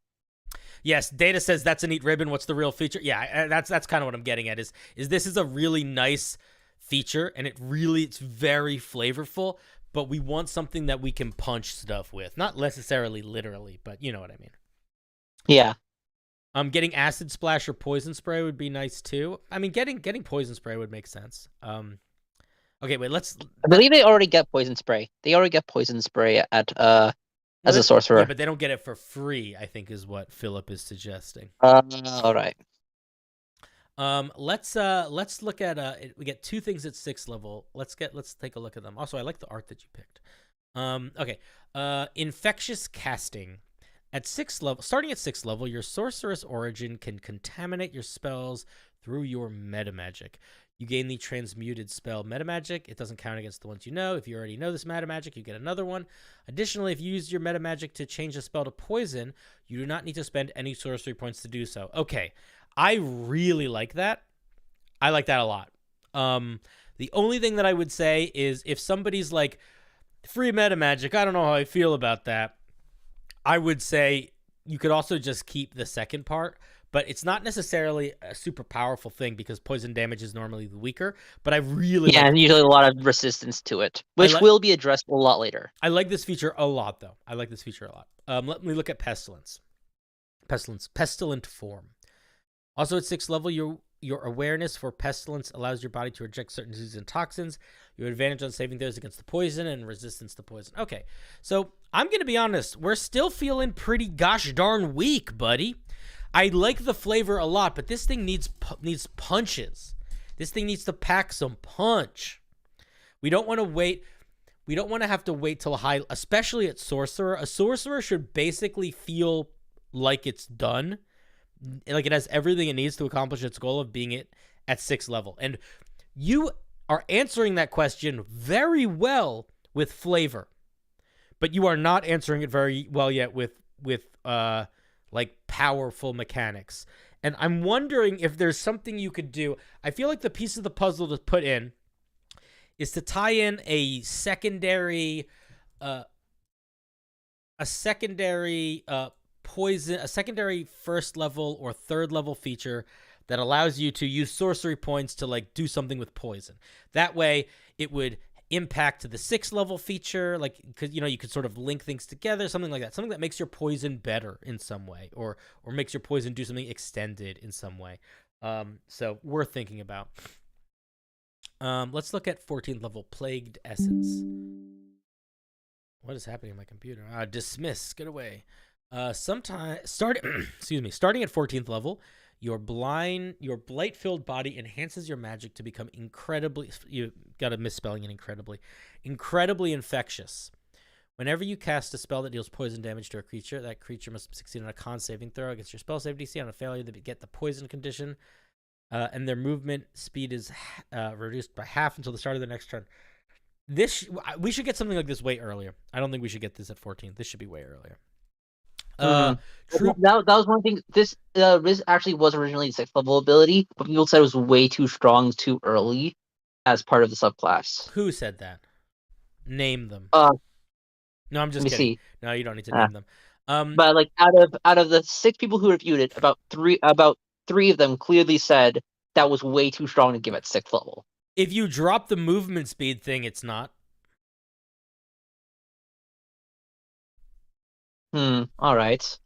Yes, Data says that's a neat ribbon. What's the real feature? Yeah, that's kind of what I'm getting at. Is this is a really nice feature, and it's very flavorful. But we want something that we can punch stuff with, not necessarily literally, but you know what I mean. Yeah. Getting acid splash or poison spray would be nice too. I mean, getting poison spray would make sense. Okay, wait. I believe they already get poison spray. They already get poison spray at as a sorcerer. Yeah, but they don't get it for free, I think is what Philip is suggesting. All right. Let's look at we get 2 things at 6th level. Let's take a look at them. Also, I like the art that you picked. Okay. Infectious casting. At 6th level, starting at 6th level, your sorceress origin can contaminate your spells through your metamagic. You gain the transmuted spell metamagic. It doesn't count against the ones you know. If you already know this metamagic, you get another one. Additionally, if you use your metamagic to change a spell to poison, you do not need to spend any sorcery points to do so. Okay, I really like that. I like that a lot. The only thing that I would say is if somebody's like, free metamagic, I don't know how I feel about that, I would say you could also just keep the second part, but it's not necessarily a super powerful thing because poison damage is normally the weaker. But I really and usually a lot of resistance to it, which will be addressed a lot later. I like this feature a lot, though. I like this feature a lot. Let me look at pestilence. Pestilent form. Also at 6th level, your awareness for pestilence allows your body to reject certain diseases and toxins. You have advantage on saving throws against the poison and resistance to poison. Okay, so I'm going to be honest. We're still feeling pretty gosh darn weak, buddy. I like the flavor a lot, but this thing needs punches. This thing needs to pack some punch. We don't want to wait. We don't want to have to wait till a high, especially at sorcerer. A sorcerer should basically feel like it's done. Like it has everything it needs to accomplish its goal of being at 6th level. And you are answering that question very well with flavor, but you are not answering it very well yet with like powerful mechanics. And I'm wondering if there's something you could do. I feel like the piece of the puzzle to put in is to tie in a secondary poison, a secondary 1st level or 3rd level feature that allows you to use sorcery points to like do something with poison. That way it would impact the 6th level feature, like, because you could sort of link things together, something like that, something that makes your poison better in some way, or makes your poison do something extended in some way. So worth thinking about. Let's look at 14th level Plagued Essence. What is happening in my computer? Dismiss, get away. Starting at 14th level, your blight-filled body enhances your magic to become you got a misspelling in incredibly infectious. Whenever you cast a spell that deals poison damage to a creature, that creature must succeed on a con saving throw against your spell save DC. On a failure, they get the poison condition, and their movement speed is reduced by half until the start of the next turn. We should get something like this way earlier. I don't think we should get this at 14. This should be way earlier. That was one thing. This Riz actually was originally a 6th level ability, but people said it was way too strong too early as part of the subclass. Who said that? Name them. No, I'm just kidding. See. No, you don't need to name them. But like out of the 6 people who reviewed it, about three of them clearly said that was way too strong to give at 6th level. If you drop the movement speed thing, it's not. All right.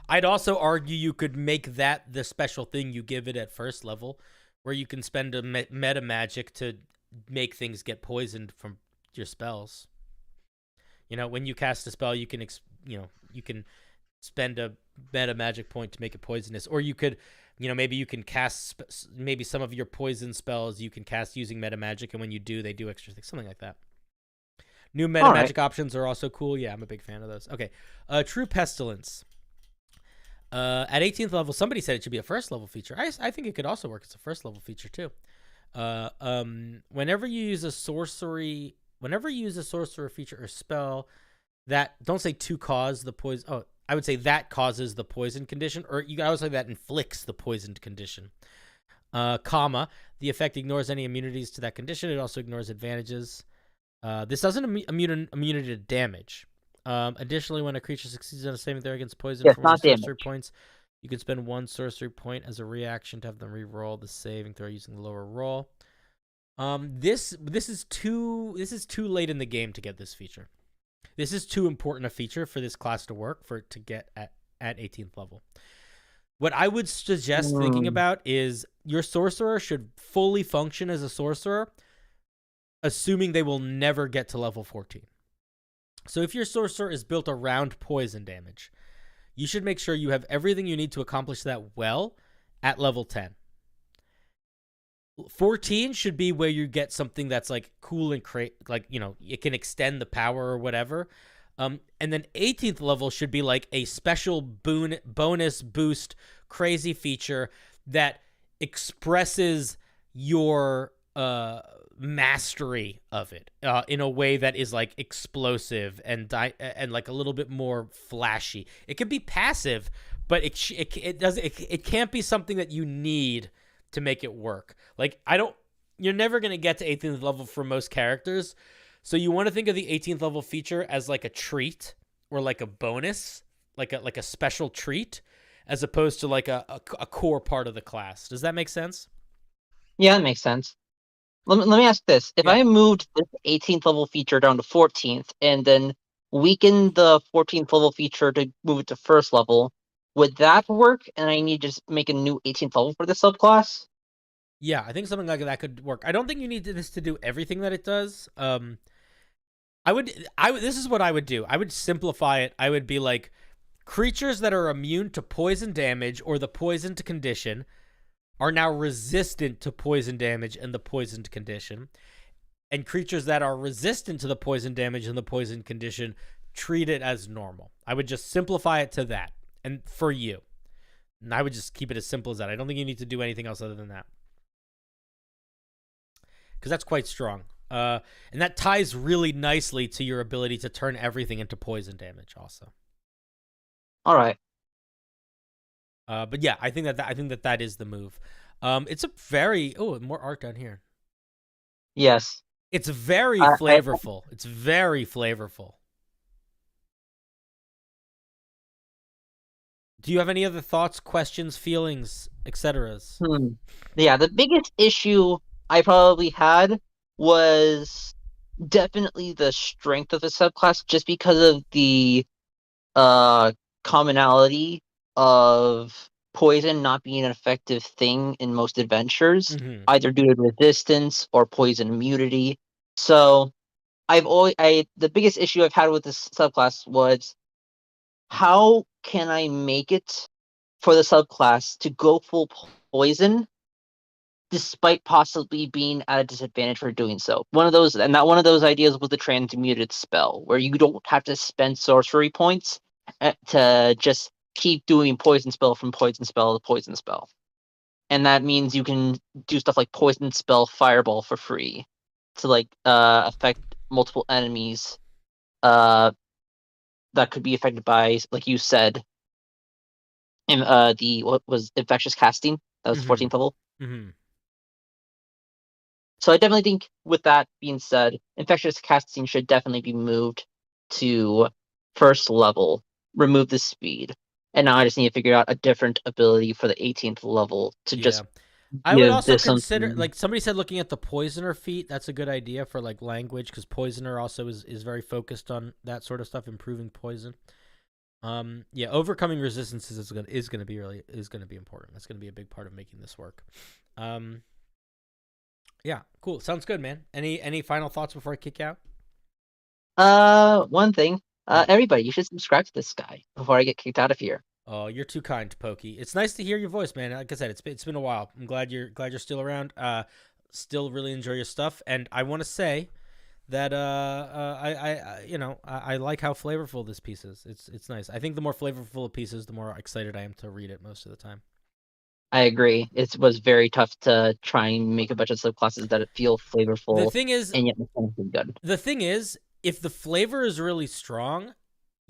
I'd also argue you could make that the special thing you give it at 1st level, where you can spend a meta magic to make things get poisoned from your spells. When you cast a spell, you can you can spend a meta magic point to make it poisonous, or you could, maybe you can cast maybe some of your poison spells you can cast using meta magic, and when you do, they do extra things, something like that. New meta magic options are also cool. Yeah, I'm a big fan of those. Okay, True Pestilence. At 18th level, somebody said it should be a 1st level feature. I think it could also work as a 1st level feature too. Whenever you use a sorcerer feature or spell that, don't say to cause the poison. Oh, I would say that causes the poison condition, or you could also say that inflicts the poisoned condition. Comma, the effect ignores any immunities to that condition. It also ignores advantages. This doesn't immunity to damage. Additionally, when a creature succeeds on a saving throw against poison Yes, for 1 not sorcery damage. points, you can spend 1 sorcery point as a reaction to have them re-roll the saving throw using the lower roll. This is too late in the game to get this feature. This is too important a feature for this class to work for it to get at 18th level. What I would suggest thinking about is your sorcerer should fully function as a sorcerer, assuming they will never get to level 14. So if your sorcerer is built around poison damage, you should make sure you have everything you need to accomplish that well at level 10. 14 should be where you get something that's like cool and like, you know, it can extend the power or whatever. And then 18th level should be like a special bonus boost crazy feature that expresses your mastery of it in a way that is like explosive and like a little bit more flashy. It can be passive, but it can't be something that you need to make it work. Like you're never going to get to 18th level for most characters. So you want to think of the 18th level feature as like a treat or like a bonus, like a special treat, as opposed to like a core part of the class. Does that make sense? Yeah, that makes sense. Let me ask this. If Yeah. I moved this 18th level feature down to 14th and then weaken the 14th level feature to move it to first level, would that work? And I need to just make a new 18th level for the subclass? Yeah, I think something like that could work. I don't think you need this to do everything that it does. This is what I would do. I would simplify it. I would be like, creatures that are immune to poison damage or the poisoned condition are now resistant to poison damage and the poisoned condition. And creatures that are resistant to the poison damage and the poisoned condition, treat it as normal. I would just simplify it to that. And for you. And I would just keep it as simple as that. I don't think you need to do anything else other than that. Because that's quite strong. And that ties really nicely to your ability to turn everything into poison damage also. All right. But yeah, I think that is the move. It's a very more art down here. Yes. It's very flavorful. It's very flavorful. Do you have any other thoughts, questions, feelings, etc.? Yeah, the biggest issue I probably had was definitely the strength of the subclass, just because of the commonality of poison not being an effective thing in most adventures, either due to resistance or poison immunity. So the biggest issue I've had with this subclass was, how can I make it for the subclass to go full poison despite possibly being at a disadvantage for doing so? One of those ideas was the transmuted spell, where you don't have to spend sorcery points to just keep doing poison spell from poison spell to poison spell. And that means you can do stuff like poison spell fireball for free to like affect multiple enemies that could be affected by, like you said, what was infectious casting. That was 14th level. So I definitely think, with that being said, infectious casting should definitely be moved to first level, remove the speed, and now I just need to figure out a different ability for the 18th level to just. I would also consider, like somebody said, looking at the poisoner feat. That's a good idea for like language, because poisoner also is very focused on that sort of stuff, improving poison. Overcoming resistances is going to be important. That's going to be a big part of making this work. Yeah, cool. Sounds good, man. Any final thoughts before I kick you out? One thing. Everybody, you should subscribe to this guy before I get kicked out of here. Oh, you're too kind, Pokey. It's nice to hear your voice, man. Like I said, it's been a while. I'm glad you're still around. Still really enjoy your stuff, and I want to say that I like how flavorful this piece is. It's nice. I think the more flavorful a piece is, the more excited I am to read it most of the time. I agree. It was very tough to try and make a bunch of subclasses that feel flavorful. The thing is, and yet good. The thing is, if the flavor is really strong,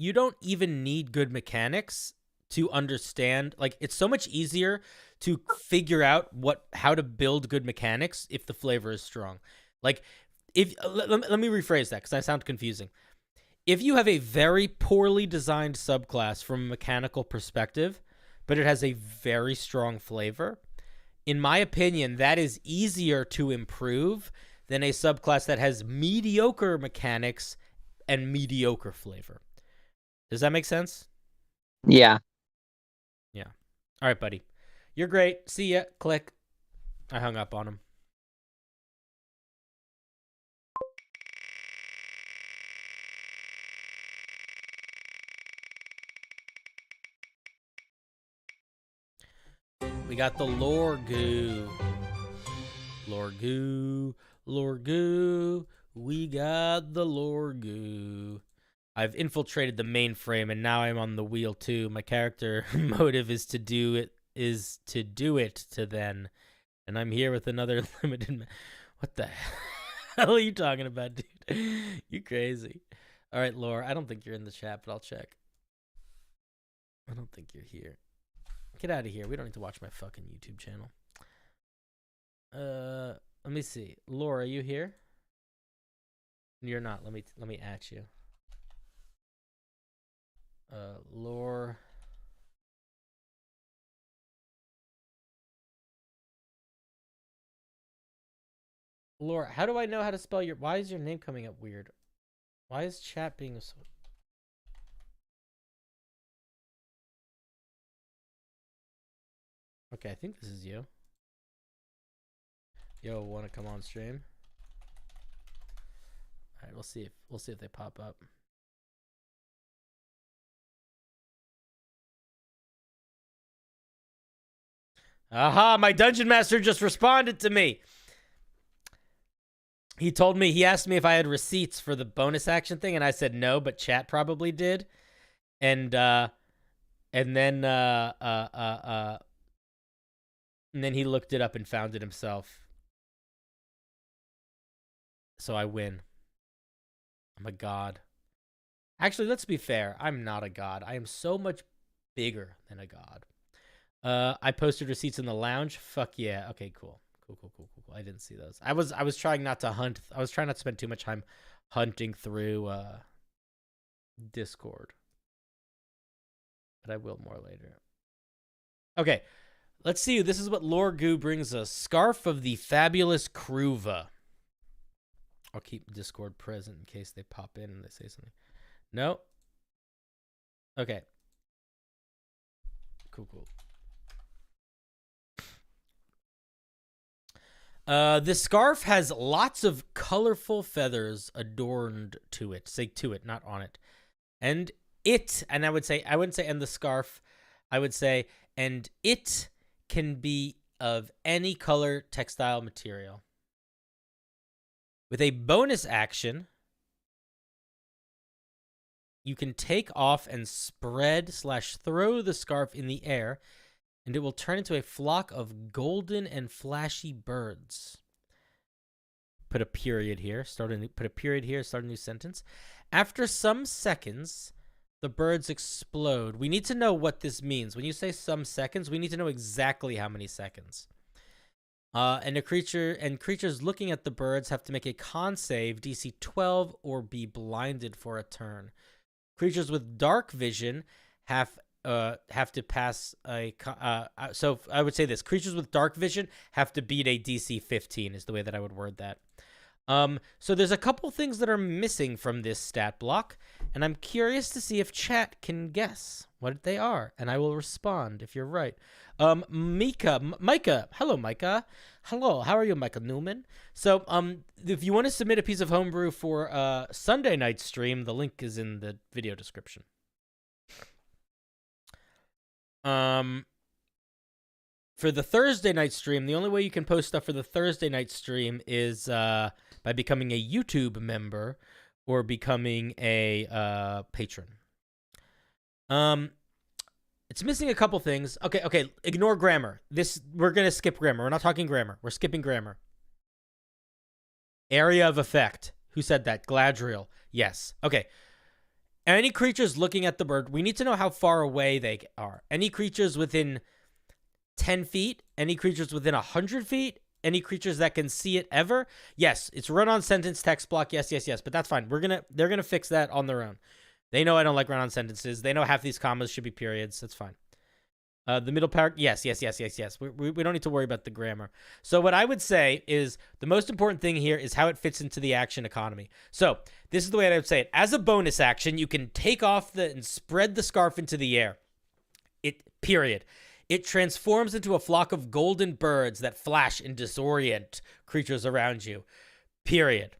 you don't even need good mechanics to understand. Like, it's so much easier to figure out how to build good mechanics if the flavor is strong. Like, if let me rephrase that because I sound confusing. If you have a very poorly designed subclass from a mechanical perspective, but it has a very strong flavor, in my opinion, that is easier to improve than a subclass that has mediocre mechanics and mediocre flavor. Does that make sense? Yeah. Yeah. All right, buddy. You're great. See ya. Click. I hung up on him. We got the lore goo. Lore goo. Lore goo. We got the lore goo. I've infiltrated the mainframe and now I'm on the wheel too. My character motive is to do it to then. And I'm here with another limited what the hell are you talking about, dude? You crazy. All right, Lore, I don't think you're in the chat, but I'll check. I don't think you're here. Get out of here. We don't need to watch my fucking YouTube channel. Let me see. Lore, are you here? You're not. Let me at you. Lore. Lore, how do I know how to spell your... Why is your name coming up weird? Why is chat being so... Okay, I think this is you. Yo, want to come on stream? All right, we'll see if they pop up. Aha, my dungeon master just responded to me. He asked me if I had receipts for the bonus action thing, and I said no, but chat probably did. And then he looked it up and found it himself. So I win. I'm a god. Actually, let's be fair. I'm not a god. I am so much bigger than a god. I posted receipts in the lounge. Fuck yeah. Okay, cool. Cool. I didn't see those. I was trying not to hunt. I was trying not to spend too much time hunting through Discord. But I will more later. Okay. Let's see. This is what Lore Goo brings us. Scarf of the Fabulous Kruva. I'll keep Discord present in case they pop in and they say something. No? Okay. Cool. This scarf has lots of colorful feathers adorned to it. Say to it, not on it. And I wouldn't say, and the scarf, I would say, and it can be of any color textile material. With a bonus action, you can take off and spread/throw the scarf in the air, and it will turn into a flock of golden and flashy birds. Put a period here. Start a new sentence. After some seconds, the birds explode. We need to know what this means. When you say some seconds, we need to know exactly how many seconds. And creatures looking at the birds have to make a con save, DC 12, or be blinded for a turn. Creatures with dark vision have to pass a... so I would say this. Creatures with dark vision have to beat a DC 15 is the way that I would word that. So there's a couple things that are missing from this stat block, and I'm curious to see if chat can guess what they are, and I will respond if you're right. Micah. Hello, Micah. Hello, how are you, Micah Newman? So, if you want to submit a piece of homebrew for Sunday night stream, the link is in the video description. For the Thursday night stream, the only way you can post stuff for the Thursday night stream is by becoming a YouTube member or becoming a patron. It's missing a couple things. Okay, ignore grammar. We're going to skip grammar. We're not talking grammar. We're skipping grammar. Area of effect. Who said that? Gladriel. Yes. Okay. Any creatures looking at the bird, we need to know how far away they are. Any creatures within 10 feet, any creatures within 100 feet, any creatures that can see it ever. Yes, it's run-on sentence text block. Yes, yes, yes, but that's fine. They're gonna fix that on their own. They know I don't like run-on sentences. They know half these commas should be periods. That's fine. The middle paragraph, yes, yes, yes, yes, yes. We don't need to worry about the grammar. So what I would say is the most important thing here is how it fits into the action economy. So this is the way I would say it. As a bonus action, you can take off and spread the scarf into the air. Period. It transforms into a flock of golden birds that flash and disorient creatures around you. Period.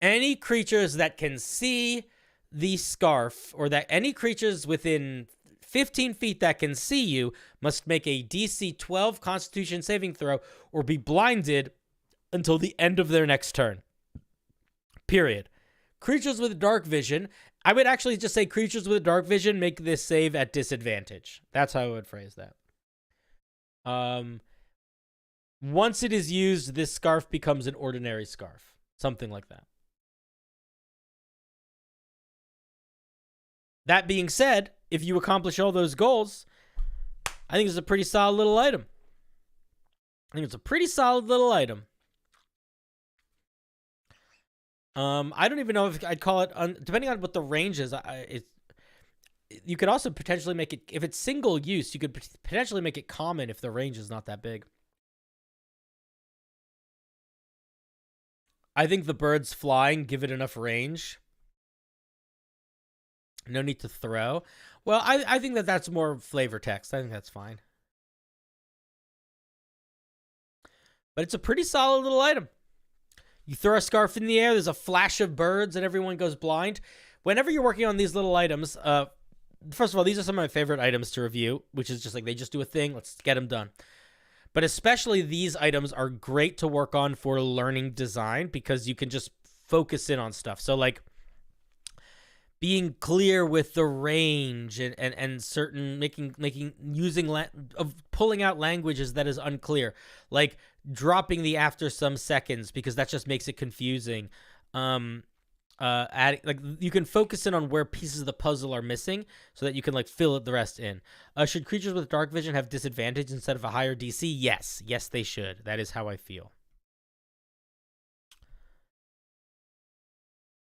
Any creatures that can see the scarf, or that any creatures within 15 feet that can see you, must make a DC 12 Constitution saving throw or be blinded until the end of their next turn. Period. Creatures with dark vision, I would actually just say creatures with dark vision make this save at disadvantage. That's how I would phrase that. Once it is used, this scarf becomes an ordinary scarf. Something like that. That being said, if you accomplish all those goals, I think it's a pretty solid little item. I don't even know if I'd call it, depending on what the range is, you could also potentially make it, if it's single use, you could potentially make it common if the range is not that big. I think the birds flying give it enough range. No need to throw. Well, I think that's more flavor text. I think that's fine. But it's a pretty solid little item. You throw a scarf in the air, there's a flash of birds, and everyone goes blind. Whenever you're working on these little items, first of all, these are some of my favorite items to review, which is just like they just do a thing, let's get them done. But especially these items are great to work on for learning design because you can just focus in on stuff. So like being clear with the range and certain pulling out languages that is unclear, like dropping the after some seconds because that just makes it confusing. Like you can focus in on where pieces of the puzzle are missing so that you can like fill the rest in. Should creatures with dark vision have disadvantage instead of a higher DC? Yes, they should. That is how I feel.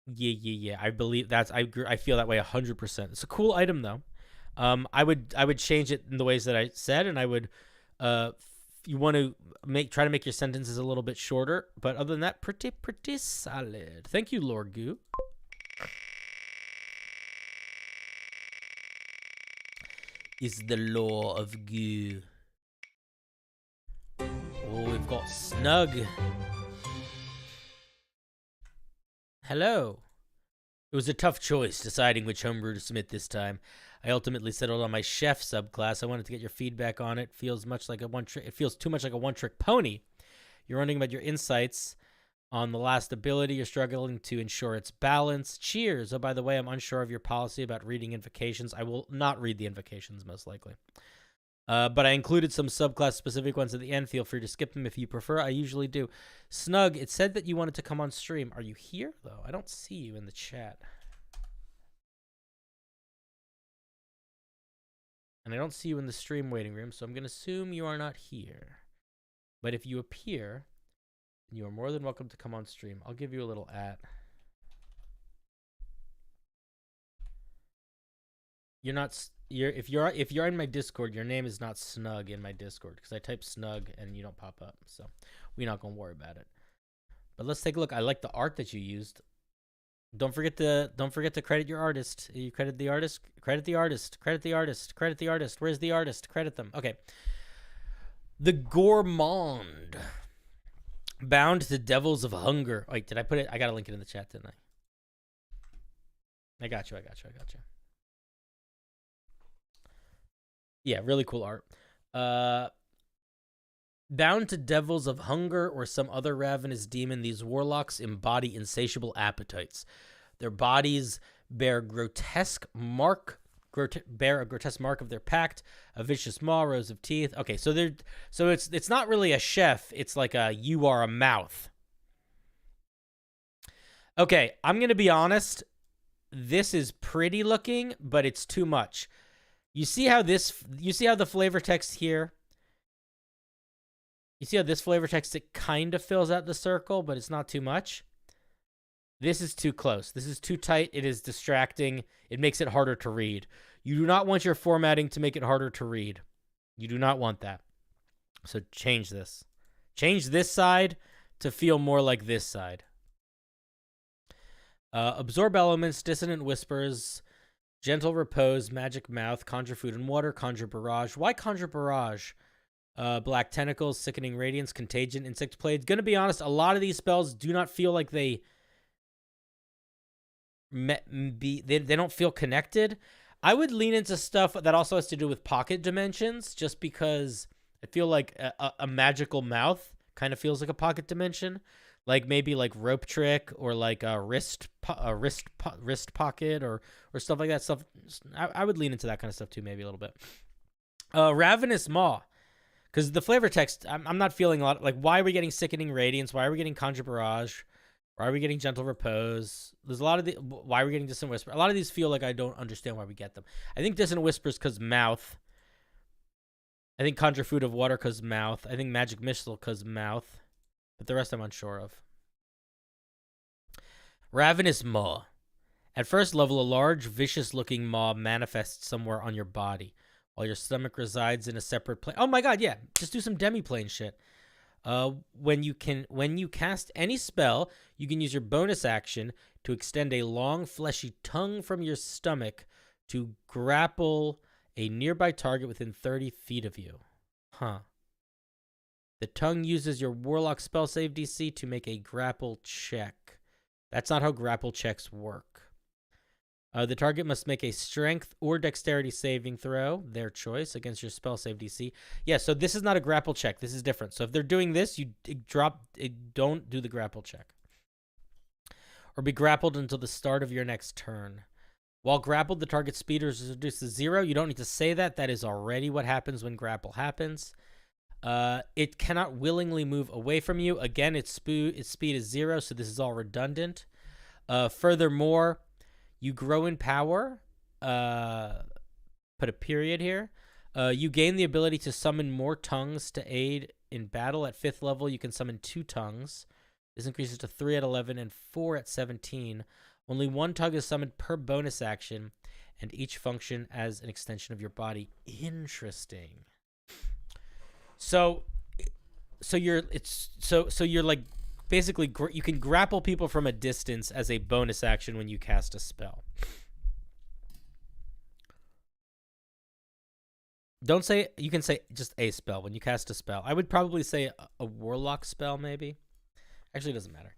Yeah. I believe I feel that way 100%. It's a cool item though. I would change it in the ways that I said, and I would you want to try to make your sentences a little bit shorter, but other than that, pretty solid. Thank you, Lord Goo. Is the law of Goo. Oh, we've got Snug. Hello. It was a tough choice deciding which homebrew to submit this time. I ultimately settled on my chef subclass. I wanted to get your feedback on it. It feels too much like a one-trick pony. You're wondering about your insights on the last ability. You're struggling to ensure its balance. Cheers. Oh, by the way, I'm unsure of your policy about reading invocations. I will not read the invocations, most likely. But I included some subclass-specific ones at the end. Feel free to skip them if you prefer. I usually do. Snug, it said that you wanted to come on stream. Are you here, though? I don't see you in the chat. And I don't see you in the stream waiting room, so I'm going to assume you are not here. But if you appear, you are more than welcome to come on stream. I'll give you a little @ if you're in my Discord, your name is not Snug in my Discord because I type Snug and you don't pop up. So we're not gonna worry about it. But let's take a look. I like the art that you used. Don't forget to credit your artist. You credit the artist. Credit the artist. Credit the artist. Credit the artist. Where's the artist? Credit them. Okay. The Gourmand. Bound to Devils of Hunger. Wait, did I put it? I gotta link it in the chat, didn't I? I got you. Yeah, really cool art. Bound to devils of hunger or some other ravenous demon, these warlocks embody insatiable appetites. Their bodies bear a grotesque mark of their pact, a vicious maw, rows of teeth. Okay, so it's not really a chef, it's like you are a mouth. Okay, I'm gonna be honest. this is pretty looking, but it's too much. You see how the flavor text here? You see how this flavor text, it kind of fills out the circle, but it's not too much? This is too close. This is too tight. It is distracting. It makes it harder to read. You do not want your formatting to make it harder to read. You do not want that. So change this. Change this side to feel more like this side. Absorb elements, dissonant whispers, gentle repose, magic mouth, conjure food and water, conjure barrage. Why conjure barrage? Black tentacles, sickening radiance, contagion, insect plague. Gonna be honest, a lot of these spells do not feel like they don't feel connected. I would lean into stuff that also has to do with pocket dimensions, just because I feel like a magical mouth kind of feels like a pocket dimension, like maybe like rope trick or like a wrist pocket or stuff like that. Stuff I would lean into that kind of stuff too, maybe a little bit. Ravenous Maw, because the flavor text, I'm not feeling a lot. Like, why are we getting sickening radiance? Why are we getting conjure barrage? Why are we getting gentle repose? There's a lot of why are we getting dissonant whisper? A lot of these feel like I don't understand why we get them. I think dissonant whispers because mouth. I think conjure food of water because mouth. I think magic missile because mouth. But the rest I'm unsure of. Ravenous Maw. At first level, a large, vicious-looking maw manifests somewhere on your body, while your stomach resides in a separate plane. Oh my god, yeah. Just do some demi-plane shit. When you cast any spell, you can use your bonus action to extend a long, fleshy tongue from your stomach to grapple a nearby target within 30 feet of you. Huh. The tongue uses your warlock spell save DC to make a grapple check. That's not how grapple checks work. The target must make a strength or dexterity saving throw, their choice, against your spell save DC. Yeah, so this is not a grapple check. This is different. So if they're doing this, don't do the grapple check. Or be grappled until the start of your next turn. While grappled, the target's speed is reduced to 0. You don't need to say that. That is already what happens when grapple happens. It cannot willingly move away from you. Again, its speed is 0, so this is all redundant. Furthermore, you grow in power. Put a period here. You gain the ability to summon more tongues to aid in battle. At 5th level, you can summon 2 tongues. This increases to 3 at 11 and 4 at 17. Only 1 tongue is summoned per bonus action, and each function as an extension of your body. Interesting. So you're like basically you can grapple people from a distance as a bonus action when you cast a spell. Don't say, you can say just a spell when you cast a spell. I would probably say a warlock spell maybe. Actually, it doesn't matter.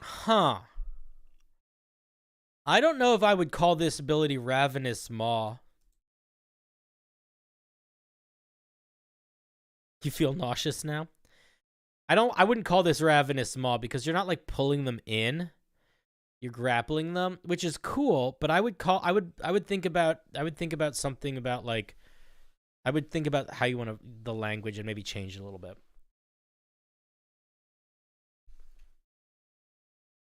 Huh. I don't know if I would call this ability Ravenous Maw. You feel nauseous now? I wouldn't call this Ravenous Maw because you're not like pulling them in. You're grappling them, which is cool, but I would think about something about like I would think about how you want the language and maybe change it a little bit.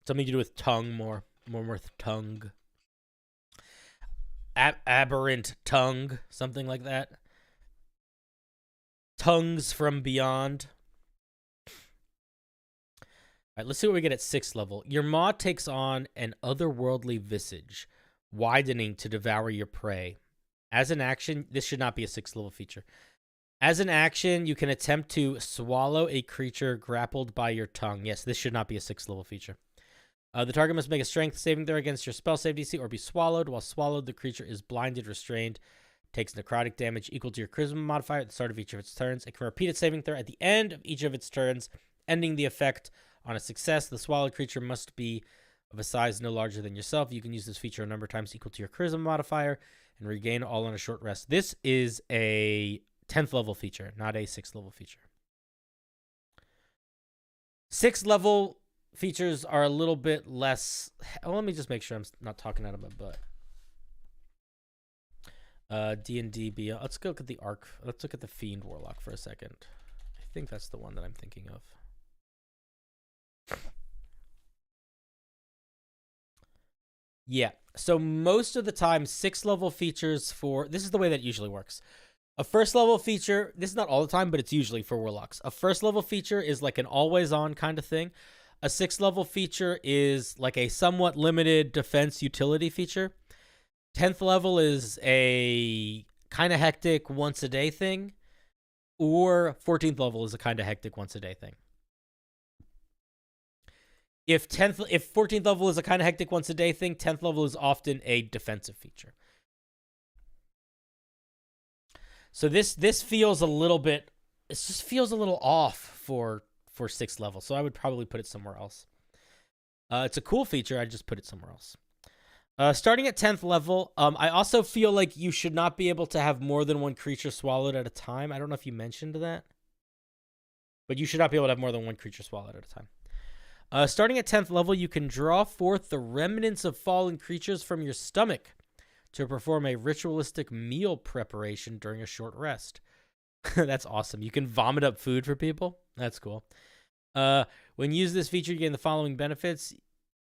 Something to do with tongue more with tongue. Aberrant tongue, something like that. Tongues from beyond. All right, let's see what we get at 6th level. Your maw takes on an otherworldly visage, widening to devour your prey. As an action, this should not be a 6th level feature. As an action, you can attempt to swallow a creature grappled by your tongue. Yes, this should not be a 6th level feature. The target must make a strength saving throw against your spell save DC or be swallowed. While swallowed, the creature is blinded, restrained, takes necrotic damage equal to your charisma modifier at the start of each of its turns. It can repeat its saving throw at the end of each of its turns, ending the effect on a success. The swallowed creature must be of a size no larger than yourself. You can use this feature a number of times equal to your charisma modifier and regain all on a short rest. This is a 10th level feature, not a 6th level feature. 6th level features are a little bit less. Oh, let me just make sure I'm not talking out of my butt. DnD Beyond. Let's go look at the Arc. Let's look at the Fiend Warlock for a second. I think that's the one that I'm thinking of. Yeah. So most of the time, 6th level features for this is the way that usually works. A 1st level feature, this is not all the time, but it's usually for warlocks. A 1st level feature is like an always on kind of thing. A 6th level feature is like a somewhat limited defense utility feature. 10th level is a kind of hectic once a day thing. Or 14th level is a kind of hectic once a day thing. If 14th level is a kind of hectic once a day thing, 10th level is often a defensive feature. So this feels a little bit, it just feels a little off for 6th level. So I would probably put it somewhere else. It's a cool feature. I'd just put it somewhere else. Starting at 10th level, I also feel like you should not be able to have more than one creature swallowed at a time. I don't know if you mentioned that, but you should not be able to have more than one creature swallowed at a time. Starting at 10th level, you can draw forth the remnants of fallen creatures from your stomach to perform a ritualistic meal preparation during a short rest. That's awesome. You can vomit up food for people. That's cool. When you use this feature, you gain the following benefits.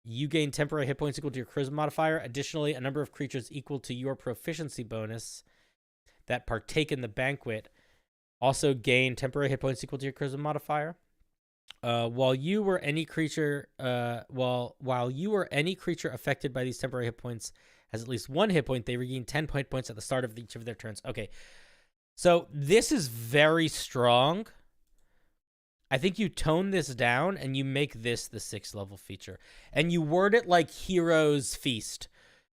You gain temporary hit points equal to your charisma modifier. Additionally, a number of creatures equal to your proficiency bonus that partake in the banquet also gain temporary hit points equal to your charisma modifier. While you or any creature affected by these temporary hit points has at least 1 hit point, they regain 10 hit points at the start of each of their turns. Okay, so this is very strong. I think you tone this down and you make this the 6th level feature. And you word it like Hero's Feast.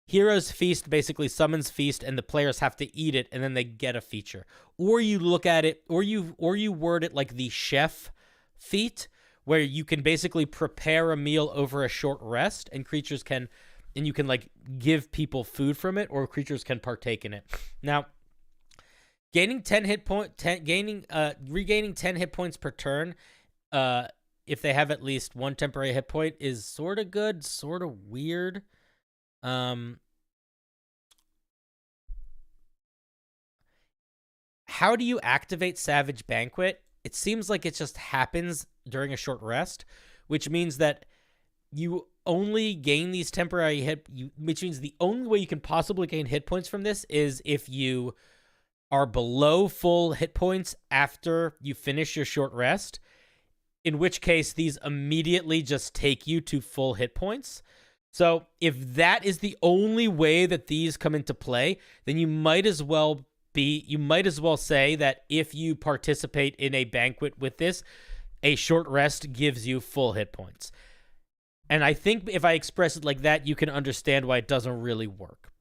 Hero's Feast basically summons feast and the players have to eat it and then they get a feature. Or you look at it, or you word it like the Chef Feat, where you can basically prepare a meal over a short rest and creatures can, and you can like give people food from it, or creatures can partake in it. Now, regaining 10 hit points per turn, if they have at least 1 temporary hit point, is sort of good, sort of weird. How do you activate Savage Banquet? It seems like it just happens during a short rest, which means that you only gain these temporary which means the only way you can possibly gain hit points from this is if you are below full hit points after you finish your short rest, in which case these immediately just take you to full hit points. So if that is the only way that these come into play, then you might as well say that if you participate in a banquet with this, a short rest gives you full hit points. And I think if I express it like that, you can understand why it doesn't really work.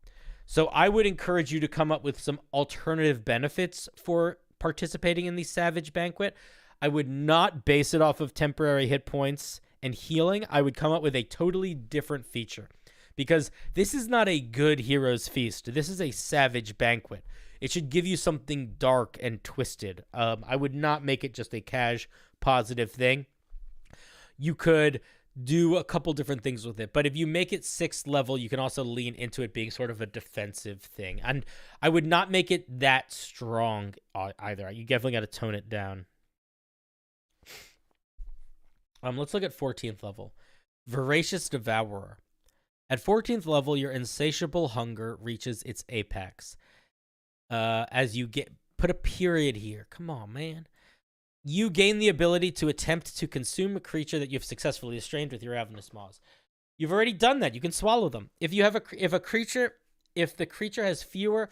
So I would encourage you to come up with some alternative benefits for participating in the Savage Banquet. I would not base it off of temporary hit points and healing. I would come up with a totally different feature, because this is not a good Hero's Feast. This is a Savage Banquet. It should give you something dark and twisted. I would not make it just a cash positive thing. You could do a couple different things with it, but if you make it 6th level, you can also lean into it being sort of a defensive thing. And I would not make it that strong either. You definitely got to tone it down. Let's look at 14th level. Voracious Devourer. At 14th level, your insatiable hunger reaches its apex. As you put a period here. Come on, man. You gain the ability to attempt to consume a creature that you've successfully restrained with your ravenous maws. You've already done that. You can swallow them. If the creature has fewer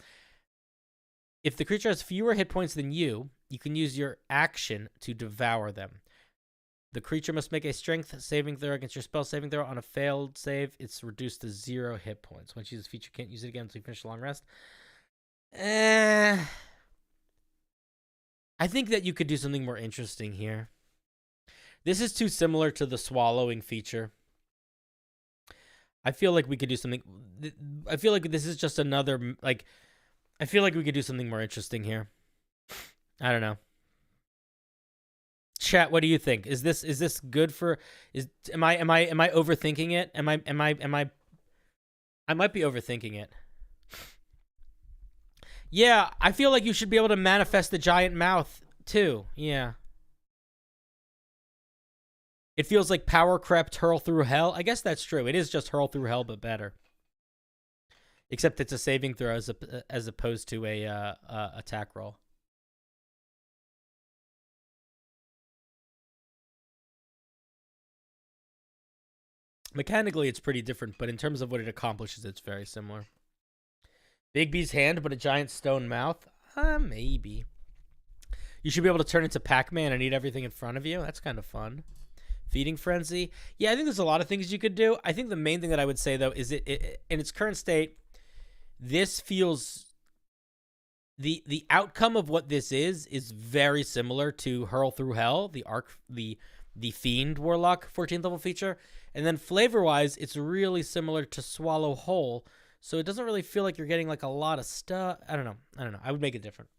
hit points than you, you can use your action to devour them. The creature must make a strength saving throw against your spell saving throw. On a failed save, it's reduced to 0 hit points. Once you use this feature, you can't use it again until you finish a long rest. I think that you could do something more interesting here. This is too similar to the swallowing feature. I feel like we could do something. I feel like this is just another, like, I feel like we could do something more interesting here. I don't know. Chat, what do you think? Is this good for, am I overthinking it? I might be overthinking it. Yeah, I feel like you should be able to manifest the giant mouth, too. Yeah. It feels like Power Crept Hurl Through Hell. I guess that's true. It is just Hurl Through Hell, but better. except it's a saving throw as opposed to a attack roll. Mechanically, it's pretty different, but in terms of what it accomplishes, it's very similar. Bigby's hand, but a giant stone mouth? Maybe. You should be able to turn into Pac-Man and eat everything in front of you. That's kind of fun. Feeding Frenzy. Yeah, I think there's a lot of things you could do. I think the main thing that I would say, though, is it in its current state, this feels... The outcome of what this is very similar to Hurl Through Hell, the Fiend Warlock 14th level feature. And then flavor-wise, it's really similar to Swallow Whole, so it doesn't really feel like you're getting like a lot of stuff. I don't know. I would make it different.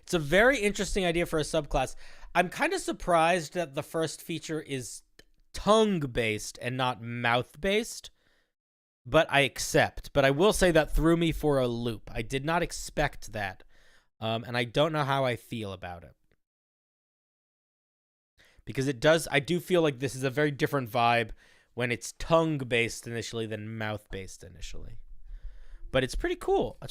It's a very interesting idea for a subclass. I'm kind of surprised that the first feature is tongue-based and not mouth-based, but I accept. But I will say that threw me for a loop. I did not expect that, and I don't know how I feel about it. Because I do feel like this is a very different vibe when it's tongue-based initially than mouth-based initially. But it's pretty cool. I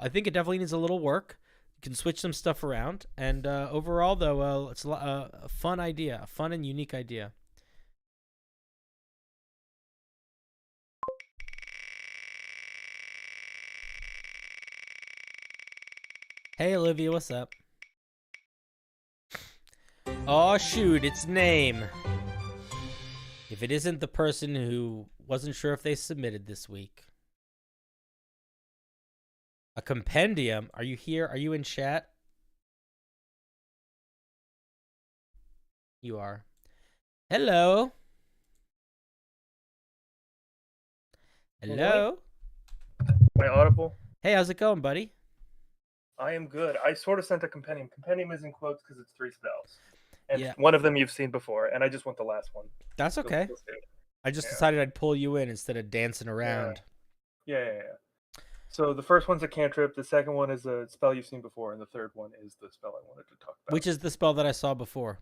think it definitely needs a little work. You can switch some stuff around. And overall, though, it's a fun idea. A fun and unique idea. Hey, Olivia, what's up? Oh, shoot, it's name. If it isn't the person who wasn't sure if they submitted this week. A compendium? Are you here? Are you in chat? You are. Hello. Hello. Am I audible? Hey, how's it going, buddy? I am good. I sort of sent a compendium. Compendium is in quotes because it's 3 spells. And Yeah. one of them you've seen before, and I just want the last one. That's okay. I just decided I'd pull you in instead of dancing around. Yeah. So the first one's a cantrip, the second one is a spell you've seen before, and the third one is the spell I wanted to talk about. Which is the spell that I saw before?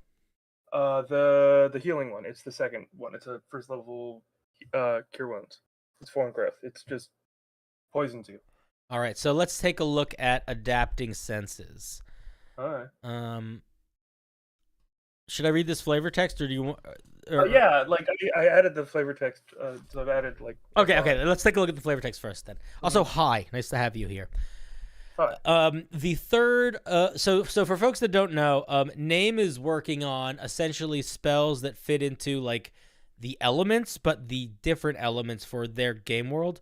The healing one. It's the second one. It's a first level cure wounds. It's form growth. It's just poisons you. All right, so let's take a look at adapting senses. All right. Should I read this flavor text, or do you want? Yeah, like I added the flavor text, so I've added like. Okay. Let's take a look at the flavor text first, then. Also, hi, nice to have you here. Hi. The third, so for folks that don't know, Name is working on essentially spells that fit into like the elements, but the different elements for their game world.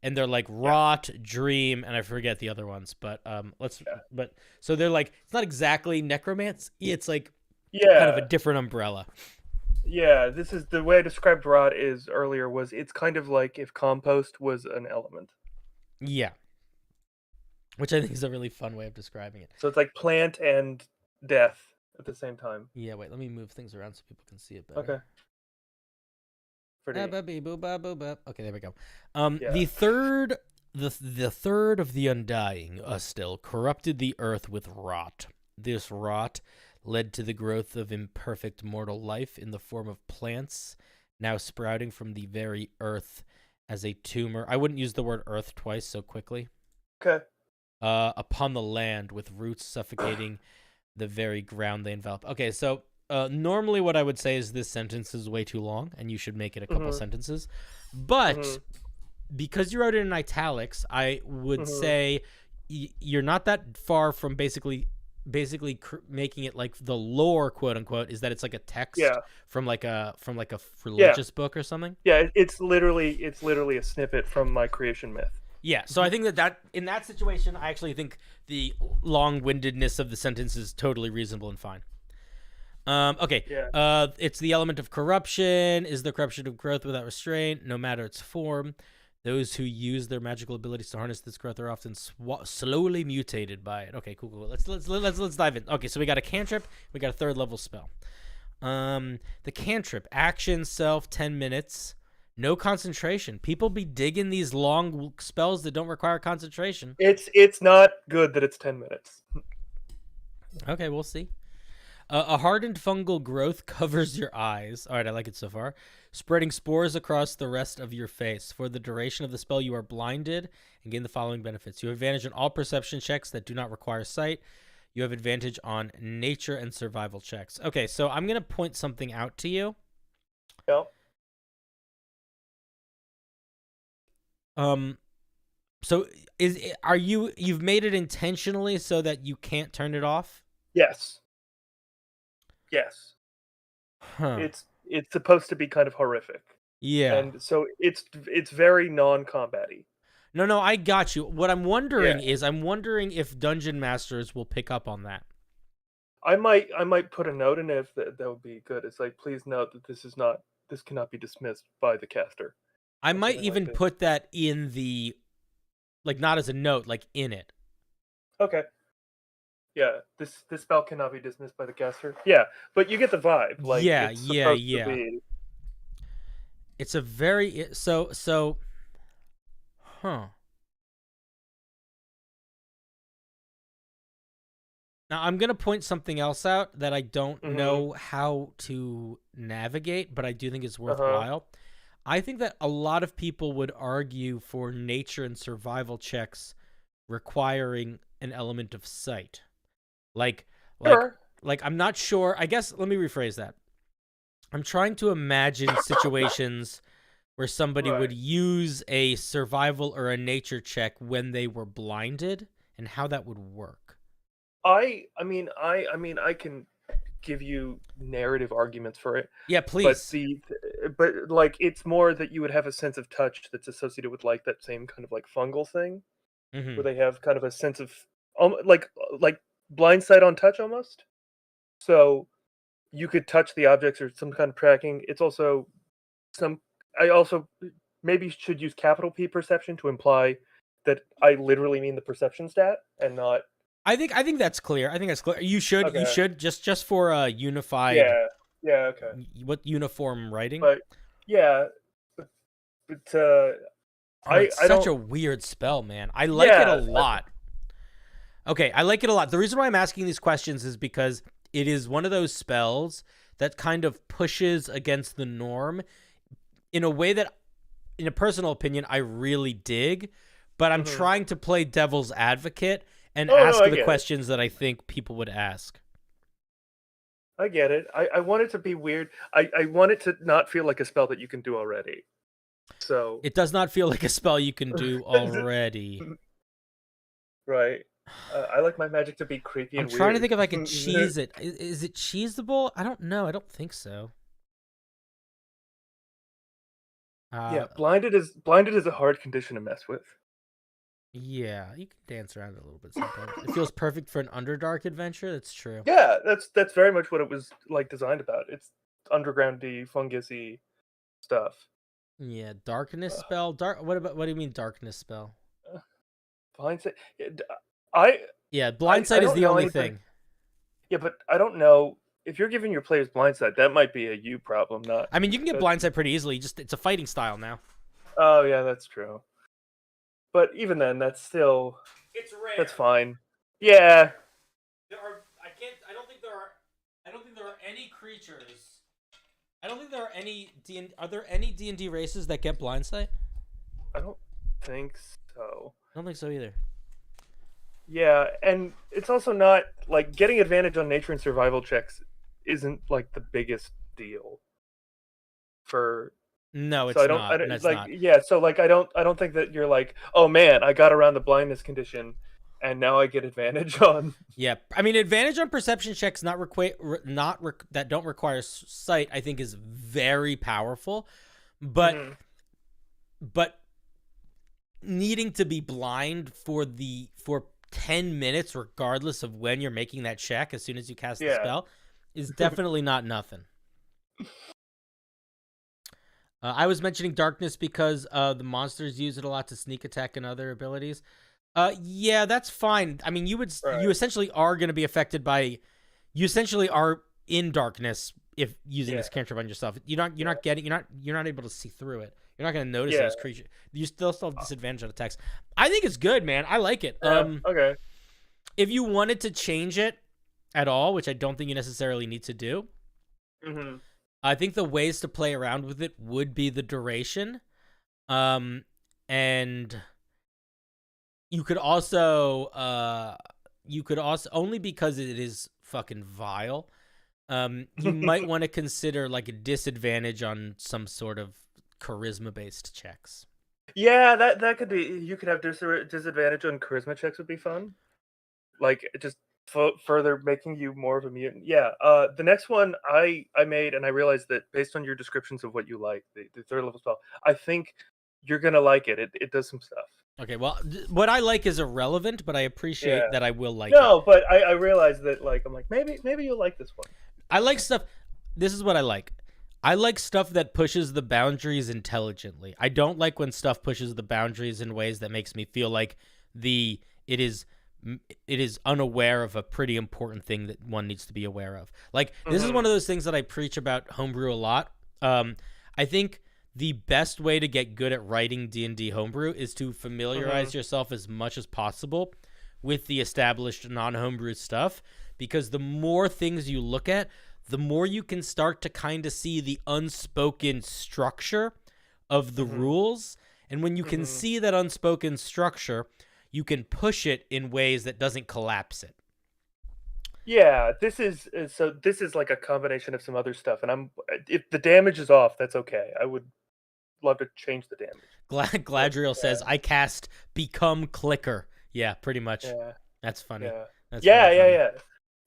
And they're like Rot, Dream, and I forget the other ones. But so they're like, it's not exactly necromancy. It's like kind of a different umbrella. Yeah, this is the way I described Rot was it's kind of like if compost was an element. Yeah. Which I think is a really fun way of describing it. So it's like plant and death at the same time. Yeah, wait, let me move things around so people can see it better. Okay. Okay, there we go. The third of the Undying, Astral, corrupted the earth with rot. This rot led to the growth of imperfect mortal life in the form of plants, now sprouting from the very earth as a tumor. I wouldn't use the word earth twice so quickly. Okay. Upon the land, with roots suffocating the very ground they envelop. Okay, so normally what I would say is this sentence is way too long, and you should make it a couple sentences. But because you wrote it in italics, I would say you're not that far from basically making it like the lore, quote unquote, is that it's like a text from like a religious book or something. Yeah, it's literally a snippet from my creation myth. Yeah, so I think that in that situation, I actually think the long-windedness of the sentence is totally reasonable and fine. Okay. Yeah. It's the element of corruption. Is the corruption of growth without restraint, no matter its form. Those who use their magical abilities to harness this growth are often slowly mutated by it. Okay, cool. Let's dive in. Okay, so we got a cantrip. We got a 3rd level spell. The cantrip, action, self, 10 minutes. No concentration. People be digging these long spells that don't require concentration. It's not good that it's 10 minutes. Okay, we'll see. A hardened fungal growth covers your eyes. All right, I like it so far. Spreading spores across the rest of your face. For the duration of the spell, you are blinded and gain the following benefits. You have advantage on all perception checks that do not require sight. You have advantage on nature and survival checks. Okay, so I'm going to point something out to you. Yep. So you've made it intentionally so that you can't turn it off? Yes. Yes. Huh. It's supposed to be kind of horrific. Yeah. And so it's very non-combat-y. No, I got you. What I'm wondering is, I'm wondering if dungeon masters will pick up on that. I might put a note in it if that would be good. It's like, please note that this cannot be dismissed by the caster. I might like even this. put that in the, like, not as a note, like in it. Okay. Yeah, this spell cannot be dismissed by the caster. Yeah, but you get the vibe. Like, Yeah. it's supposed to be. It's a very so. Huh. Now I'm gonna point something else out that I don't know how to navigate, but I do think it's worthwhile. I think that a lot of people would argue for nature and survival checks requiring an element of sight. Like I'm not sure. I guess let me rephrase that. I'm trying to imagine situations where somebody would use a survival or a nature check when they were blinded and how that would work. I mean, I can give you narrative arguments for it. Yeah, please. But like, it's more that you would have a sense of touch that's associated with like that same kind of like fungal thing, where they have kind of a sense of like blind sight on touch almost. So you could touch the objects or some kind of tracking. It's also I also maybe should use capital P perception to imply that I literally mean the perception stat and not. I think that's clear. I think that's clear. You should just for a unified. Yeah. Okay. What uniform writing? But yeah, but it's such a weird spell, man. I like it a lot. Okay, I like it a lot. The reason why I'm asking these questions is because it is one of those spells that kind of pushes against the norm in a way that, in a personal opinion, I really dig, but I'm trying to play devil's advocate and ask the questions that I think people would ask. I get it. I want it to be weird. I want it to not feel like a spell that you can do already. So it does not feel like a spell you can do already. Right. I like my magic to be creepy and weird. I'm trying to think if I can cheese it. Is it cheesable? I don't know. I don't think so. Yeah, blinded is a hard condition to mess with. Yeah, you can dance around it a little bit sometimes. It feels perfect for an Underdark adventure. That's true. Yeah, that's very much what it was like designed about. It's undergroundy, fungusy stuff. Yeah, darkness spell. What do you mean darkness spell? Blindsight. Blindsight is the only thing. Yeah, but I don't know if you're giving your players blindsight. That might be a you problem, not. I mean, you can get blindsight pretty easily. It's a fighting style now. Oh yeah, that's true. But even then, that's still. It's rare. That's fine. Yeah. I don't think there are any creatures. I don't think there are any. Are there any D&D races that get blindsight? I don't think so. I don't think so either. Yeah, and it's also not like getting advantage on nature and survival checks isn't like the biggest deal. No, it's so not. It's not. Yeah, so like I don't think that you're like, oh man, I got around the blindness condition, and now I get advantage on. Yeah, I mean, advantage on perception checks that don't require sight, I think, is very powerful, but needing to be blind for 10 minutes, regardless of when you're making that check, as soon as you cast the spell, is definitely not nothing. I was mentioning darkness because the monsters use it a lot to sneak attack and other abilities. Yeah, that's fine. I mean, you essentially are going to be affected by. You essentially are in darkness if using this cantrip on yourself. You're not able to see through it. You're not going to notice those creatures. You still have disadvantage on attacks. I think it's good, man. I like it. Okay. If you wanted to change it, at all, which I don't think you necessarily need to do. Mm-hmm. I think the ways to play around with it would be the duration. And you could also only because it is fucking vile, you might want to consider like a disadvantage on some sort of charisma based checks. Yeah, that could be. You could have disadvantage on charisma checks would be fun. Like just further making you more of a mutant. Yeah. The next one I made, and I realized that based on your descriptions of what you like, the third level spell, I think you're gonna like it. It does some stuff. Okay, well, what I like is irrelevant, but I appreciate that I will like it. No, but I realized that like I'm like maybe you'll like this one. I like stuff. This is what I like. I like stuff that pushes the boundaries intelligently. I don't like when stuff pushes the boundaries in ways that makes me feel like it is unaware of a pretty important thing that one needs to be aware of. Like, this is one of those things that I preach about homebrew a lot. I think the best way to get good at writing D&D homebrew is to familiarize yourself as much as possible with the established non-homebrew stuff, because the more things you look at, the more you can start to kind of see the unspoken structure of the rules. And when you can see that unspoken structure, you can push it in ways that doesn't collapse it. Yeah, this is like a combination of some other stuff, and if the damage is off, that's okay. I would love to change the damage. Gladriel says, "I cast Become Clicker." Yeah, pretty much. Yeah. That's funny. Yeah. That's Yeah.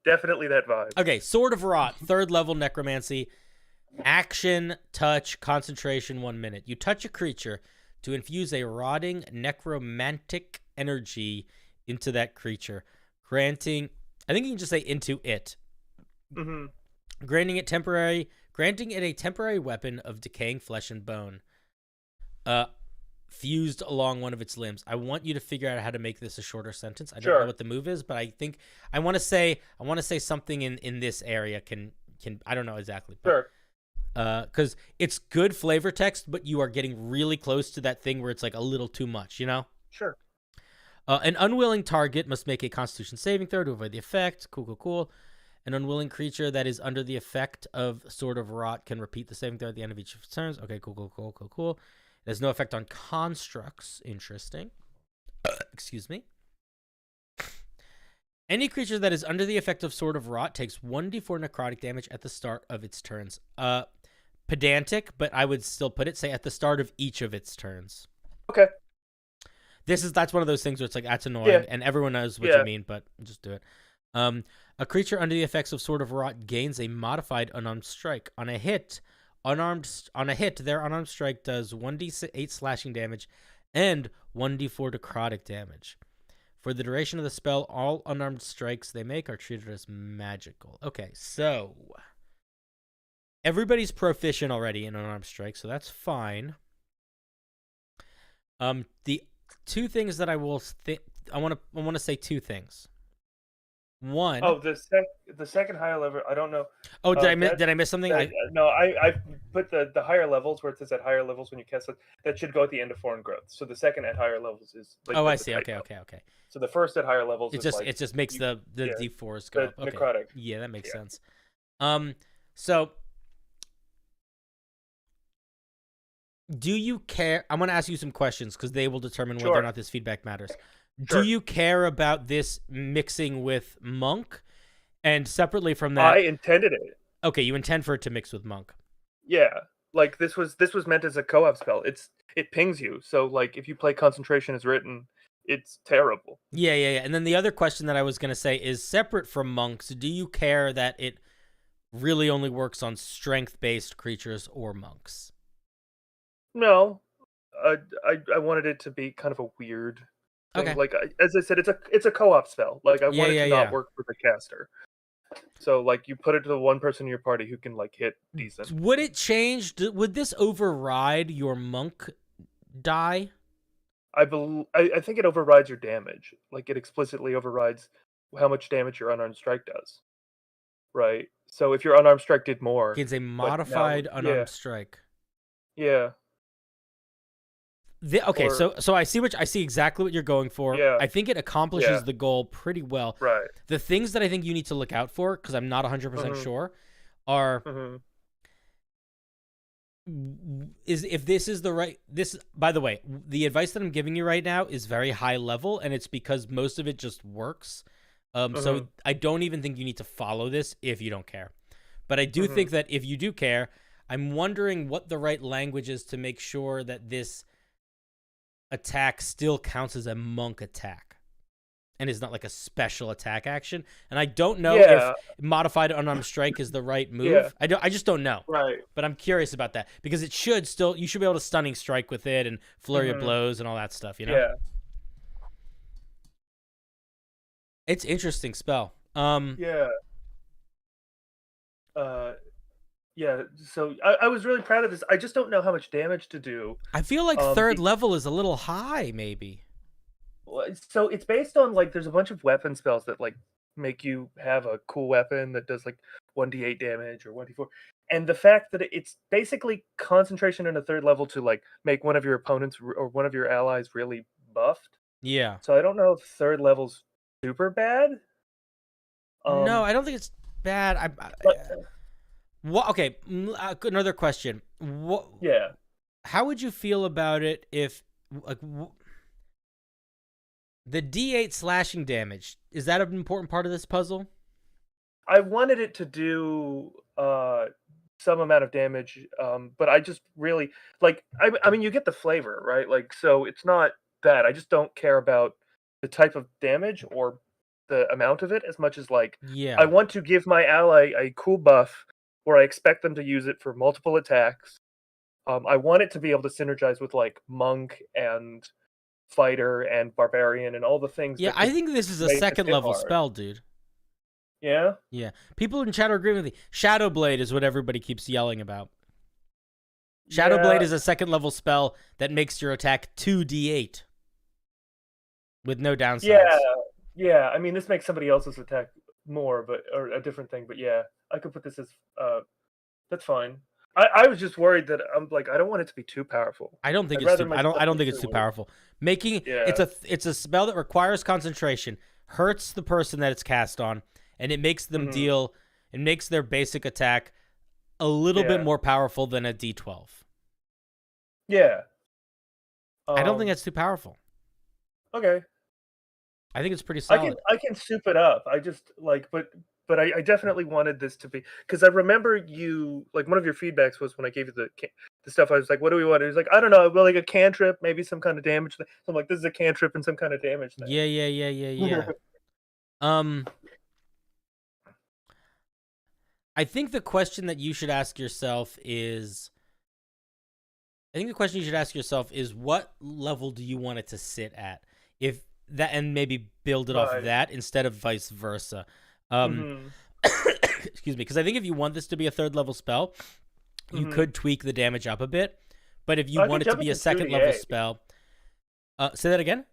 Definitely that vibe. Okay, Sword of Rot, 3rd level necromancy. Action, touch, concentration, 1 minute. You touch a creature to infuse a rotting necromantic energy into that creature, granting, I think you can just say into it. Granting it a temporary weapon of decaying flesh and bone, fused along one of its limbs. I want you to figure out how to make this a shorter sentence. I don't know what the move is, but I think I want to say something in this area can I don't know exactly. But, because it's good flavor text, but you are getting really close to that thing where it's like a little too much, you know? Sure. An unwilling target must make a Constitution saving throw to avoid the effect. Cool. An unwilling creature that is under the effect of Sword of Rot can repeat the saving throw at the end of each of its turns. Okay, cool. It has no effect on constructs. Interesting. Excuse me. Any creature that is under the effect of Sword of Rot takes 1d4 necrotic damage at the start of its turns. Pedantic, but I would still say at the start of each of its turns. Okay. That's one of those things where it's like, that's annoying, and everyone knows what you mean, but just do it. A creature under the effects of Sword of Rot gains a modified unarmed strike. On a hit, their unarmed strike does 1d8 slashing damage and 1d4 necrotic damage. For the duration of the spell, all unarmed strikes they make are treated as magical. Okay, so everybody's proficient already in unarmed strike, so that's fine. The two things that I want to say two things. One. Oh, the second higher level. I don't know. Oh, did I miss something? No, I put the higher levels where it says at higher levels when you cast it. That should go at the end of foreign growth. So the second at higher levels is. Like, I see. Okay. So the first at higher levels. It just makes the d4s go up. Okay. Necrotic. Yeah, that makes sense. So. Do you care? I'm going to ask you some questions because they will determine whether or not this feedback matters. Sure. Do you care about this mixing with Monk? And separately from that, I intended it. Okay, you intend for it to mix with Monk. Yeah, like this was meant as a co-op spell. It pings you, so like if you play concentration as written, it's terrible. Yeah. And then the other question that I was going to say is separate from monks. Do you care that it really only works on strength-based creatures or monks? No, I wanted it to be kind of a weird thing. Okay. Like as I said, it's a co-op spell. Like I want it to not work for the caster. So like you put it to the one person in your party who can like hit decent. Would it change? Would this override your monk die? I think it overrides your damage. Like it explicitly overrides how much damage your unarmed strike does. Right. So if your unarmed strike did more, it's a modified unarmed strike. Yeah. Okay, Or- so I see exactly what you're going for. Yeah. I think it accomplishes Yeah. the goal pretty well. Right. The things that I think you need to look out for, because I'm not 100% Mhm. sure, are Mhm. is if this is the right this. By the way, the advice that I'm giving you right now is very high level, and it's because most of it just works. So I don't even think you need to follow this if you don't care. But I do think that if you do care, I'm wondering what the right language is to make sure that this attack still counts as a monk attack and is not like a special attack action. And I don't know Yeah. if modified unarmed strike is the right move. Yeah. I just don't know. Right. But I'm curious about that because it should still, you should be able to stunning strike with it and flurry of blows and all that stuff, you know? Yeah. It's interesting spell. Yeah. Yeah. So I was really proud of this. I just don't know how much damage to do. I feel like third level is a little high, maybe. So it's based on like there's a bunch of weapon spells that like make you have a cool weapon that does like 1d8 damage or 1d4, and the fact that it's basically concentration in a third level to like make one of your opponents or one of your allies really buffed. Yeah. So I don't know if third level's super bad. No, I don't think it's bad. What? Okay, another question. What? Yeah. How would you feel about it if like the D8 slashing damage, is that an important part of this puzzle? I wanted it to do some amount of damage, but I just really like. I mean, you get the flavor, right? Like, so it's not that. I just don't care about the type of damage or the amount of it as much as like. Yeah. I want to give my ally a cool buff where I expect them to use it for multiple attacks. I want it to be able to synergize with like monk and fighter and barbarian and all the things. Yeah, I think this is a second level spell, dude. Yeah? Yeah. People in chat are agreeing with me. Shadow Blade is what everybody keeps yelling about. Shadow Blade is a second level spell that makes your attack 2d8 with no downsides. Yeah. I mean, this makes somebody else's attack more, or a different thing. But yeah, I could put this as that's fine. I was just worried that I'm like I don't want it to be too powerful. I don't think it's too. I don't think it's too powerful. It's a spell that requires concentration, hurts the person that it's cast on, and it makes them deal. It makes their basic attack a little bit more powerful than a D12. Yeah. I don't think that's too powerful. Okay. I think it's pretty solid. I can soup it up. I just like, but I definitely wanted this to be, because I remember you, like, one of your feedbacks was when I gave you the stuff, I was like, what do we want? He was like, I don't know, well, like a cantrip, maybe some kind of damage thing. So I'm like, this is a cantrip and some kind of damage thing. Yeah. I think the question that you should ask yourself is, what level do you want it to sit at? If that, and maybe build it off of that instead of vice versa. Excuse me, because I think if you want this to be a third level spell, you could tweak the damage up a bit. But if you want it to be a second level spell, say that again.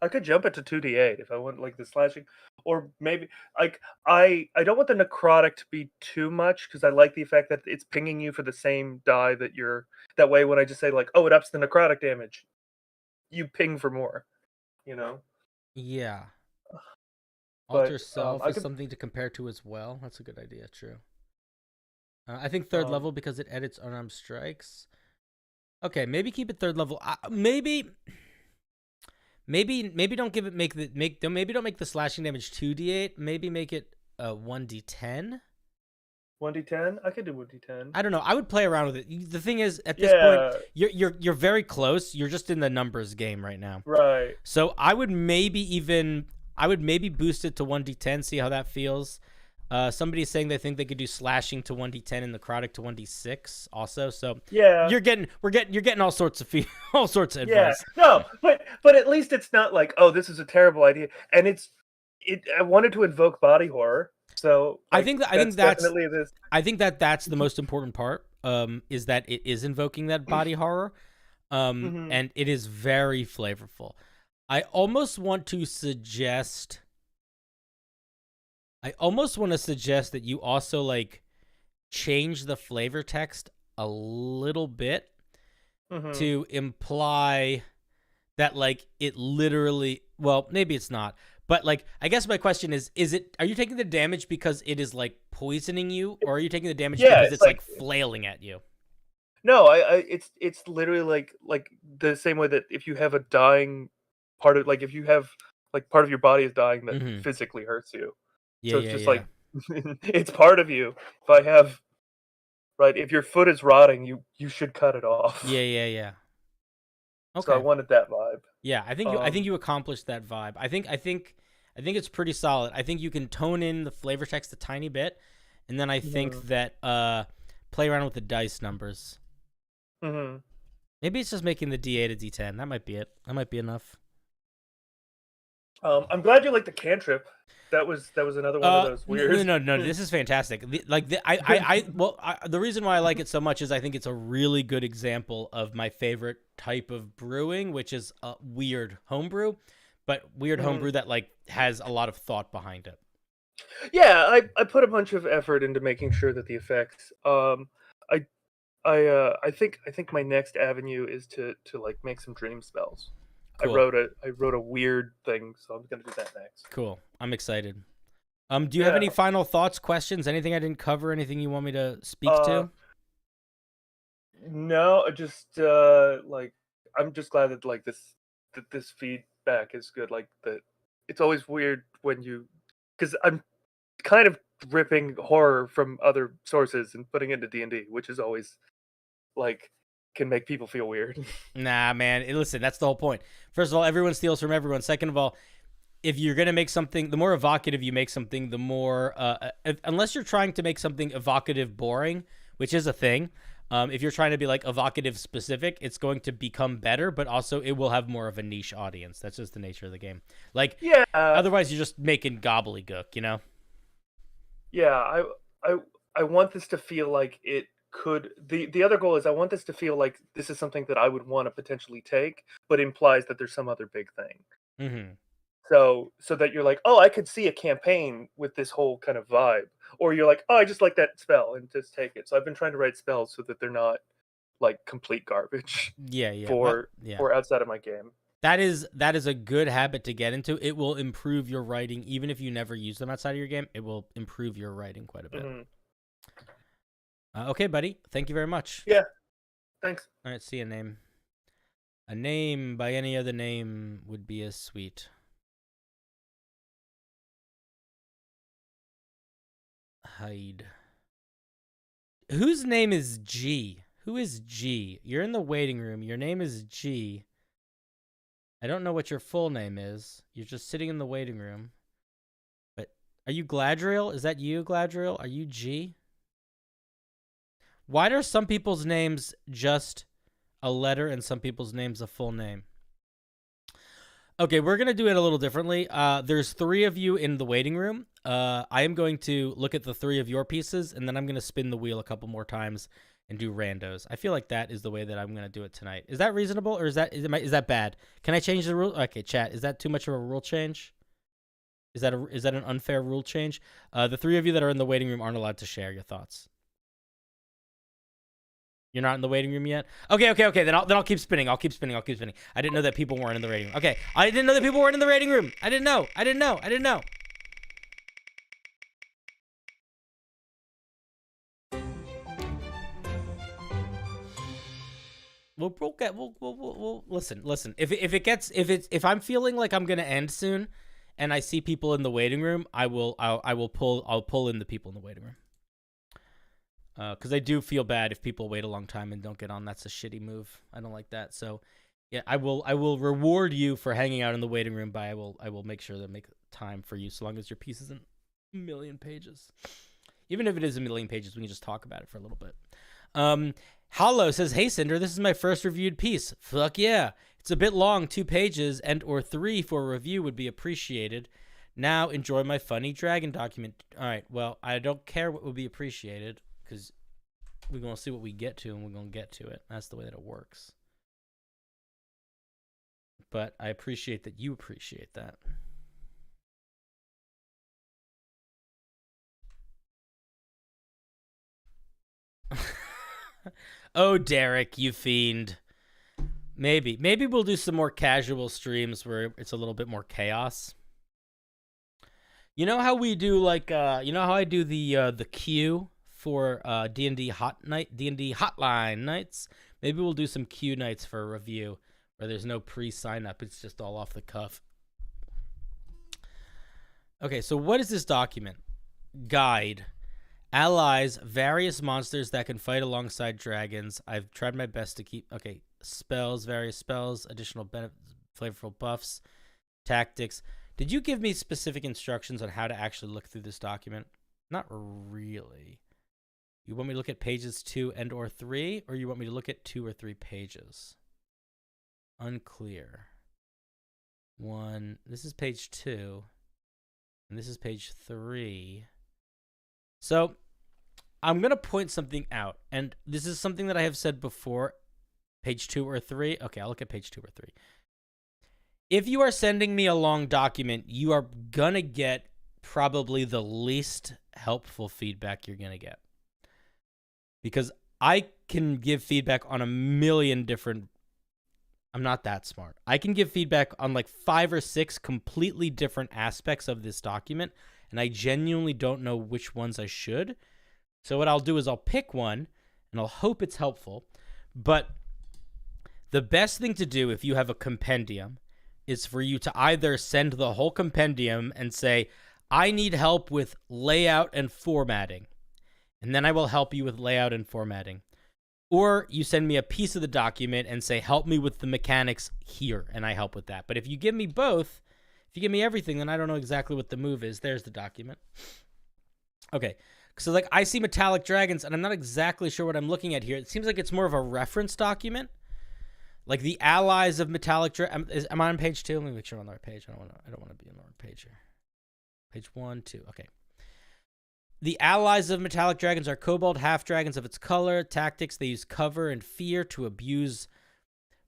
I could jump it to 2d8 if I want like the slashing, or maybe like I don't want the necrotic to be too much because I like the fact that it's pinging you for the same die that you're. That way, when I just say like, oh, it ups the necrotic damage, you ping for more. You know. Yeah. Alter self is something to compare to as well. That's a good idea. True. I think third level because it edits unarmed strikes. Okay, maybe keep it third level. Maybe don't give it maybe don't make the slashing damage 2d8. Maybe make it 1d10. 1d10? I could do 1d10. I don't know. I would play around with it. The thing is, at this point, you're very close. You're just in the numbers game right now. Right. So I would maybe boost it to 1d10, see how that feels. Somebody's saying they think they could do slashing to 1d10 and necrotic to 1d6 also. So yeah, you're getting all sorts of advice. Yeah, no, but at least it's not like, oh, this is a terrible idea. And I wanted to invoke body horror. So like, I think that's the most important part. Is that it is invoking that body horror, and it is very flavorful. I almost want to suggest that you also like change the flavor text a little bit to imply that like it literally, well, maybe it's not, but like I guess my question is it, are you taking the damage because it is like poisoning you, or are you taking the damage because it's like flailing at you? No, it's literally like the same way that if you have a dying part of, like, if you have like part of your body is dying that physically hurts you. So it's just like it's part of you. If I have if your foot is rotting, you should cut it off. Yeah. Okay. So I wanted that vibe. Yeah, I think you accomplished that vibe. I think it's pretty solid. I think you can tone in the flavor text a tiny bit, and then I think that play around with the dice numbers. Maybe it's just making the D8 a D10. That might be it. That might be enough. I'm glad you like the cantrip. That was another one of those weird. No. This is fantastic. The reason why I like it so much is I think it's a really good example of my favorite type of brewing, which is a weird homebrew, but weird homebrew that like has a lot of thought behind it. Yeah, I put a bunch of effort into making sure that the effects. I think my next avenue is to like make some dream spells. Cool. I wrote a weird thing, so I'm gonna do that next. Cool. I'm excited. Do you have any final thoughts, questions, anything I didn't cover, anything you want me to speak to? No, just like I'm just glad that like this feedback is good. Like that, it's always weird when because I'm kind of ripping horror from other sources and putting it into D&D, which is always like can make people feel weird. Nah, man. Listen, that's the whole point. First of all, everyone steals from everyone. Second of all, if you're going to make something, the more evocative you make something, the more, unless you're trying to make something evocative boring, which is a thing. If you're trying to be like evocative specific, it's going to become better, but also it will have more of a niche audience. That's just the nature of the game. Like, otherwise you're just making gobbledygook, you know? Yeah, I want this to feel like it could. The other goal is I want this to feel like this is something that I would want to potentially take, but implies that there's some other big thing. So that you're like, oh, I could see a campaign with this whole kind of vibe, or you're like, oh, I just like that spell and just take it. So I've been trying to write spells so that they're not like complete garbage. For outside of my game. That is a good habit to get into. It will improve your writing, even if you never use them outside of your game. It will improve your writing quite a bit. Okay, buddy. Thank you very much. Yeah. Thanks. All right. See a name. A name by any other name would be as sweet. Hide. Whose name is G? Who is G? You're in the waiting room. Your name is G. I don't know what your full name is. You're just sitting in the waiting room. But are you Gladriel? Is that you, Gladriel? Are you G? Why are some people's names just a letter and some people's names a full name? Okay, we're going to do it a little differently. There's 3 of you in the waiting room. I am going to look at the 3 of your pieces, and then I'm going to spin the wheel a couple more times and do randos. I feel like that is the way that I'm going to do it tonight. Is that reasonable, or is that bad? Can I change the rule? Okay, chat, is that too much of a rule change? Is that an unfair rule change? The 3 of you that are in the waiting room aren't allowed to share your thoughts. You're not in the waiting room yet? Okay. Then I'll keep spinning. I'll keep spinning. I didn't know that people weren't in the waiting room. Okay. I didn't know that people weren't in the waiting room. I didn't know. We'll listen. If I'm feeling like I'm gonna end soon, and I see people in the waiting room, I'll pull in the people in the waiting room. Because I do feel bad if people wait a long time and don't get on. That's a shitty move. I don't like that. So, yeah, I will reward you for hanging out in the waiting room. But I will make sure to make time for you, so long as your piece isn't a million pages. Even if it is a million pages, we can just talk about it for a little bit. Hollow says, "Hey Cinder, this is my first reviewed piece. Fuck yeah! It's a bit long, 2 pages and/or 3 for a review would be appreciated. Now enjoy my funny dragon document." All right. Well, I don't care what would be appreciated, because we're going to see what we get to, and we're going to get to it. That's the way that it works. But I appreciate that you appreciate that. Oh, Derek, you fiend. Maybe we'll do some more casual streams where it's a little bit more chaos. You know how we do like you know how I do the queue for D&D D&D hotline nights? Maybe we'll do some queue nights for a review where there's no pre-sign up. It's just all off the cuff. Okay, so what is this document? Guide. Allies, various monsters that can fight alongside dragons. I've tried my best to keep... Okay, spells, various spells, additional flavorful buffs, tactics. Did you give me specific instructions on how to actually look through this document? Not really. You want me to look at pages 2 and or 3, or you want me to look at 2 or 3 pages? Unclear. 1. This is page 2. And this is page 3. So, I'm going to point something out. And this is something that I have said before. Page 2 or 3. Okay, I'll look at page 2 or 3. If you are sending me a long document, you are going to get probably the least helpful feedback you're going to get. Because I can give feedback on a million different... I'm not that smart. I can give feedback on like 5 or 6 completely different aspects of this document, and I genuinely don't know which ones I should. So what I'll do is I'll pick one, and I'll hope it's helpful. But the best thing to do if you have a compendium is for you to either send the whole compendium and say, I need help with layout and formatting. And then I will help you with layout and formatting. Or you send me a piece of the document and say, help me with the mechanics here, and I help with that. But if you give me both, if you give me everything, then I don't know exactly what the move is. There's the document. Okay, so like I see metallic dragons, and I'm not exactly sure what I'm looking at here. It seems like it's more of a reference document. Like the allies of metallic dragons. Am I on page 2? Let me make sure I'm on the right page. I don't want to be on the wrong page here. Page 1, 2. Okay. The allies of metallic dragons are kobold half-dragons of its color. Tactics, they use cover and fear to abuse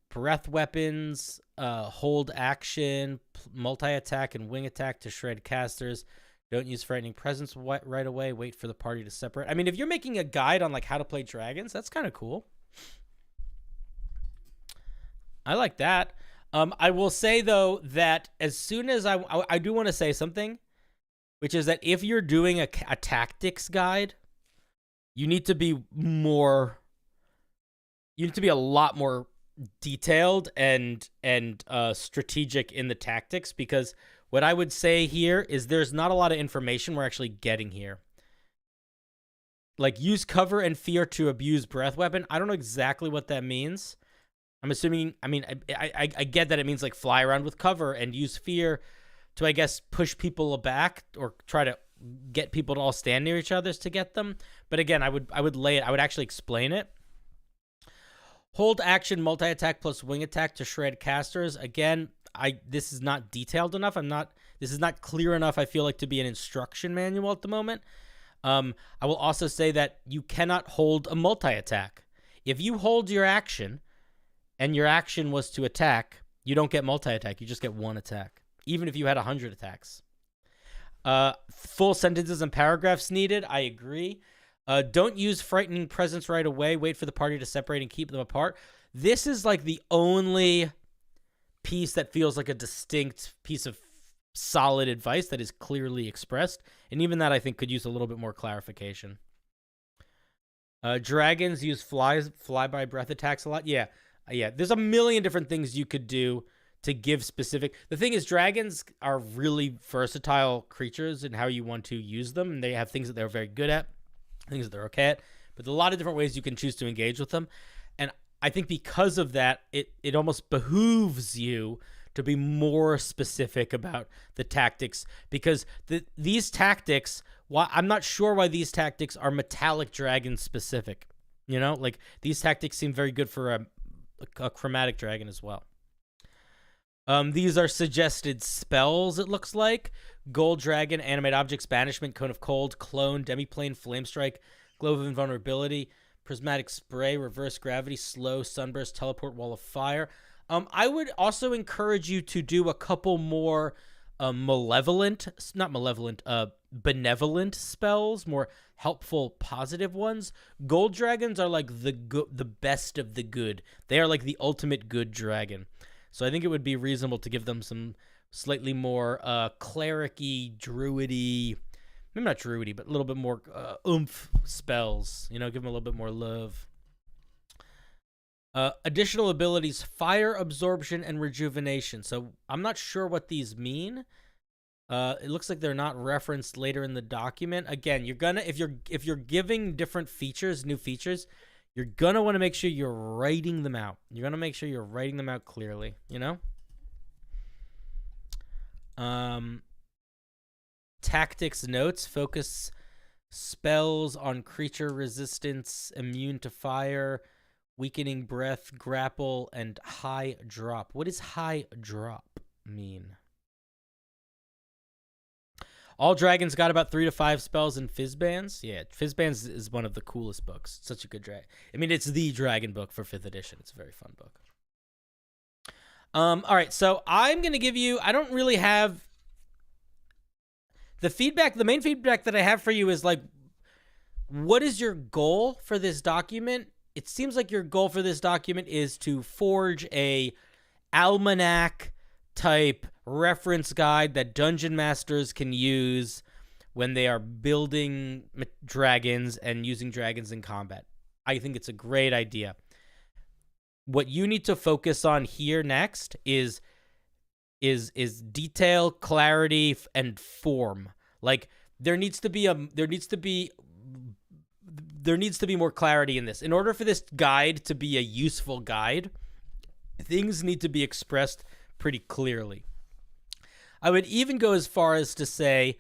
breath weapons, hold action, multi-attack, and wing attack to shred casters. Don't use frightening presence right away. Wait for the party to separate. I mean, if you're making a guide on like how to play dragons, that's kind of cool. I like that. I will say, though, that as soon as I do want to say something, which is that if you're doing a tactics guide, you need to be a lot more detailed and strategic in the tactics, because what I would say here is there's not a lot of information we're actually getting here. Like, use cover and fear to abuse breath weapon. I don't know exactly what that means. I'm assuming, I mean, I get that it means like fly around with cover and use fear to, I guess, push people back or try to get people to all stand near each other to get them. But again, I would actually explain it. Hold action, multi-attack plus wing attack to shred casters. Again, this is not detailed enough. This is not clear enough, I feel like, to be an instruction manual at the moment. I will also say that you cannot hold a multi-attack. If you hold your action and your action was to attack, you don't get multi-attack. You just get one attack, even if you had 100 attacks. Full sentences and paragraphs needed. I agree. Don't use frightening presence right away. Wait for the party to separate and keep them apart. This is like the only piece that feels like a distinct piece of solid advice that is clearly expressed. And even that, I think, could use a little bit more clarification. Dragons use flyby breath attacks a lot. Yeah. There's a million different things you could do to give specific. The thing is, dragons are really versatile creatures in how you want to use them. And they have things that they're very good at, things that they're okay at. But there's a lot of different ways you can choose to engage with them. And I think because of that, it almost behooves you to be more specific about the tactics. Because these tactics, I'm not sure why these tactics are metallic dragon specific. You know, like these tactics seem very good for a chromatic dragon as well. These are suggested spells, it looks like. Gold Dragon, Animate Objects, Banishment, Cone of Cold, Clone, Demiplane, Flame Strike, Glove of Invulnerability, Prismatic Spray, Reverse Gravity, Slow, Sunburst, Teleport, Wall of Fire. I would also encourage you to do a couple more malevolent, not malevolent, benevolent spells, more helpful, positive ones. Gold dragons are like the best of the good. They are like the ultimate good dragon. So I think it would be reasonable to give them some slightly more cleric-y, druid-y, maybe not druid-y, but a little bit more oomph spells. You know, give them a little bit more love. Additional abilities: fire absorption and rejuvenation. So I'm not sure what these mean. It looks like they're not referenced later in the document. Again, you're gonna if you're giving different features, new features, you're gonna want to make sure you're writing them out. You're gonna make sure you're writing them out clearly. You know. Tactics notes: focus spells on creature resistance, immune to fire, weakening breath, grapple, and high drop. What does high drop mean? All dragons got about 3 to 5 spells in Fizzbands. Yeah, Fizzbands is one of the coolest books. Such a good dragon. I mean, it's the dragon book for 5th edition. It's a very fun book. All right, so I'm going to give you, I don't really have the feedback. The main feedback that I have for you is like, what is your goal for this document? It seems like your goal for this document is to forge a almanac type reference guide that dungeon masters can use when they are building dragons and using dragons in combat. I think it's a great idea. What you need to focus on here next is detail, clarity, and form. Like there needs to be more clarity in this. In order for this guide to be a useful guide, things need to be expressed pretty clearly. I would even go as far as to say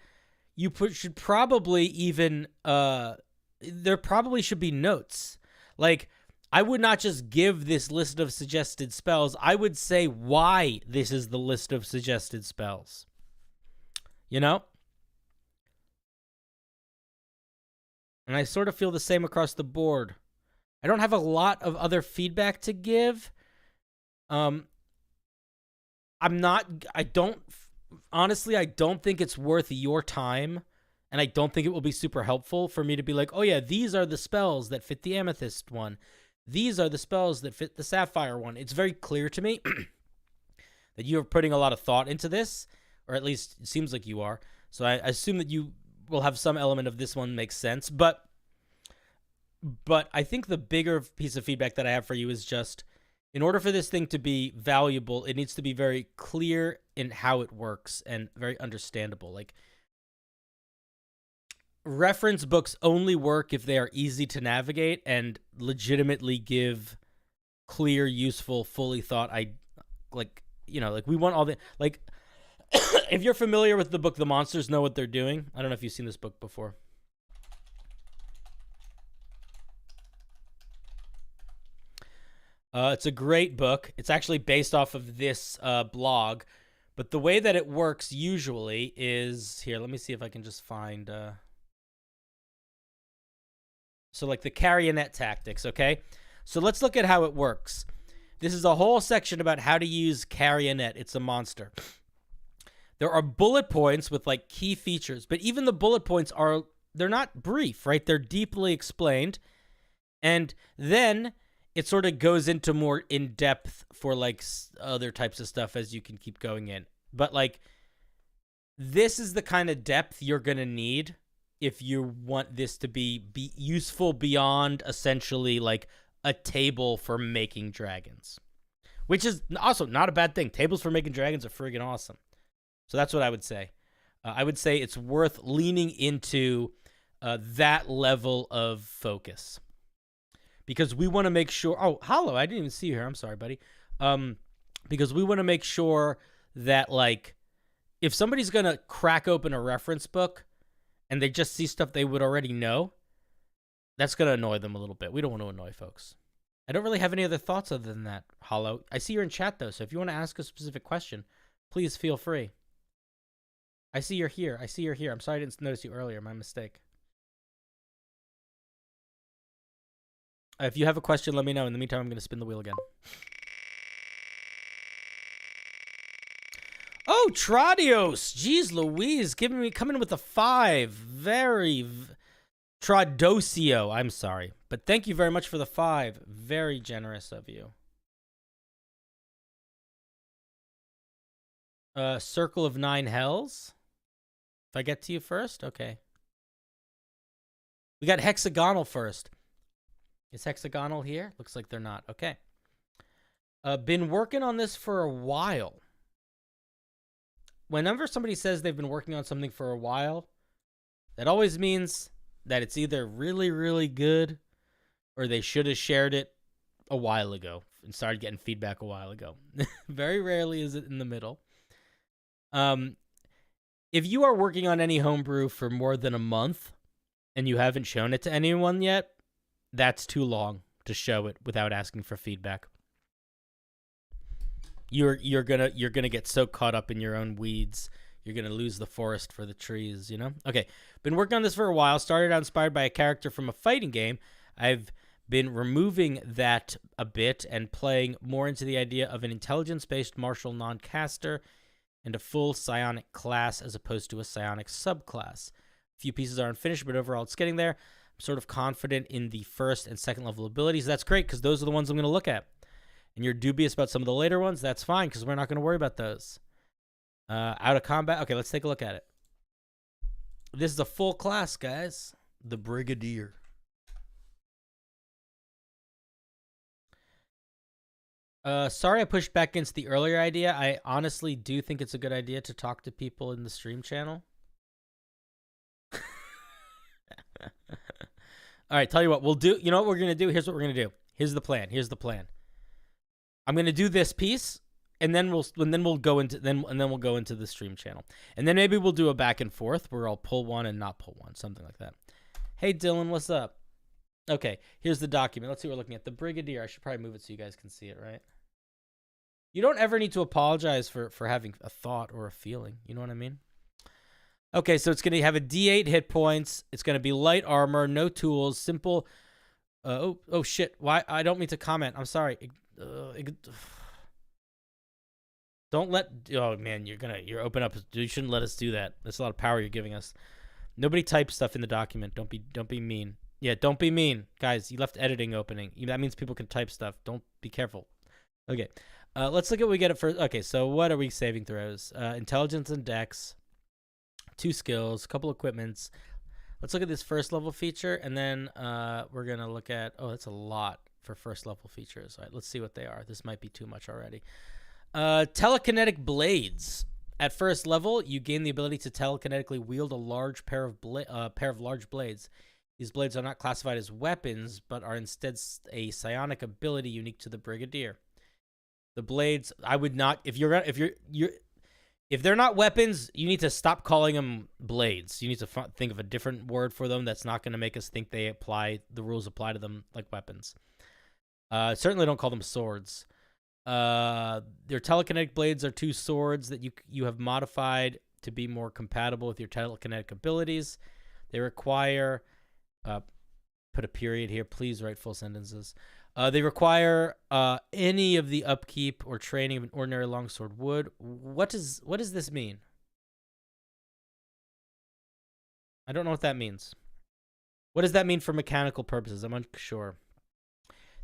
you should probably even there probably should be notes. Like I would not just give this list of suggested spells. I would say why this is the list of suggested spells. You know? And I sort of feel the same across the board. I don't have a lot of other feedback to give. Honestly, I don't think it's worth your time, and I don't think it will be super helpful for me to be like, oh yeah, these are the spells that fit the amethyst one. These are the spells that fit the sapphire one. It's very clear to me that you're putting a lot of thought into this, or at least it seems like you are. So I assume that you will have some element of this one makes sense. But I think the bigger piece of feedback that I have for you is just, in order for this thing to be valuable, it needs to be very clear in how it works and very understandable. Like, reference books only work if they are easy to navigate and legitimately give clear, useful, fully thought. We want all the, like, if you're familiar with the book The Monsters Know What They're Doing, I don't know if you've seen this book before. It's a great book. It's actually based off of this blog, but the way that it works usually is here. Let me see if I can just find. So like the carrionet tactics, okay? So let's look at how it works. This is a whole section about how to use carrionet. It's a monster. There are bullet points with like key features, but even the bullet points they're not brief, right? They're deeply explained. And then it sort of goes into more in-depth for like other types of stuff as you can keep going in. But like, this is the kind of depth you're going to need if you want this to be useful beyond essentially like a table for making dragons, which is also not a bad thing. Tables for making dragons are friggin' awesome. So that's what I would say. I would say it's worth leaning into that level of focus. Because we want to make sure... Oh, Hollow, I didn't even see you here. I'm sorry, buddy. Because we want to make sure that, like, if somebody's going to crack open a reference book and they just see stuff they would already know, that's going to annoy them a little bit. We don't want to annoy folks. I don't really have any other thoughts other than that, Hollow. I see you're in chat, though, so if you want to ask a specific question, please feel free. I see you're here. I'm sorry I didn't notice you earlier. My mistake. If you have a question, let me know. In the meantime, I'm going to spin the wheel again. Oh, Tradios. Jeez Louise, coming with a 5. Tradosio, I'm sorry. But thank you very much for the 5. Very generous of you. Circle of 9 Hells. If I get to you first? Okay. We got hexagonal first. Is hexagonal here? Looks like they're not. Okay. Been working on this for a while. Whenever somebody says they've been working on something for a while, that always means that it's either really, really good or they should have shared it a while ago and started getting feedback a while ago. Very rarely is it in the middle. If you are working on any homebrew for more than a month and you haven't shown it to anyone yet, that's too long to show it without asking for feedback. You're gonna get so caught up in your own weeds, you're gonna lose the forest for the trees, you know? Okay, been working on this for a while. Started out inspired by a character from a fighting game. I've been removing that a bit and playing more into the idea of an intelligence-based martial non-caster and a full psionic class as opposed to a psionic subclass. A few pieces are unfinished, but overall it's getting there. I'm sort of confident in the first and second level abilities. That's great, because those are the ones I'm going to look at. And you're dubious about some of the later ones, that's fine, because we're not going to worry about those. Out of combat. Okay, let's take a look at it. This is a full class, guys. The Brigadier. Sorry I pushed back against the earlier idea. I honestly do think it's a good idea to talk to people in the stream channel. All right, tell you what, we'll do. You know what we're going to do? Here's what we're going to do. Here's the plan. I'm going to do this piece, and then we'll go into the stream channel. And then maybe we'll do a back and forth where I'll pull one and not pull one, something like that. Hey Dylan, what's up? Okay, here's the document. Let's see what we're looking at. The Brigadier. I should probably move it so you guys can see it, right? You don't ever need to apologize for having a thought or a feeling. You know what I mean? Okay, so it's going to have a D8 hit points. It's going to be light armor, no tools, simple. Oh shit! Why? I don't mean to comment. I'm sorry. Don't let. Oh man, you're open up. You shouldn't let us do that. That's a lot of power you're giving us. Nobody types stuff in the document. Don't be mean. Yeah, don't be mean, guys. You left editing opening. That means people can type stuff. Don't be careful. Okay, let's look at what we get at first. Okay, so what are we saving throws? Intelligence and Dex. 2 skills, a couple equipments. Let's look at this first level feature, and then we're going to look at, oh, that's a lot for first level features. All right, let's see what they are. This might be too much already. Telekinetic blades. At first level, you gain the ability to telekinetically wield a large pair of large blades. These blades are not classified as weapons, but are instead a psionic ability unique to the Brigadier. The blades, I would not, if they're not weapons, you need to stop calling them blades. You need to think of a different word for them that's not going to make us think the rules apply to them like weapons. Certainly don't call them swords. Their telekinetic blades are 2 swords that you have modified to be more compatible with your telekinetic abilities. They require, put a period here, please write full sentences. They require any of the upkeep or training of an ordinary longsword would. What does this mean? I don't know what that means. What does that mean for mechanical purposes? I'm unsure.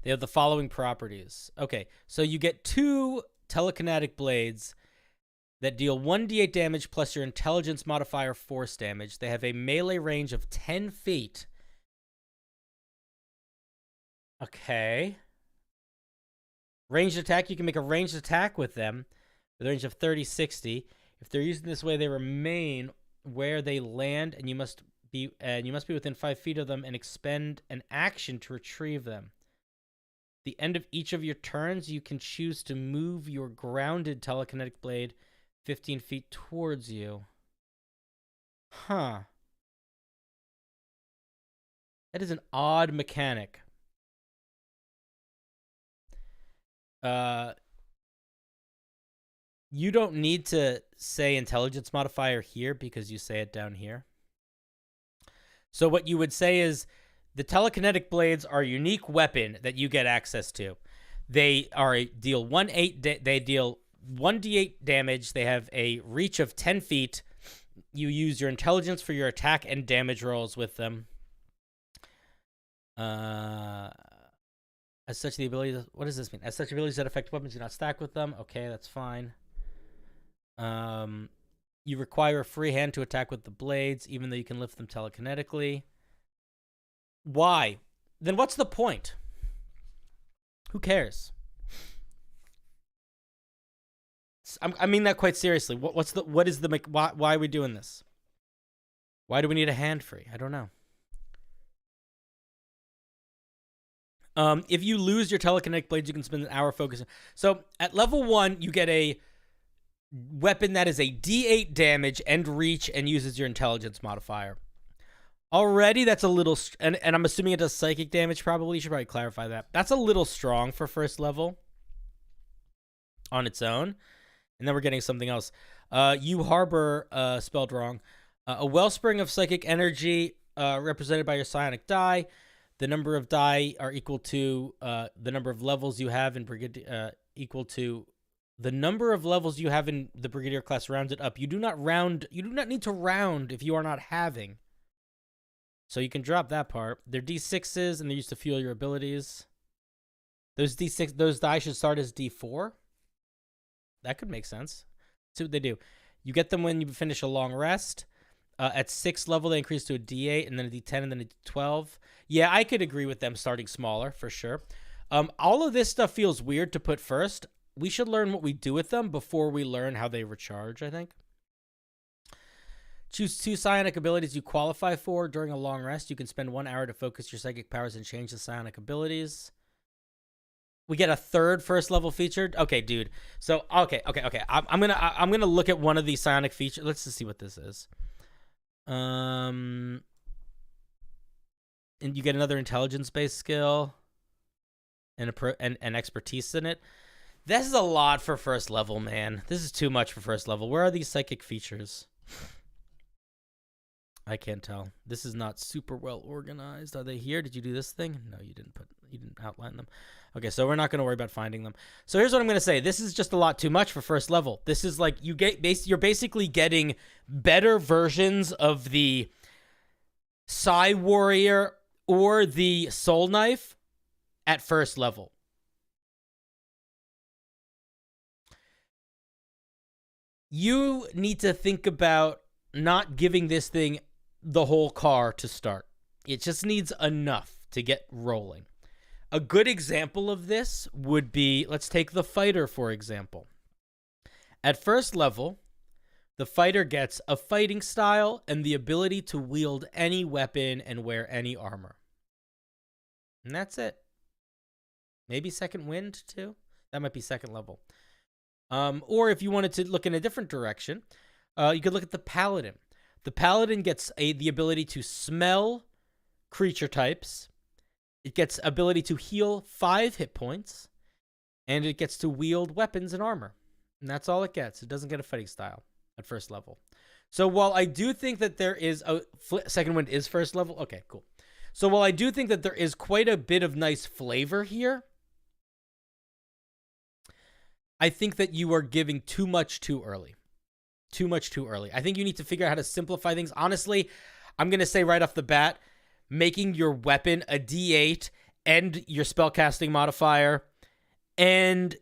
They have the following properties. Okay, so you get 2 telekinetic blades that deal 1d8 damage plus your intelligence modifier force damage. They have a melee range of 10 feet. Okay. Ranged attack, you can make a ranged attack with them with a range of 30, 60. If they're used in this way, they remain where they land, and you must be within 5 feet of them and expend an action to retrieve them. At the end of each of your turns, you can choose to move your grounded telekinetic blade 15 feet towards you. Huh. That is an odd mechanic. You don't need to say intelligence modifier here because you say it down here. So what you would say is the telekinetic blades are a unique weapon that you get access to. They deal 1/8. They deal 1d8 damage. They have a reach of 10 feet. You use your intelligence for your attack and damage rolls with them. As such, the ability... What does this mean? As such, abilities that affect weapons do not stack with them. Okay, that's fine. You require a free hand to attack with the blades, even though you can lift them telekinetically. Why? Then what's the point? Who cares? I mean that quite seriously. What is the why are we doing this? Why do we need a hand free? I don't know. If you lose your telekinetic blades, you can spend an hour focusing. So at level 1, you get a weapon that is a D8 damage and reach and uses your intelligence modifier. Already, that's a little... And I'm assuming it does psychic damage, probably. You should probably clarify that. That's a little strong for first level on its own. And then we're getting something else. You harbor, spelled wrong. A wellspring of psychic energy represented by your psionic die. The number of die are equal to the number of levels you have in Brigadier, equal to the number of levels you have in the Brigadier class rounded up. You do not need to round if you are not having. So you can drop that part. They're D6s and they're used to fuel your abilities. Those die should start as D4. That could make sense. See what they do. You get them when you finish a long rest. At 6th level, they increase to a D8 and then a D10 and then a D12. Yeah, I could agree with them starting smaller for sure. All of this stuff feels weird to put first. We should learn what we do with them before we learn how they recharge, I think. Choose 2 psionic abilities you qualify for during a long rest. You can spend 1 hour to focus your psychic powers and change the psionic abilities. We get a 3rd first level featured. Okay, dude. So okay. I'm gonna look at one of these psionic features. Let's just see what this is. And you get another intelligence-based skill and and expertise in it. This is a lot for first level, man. This is too much for first level. Where are these psychic features? I can't tell. This is not super well organized. Are they here? Did you do this thing? No, you didn't outline them. Okay, so we're not going to worry about finding them. So here's what I'm going to say. This is just a lot too much for first level. This is like you're basically getting better versions of the Psi Warrior or the Soul Knife at first level. You need to think about not giving this thing the whole car to start. It just needs enough to get rolling. A good example of this would be, let's take the fighter, for example. At first level, the fighter gets a fighting style and the ability to wield any weapon and wear any armor. And that's it. Maybe second wind, too? That might be second level. Or if you wanted to look in a different direction, you could look at the paladin. The paladin gets the ability to smell creature types. It gets ability to heal 5 hit points. And it gets to wield weapons and armor. And that's all it gets. It doesn't get a fighting style at first level. So while I do think that there is a... Second wind is first level? Okay, cool. So while I do think that there is quite a bit of nice flavor here, I think that you are giving too much too early. Too much too early. I think you need to figure out how to simplify things. Honestly, I'm going to say right off the bat, making your weapon a D8 and your spellcasting modifier and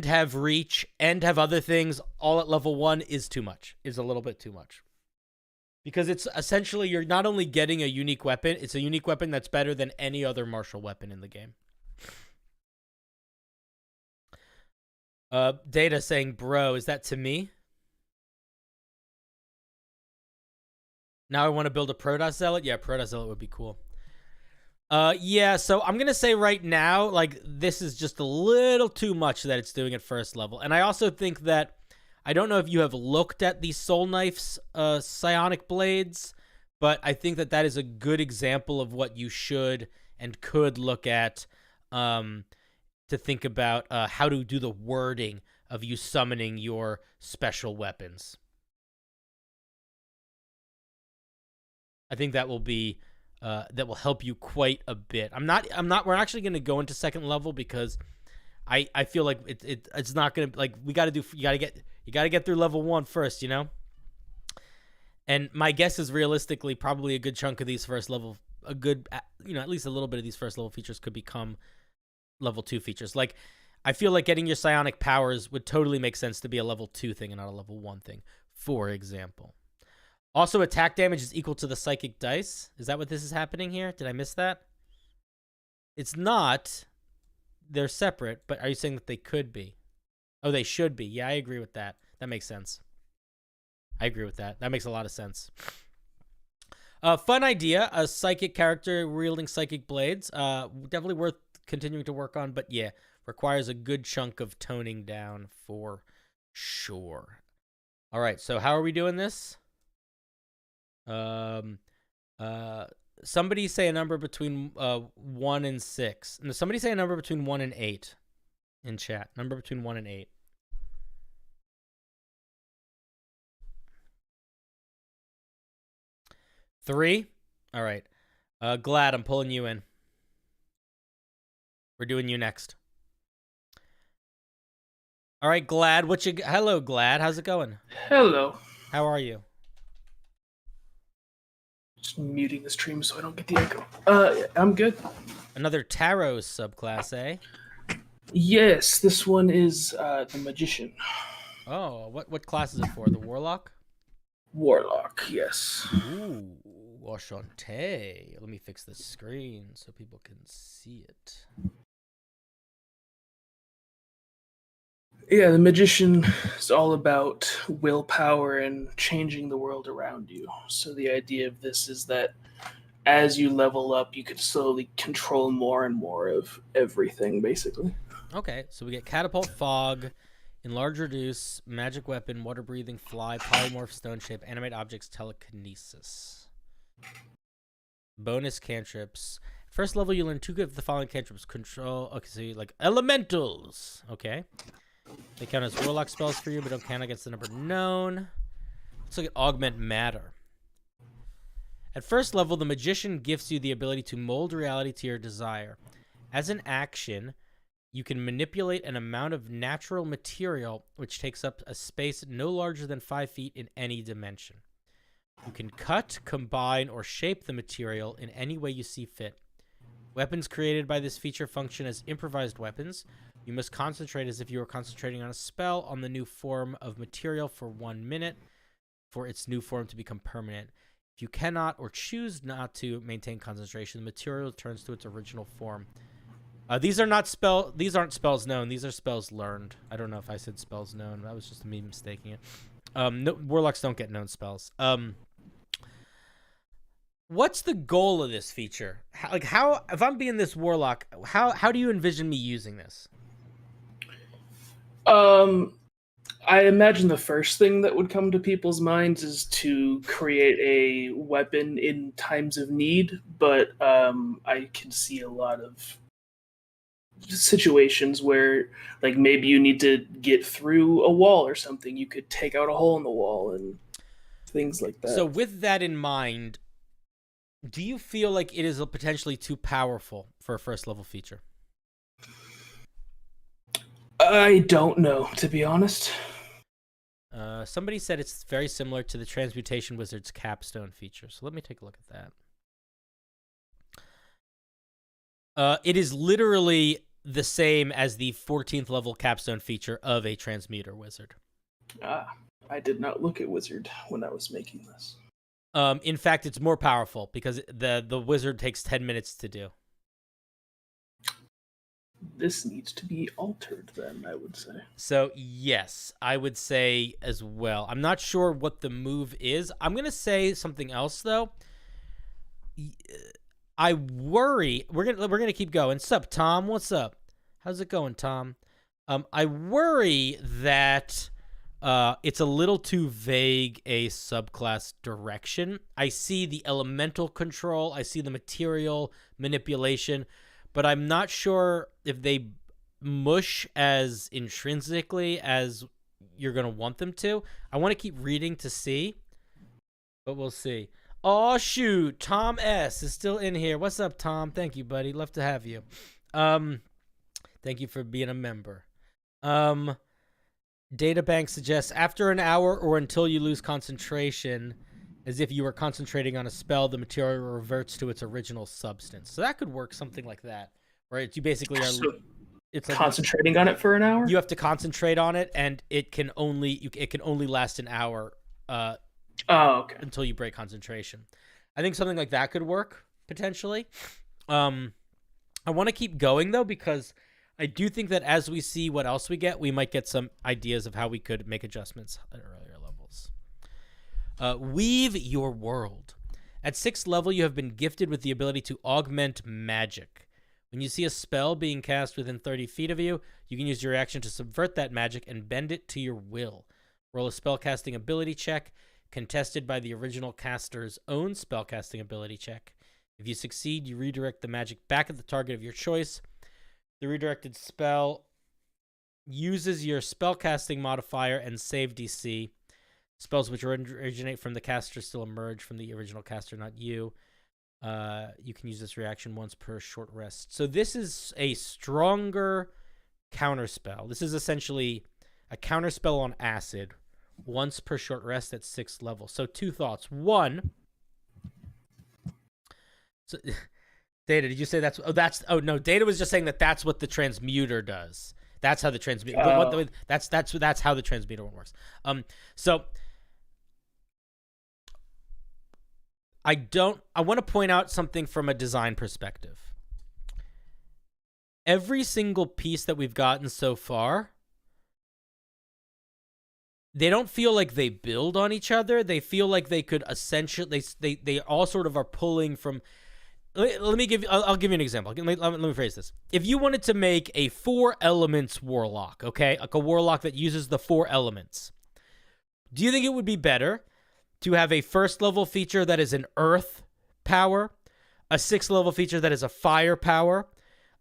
have reach and have other things all at level 1 is too much. Is a little bit too much. Because it's essentially, you're not only getting a unique weapon, it's a unique weapon that's better than any other martial weapon in the game. Data saying, bro, is that to me? Now I want to build a Protoss Zealot? Yeah, Protoss Zealot would be cool. Yeah, so I'm going to say right now, like, this is just a little too much that it's doing at first level. And I also think that, I don't know if you have looked at the Soul Knife's psionic blades, but I think that that is a good example of what you should and could look at to think about how to do the wording of you summoning your special weapons. I think that will be that will help you quite a bit. We're actually going to go into second level because I feel like it's not gonna, like, you gotta get through level 1 first, you know. And my guess is realistically probably a good chunk of these first level, at least a little bit of these first level features could become level 2 features. Like, I feel like getting your psionic powers would totally make sense to be a level 2 thing and not a level 1 thing, for example. Also, attack damage is equal to the psychic dice. Is that what this is happening here? Did I miss that? It's not. They're separate, but are you saying that they could be? Oh, they should be. Yeah, I agree with that. That makes sense. I agree with that. That makes a lot of sense. Fun idea. A psychic character wielding psychic blades. Definitely worth continuing to work on, but yeah, requires a good chunk of toning down for sure. All right, so how are we doing this? Somebody say a number between 1 and 6. No, somebody say a number between 1 and 8 in chat. Number between 1 and 8. Three? All right. Glad, I'm pulling you in. We're doing you next. All right, Glad. Hello, Glad. How's it going? Hello. How are you? Just muting the stream so I don't get the echo. I'm good. Another tarot subclass, eh? Yes, this one is the magician. Oh, what class is it for? The warlock? Warlock, yes. Ooh, enchanté. Let me fix the screen so people can see it. Yeah, the magician is all about willpower and changing the world around you. So the idea of this is that as you level up, you can slowly control more and more of everything, basically. Okay, so we get catapult, fog, enlarge, reduce, magic weapon, water breathing, fly, polymorph, stone shape, animate objects, telekinesis. Bonus cantrips. First level, you learn 2 of the following cantrips. Control. Okay, so you like elementals. Okay. They count as warlock spells for you, but don't count against the number known. Let's look at augment matter. At first level, the magician gifts you the ability to mold reality to your desire. As an action, you can manipulate an amount of natural material which takes up a space no larger than 5 feet in any dimension. You can cut, combine, or shape the material in any way you see fit. Weapons created by this feature function as improvised weapons. You must concentrate as if you were concentrating on a spell on the new form of material for 1 minute for its new form to become permanent. If you cannot or choose not to maintain concentration, the material returns to its original form. These aren't spells known. These are spells learned. I don't know if I said spells known. That was just me mistaking it. No, warlocks don't get known spells. What's the goal of this feature? How if I'm being this warlock, how do you envision me using this? I imagine the first thing that would come to people's minds is to create a weapon in times of need, but I can see a lot of situations where, like, maybe you need to get through a wall or something. You could take out a hole in the wall and things like that. So with that in mind, do you feel like it is potentially too powerful for a first level feature? I don't know, to be honest. Somebody said it's very similar to the Transmutation Wizard's capstone feature. So let me take a look at that. It is literally the same as the 14th level capstone feature of a Transmuter Wizard. I did not look at Wizard when I was making this. In fact, it's more powerful because the Wizard takes 10 minutes to do. This needs to be altered then, I would say. So, yes, I would say as well. I'm not sure what the move is. I'm going to say something else, though. I worry... We're gonna keep going. Sup, Tom? What's up? How's it going, Tom? I worry that it's a little too vague a subclass direction. I see the elemental control. I see the material manipulation. But I'm not sure if they mush as intrinsically as you're going to want them to. I want to keep reading to see, but we'll see. Oh, shoot. Tom S. is still in here. What's up, Tom? Thank you, buddy. Love to have you. Thank you for being a member. Databank suggests after an hour or until you lose concentration, as if you were concentrating on a spell, the material reverts to its original substance. So that could work, something like that, right? You basically are. So It's like concentrating on it for an hour. you have to concentrate on it, and it can only last an hour. Oh, okay. Until you break concentration. I think something like that could work potentially. I want to keep going though, because I do think that as we see what else we get, we might get some ideas of how we could make adjustments at earlier levels. Weave your world. At 6th level, you have been gifted with the ability to augment magic. When you see a spell being cast within 30 feet of you, you can use your action to subvert that magic and bend it to your will. Roll a spellcasting ability check, contested by the original caster's own spellcasting ability check. If you succeed, you redirect the magic back at the target of your choice. The redirected spell uses your spellcasting modifier and save DC. Spells which originate from the caster still emerge from the original caster, not you. You can use this reaction once per short rest. So this is a stronger counterspell. This is essentially a counterspell on acid once per short rest at 6th level. So 2 thoughts. 1. So, Data, did you say that's... Oh, no. Data was just saying that that's what the transmuter does. That's how the transmuter... That's how the transmuter one works. So... I want to point out something from a design perspective. Every single piece that we've gotten so far, they don't feel like they build on each other. They feel like they could essentially... They all sort of are pulling from... I'll give you an example. Let me phrase this. If you wanted to make a 4 elements warlock, okay? Like a warlock that uses the 4 elements, do you think it would be better to have a 1st level feature that is an earth power, a 6th level feature that is a fire power,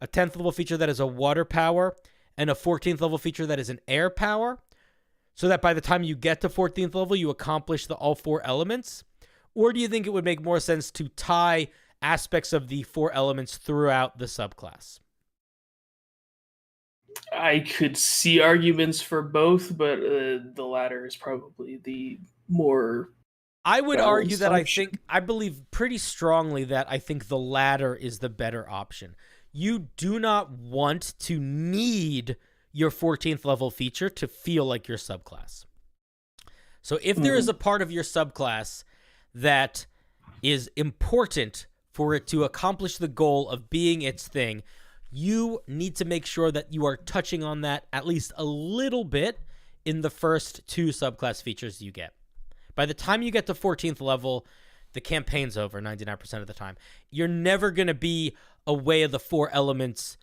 a 10th level feature that is a water power, and a 14th level feature that is an air power, so that by the time you get to 14th level, you accomplish all 4 elements? Or do you think it would make more sense to tie aspects of the 4 elements throughout the subclass? I could see arguments for both, but the latter is probably the more... I would argue that I believe pretty strongly that I think the latter is the better option. You do not want to need your 14th level feature to feel like your subclass. So if there is a part of your subclass that is important for it to accomplish the goal of being its thing, you need to make sure that you are touching on that at least a little bit in the first 2 subclass features you get. By the time you get to 14th level, the campaign's over 99% of the time. You're never going to be a Way of the 4 Elements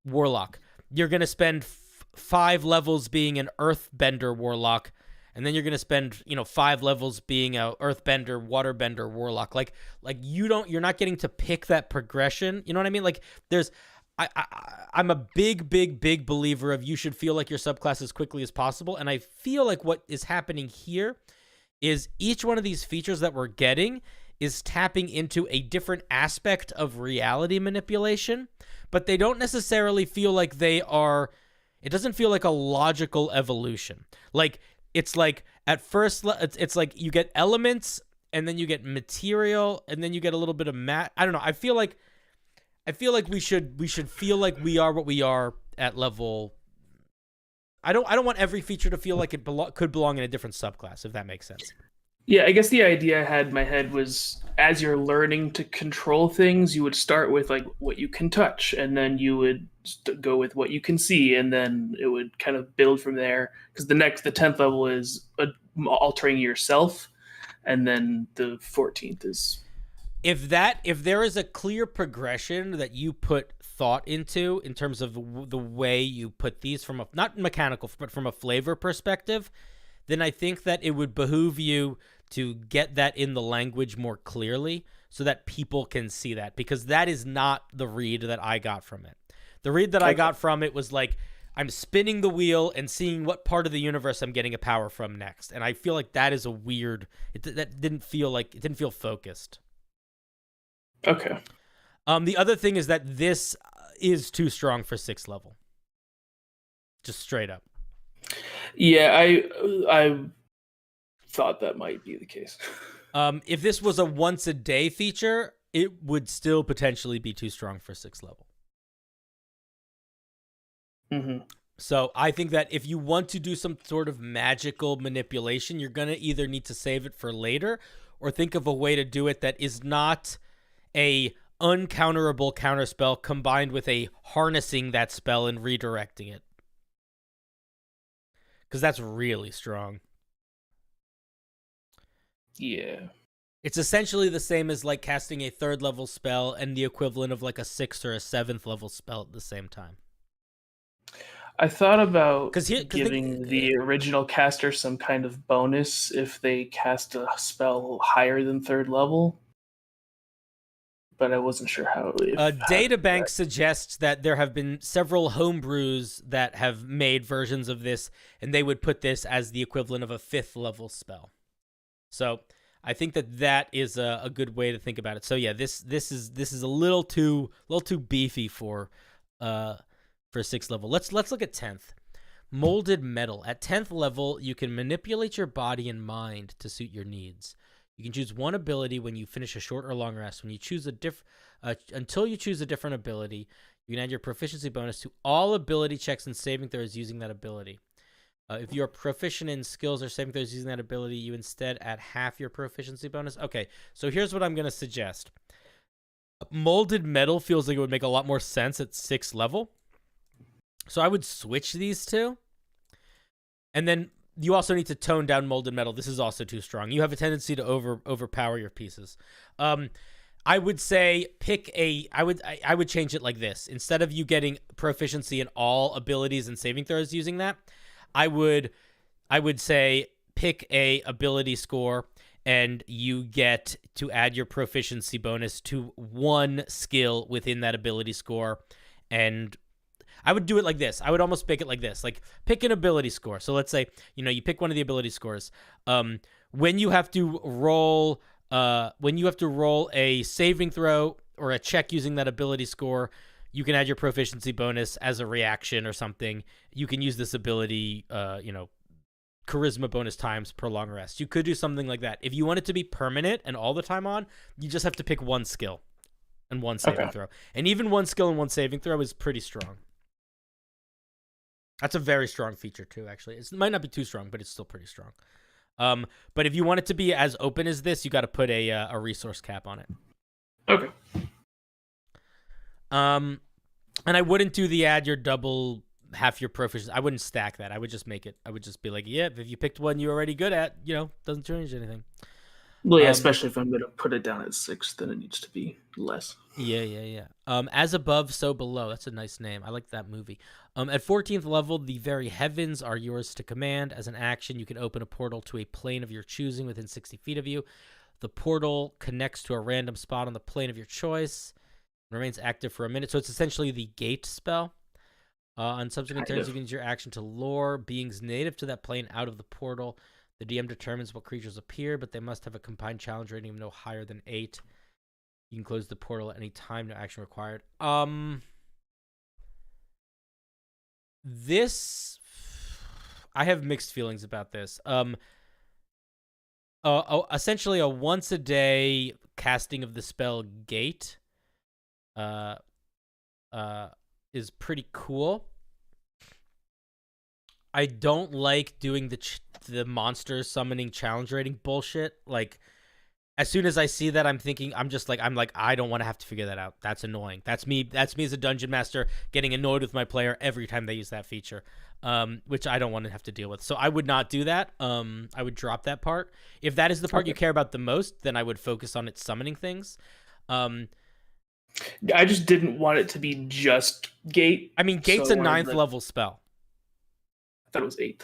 warlock. You're going to spend 5 levels being an earthbender warlock, and then you're going to spend, 5 levels being a earthbender, waterbender warlock. Like you're not getting to pick that progression. You know what I mean? Like I'm a big believer of you should feel like your subclass as quickly as possible. And I feel like what is happening here is each one of these features that we're getting is tapping into a different aspect of reality manipulation, but they don't necessarily feel like they are... It doesn't feel like a logical evolution. Like, it's like, at first, it's like you get elements, and then you get material, and then you get a little bit of I don't know. I feel like we should feel like we are what we are at level... I don't want every feature to feel like it could belong in a different subclass, if that makes sense. Yeah, I guess the idea I had in my head was as you're learning to control things, you would start with like what you can touch, and then you would go with what you can see, and then it would kind of build from there. Because the 10th level is altering yourself, and then the 14th is... If there is a clear progression that you put thought into in terms of the way you put these from not mechanical, but from a flavor perspective, then I think that it would behoove you to get that in the language more clearly so that people can see that, because that is not the read that I got from it. The read that I got from it was like, I'm spinning the wheel and seeing what part of the universe I'm getting a power from next. And I feel like that is a weird, it didn't feel focused. Okay. The other thing is that this is too strong for 6th level. just straight up. Yeah, I thought that might be the case. If this was a once a day feature, it would still potentially be too strong for 6th level. Mm-hmm. So I think that if you want to do some sort of magical manipulation, you're going to either need to save it for later or think of a way to do it that is not a uncounterable counterspell combined with a harnessing that spell and redirecting it. Because that's really strong. Yeah. It's essentially the same as like casting a 3rd level spell and the equivalent of like a 6th or a 7th level spell at the same time. I thought about giving the original caster some kind of bonus if they cast a spell higher than 3rd level, but I wasn't sure how. Databank suggests that there have been several homebrews that have made versions of this, and they would put this as the equivalent of a 5th level spell. So I think that is a good way to think about it. So yeah, this is a little too beefy for 6th level. Let's look at 10th. Molded metal. At 10th level, you can manipulate your body and mind to suit your needs. You can choose one ability when you finish a short or long rest. When you choose until you choose a different ability, you can add your proficiency bonus to all ability checks and saving throws using that ability. If you are proficient in skills or saving throws using that ability, you instead add half your proficiency bonus. Okay, so here's what I'm going to suggest. Molded metal feels like it would make a lot more sense at 6th level. So I would switch these two. And then you also need to tone down molded metal. This is also too strong. You have a tendency to overpower your pieces. I would say I would change it like this. Instead of you getting proficiency in all abilities and saving throws using that, I would say pick a ability score and you get to add your proficiency bonus to one skill within that ability score. And I would do it like this. I would almost make it like this. Like pick an ability score. So let's say, you pick one of the ability scores. When you have to roll a saving throw or a check using that ability score, you can add your proficiency bonus as a reaction or something. You can use this ability, charisma bonus times per long rest. You could do something like that. If you want it to be permanent and all the time on, you just have to pick one skill and one saving throw. And even one skill and one saving throw is pretty strong. That's a very strong feature too, actually. It might not be too strong, but it's still pretty strong. But if you want it to be as open as this, you got to put a resource cap on it. Okay. And I wouldn't do the add your double half your proficiency. I wouldn't stack that. I would just make it. I would just be like, yeah, if you picked one you're already good at, doesn't change anything. Well, yeah, especially if I'm going to put it down at 6, then it needs to be less. Yeah. As above, so below. That's a nice name. I like that movie. At 14th level, the very heavens are yours to command. As an action, you can open a portal to a plane of your choosing within 60 feet of you. The portal connects to a random spot on the plane of your choice. Remains active for a minute. So it's essentially the gate spell. On subsequent turns, you can use your action to lure beings native to that plane out of the portal. The DM determines what creatures appear, but they must have a combined challenge rating of no higher than 8. You can close the portal at any time, no action required. This, I have mixed feelings about this. Essentially a once a day casting of the spell Gate is pretty cool. I don't like doing the monster summoning challenge rating bullshit. Like, as soon as I see that, I'm like, I don't want to have to figure that out. That's annoying. That's me as a dungeon master getting annoyed with my player every time they use that feature, which I don't want to have to deal with. So I would not do that. I would drop that part. If that is the part you care about the most, then I would focus on it summoning things. I just didn't want it to be just Gate. I mean, Gate's a 9th level spell. I thought it was 8th.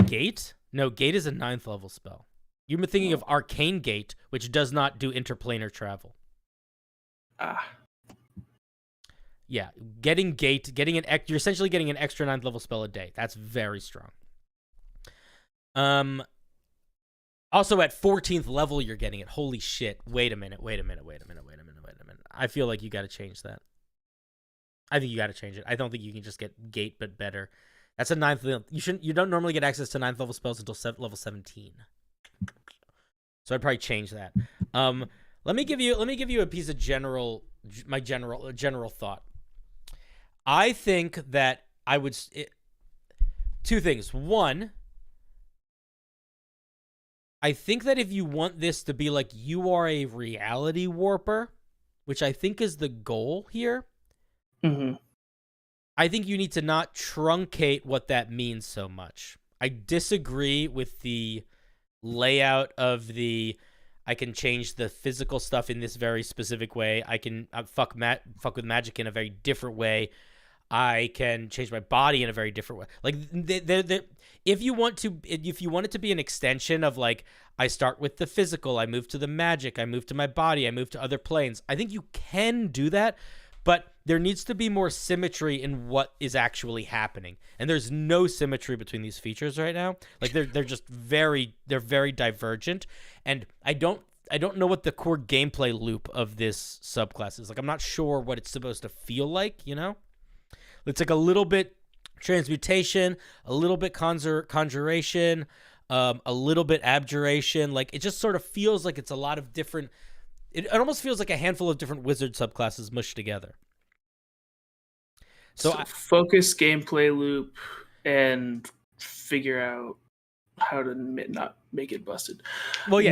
Gate? No, Gate is a 9th level spell. You've been thinking of Arcane Gate, which does not do interplanar travel. Yeah, getting Gate, you're essentially getting an extra 9th level spell a day. That's very strong. Also at 14th level, you're getting it. Holy shit. Wait a minute. I feel like you got to change that. I think you got to change it. I don't think you can just get gate, but better. That's a 9th level. You don't normally get access to 9th level spells until level 17. So I'd probably change that. Let me give you a piece of general thought. I think that I would two things. One, I think that if you want this to be like you are a reality warper, which I think is the goal here, I think you need to not truncate what that means so much. I disagree with the layout of the I can change the physical stuff in this very specific way. I can fuck with magic in a very different way. I can change my body in a very different way. Like, if you want it to be an extension of like, I start with the physical, I move to the magic, I move to my body, I move to other planes. I think you can do that, but there needs to be more symmetry in what is actually happening. And there's no symmetry between these features right now. Like they're just very divergent. And I don't know what the core gameplay loop of this subclass is. Like, I'm not sure what it's supposed to feel like, you know? It's like a little bit transmutation, a little bit conjuration, a little bit abjuration. Like, it just sort of feels like it's a lot of different. It almost feels like a handful of different wizard subclasses mushed together. So focus gameplay loop and figure out how to not make it busted. Well, yeah,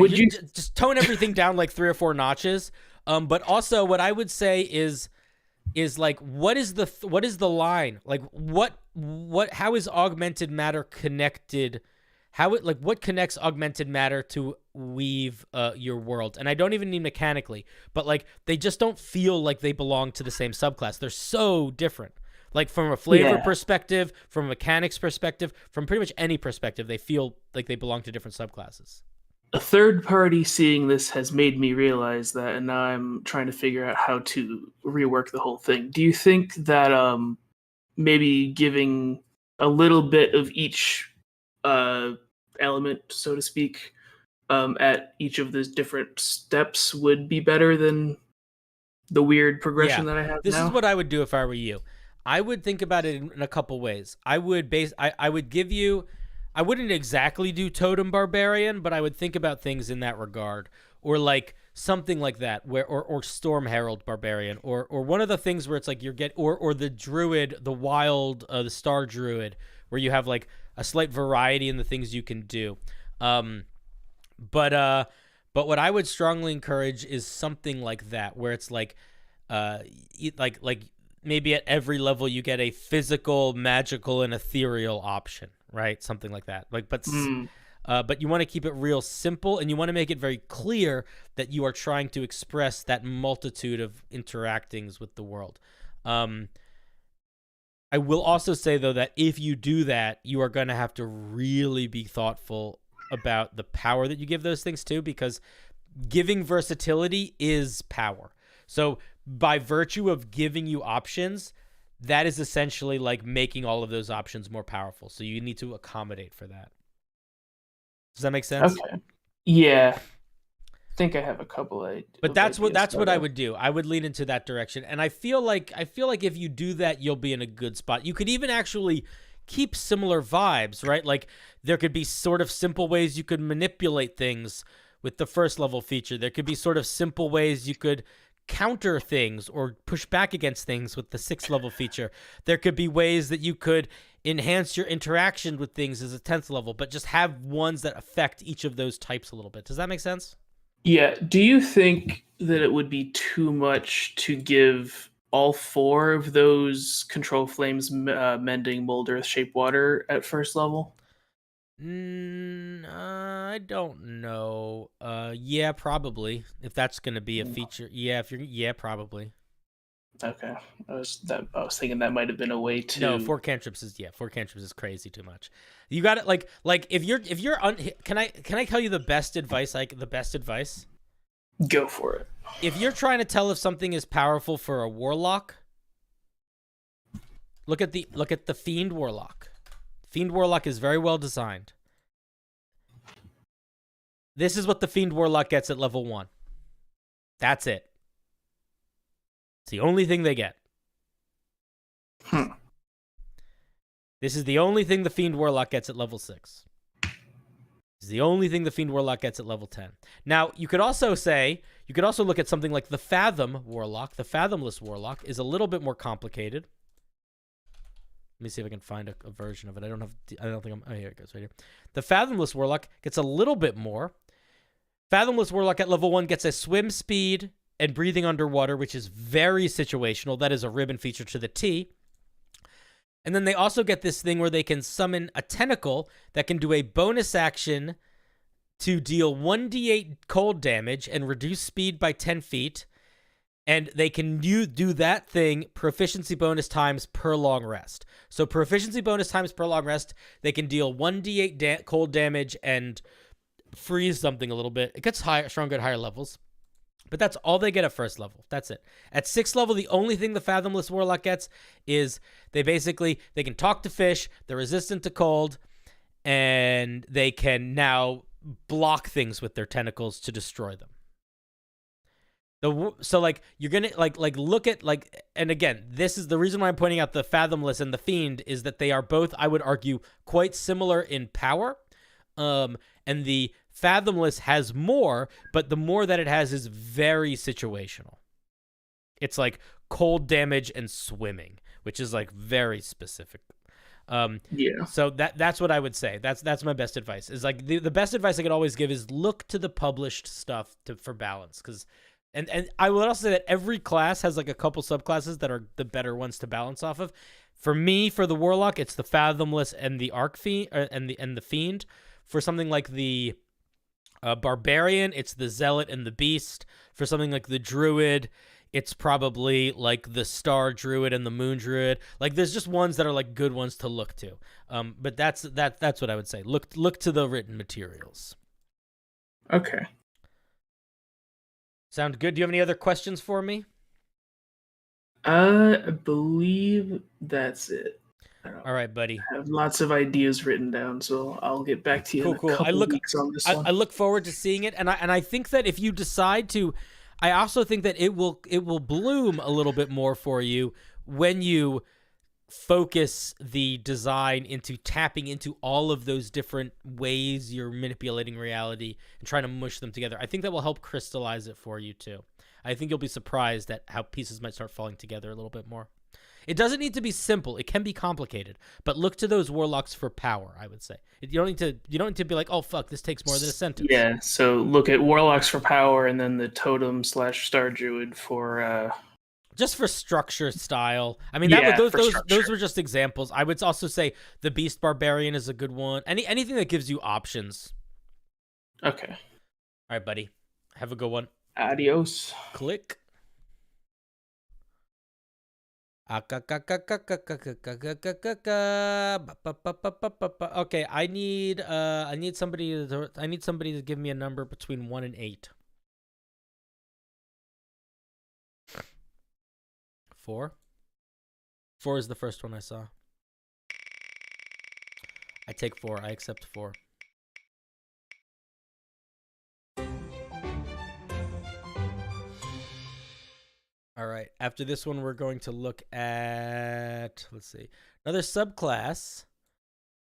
just tone everything down like 3 or 4 notches. But also, what I would say is like, what is the line? Like, how is augmented matter connected? What connects augmented matter to weave your world? And I don't even mean mechanically, but like, they just don't feel like they belong to the same subclass. They're so different. Like, from a flavor perspective, from a mechanics perspective, from pretty much any perspective, they feel like they belong to different subclasses. A third party seeing this has made me realize that, and now I'm trying to figure out how to rework the whole thing. Do you think that maybe giving a little bit of each element, so to speak, at each of those different steps would be better than the weird progression that I have now? This is what I would do if I were you. I would think about it in a couple ways. I would give you, I wouldn't exactly do totem barbarian, but I would think about things in that regard, or like something like that, where or storm herald barbarian, or one of the things where it's like or the druid, the wild, the star druid, where you have like a slight variety in the things you can do. But what I would strongly encourage is something like that, where it's like maybe at every level you get a physical, magical, and ethereal option, right? Something like that. Like, but you want to keep it real simple, and you want to make it very clear that you are trying to express that multitude of interactings with the world. I will also say, though, that if you do that, you are going to have to really be thoughtful about the power that you give those things too, because giving versatility is power. So by virtue of giving you options, that is essentially like making all of those options more powerful. So you need to accommodate for that. Does that make sense? Okay. Yeah. I think I have a couple of But that's what I would do. I would lean into that direction. And I feel like if you do that, you'll be in a good spot. You could even actually keep similar vibes, right? Like, there could be sort of simple ways you could manipulate things with the first level feature. There could be sort of simple ways you could counter things or push back against things with the 6th level feature. There could be ways that you could enhance your interaction with things as a 10th level, but just have ones that affect each of those types a little bit. Does that make sense? Yeah. Do you think that it would be too much to give all 4 of those control flames, mending, mold, earth, shape, water at first level? I don't know. Yeah, probably. If that's going to be a feature. Yeah, probably. Okay. I was thinking that might have been a way to. No, 4 cantrips is crazy too much. You got it. Like if you're can I tell you the best advice? Go for it. If you're trying to tell if something is powerful for a warlock, look at the fiend warlock. Fiend warlock is very well designed. This is what the fiend warlock gets at level 1. That's it. It's the only thing they get. This is the only thing the Fiend Warlock gets at level 6. This is the only thing the Fiend Warlock gets at level 10. Now, you could also look at something like the Fathom Warlock. The Fathomless Warlock is a little bit more complicated. Let me see if I can find a version of it. I don't think I'm... Oh, here it goes, right here. The Fathomless Warlock gets a little bit more. Fathomless Warlock at level 1 gets a swim speed and breathing underwater, which is very situational. That is a ribbon feature to the T. And then they also get this thing where they can summon a tentacle that can do a bonus action to deal 1d8 cold damage and reduce speed by 10 feet. And they can do that thing proficiency bonus times per long rest. So proficiency bonus times per long rest, they can deal 1d8 cold damage and freeze something a little bit. It gets stronger at higher levels. But that's all they get at first level. That's it. At 6th level, the only thing the Fathomless Warlock gets is they can talk to fish, they're resistant to cold, and they can now block things with their tentacles to destroy them. So like you're gonna like look at like, and again, this is the reason why I'm pointing out the Fathomless and the Fiend is that they are both, I would argue, quite similar in power. And the Fathomless has more, but the more that it has is very situational. It's like cold damage and swimming, which is like very specific. Yeah. So that's what I would say. That's my best advice. Is like the best advice I could always give is look to the published stuff for balance, because and I would also say that every class has like a couple subclasses that are the better ones to balance off of. For me, for the Warlock, it's the Fathomless and the Archfiend and the Fiend. For something like the Barbarian, it's the Zealot and the Beast. For something like the Druid, it's probably like the Star Druid and the Moon Druid. Like there's just ones that are like good ones to look to. But that's what I would say. Look to the written materials. Okay. Sound good? Do you have any other questions for me? I believe that's it. All right, buddy. I have lots of ideas written down, so I'll get back to you in a couple weeks on this one. I look forward to seeing it, and I think that if you decide to, I also think that it will bloom a little bit more for you when you focus the design into tapping into all of those different ways you're manipulating reality and trying to mush them together. I think that will help crystallize it for you too. I think you'll be surprised at how pieces might start falling together a little bit more. It doesn't need to be simple. It can be complicated, but look to those warlocks for power, I would say. You don't need to be like, oh fuck, this takes more than a sentence. Yeah, so look at warlocks for power and then the totem / star druid for just for structure style. I mean, those were just examples. I would also say the Beast Barbarian is a good one. Anything that gives you options. Okay. All right, buddy. Have a good one. Adios. Click. Okay, I need somebody to give me a number between 1 and 8. 4? 4 is the first one I saw. I take 4. I accept 4. All right. After this one, we're going to look at, let's see, another subclass.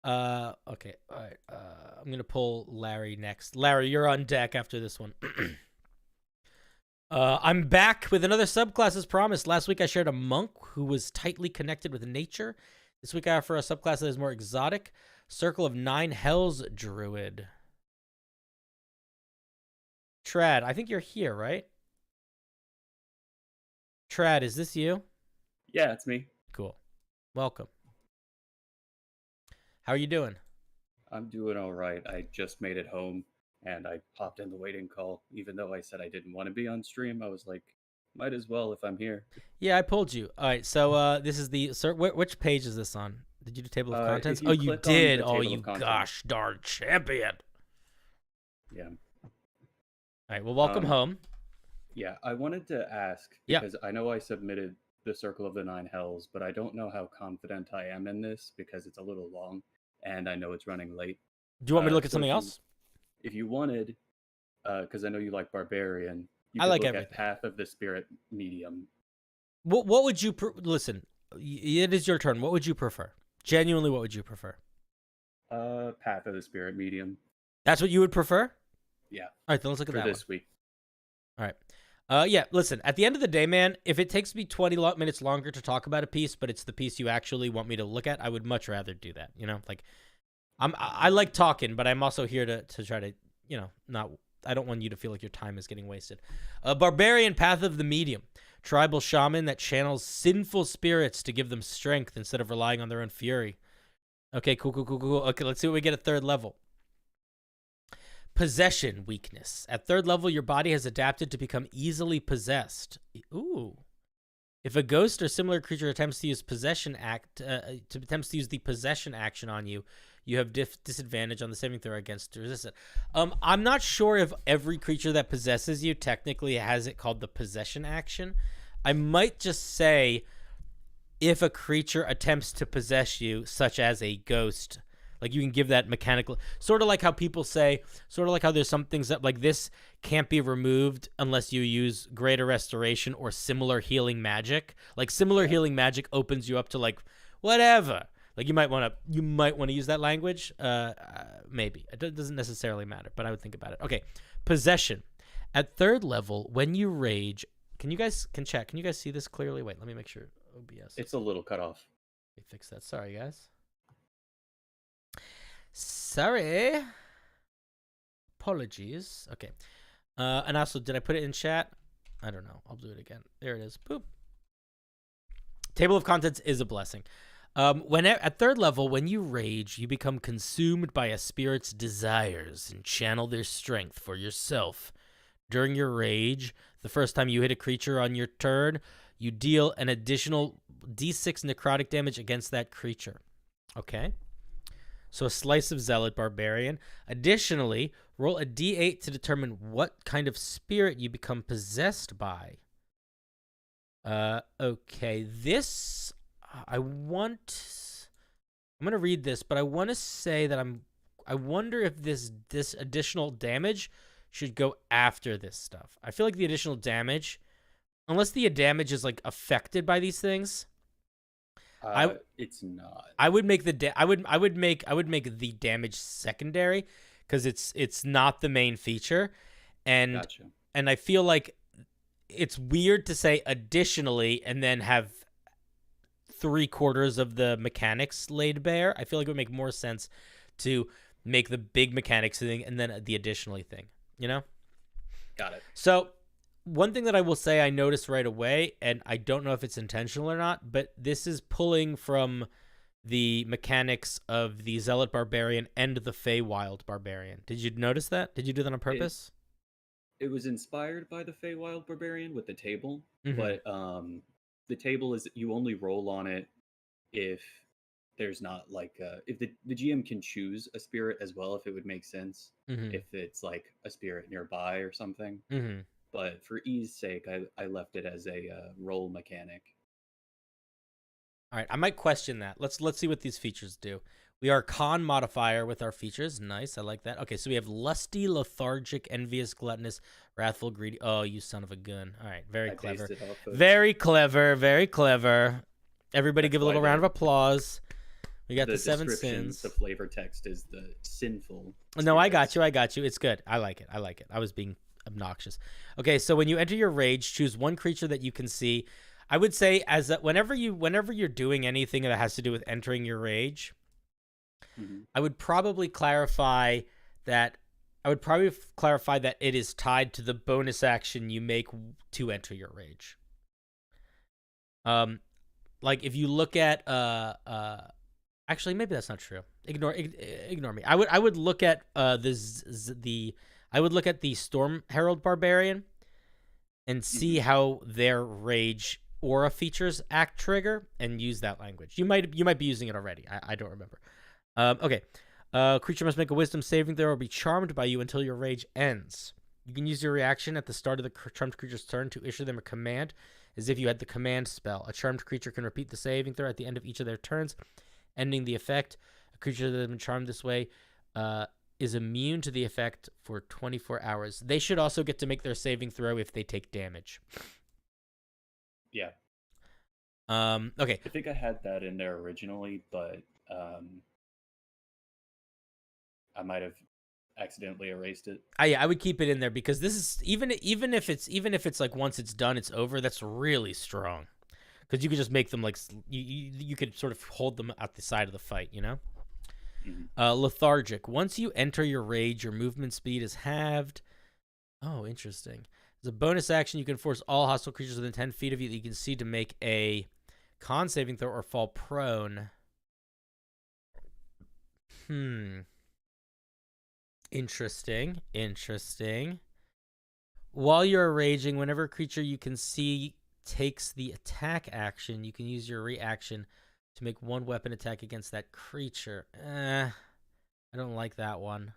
Okay. All right. I'm going to pull Larry next. Larry, you're on deck after this one. I'm back with another subclass as promised. Last week I shared a monk who was tightly connected with nature. This week I offer a subclass that is more exotic. Circle of 9 Hells Druid. Trad, I think you're here, right? Trad, is this you? Yeah, it's me. Cool. Welcome. How are you doing? I'm doing all right. I just made it home. And I popped in the waiting call, even though I said I didn't want to be on stream. I was like, might as well if I'm here. Yeah, I pulled you. All right, so this is the... Sir, which page is this on? Did you do table of contents? Oh, you did. Oh, you gosh darn champion. Yeah. All right, well, welcome home. Yeah, I wanted to ask, because I know I submitted the Circle of the 9 Hells, but I don't know how confident I am in this, because it's a little long, and I know it's running late. Do you want me to look at something else? If you wanted, because I know you like Barbarian, you I could like look everything. at Path of the Spirit Medium. What would you... Listen, it is your turn. What would you prefer? Genuinely, what would you prefer? Path of the Spirit medium. That's what you would prefer? Yeah. All right, then let's look at for that this one. week. All right. Yeah, listen, at the end of the day, man, if it takes me 20 minutes longer to talk about a piece, but it's the piece you actually want me to look at, I would much rather do that. You know, like I like talking, but I'm also here to try to, you know, I don't want you to feel like your time is getting wasted. Barbarian, Path of the Medium. Tribal shaman that channels sinful spirits to give them strength instead of relying on their own fury. Okay, cool. Okay, let's see what we get at 3rd level. Possession weakness. At 3rd level, your body has adapted to become easily possessed. Ooh. If a ghost or similar creature attempts to use the possession action on you, you have disadvantage on the saving throw against to resist it. I'm not sure if every creature that possesses you technically has it called the possession action. I might just say if a creature attempts to possess you, such as a ghost, like you can give that mechanical, sort of like how people say, sort of like how there's some things that like this can't be removed unless you use greater restoration or similar healing magic. Like similar healing magic opens you up to like whatever. Like you might want to use that language. Maybe it doesn't necessarily matter, but I would think about it. Okay, possession. At 3rd level, when you rage, can you guys see this clearly? Wait, let me make sure. OBS. It's a little cut off. Let me fix that. Sorry, guys. Sorry. Apologies. Okay. And also, did I put it in chat? I don't know. I'll do it again. There it is. Boop. Table of contents is a blessing. At 3rd level, when you rage, you become consumed by a spirit's desires and channel their strength for yourself. During your rage, the first time you hit a creature on your turn, you deal an additional d6 necrotic damage against that creature. Okay? So a slice of Zealot Barbarian. Additionally, roll a d8 to determine what kind of spirit you become possessed by. Okay, this... I'm going to read this, but I want to say that I wonder if this additional damage should go after this stuff. I feel like the additional damage, unless the damage is like affected by these things, it's not. I would make I would make the damage secondary because it's not the main feature, and Gotcha. And I feel like it's weird to say additionally and then have 3/4 of the mechanics laid bare. I feel like it would make more sense to make the big mechanics thing and then the additionally thing, you know? Got it. So one thing that I will say I noticed right away, and I don't know if it's intentional or not, but this is pulling from the mechanics of the Zealot Barbarian and the Feywild Barbarian. Did you notice that? Did you do that on purpose? It was inspired by the Feywild Barbarian with the table, Mhm. but the table is you only roll on it if there's not like if the GM can choose a spirit as well, if it would make sense, Mhm. if it's like a spirit nearby or something. Mhm. But for ease sake, I left it as a roll mechanic. All right, I might question that. Let's see what these features do. We are con modifier with our features. Nice, I like that. Okay, so we have lusty, lethargic, envious, gluttonous, wrathful, greedy. Oh, you son of a gun. All right, very clever. based it off of- Very clever, very clever. Everybody That's give a why little round of applause. We got the 7 description, sins. The flavor text is the sinful. No, I got spirits. you. It's good. I like it. I was being obnoxious. Okay, so when you enter your rage, choose one creature that you can see. I would say as that whenever you're doing anything that has to do with entering your rage, I would probably clarify that it is tied to the bonus action you make to enter your rage. Like if you look at actually maybe that's not true. Ignore me. I would look at the Storm Herald Barbarian and see how their rage aura features act trigger and use that language. You might be using it already. I don't remember. Okay. Creature must make a wisdom saving throw or be charmed by you until your rage ends. You can use your reaction at the start of the charmed creature's turn to issue them a command as if you had the command spell. A charmed creature can repeat the saving throw at the end of each of their turns, ending the effect. A creature that has been charmed this way is immune to the effect for 24 hours. They should also get to make their saving throw if they take damage. Yeah. Okay. I think I had that in there originally, but I might have accidentally erased it. I would keep it in there because this is even if it's like once it's done, it's over. That's really strong because you could just make them like you could sort of hold them at the side of the fight, you know. Lethargic. Once you enter your rage, your movement speed is halved. Oh, interesting. As a bonus action, you can force all hostile creatures within 10 feet of you that you can see to make a con saving throw or fall prone. Interesting. While you're raging, whenever a creature you can see takes the attack action, you can use your reaction to make one weapon attack against that creature. I don't like that one.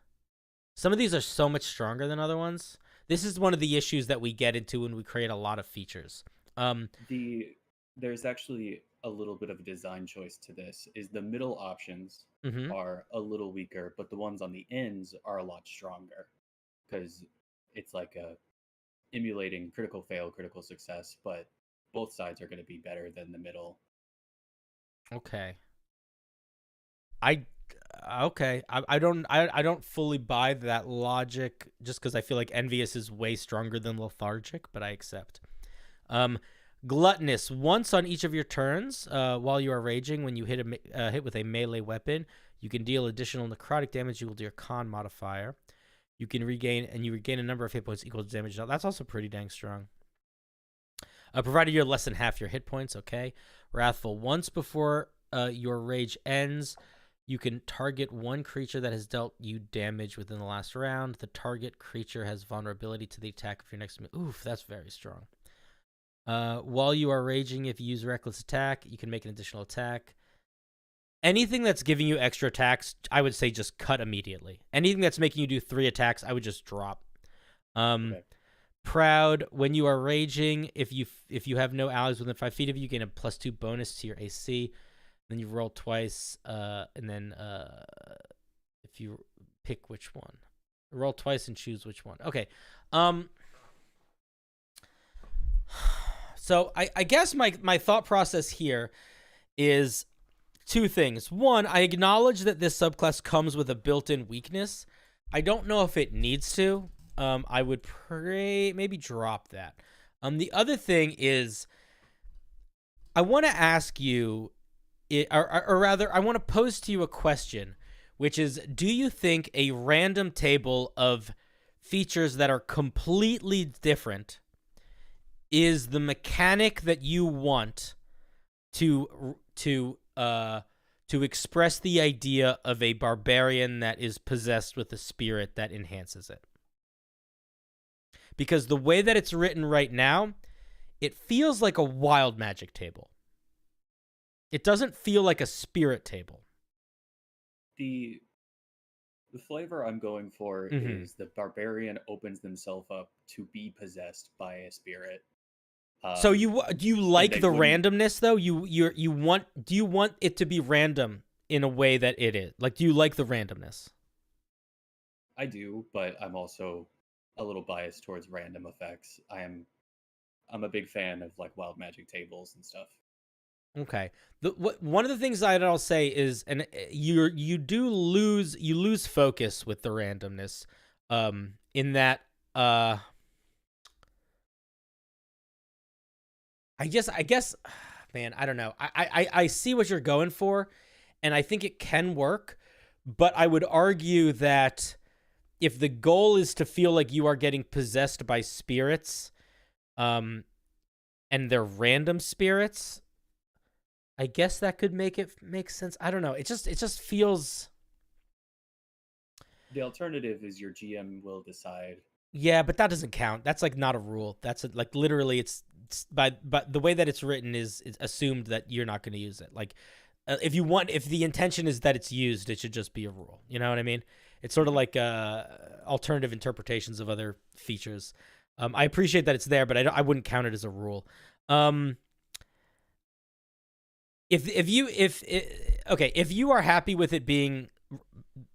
Some of these are so much stronger than other ones. This is one of the issues that we get into when we create a lot of features. There's actually a little bit of a design choice to this. Is the middle options are a little weaker, but the ones on the ends are a lot stronger because it's like emulating critical fail, critical success, but both sides are going to be better than the middle. Okay. I don't fully buy that logic just because I feel like envious is way stronger than lethargic, but I accept. Gluttonous. Once on each of your turns, while you are raging, when you hit with a melee weapon, you can deal additional necrotic damage equal to your con modifier. You can regain a number of hit points equal to damage. Now, that's also pretty dang strong. Provided you're less than half your hit points, okay. Wrathful. Once before your rage ends, you can target one creature that has dealt you damage within the last round. The target creature has vulnerability to the attack of your next move. Oof, that's very strong. While you are raging, if you use reckless attack, you can make an additional attack. Anything that's giving you extra attacks, I would say just cut immediately. Anything that's making you do 3 attacks, I would just drop. Okay. Proud. When you are raging, if you have no allies within 5 feet of you, you gain a +2 bonus to your AC. Then you roll twice, and then if you pick which one, roll twice and choose which one. Okay. So I guess my thought process here is 2 things. One, I acknowledge that this subclass comes with a built-in weakness. I don't know if it needs to. I would maybe drop that. The other thing is I want to ask you, or rather, I want to pose to you a question, which is, do you think a random table of features that are completely different is the mechanic that you want to express the idea of a barbarian that is possessed with a spirit that enhances it? Because the way that it's written right now, it feels like a wild magic table. It doesn't feel like a spirit table. The flavor I'm going for is the barbarian opens themselves up to be possessed by a spirit. So do you like the randomness though? Do you want it to be random in a way that it is? Like, do you like the randomness? I do, but I'm also a little biased towards random effects. I'm a big fan of like wild magic tables and stuff. Okay. One of the things I'll say is, and you lose focus with the randomness, in that I guess, man, I don't know. I see what you're going for, and I think it can work, but I would argue that if the goal is to feel like you are getting possessed by spirits, and they're random spirits, I guess that could make sense. I don't know. It just feels. The alternative is your GM will decide. Yeah, but that doesn't count. That's like not a rule. That's like literally it's but the way that it's written is assumed that you're not going to use it. Like if the intention is that it's used, it should just be a rule. You know what I mean? It's sort of like alternative interpretations of other features. I appreciate that it's there, but I wouldn't count it as a rule. If you are happy with it being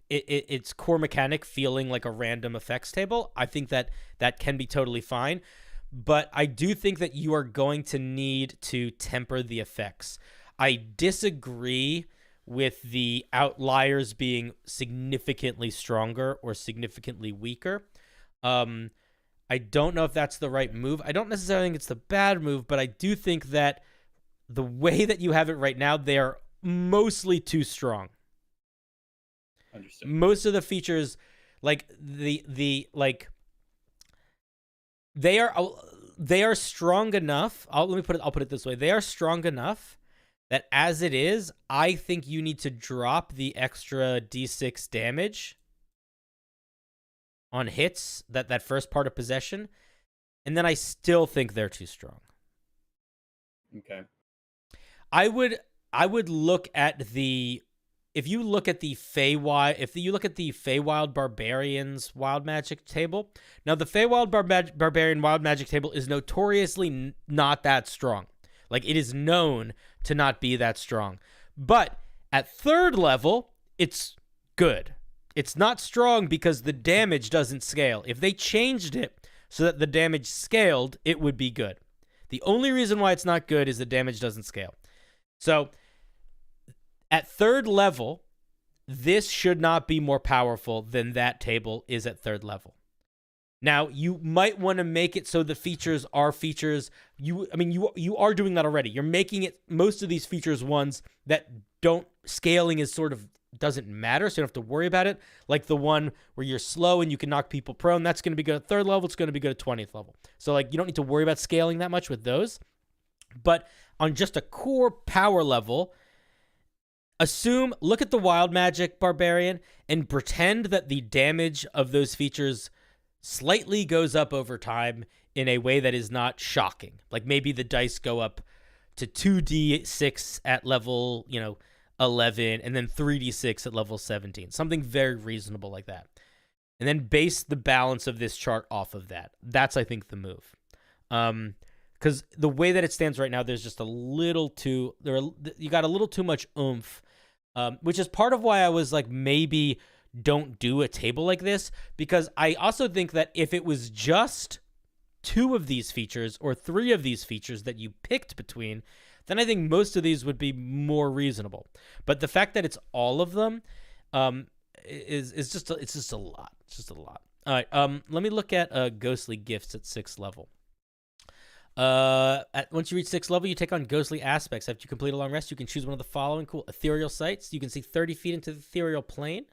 its core mechanic feeling like a random effects table, I think that can be totally fine. but I do think that you are going to need to temper the effects. I disagree with the outliers being significantly stronger or significantly weaker. I don't know if that's the right move. I don't necessarily think it's the bad move, but I do think that the way that you have it right now, they are mostly too strong. Understood. Most of the features, like they are strong enough. I'll put it this way. They are strong enough that as it is, I think you need to drop the extra D6 damage on hits, that first part of possession, and then I still think they're too strong. Okay. I would look at if you look at the Feywild Barbarians Wild Magic table. Now the Feywild Barbarian Wild Magic table is notoriously not that strong. Like, it is known to not be that strong. But at 3rd level, it's good. It's not strong because the damage doesn't scale. If they changed it so that the damage scaled, it would be good. The only reason why it's not good is the damage doesn't scale. So at 3rd level, this should not be more powerful than that table is at 3rd level. Now, you might want to make it so the features are features. You are doing that already. You're making it, most of these features, ones that scaling is sort of doesn't matter, so you don't have to worry about it. Like the one where you're slow and you can knock people prone, that's going to be good at 3rd level. It's going to be good at 20th level. So like, you don't need to worry about scaling that much with those. But on just a core power level, look at the Wild Magic Barbarian and pretend that the damage of those features slightly goes up over time in a way that is not shocking. Like maybe the dice go up to 2d6 at level, 11, and then 3d6 at level 17. Something very reasonable like that. And then base the balance of this chart off of that. That's, I think, the move. Because the way that it stands right now, there's just you got a little too much oomph, which is part of why I was like, maybe don't do a table like this, because I also think that if it was just 2 of these features or 3 of these features that you picked between, then I think most of these would be more reasonable. But the fact that it's all of them is just a lot. It's just a lot. All right. Let me look at ghostly gifts at 6th level. Once you reach 6th level, you take on ghostly aspects. After you complete a long rest, you can choose one of the following. Cool. Ethereal sights. You can see 30 feet into the ethereal plane.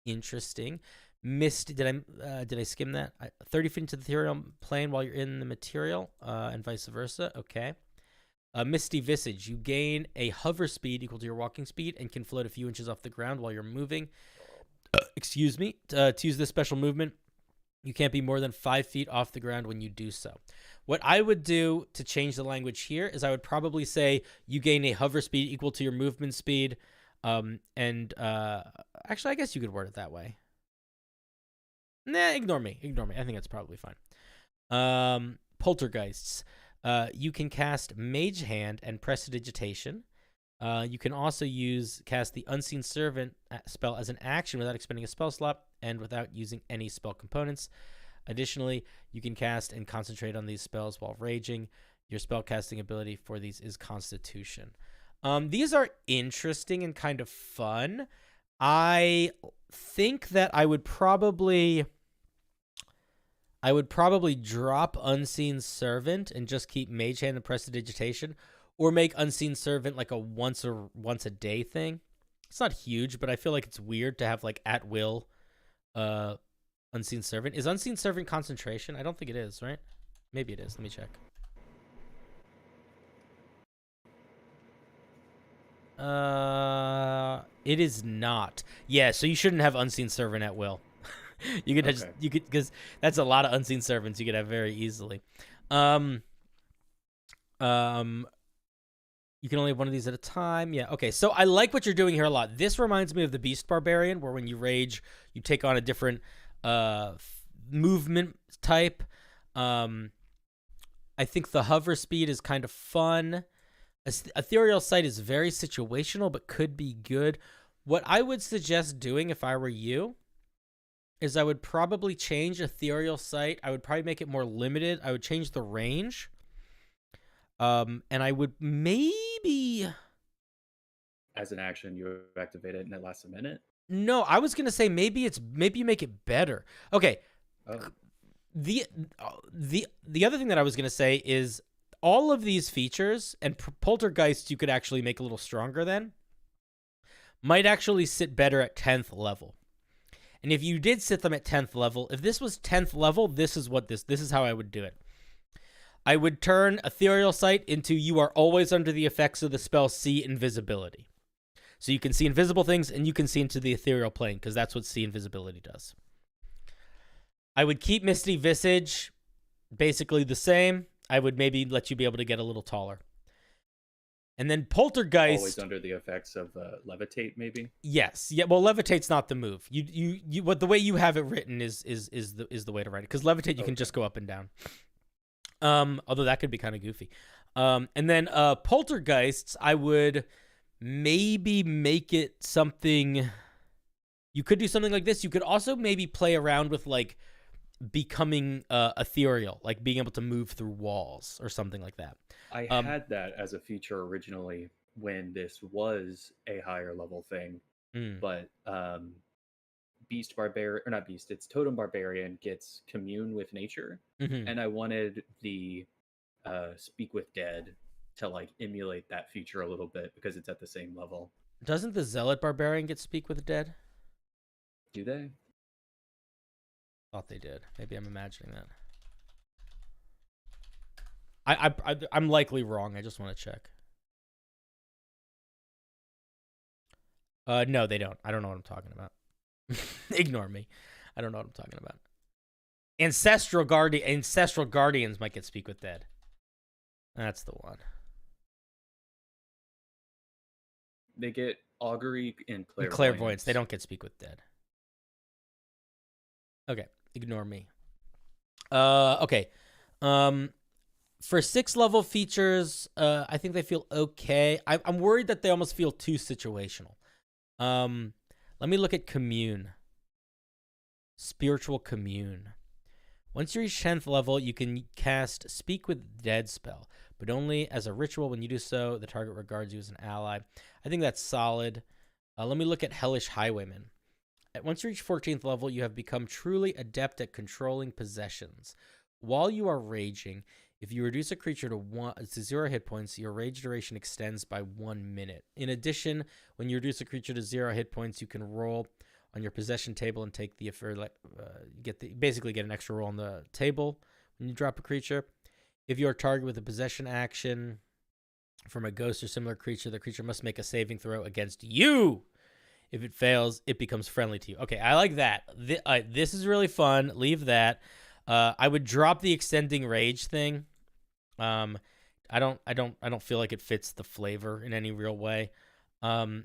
Interesting. Misty. Did I skim that? 30 feet into the ethereal plane while you're in the material, and vice versa. Okay. Misty Visage. You gain a hover speed equal to your walking speed and can float a few inches off the ground while you're moving. Excuse me. To use this special movement, you can't be more than 5 feet off the ground when you do so. What I would do to change the language here is I would probably say you gain a hover speed equal to your movement speed. Actually, I guess you could word it that way. Nah, ignore me. I think that's probably fine. Poltergeists. You can cast Mage Hand and Prestidigitation. You can also cast the Unseen Servant spell as an action without expending a spell slot and without using any spell components. Additionally, you can cast and concentrate on these spells while raging. Your spell casting ability for these is Constitution. These are interesting and kind of fun. I think that I would probably drop Unseen Servant and just keep Mage Hand and Prestidigitation, or make Unseen Servant like a once a day thing. It's not huge, but I feel like it's weird to have like at will Unseen Servant. Is Unseen Servant concentration? I don't think it is, right? Maybe it is. Let me check. It is not. Yeah, so you shouldn't have Unseen Servant at will. You could because that's a lot of Unseen Servants you could have very easily. You can only have one of these at a time. Yeah, okay. So I like what you're doing here a lot. This reminds me of the Beast Barbarian, where when you rage, you take on a different movement type. I think the hover speed is kind of fun. Ethereal Sight is very situational, but could be good. What I would suggest doing if I were you is I would probably change Ethereal Sight. I would probably make it more limited. I would change the range. And I would maybe... As an action, you activate it and it lasts a minute? No, I was going to say maybe you make it better. Okay. Oh. The other thing that I was going to say is all of these features, and Poltergeist you could actually make a little stronger then, might actually sit better at 10th level. And if you did sit them at 10th level, if this was 10th level, this is how I would do it. I would turn Ethereal Sight into you are always under the effects of the spell See Invisibility. So you can see invisible things and you can see into the ethereal plane because that's what See Invisibility does. I would keep Misty Visage basically the same. I would maybe let you be able to get a little taller. And then Poltergeist... Always under the effects of Levitate, maybe? Yes. Yeah, well, Levitate's not the move. You what the way you have it written is the way to write it. Because Levitate, you can just go up and down. Although that could be kind of goofy. And then Poltergeists, I would maybe make it something... You could do something like this. You could also maybe play around with, like, becoming ethereal, like being able to move through walls or something like that. I had that as a feature originally when this was a higher level thing, but Beast Barbarian, or not Beast, it's Totem Barbarian gets Commune with Nature, and I wanted the Speak with Dead to like emulate that feature a little bit because it's at the same level. Doesn't the Zealot Barbarian get Speak with Dead? Do they? Thought they did. Maybe I'm imagining that. I'm likely wrong. I just want to check. No, they don't. I don't know what I'm talking about. Ignore me. I don't know what I'm talking about. Ancestral Guardians might get Speak with Dead. That's the one. They get Augury and Clairvoyance. They don't get Speak with Dead. Okay, ignore me. Okay. For 6th level features, I think they feel okay. I'm worried that they almost feel too situational. Let me look at Commune. Spiritual Commune. Once you reach 10th level, you can cast Speak with Dead spell, but only as a ritual. When you do so, the target regards you as an ally. I think that's solid. Let me look at Hellish Highwayman. Once you reach 14th level, you have become truly adept at controlling possessions. While you are raging, if you reduce a creature to 0 hit points, your rage duration extends by 1 minute. In addition, when you reduce a creature to 0 hit points, you can roll on your possession table and take the basically get an extra roll on the table when you drop a creature. If you are targeted with a possession action from a ghost or similar creature, the creature must make a saving throw against you. If it fails, it becomes friendly to you. Okay, I like that. This is really fun. Leave that. I would drop the extending rage thing. I don't feel like it fits the flavor in any real way. I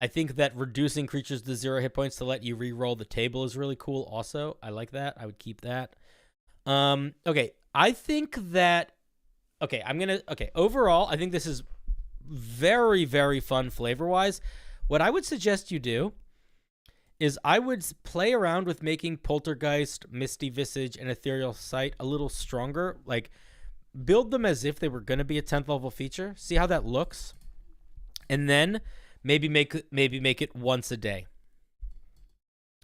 think that reducing creatures to 0 hit points to let you re-roll the table is really cool. Also, I like that. I would keep that. Okay, I think that. Okay, overall, I think this is very, very fun flavor-wise. What I would suggest you do is I would play around with making Poltergeist, Misty Visage, and Ethereal Sight a little stronger. Like, build them as if they were going to be a 10th level feature. See how that looks. And then maybe make it once a day.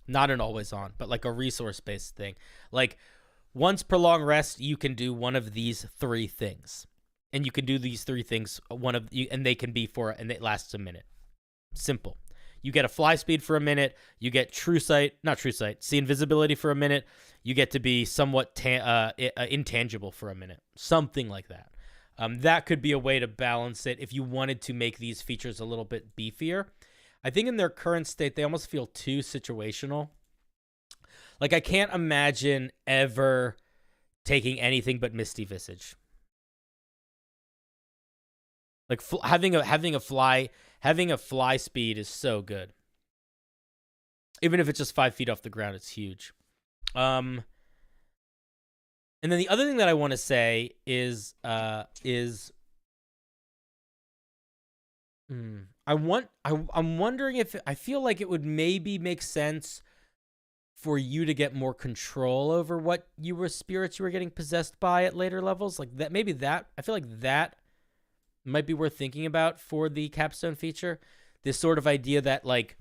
Not an always on, but like a resource-based thing. Like, once per long rest, you can do one of these 3 things. And you can do these 3 things, and they can be and it lasts a minute. Simple. You get a fly speed for a minute. You get See Invisibility for a minute. You get to be somewhat intangible for a minute. Something like that. That could be a way to balance it if you wanted to make these features a little bit beefier. I think in their current state, they almost feel too situational. Like, I can't imagine ever taking anything but Misty Visage. Like, having a fly speed is so good. Even if it's just 5 feet off the ground, it's huge. And then the other thing that I want to say is I'm wondering if I feel like it would maybe make sense for you to get more control over what spirits you were getting possessed by at later levels. Like that, maybe that, I feel like that might be worth thinking about for the capstone feature. This sort of idea that like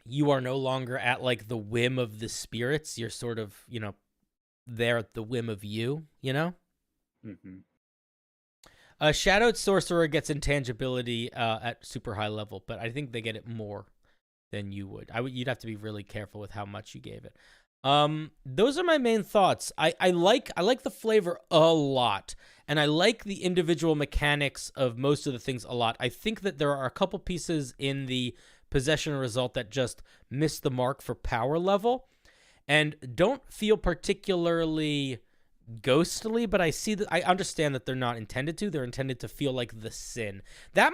you are no longer at like the whim of the spirits. You're sort of, you know, there at the whim of you know? Mm-hmm. Shadowed Sorcerer gets intangibility at super high level, but I think they get it more than you would. You'd have to be really careful with how much you gave it. Those are my main thoughts. I like the flavor a lot, and I like the individual mechanics of most of the things a lot. I think that there are a couple pieces in the possession result that just miss the mark for power level, and don't feel particularly ghostly, but I understand that they're not intended to. They're intended to feel like the sin. That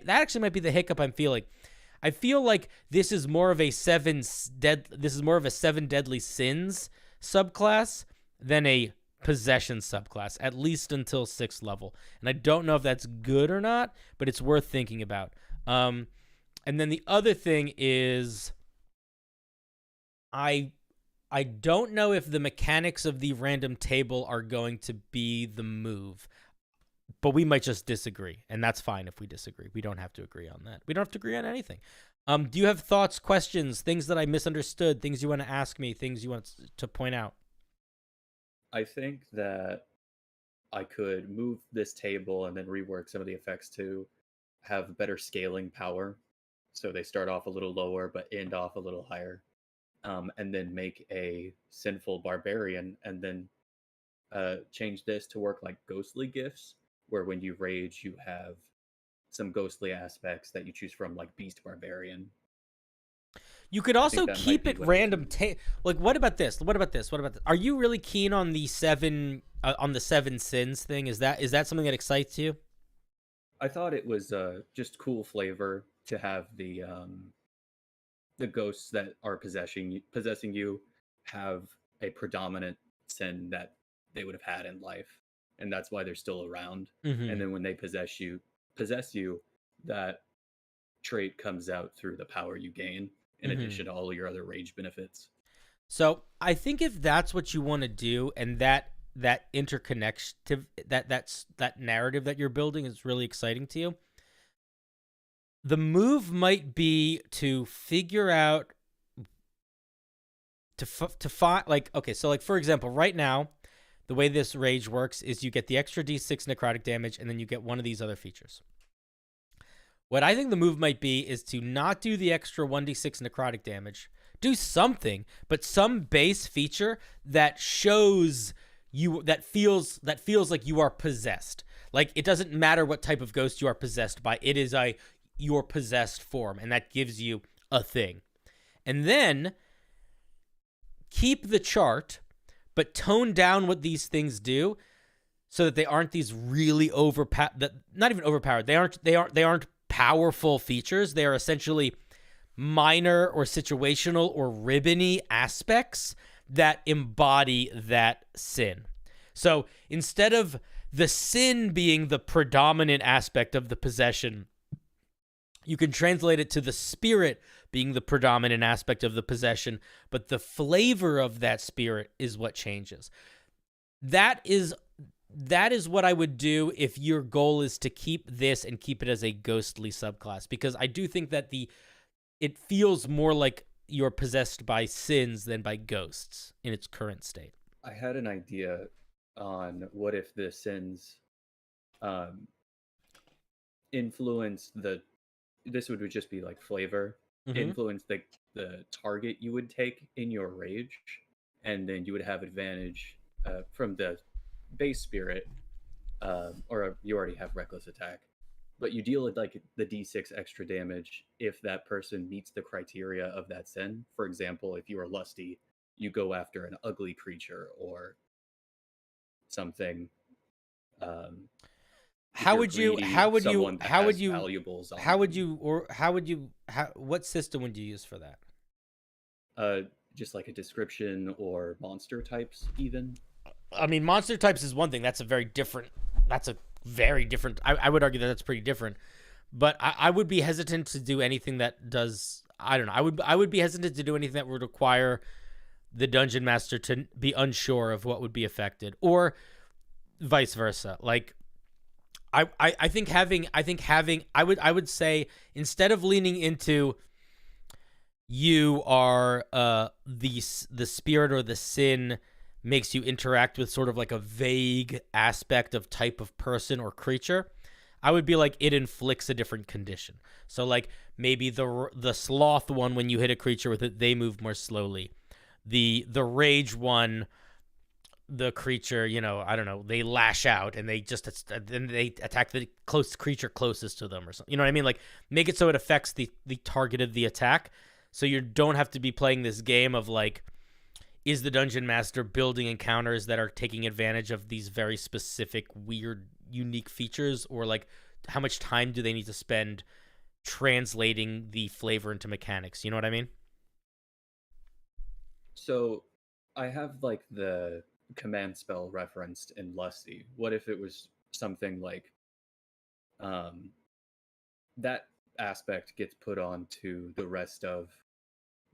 actually might be the hiccup I'm feeling. I feel like this is more of a seven deadly sins subclass than a possession subclass, at least until 6th level. And I don't know if that's good or not, but it's worth thinking about. And then the other thing is I don't know if the mechanics of the random table are going to be the move, but we might just disagree, and that's fine if we disagree. We don't have to agree on that. We don't have to agree on anything. Do you have thoughts, questions, things that I misunderstood, things you want to ask me, things you want to point out? I think that I could move this table and then rework some of the effects to have better scaling power. So they start off a little lower, but end off a little higher. And then make a sinful barbarian, and then change this to work like ghostly gifts, where when you rage, you have some ghostly aspects that you choose from, like beast barbarian. You could also keep it random. Like, what about this? What about this? What about this? Are you really keen on the seven sins thing? Is that something that excites you? I thought it was just cool flavor to have the ghosts that are possessing you have a predominant sin that they would have had in life, and that's why they're still around. Mm-hmm. And then when they possess you, that trait comes out through the power you gain, in addition to all your other rage benefits. So I think if that's what you want to do, and that interconnection, that narrative that you're building is really exciting to you, the move might be to figure out to find, like, okay, so like for example, right now, the way this rage works is you get the extra D6 necrotic damage, and then you get one of these other features. What I think the move might be is to not do the extra 1d6 necrotic damage, do something, but some base feature that shows you, that feels like you are possessed. Like, it doesn't matter what type of ghost you are possessed by. It is your possessed form, and that gives you a thing. And then keep the chart, but tone down what these things do so that they aren't these really not even overpowered. They aren't powerful features. They are essentially minor or situational or ribbony aspects that embody that sin. So instead of the sin being the predominant aspect of the possession, you can translate it to the spirit being the predominant aspect of the possession, but the flavor of that spirit is what changes. That is what I would do if your goal is to keep this and keep it as a ghostly subclass, because I do think that it feels more like you're possessed by sins than by ghosts in its current state. I had an idea on what if the sins influence this would just be like flavor, influence the target you would take in your rage, and then you would have advantage from the base spirit, or you already have reckless attack, but you deal with like the d6 extra damage if that person meets the criteria of that sin. For example, if you are lusty, you go after an ugly creature or something. What system would you use for that? Just like a description or monster types even. I mean, monster types is one thing. That's a very different. I would argue that that's pretty different. But I would be hesitant to do anything that does. I don't know. I would be hesitant to do anything that would require the dungeon master to be unsure of what would be affected, or vice versa. Like, I think having I would say, instead of leaning into you are the spirit or the sin makes you interact with sort of like a vague aspect of type of person or creature, I would be like, it inflicts a different condition. So like maybe the sloth one, when you hit a creature with it, they move more slowly. The rage one, the creature, you know, I don't know, they lash out and they attack the creature closest to them or something. You know what I mean? Like, make it so it affects the target of the attack. So you don't have to be playing this game of like, is the dungeon master building encounters that are taking advantage of these very specific, weird, unique features, or like how much time do they need to spend translating the flavor into mechanics? You know what I mean? So I have like the command spell referenced in Lusty. What if it was something like that aspect gets put on to the rest of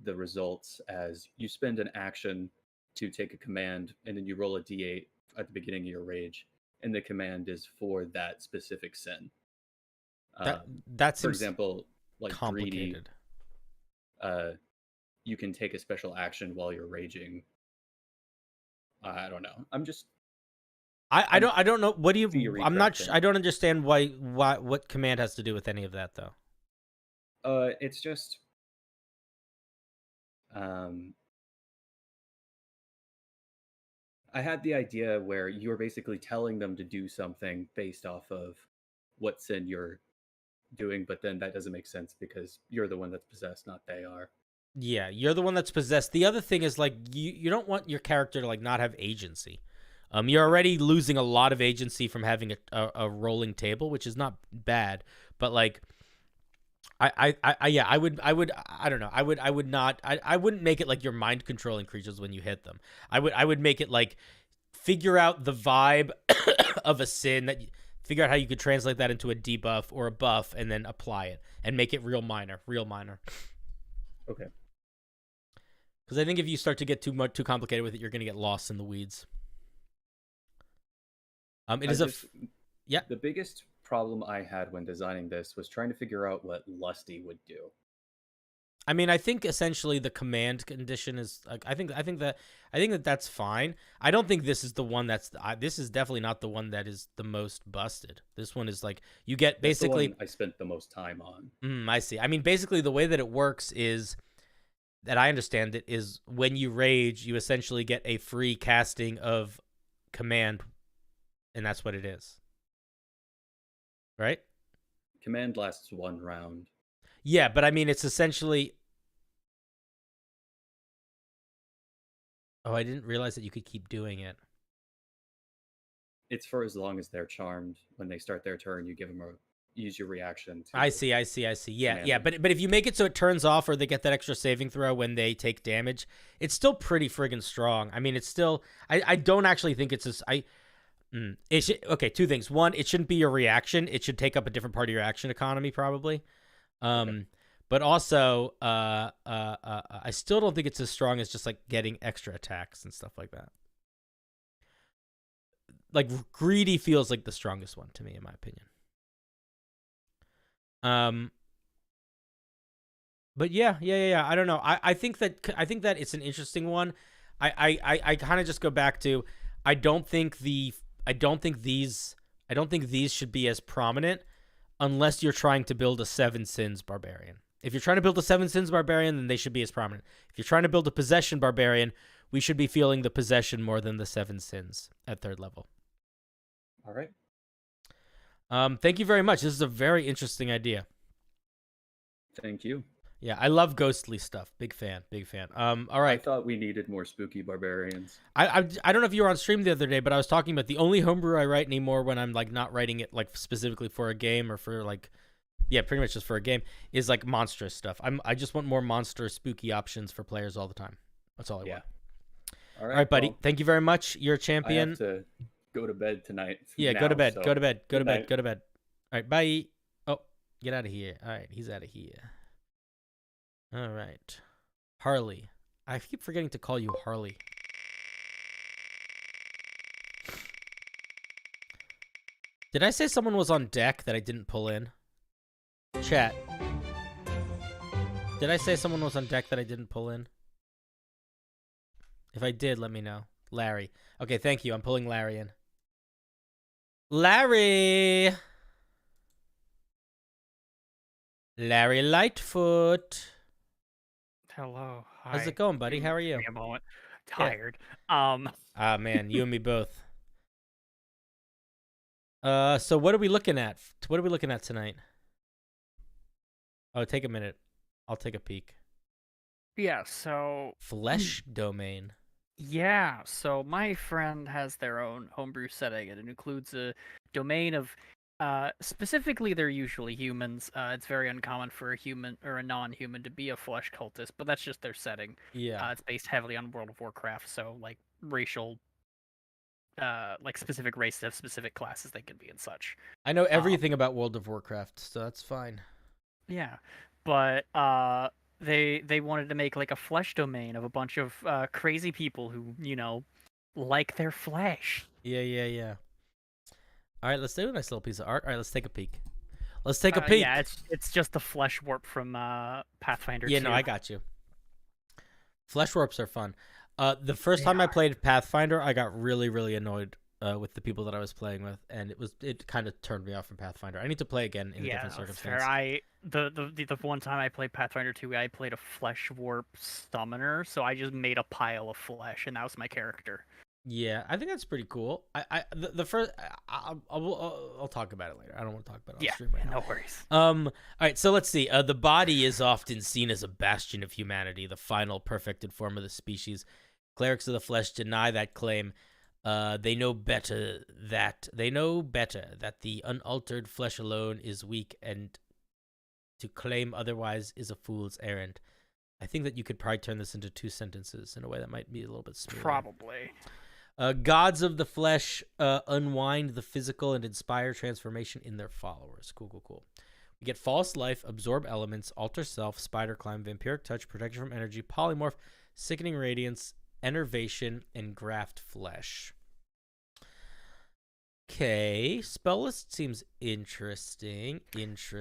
the results as you spend an action to take a command, and then you roll a d8 at the beginning of your rage, and the command is for that specific sin. That seems, for example, like complicated. Greedy, you can take a special action while you're raging. I don't know. I don't know. What do you? I'm not. Theory I don't understand why. What command has to do with any of that, though? It's just. I had the idea where you were basically telling them to do something based off of what sin you're doing, but then that doesn't make sense because you're the one that's possessed, not they are. Yeah, you're the one that's possessed. The other thing is, like, you don't want your character to like not have agency. You're already losing a lot of agency from having a rolling table, which is not bad, but like, I don't know. I wouldn't make it like you're mind controlling creatures when you hit them. I would make it like, figure out the vibe of a sin, that figure out how you could translate that into a debuff or a buff, and then apply it and make it real minor. Okay. Because I think if you start to get too complicated with it, you're going to get lost in the weeds. The biggest problem I had when designing this was trying to figure out what Lusty would do. I mean, I think essentially the command condition is like, I think that that's fine. I don't think this is the one this is definitely not the one that is the most busted. This one is like, you get basically, I spent the most time on. I see. I mean, basically the way that it works is, that I understand it, is when you rage, you essentially get a free casting of command, and that's what it is. Right? Command lasts 1 round. Yeah, but I mean, it's essentially... Oh, I didn't realize that you could keep doing it. It's for as long as they're charmed. When they start their turn, you give them use your reaction to... I see. Yeah, but if you make it so it turns off, or they get that extra saving throw when they take damage, it's still pretty friggin' strong. I mean, it's still... I don't actually think it's as... It should, okay, 2 things. 1, it shouldn't be your reaction. It should take up a different part of your action economy, probably. Okay. But also, I still don't think it's as strong as just like getting extra attacks and stuff like that. Like, Greedy feels like the strongest one to me, in my opinion. But yeah. I don't know. I think that it's an interesting one. I kind of just go back to, I don't think these should be as prominent unless you're trying to build a 7 sins barbarian. If you're trying to build a 7 sins barbarian, then they should be as prominent. If you're trying to build a possession barbarian, we should be feeling the possession more than the 7 sins at 3rd level. All right. Thank you very much. This is a very interesting idea. Thank you. Yeah, I love ghostly stuff. Big fan. All right. I thought we needed more spooky barbarians. I don't know if you were on stream the other day, but I was talking about the only homebrew I write anymore when I'm like not writing it like specifically for a game, or for like, yeah, pretty much just for a game, is like monstrous stuff. I just want more monster spooky options for players all the time. That's all I want. All right, buddy. Well, thank you very much. You're a champion. I have to go to bed tonight. Yeah, go to bed. Go to bed. All right, bye. Oh, get out of here. All right, he's out of here. All right. Harley. I keep forgetting to call you Harley. Did I say someone was on deck that I didn't pull in? Chat. Did I say someone was on deck that I didn't pull in? If I did, let me know. Larry. Okay, thank you. I'm pulling Larry in. Larry! Larry Lightfoot. Hello. Hi. How's it going, buddy? How are you? Give me a moment. Tired. Ah, man. You and me both. So what are we looking at? What are we looking at tonight? Oh, take a minute. I'll take a peek. Yeah, so Flesh domain. yeah, so my friend has their own homebrew setting, and it includes a domain of specifically they're usually humans. It's very uncommon for a human or a non-human to be a flesh cultist, but that's just their setting. Yeah. It's based heavily on World of Warcraft, so like racial like specific races have specific classes they can be and such. I know everything about World of Warcraft, so that's fine. Yeah, but they wanted to make like a flesh domain of a bunch of crazy people who, you know, like their flesh. Yeah. All right, let's do a nice little piece of art. All right, let's take a peek. Let's take a peek. Yeah, it's just a flesh warp from Pathfinder 2. Yeah, no, I got you. Flesh warps are fun. The first time I played Pathfinder, I got really, really annoyed with the people that I was playing with, and it kind of turned me off from Pathfinder. I need to play again in a different circumstance. Fair. The one time I played Pathfinder 2, I played a flesh warp summoner, so I just made a pile of flesh, and that was my character. Yeah, I think that's pretty cool. I'll talk about it later. I don't want to talk about it on stream right now. No worries. All right, so let's see. The body is often seen as a bastion of humanity, the final perfected form of the species. Clerics of the flesh deny that claim. They know better that the unaltered flesh alone is weak, and to claim otherwise is a fool's errand. I think that you could probably turn this into 2 sentences in a way that might be a little bit smoother. Probably. Gods of the flesh unwind the physical and inspire transformation in their followers. Cool. We get false life, absorb elements, alter self, spider climb, vampiric touch, protection from energy, polymorph, sickening radiance, enervation, and graft flesh. Okay, spell list seems interesting.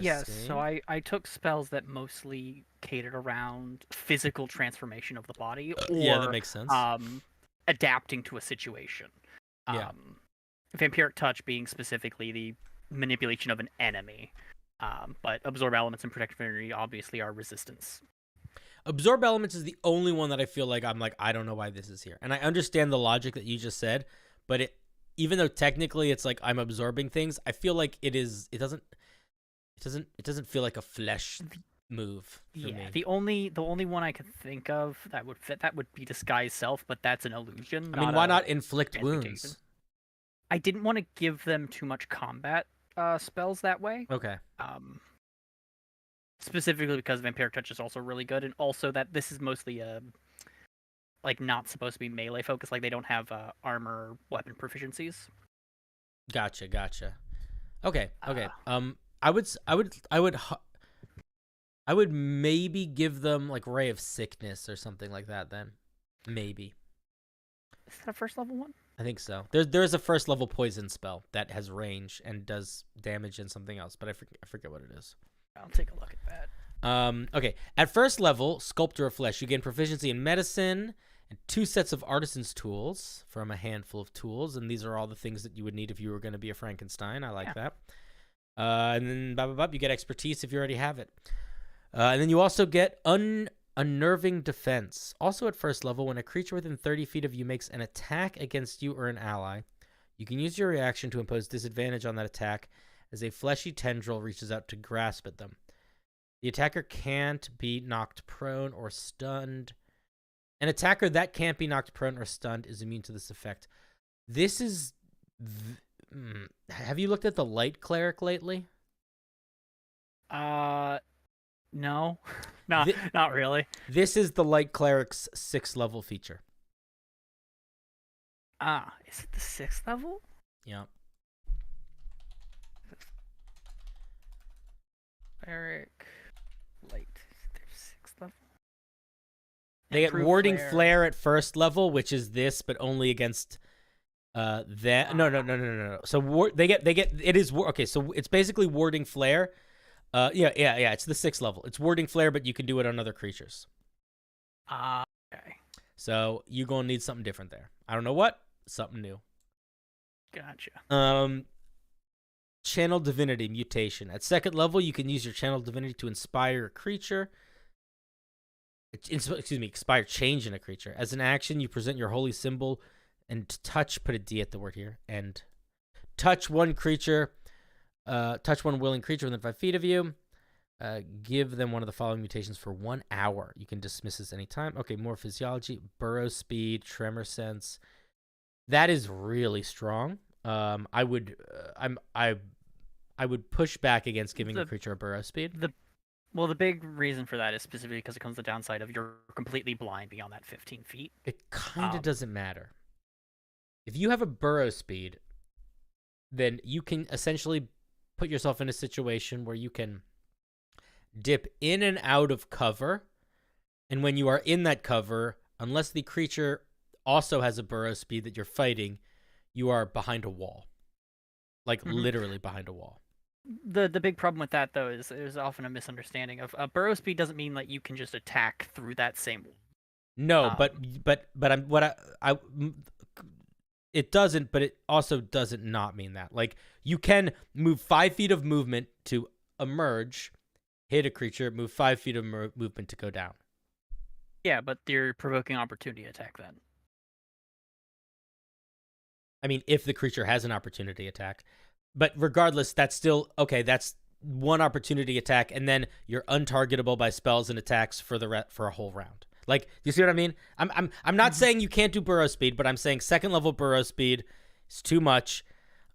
Yes, so I took spells that mostly catered around physical transformation of the body, or yeah, that makes sense. Adapting to a situation. Vampiric touch being specifically the manipulation of an enemy, but absorb elements and protect energy obviously are resistance. Absorb elements is the only one that I feel like I don't know why this is here, and I understand the logic that you just said, but even though technically it's like I'm absorbing things, I feel like it doesn't feel like a flesh move for me. The only one I could think of that would fit would be disguise self, but that's an illusion. I mean, why not inflict wounds? I didn't want to give them too much combat spells that way. Okay. Specifically because vampiric touch is also really good, and also that this is mostly like not supposed to be melee focused. Like they don't have armor weapon proficiencies. Gotcha. Okay. I would maybe give them like Ray of Sickness or something like that then. Maybe. Is that a first level one? I think so. There's a first level poison spell that has range and does damage and something else, but I forget what it is. I'll take a look at that. Okay. At first level, Sculptor of Flesh, you gain proficiency in medicine and 2 sets of artisan's tools from a handful of tools, and these are all the things that you would need if you were going to be a Frankenstein. I like that. And then you get expertise if you already have it. And then you also get unnerving defense. Also at first level, when a creature within 30 feet of you makes an attack against you or an ally, you can use your reaction to impose disadvantage on that attack as a fleshy tendril reaches out to grasp at them. The attacker can't be knocked prone or stunned. An attacker that can't be knocked prone or stunned is immune to this effect. This is... Have you looked at the light cleric lately? No. Not really. This is the light cleric's 6th level feature. Is it the 6th level? Yeah. Cleric light. Is it their 6th level? They get Improve warding flare. flare at first level, which is this, but only against that. No. So they get it is okay. So it's basically warding flare. Yeah. It's the 6th level. It's warding flare, but you can do it on other creatures. Okay. So you're gonna need something different there. I don't know what. Something new. Gotcha. Channel Divinity mutation. At 2nd level, you can use your Channel Divinity to inspire a creature. Expire change in a creature. As an action, you present your holy symbol and touch, put a D at the word here, and touch one creature, touch one willing creature within 5 feet of you. Give them one of the following mutations for 1 hour. You can dismiss this anytime. Okay, more physiology, burrow speed, tremor sense. That is really strong. I would push back against giving a creature a burrow speed. Well, the big reason for that is specifically because it comes the downside of you're completely blind beyond that 15 feet. It kind of doesn't matter. If you have a burrow speed, then you can essentially put yourself in a situation where you can dip in and out of cover. And when you are in that cover, unless the creature also has a burrow speed that you're fighting, you are behind a wall. Like literally behind a wall. The big problem with that, though, is there's often a misunderstanding of burrow speed doesn't mean that you can just attack through that same wall. No, it doesn't, but it also doesn't not mean that. Like, you can move 5 feet of movement to emerge, hit a creature, move 5 feet of movement to go down. Yeah, but you're provoking opportunity attack then. I mean, if the creature has an opportunity attack. But regardless, that's still, okay, that's one opportunity attack, and then you're untargetable by spells and attacks for a whole round. Like, you see what I mean? I'm not saying you can't do burrow speed, but I'm saying 2nd level burrow speed is too much.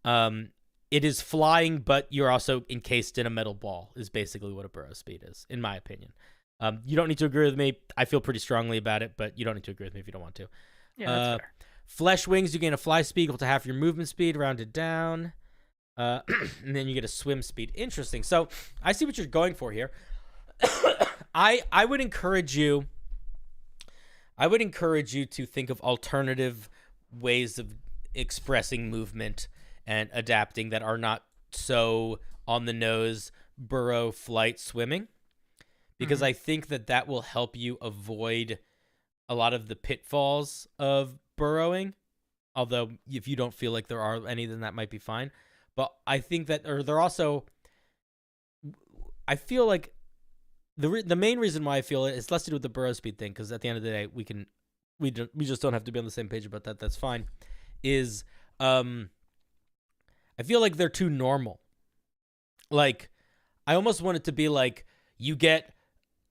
It is flying, but you're also encased in a metal ball, is basically what a burrow speed is, in my opinion. You don't need to agree with me. I feel pretty strongly about it, but you don't need to agree with me if you don't want to. Yeah, that's fair. Flesh wings, you gain a fly speed equal to half your movement speed, rounded down. And then you get a swim speed. Interesting. So I see what you're going for here. I would encourage you to think of alternative ways of expressing movement and adapting that are not so on the nose, burrow, flight, swimming. Because I think that will help you avoid a lot of the pitfalls of burrowing. Although if you don't feel like there are any, then that might be fine. But I think that, or they're also, I feel like the main reason why I feel it is less to do with the burrow speed thing, because at the end of the day, we just don't have to be on the same page about that. That's fine. Is I feel like they're too normal. Like, I almost want it to be like you get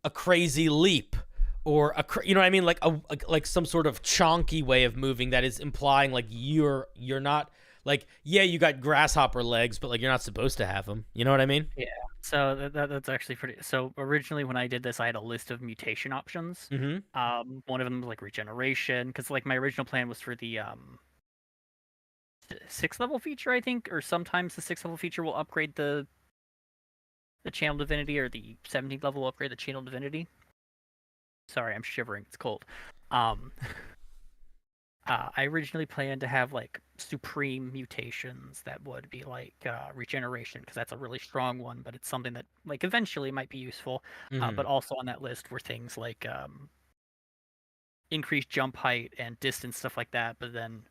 a crazy leap, or you know what I mean, like some sort of chonky way of moving that is implying like you're not. Like, yeah, you got grasshopper legs, but like you're not supposed to have them. You know what I mean? Yeah. So that's actually pretty. So originally, when I did this, I had a list of mutation options. One of them was like regeneration, because like my original plan was for the 6th level feature, I think, or sometimes the 6th level feature will upgrade the channel divinity, or the 17th level will upgrade the channel divinity. Sorry, I'm shivering. It's cold. I originally planned to have like supreme mutations that would be like regeneration, because that's a really strong one, but it's something that like eventually might be useful. But also on that list were things like increased jump height and distance, stuff like that. But then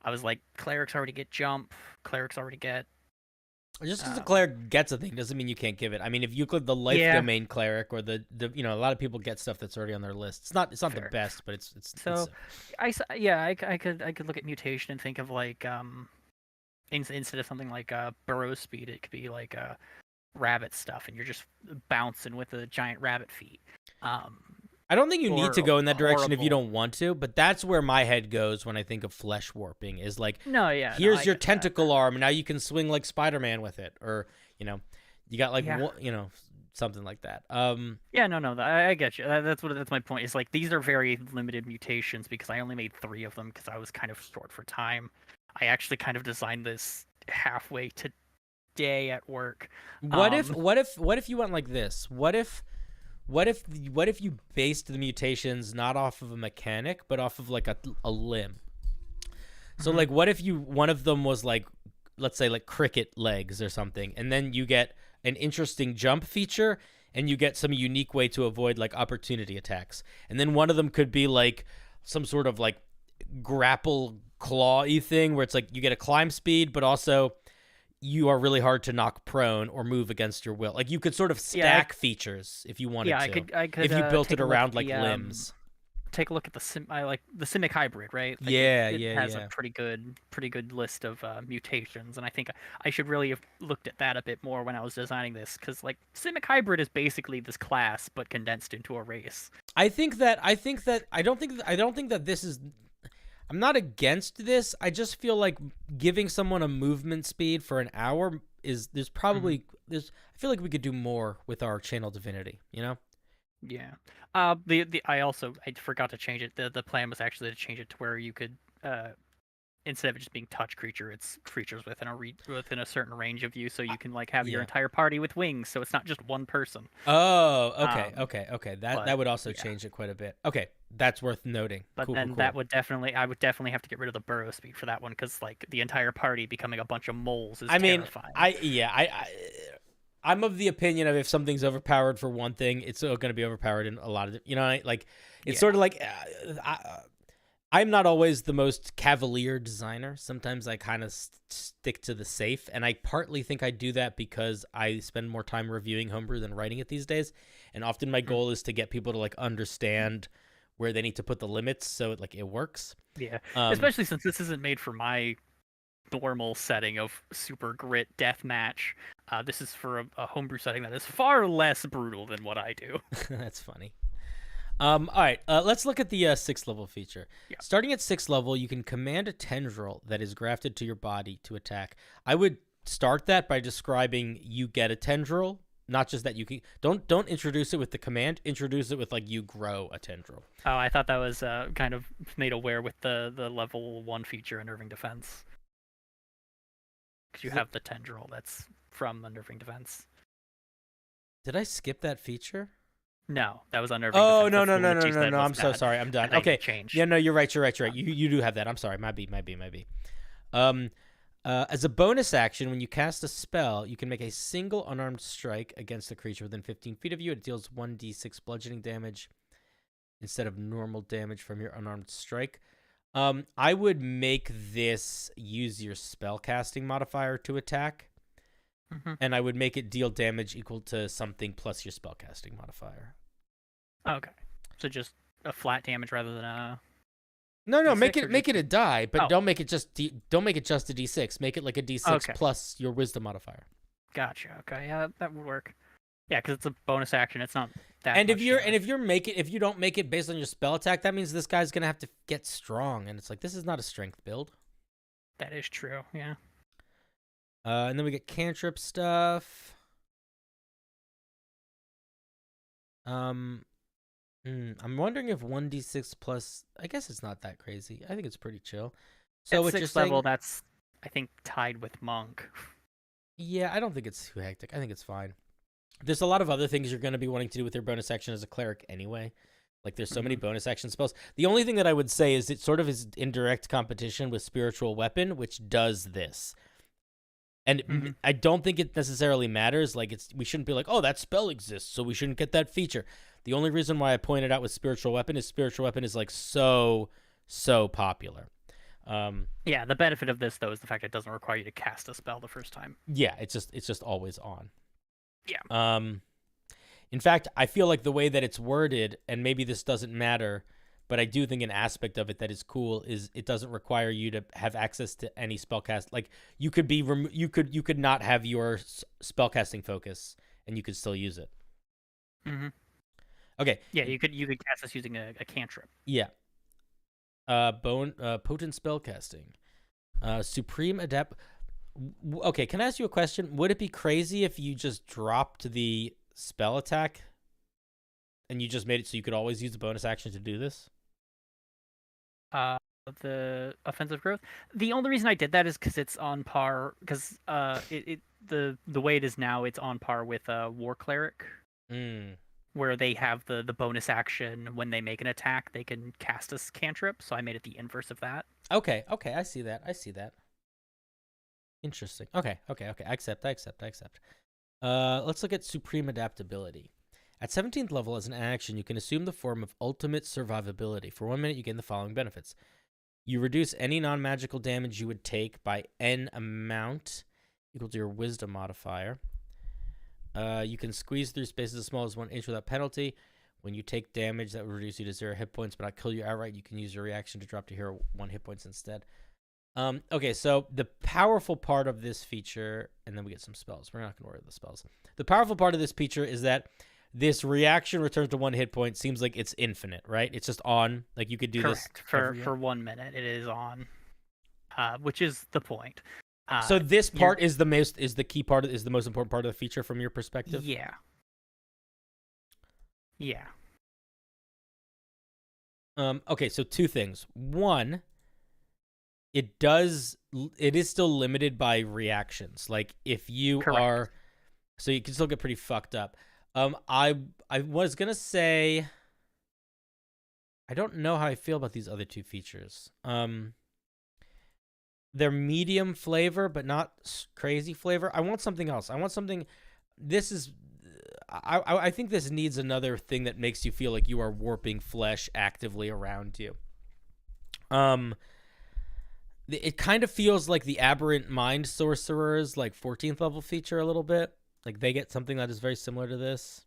I was like, clerics already get jump, clerics already get. Just because the cleric gets a thing doesn't mean you can't give it. I mean, if you click the life domain cleric, or the a lot of people get stuff that's already on their list. It's not the best, but it's so. I could look at mutation and think of like instead of something like burrow speed, it could be like rabbit stuff, and you're just bouncing with the giant rabbit feet. I don't think you need to go in that direction if you don't want to, but that's where my head goes when I think of flesh warping, is like, here's your tentacle arm, now you can swing like Spider-Man with it, or, you got like, something like that. I get you. That's my point. Is like, these are very limited mutations because I only made 3 of them because I was kind of short for time. I actually kind of designed this halfway today at work. What if you went like this? What what if you based the mutations not off of a mechanic but off of like a limb? So like what if one of them was like, let's say like cricket legs or something, and then you get an interesting jump feature and you get some unique way to avoid like opportunity attacks, and then one of them could be like some sort of like grapple claw-y thing where it's like you get a climb speed but also you are really hard to knock prone or move against your will. Like you could sort of stack features if you wanted to. I could if you built take it a look around at like the, limbs. Take a look at the Simic hybrid, right? Like it has a pretty good list of mutations, and I think I should really have looked at that a bit more when I was designing this, because like Simic hybrid is basically this class but condensed into a race. I don't think that this is. I'm not against this. I just feel like giving someone a movement speed for an hour is I feel like we could do more with our channel divinity, you know? Yeah. I forgot to change it. The plan was actually to change it to where you could instead of it just being touch creature, it's creatures within a certain range of you, so you can like have your entire party with wings, so it's not just one person. Oh, okay. That would also change it quite a bit. Okay, that's worth noting. But cool. I would definitely have to get rid of the burrow speed for that one, because like the entire party becoming a bunch of moles is terrifying. I'm of the opinion of if something's overpowered for one thing, it's going to be overpowered in a lot of, it's sort of like, I'm not always the most cavalier designer. Sometimes I kind of stick to the safe, and I partly think I do that because I spend more time reviewing Homebrew than writing it these days, and often my goal is to get people to like understand where they need to put the limits so it works. Yeah, especially since this isn't made for my normal setting of super grit deathmatch. This is for a Homebrew setting that is far less brutal than what I do. That's funny. All right, let's look at the 6th level feature. Yeah. Starting at 6th level, you can command a tendril that is grafted to your body to attack. I would start that by describing you get a tendril, not just that you can. Don't introduce it with the command. Introduce it with like you grow a tendril. Oh, I thought that was kind of made aware with the level 1 feature in Unnerving Defense. Because you have the tendril that's from Unnerving Defense. Did I skip that feature? No, that was Unnerving Defense. No. I'm so sorry. I'm done. Okay. Yeah, no, you're right. You do have that. I'm sorry. Might be. As a bonus action, when you cast a spell, you can make a single unarmed strike against a creature within 15 feet of you. It deals 1d6 bludgeoning damage instead of normal damage from your unarmed strike. I would make this use your spellcasting modifier to attack, and I would make it deal damage equal to something plus your spellcasting modifier. Okay, so just a flat damage rather than a. No, make it a die, but don't make it just a d6. Make it like a d6 plus your wisdom modifier. Gotcha. Okay, yeah, that would work. Yeah, because it's a bonus action. It's not that. And if you don't make it based on your spell attack, that means this guy's gonna have to get strong, and it's like this is not a strength build. That is true. Yeah. And then we get cantrip stuff. I'm wondering if 1d6 plus. I guess it's not that crazy. I think it's pretty chill. So at 6th level, that's I think tied with monk. Yeah, I don't think it's too hectic. I think it's fine. There's a lot of other things you're going to be wanting to do with your bonus action as a cleric anyway. Like, there's so many bonus action spells. The only thing that I would say is it sort of is in direct competition with Spiritual Weapon, which does this. And I don't think it necessarily matters. Like, we shouldn't be like, oh, that spell exists, so we shouldn't get that feature. The only reason why I pointed out with Spiritual Weapon is like so popular. Yeah, the benefit of this, though, is the fact it doesn't require you to cast a spell the first time. Yeah, it's just always on. Yeah. In fact, I feel like the way that it's worded, and maybe this doesn't matter, but I do think an aspect of it that is cool is it doesn't require you to have access to any spellcast. Like you could be you could not have your spellcasting focus, and you could still use it. Okay. Yeah, you could cast this using a cantrip. Yeah. Potent spellcasting. Supreme adapt. Okay, can I ask you a question? Would it be crazy if you just dropped the spell attack and you just made it so you could always use the bonus action to do this? The offensive growth. The only reason I did that is because it's on par. Because the way it is now, it's on par with War Cleric. where they have the bonus action when they make an attack, they can cast a cantrip. So I made it the inverse of that. Okay, I see that. Interesting. Okay. I accept. Let's look at supreme adaptability. At 17th level, as an action, you can assume the form of ultimate survivability. For 1 minute, you gain the following benefits. You reduce any non-magical damage you would take by n amount equal to your wisdom modifier. You can squeeze through spaces as small as 1 inch without penalty. When you take damage that would reduce you to 0 hit points but not kill you outright, you can use your reaction to drop to hero 1 hit points instead. Okay, so the powerful part of this feature, and then we get some spells. We're not going to worry about the spells. The powerful part of this feature is that this reaction returns to 1 hit point. Seems like it's infinite, right? It's just on. Like you could do this for 1 minute. It is on, which is the point. So this part is the most key part. Is the most important part of the feature from your perspective? Yeah. Yeah. Okay, so 2 things. One, it is still limited by reactions. Like if you are, so you can still get pretty fucked up. I was gonna say, I don't know how I feel about these other 2 features. They're medium flavor, but not crazy flavor. I want something else. I want something. This is, I think this needs another thing that makes you feel like you are warping flesh actively around you. It kind of feels like the aberrant mind sorcerers, like 14th level feature a little bit. Like they get something that is very similar to this.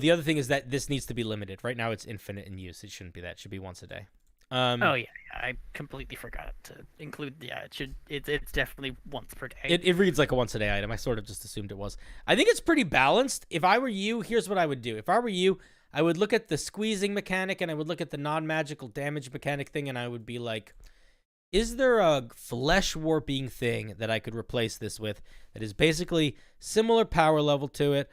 The other thing is that this needs to be limited. Right now it's infinite in use. It shouldn't be that. It should be once a day. Oh yeah, I completely forgot to include. Yeah, it's definitely once per day. It reads like a once a day item. I sort of just assumed it was. I think it's pretty balanced. If I were you, here's what I would do. If I were you, I would look at the squeezing mechanic and I would look at the non-magical damage mechanic thing, and I would be like, is there a flesh warping thing that I could replace this with that is basically similar power level to it,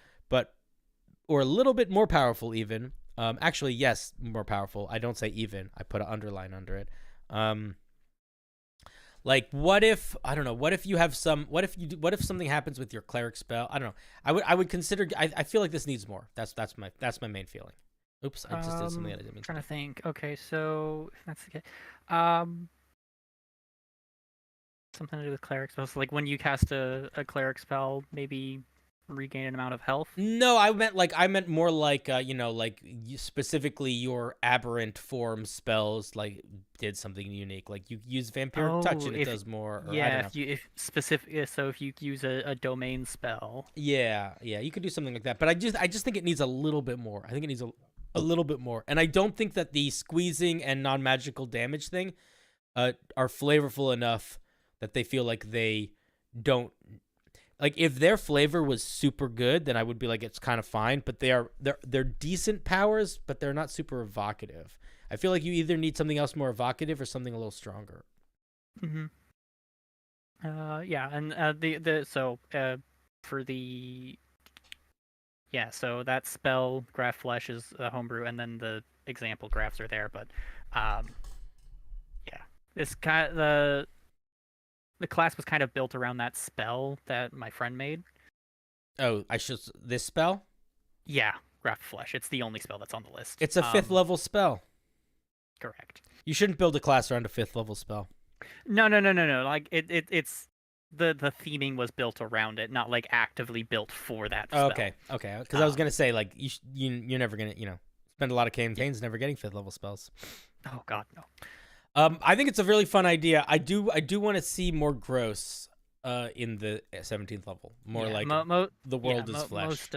or a little bit more powerful even? Actually, yes, more powerful. I don't say even. I put an underline under it. Like, what if, I don't know, what if you have some, what if something happens with your cleric spell? I don't know. I would consider, I feel like this needs more. That's my main feeling. Oops, I just did something that I didn't mean to. Trying to think. Okay, so if that's the case, something to do with cleric spells. So like when you cast a cleric spell, maybe regain an amount of health. No, I meant more like specifically your aberrant form spells like did something unique. Like you use vampiric touch and it does more. Or, yeah, if specific. So if you use a domain spell. Yeah, you could do something like that. But I just think it needs a little bit more. I think it needs a little bit more. And I don't think that the squeezing and non-magical damage thing are flavorful enough that they feel like they don't. Like if their flavor was super good, then I would be like, it's kind of fine. But they're decent powers, but they're not super evocative. I feel like you either need something else more evocative or something a little stronger. Mm-hmm. Yeah, and so that spell graph flesh is a homebrew, and then the example graphs are there. But this the class was kind of built around that spell that my friend made. Oh, this spell? Yeah, Graph Flesh. It's the only spell that's on the list. It's a 5th level spell. Correct. You shouldn't build a class around a 5th level spell. No. Like it's the theming was built around it, not like actively built for that spell. Okay. Because I was gonna say like you're never gonna spend a lot of campaigns never getting 5th level spells. Oh God, no. I think it's a really fun idea. I do want to see more gross in the 17th level. More like the world is flesh.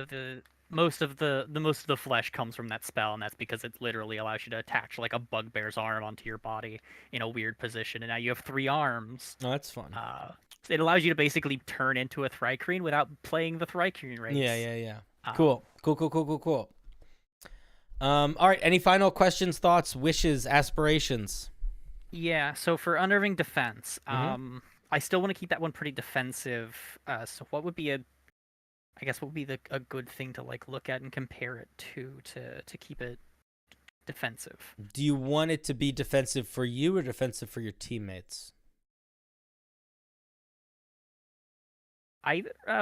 Most of the flesh comes from that spell, and that's because it literally allows you to attach like a bugbear's arm onto your body in a weird position, and now you have 3 arms. Oh, that's fun. It allows you to basically turn into a Thri-kreen without playing the Thri-kreen race. Yeah. Cool. All right. Any final questions, thoughts, wishes, aspirations? Yeah, so for unnerving defense, I still want to keep that one pretty defensive. So what would be a good thing to like look at and compare it to keep it defensive. Do you want it to be defensive for you or defensive for your teammates?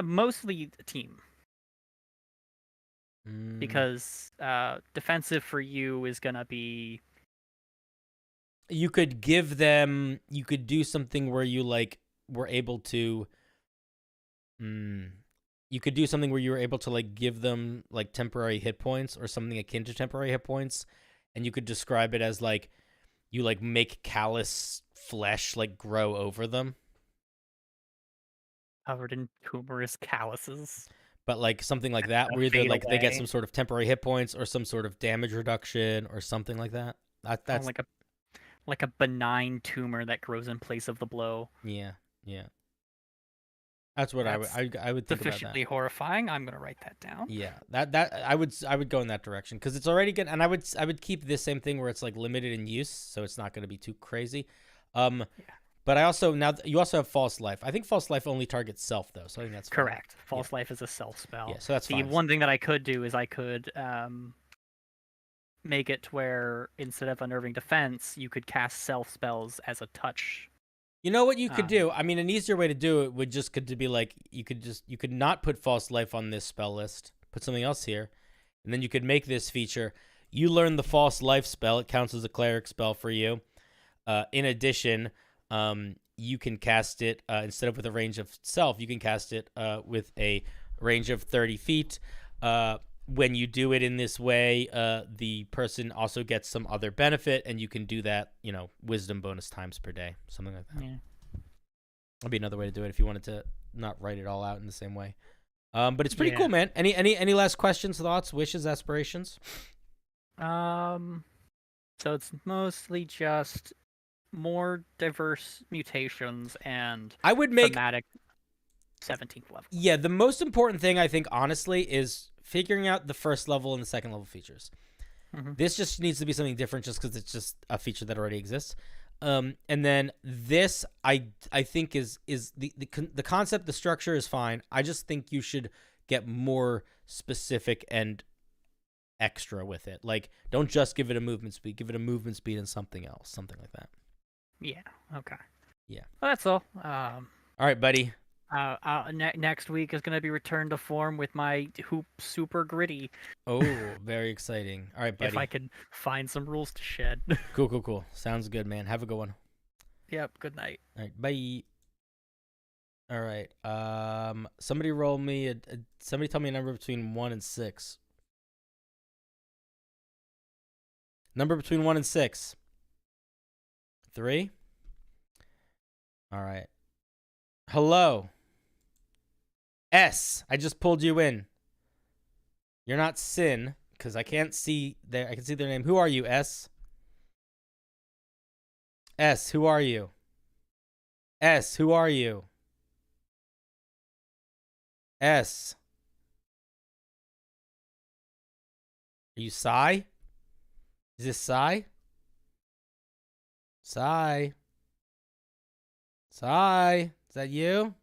Mostly the team. Because defensive for you is gonna be. You could give them. You could do something where you like were able to. You could do something where you were able to like give them like temporary hit points or something akin to temporary hit points, and you could describe it as like you like make callous flesh like grow over them, Covered in tumorous calluses. but like something like that where either like they get some sort of temporary hit points or some sort of damage reduction or something like that. That's like a benign tumor that grows in place of the blow. Yeah. That's what I would think about that. Sufficiently horrifying. I'm gonna write that down. Yeah, that I would go in that direction because it's already good, and I would keep this same thing where it's like limited in use, so it's not going to be too crazy. But I also you also have false life. I think false life only targets self though, so I think that's fine. Correct. False life is a self spell. Yeah, so that's fine. The one thing that I could do is I could make it to where instead of unnerving defense, you could cast self spells as a touch. You know what you could do? I mean, an easier way to do it would just could be like you could not put false life on this spell list, put something else here, and then you could make this feature. You learn the false life spell; it counts as a cleric spell for you. In addition, you can cast it instead of with a range of self. You can cast it with a range of 30 feet. When you do it in this way, the person also gets some other benefit, and you can do that, wisdom bonus times per day, something like that. Yeah. That'd be another way to do it if you wanted to not write it all out in the same way. But it's pretty cool, man. Any last questions, thoughts, wishes, aspirations? So it's mostly just more diverse mutations and I would make thematic 17th level. Yeah, the most important thing I think honestly is figuring out the first level and the second level features. This just needs to be something different just because it's just a feature that already exists. And then this I think is the concept, the structure is fine. I just think you should get more specific and extra with it. Like, don't just give it a movement speed, give it a movement speed and something else, something like that. Yeah. Okay. Yeah. Well, that's all. All right, buddy. Next week is going to be Return to Form with my Hoop Super Gritty. Oh, very exciting. All right, buddy. If I can find some rules to shed. Cool. Sounds good, man. Have a good one. Yep, good night. All right, bye. All right. Somebody roll me somebody tell me a number between 1 and 6. Number between 1 and 6. 3. All right. Hello. S. I just pulled you in. You're not Sin, because I can't see I can see their name. Who are you, S? S, who are you? S, who are you? S. Are you Psy? Is this Psy? Psy? Psy? Is that you?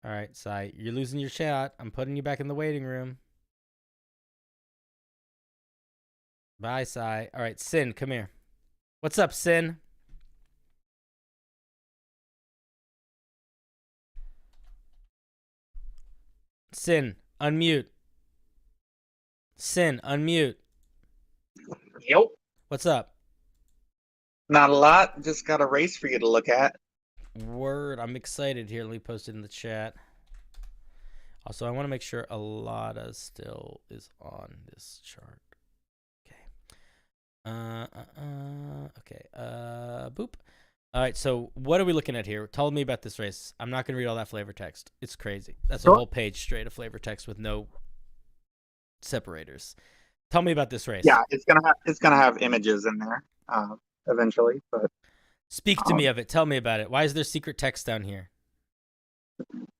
All right, Psy. You're losing your shot. I'm putting you back in the waiting room. Bye, Psy. All right, Sin, come here. What's up, Sin? Sin, unmute. Sin, unmute. Yep. What's up? Not a lot. Just got a race for you to look at. Word. I'm excited. Here, let me post it in the chat. Also, I want to make sure Alada still is on this chart. Okay. Boop. All right, so what are we looking at here? Tell me about this race. I'm not going to read all that flavor text. It's crazy. That's a whole page straight of flavor text with no separators. Tell me about this race. Yeah, it's gonna have images in there eventually. But speak to me of it. Tell me about it. Why is there secret text down here?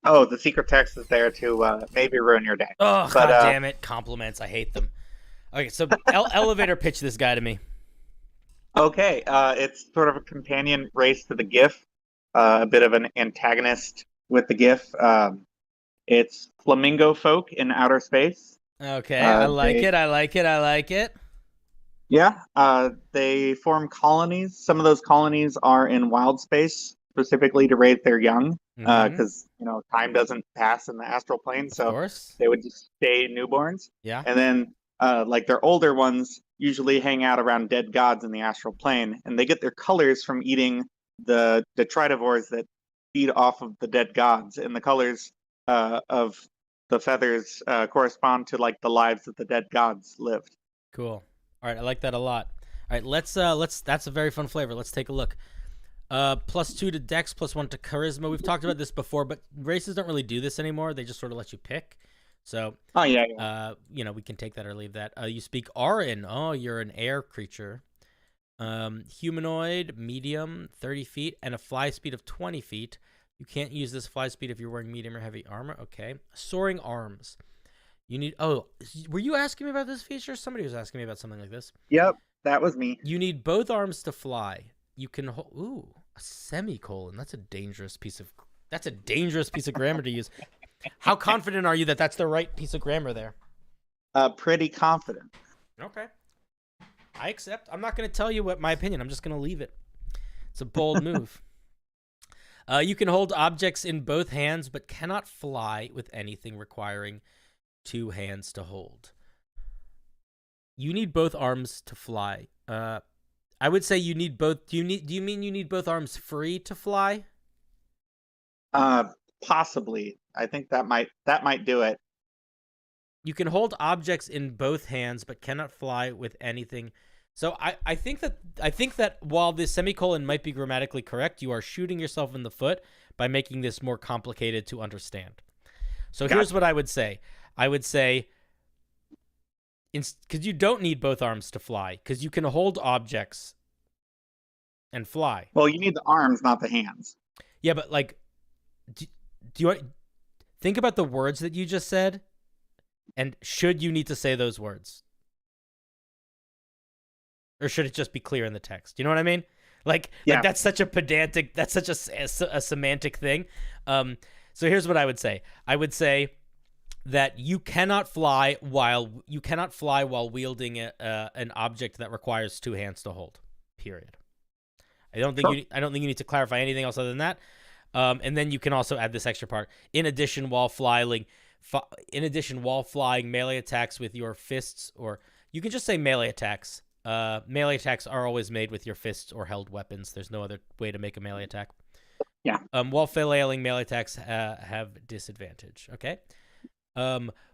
Oh, the secret text is there to maybe ruin your day. Oh, God damn it. Compliments. I hate them. Okay, so elevator pitch this guy to me. Okay, it's sort of a companion race to the GIF, a bit of an antagonist with the GIF. It's Flamingo folk in outer space. Okay, I like it. I like it. I like it. Yeah, they form colonies. Some of those colonies are in wild space, specifically to raise their young, because time doesn't pass in the astral plane, Of so course. they would just stay newborns. Yeah. And then, like their older ones, usually hang out around dead gods in the astral plane, and they get their colors from eating the detritivores that feed off of the dead gods, and the colors of the feathers correspond to like the lives that the dead gods lived. Cool. All right, I like that a lot. All right, let's that's a very fun flavor. Let's take a look. +2 to Dex, +1 to Charisma. We've talked about this before, but races don't really do this anymore. They just sort of let you pick. So, we can take that or leave that. You speak Auran. Oh, you're an air creature. Humanoid, medium, 30 feet, and a fly speed of 20 feet. You can't use this fly speed if you're wearing medium or heavy armor. Okay. Soaring arms. You need. Oh, were you asking me about this feature? Somebody was asking me about something like this. Yep, that was me. You need both arms to fly. You can hold. Ooh, a semicolon. That's a dangerous piece of grammar to use. How confident are you that that's the right piece of grammar there? Pretty confident. Okay. I accept. I'm not going to tell you what my opinion. I'm just going to leave it. It's a bold move. You can hold objects in both hands, but cannot fly with anything requiring 2 hands to hold. You need both arms to fly. I would say you need both. Do you mean you need both arms free to fly? Possibly. I think that might do it. You can hold objects in both hands, but cannot fly with anything. So I think that while this semicolon might be grammatically correct, you are shooting yourself in the foot by making this more complicated to understand. So here's what I would say. I would say, because you don't need both arms to fly, because you can hold objects and fly. Well, you need the arms, not the hands. Yeah, but like, do you want think about the words that you just said, and should you need to say those words, or should it just be clear in the text? You know what I mean? Like that's such a pedantic, that's such a semantic thing. So here's what I would say. I would say that you cannot fly while wielding an object that requires 2 hands to hold. Period. I don't think you need to clarify anything else other than that. And then you can also add this extra part. In addition, while flying melee attacks with your fists, or you can just say melee attacks. Melee attacks are always made with your fists or held weapons. There's no other way to make a melee attack. Yeah. While flailing, melee attacks have disadvantage. Okay.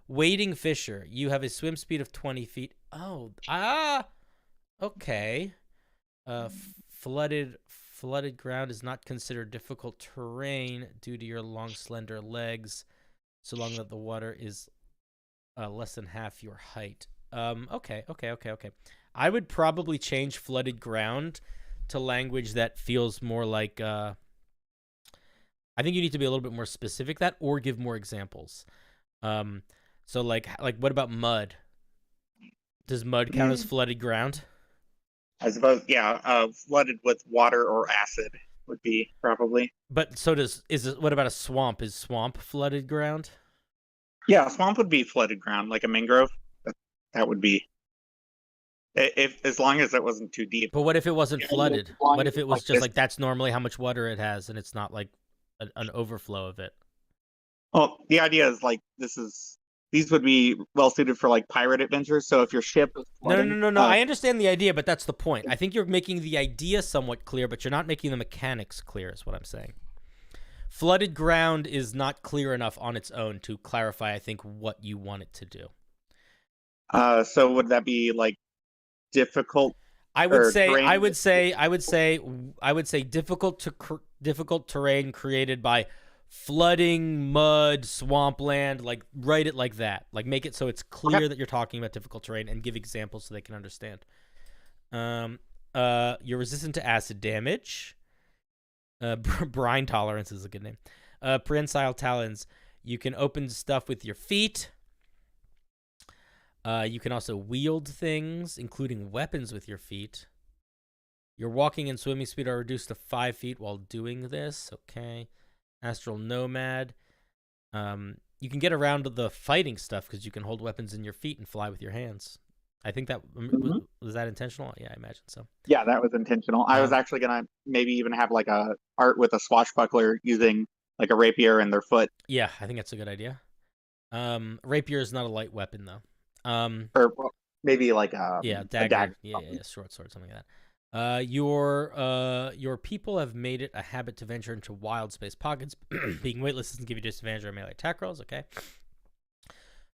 Wading Fisher. You have a swim speed of 20 feet. Oh, okay. Flooded ground is not considered difficult terrain due to your long, slender legs, so long that the water is less than half your height. Okay. I would probably change flooded ground to language that feels more like. I think you need to be a little bit more specific that, or give more examples. So like what about mud? Does mud count as flooded ground? I suppose, yeah. Flooded with water or acid would be probably. But so what about a swamp? Is swamp flooded ground? Yeah, a swamp would be flooded ground, like a mangrove. That would be. As long as it wasn't too deep. But what if it wasn't flooded? What if it was just like that's normally how much water it has, and it's not like an overflow of it? Well, the idea is like these would be well suited for like pirate adventures. So if your ship is flooding, No. I understand the idea, but that's the point. I think you're making the idea somewhat clear, but you're not making the mechanics clear, is what I'm saying. Flooded ground is not clear enough on its own to clarify, I think, what you want it to do. So would that be like difficult? I would say difficult terrain created by flooding, mud, swampland. Like write it like that. Like make it so it's clear that you're talking about difficult terrain, and give examples so they can understand. You're resistant to acid damage. Brine tolerance is a good name. Prehensile talons. You can open stuff with your feet. You can also wield things, including weapons, with your feet. Your walking and swimming speed are reduced to 5 feet while doing this. Okay. Astral nomad. you can get around the fighting stuff because you can hold weapons in your feet and fly with your hands. I think that was that intentional. Yeah, I imagine so. Yeah, that was intentional. I was actually gonna maybe even have like a art with a swashbuckler using like a rapier in their foot. Yeah, I think that's a good idea. Rapier is not a light weapon though. Or maybe like a dagger. Yeah, short sword, something like that. Your people have made it a habit to venture into wild space pockets. Being weightless doesn't give you disadvantage on melee attack rolls. Okay.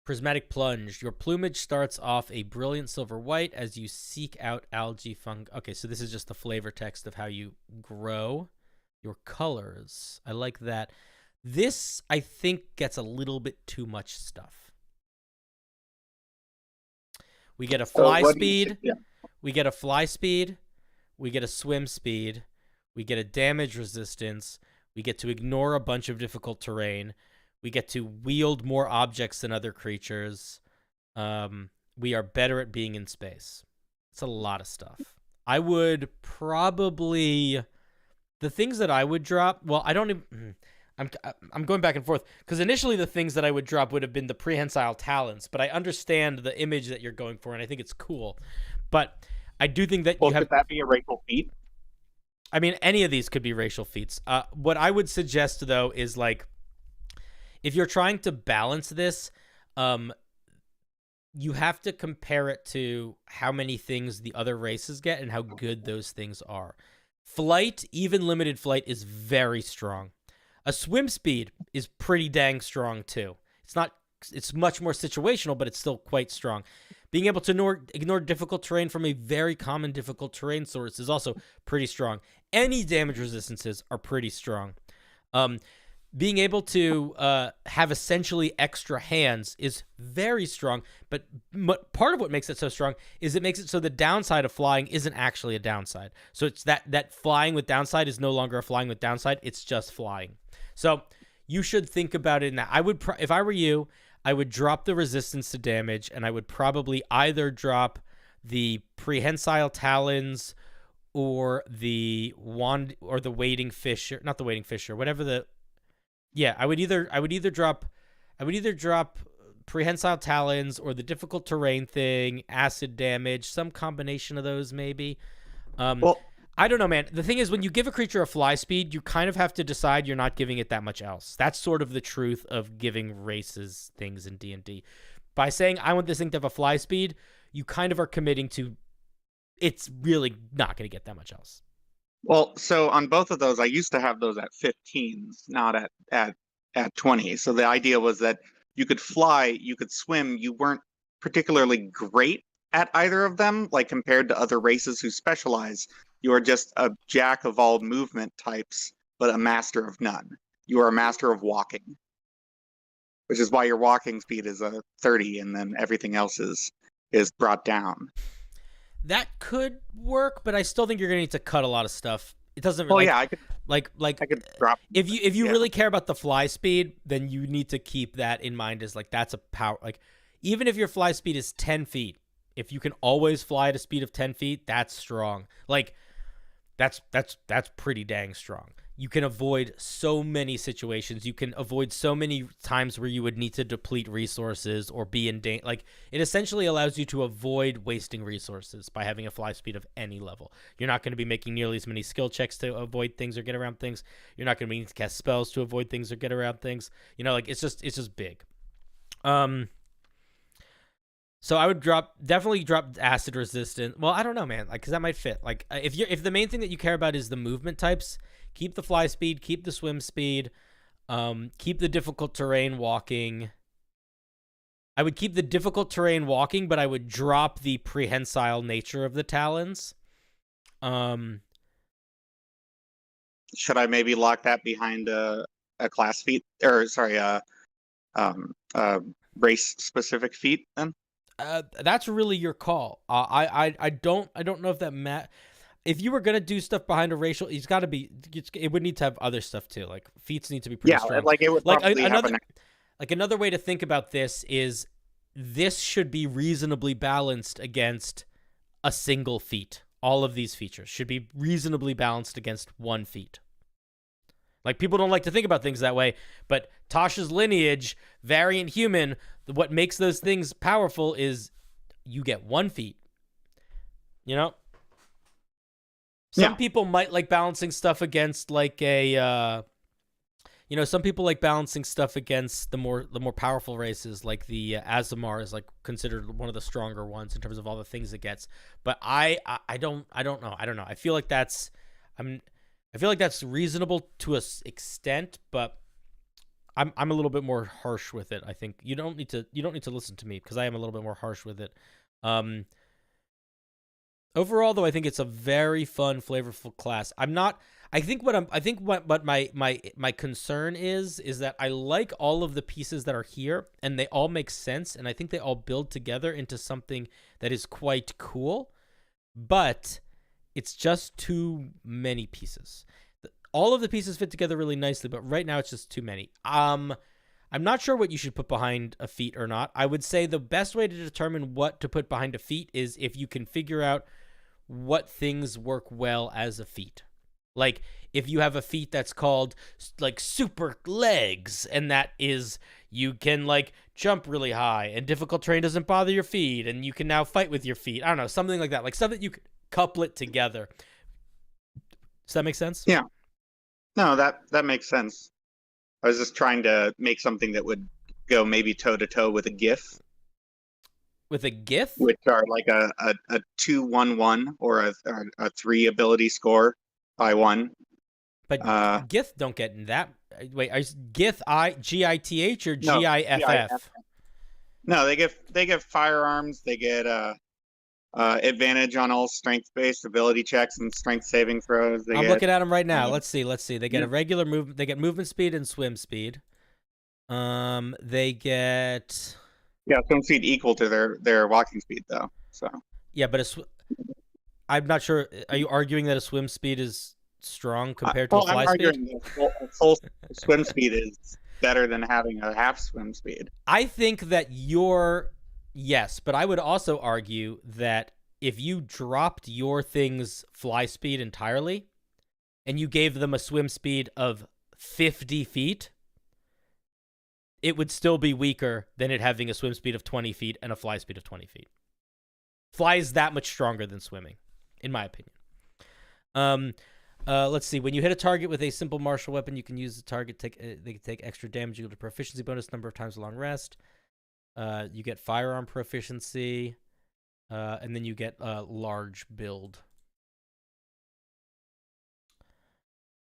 Prismatic plunge. Your plumage starts off a brilliant silver white as you seek out algae fungi. Okay, so this is just the flavor text of how you grow your colors. I like that. This, I think, gets a little bit too much stuff. We get a fly speed. We get a fly speed. We get a swim speed. We get a damage resistance. We get to ignore a bunch of difficult terrain. We get to wield more objects than other creatures. We are better at being in space. It's a lot of stuff. I would probably... The things that I would drop... Well, I don't even... I'm going back and forth. Because initially the things that I would drop would have been the prehensile talons. But I understand the image that you're going for, and I think it's cool. But I do think that you have... Could that be a racial feat? I mean, any of these could be racial feats. What I would suggest, though, is like... If you're trying to balance this, you have to compare it to how many things the other races get and how good those things are. Flight, even limited flight, is very strong. A swim speed is pretty dang strong, too. It's much more situational, but it's still quite strong. Being able to ignore difficult terrain from a very common difficult terrain source is also pretty strong. Any damage resistances are pretty strong. Being able to have essentially extra hands is very strong, but part of what makes it so strong is it makes it so the downside of flying isn't actually a downside. So it's that flying with downside is no longer a flying with downside, it's just flying. So you should think about it in that. I would, if I were you, I would drop the resistance to damage, and I would probably either drop the prehensile talons or the wand or the wading fisher, not the wading fisher, whatever the... Yeah, I would either drop prehensile talons or the difficult terrain thing, acid damage, some combination of those maybe. I don't know, man. The thing is, when you give a creature a fly speed, you kind of have to decide you're not giving it that much else. That's sort of the truth of giving races things in D&D. By saying I want this thing to have a fly speed, you kind of are committing to it's really not going to get that much else. Well, so on both of those, I used to have those at 15s, not at 20. So the idea was that you could fly, you could swim. You weren't particularly great at either of them, like compared to other races who specialize. You are just a jack of all movement types, but a master of none. You are a master of walking, which is why your walking speed is a 30, and then everything else is brought down. That could work, but I still think you're gonna need to cut a lot of stuff. It doesn't. Well, yeah, I could drop. If you really care about the fly speed, then you need to keep that in mind as like that's a power. Like even if your fly speed is 10 feet, if you can always fly at a speed of 10 feet, that's strong. Like that's pretty dang strong. You can avoid so many situations. You can avoid so many times where you would need to deplete resources or be in danger. Like, it essentially allows you to avoid wasting resources by having a fly speed of any level. You're not going to be making nearly as many skill checks to avoid things or get around things. You're not going to need to cast spells to avoid things or get around things. You know, like, it's just big. So I would definitely drop acid resistant. Well, I don't know, man. Like, 'cause that might fit. Like, if the main thing that you care about is the movement types, keep the fly speed, keep the swim speed, keep the difficult terrain walking. I would keep the difficult terrain walking, but I would drop the prehensile nature of the talons. Should I maybe lock that behind a class feat, or sorry, race specific feat then? That's really your call. I don't know if that if you were gonna do stuff behind a racial, it would need to have other stuff too. Like feats need to be pretty strong. Like it would probably another way to think about this is this should be reasonably balanced against a single feat. All of these features should be reasonably balanced against one feat. Like, people don't like to think about things that way, but Tasha's lineage, variant human, what makes those things powerful is you get 1 feat. You know? Some people might like balancing stuff against like a some people like balancing stuff against the more powerful races, like the Azamar is like considered one of the stronger ones in terms of all the things it gets. But I don't know. I feel like that's reasonable to an extent, but I'm a little bit more harsh with it. I think you don't need to listen to me because I am a little bit more harsh with it. Overall, though, I think it's a very fun, flavorful class. I think what my concern is that I like all of the pieces that are here, and they all make sense, and I think they all build together into something that is quite cool. But it's just too many pieces. All of the pieces fit together really nicely, but right now it's just too many. I'm not sure what you should put behind a feat or not. I would say the best way to determine what to put behind a feat is if you can figure out what things work well as a feat. Like, if you have a feat that's called, like, super legs, and that is, you can, like, jump really high, and difficult terrain doesn't bother your feet, and you can now fight with your feet. I don't know, something like that. Like, stuff that you could couple it together. Does that make sense? Yeah. No, that makes sense. I was just trying to make something that would go maybe toe-to-toe with a GIF. With a GIF? Which are like a 2-1-1 or a 3 ability score by 1. But GIF don't get in that. Wait, is GIF GITH or No, GIFF? No, they give firearms. They get advantage on all strength-based ability checks and strength saving throws. I'm looking at them right now. Let's see. They get a regular move. They get movement speed and swim speed. They get. Yeah, swim speed equal to their walking speed, though. So. Yeah, but I'm not sure. Are you arguing that a swim speed is strong compared to a fly I'm arguing speed? that full swim speed is better than having a half swim speed. I think that yes, but I would also argue that if you dropped your thing's fly speed entirely and you gave them a swim speed of 50 feet, it would still be weaker than it having a swim speed of 20 feet and a fly speed of 20 feet. Fly is that much stronger than swimming, in my opinion. Let's see. When you hit a target with a simple martial weapon, you can use the target. They can take extra damage equal to proficiency bonus number of times a long rest. You get firearm proficiency, and then you get large build.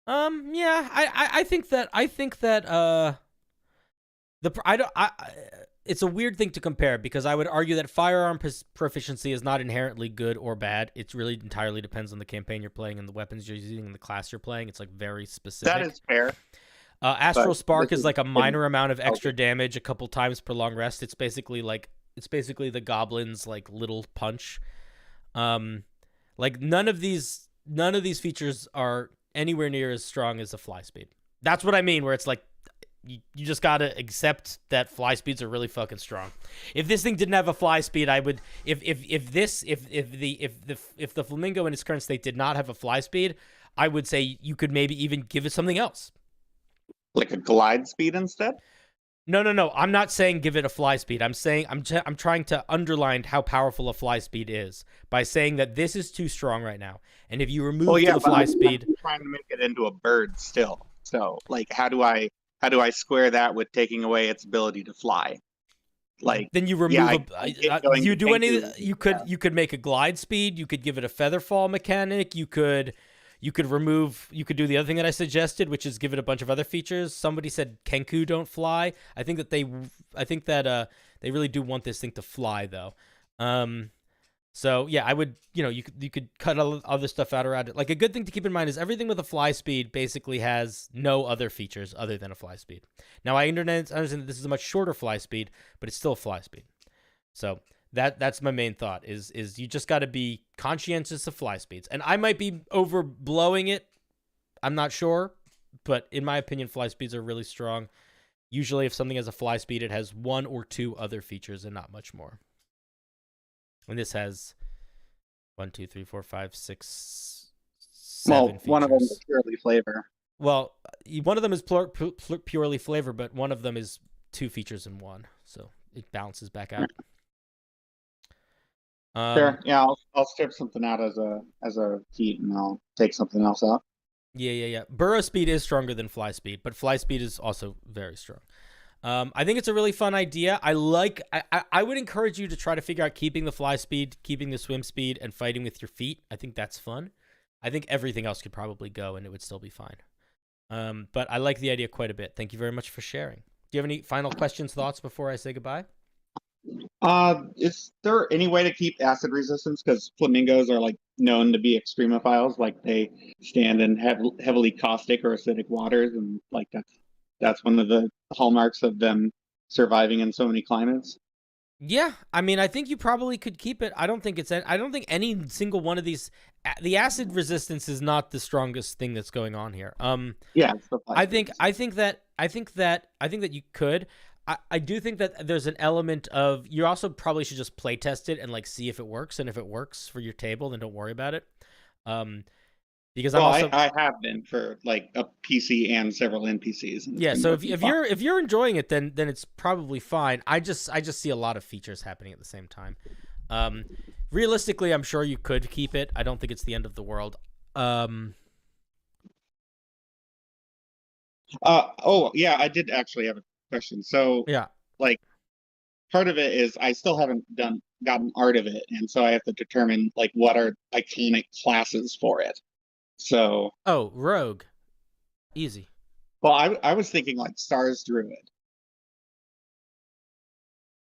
Yeah, I think that it's a weird thing to compare because I would argue that firearm proficiency is not inherently good or bad. It really entirely depends on the campaign you're playing and the weapons you're using and the class you're playing. It's like very specific. That is fair. Astral Spark is like a minor amount of extra damage a couple times per long rest. It's basically the goblin's like little punch. Like none of these features are anywhere near as strong as a fly speed. That's what I mean, where it's like you just gotta accept that fly speeds are really fucking strong. If this thing didn't have a fly speed, I would if the Flamingo in its current state did not have a fly speed, I would say you could maybe even give it something else. Like a glide speed instead? No. I'm not saying give it a fly speed. I'm saying I'm trying to underline how powerful a fly speed is by saying that this is too strong right now. And if you remove the fly speed, I'm trying to make it into a bird still. So, like, how do I square that with taking away its ability to fly? Like, then you remove you could make a glide speed. You could give it a feather fall mechanic. You could do the other thing that I suggested, which is give it a bunch of other features. Somebody said Kenku don't fly. I think that they really do want this thing to fly though. So yeah, I would, you could cut other stuff out around it. Like a good thing to keep in mind is everything with a fly speed basically has no other features other than a fly speed. Now I understand that this is a much shorter fly speed, but it's still a fly speed. So that's my main thought is you just got to be conscientious of fly speeds. And I might be overblowing it. I'm not sure, but in my opinion, fly speeds are really strong. Usually if something has a fly speed, it has 1 or 2 other features and not much more. And this has 1, 2, 3, 4, 5, 6, 7 features. One of them is purely flavor. Well, one of them is purely flavor, but one of them is 2 features in one, so it balances back out. Sure. Yeah, I'll strip something out as a feat, and I'll take something else out. Yeah. Burrow speed is stronger than fly speed, but fly speed is also very strong. I think it's a really fun idea. I would encourage you to try to figure out keeping the fly speed, keeping the swim speed, and fighting with your feet. I think that's fun. I think everything else could probably go, and it would still be fine. But I like the idea quite a bit. Thank you very much for sharing. Do you have any final questions, thoughts before I say goodbye? Is there any way to keep acid resistance? Because flamingos are like known to be extremophiles. Like they stand in heavily caustic or acidic waters, and like that's one of the hallmarks of them surviving in so many climates. Yeah, I mean, I think you probably could keep it. I don't think any single one of these. The acid resistance is not the strongest thing that's going on here. Yeah, it's the I think that you could. I do think that there's an element of you also probably should just play test it and like see if it works, and if it works for your table, then don't worry about it. Because I have been for like a PC and several NPCs. Yeah, so if you're enjoying it, then it's probably fine. I just see a lot of features happening at the same time. Realistically, I'm sure you could keep it. I don't think it's the end of the world. Oh yeah, I did actually have a question. So yeah, like part of it is I still haven't gotten art of it, and so I have to determine like what are iconic classes for it. So rogue, easy. Well, I was thinking like Stars Druid.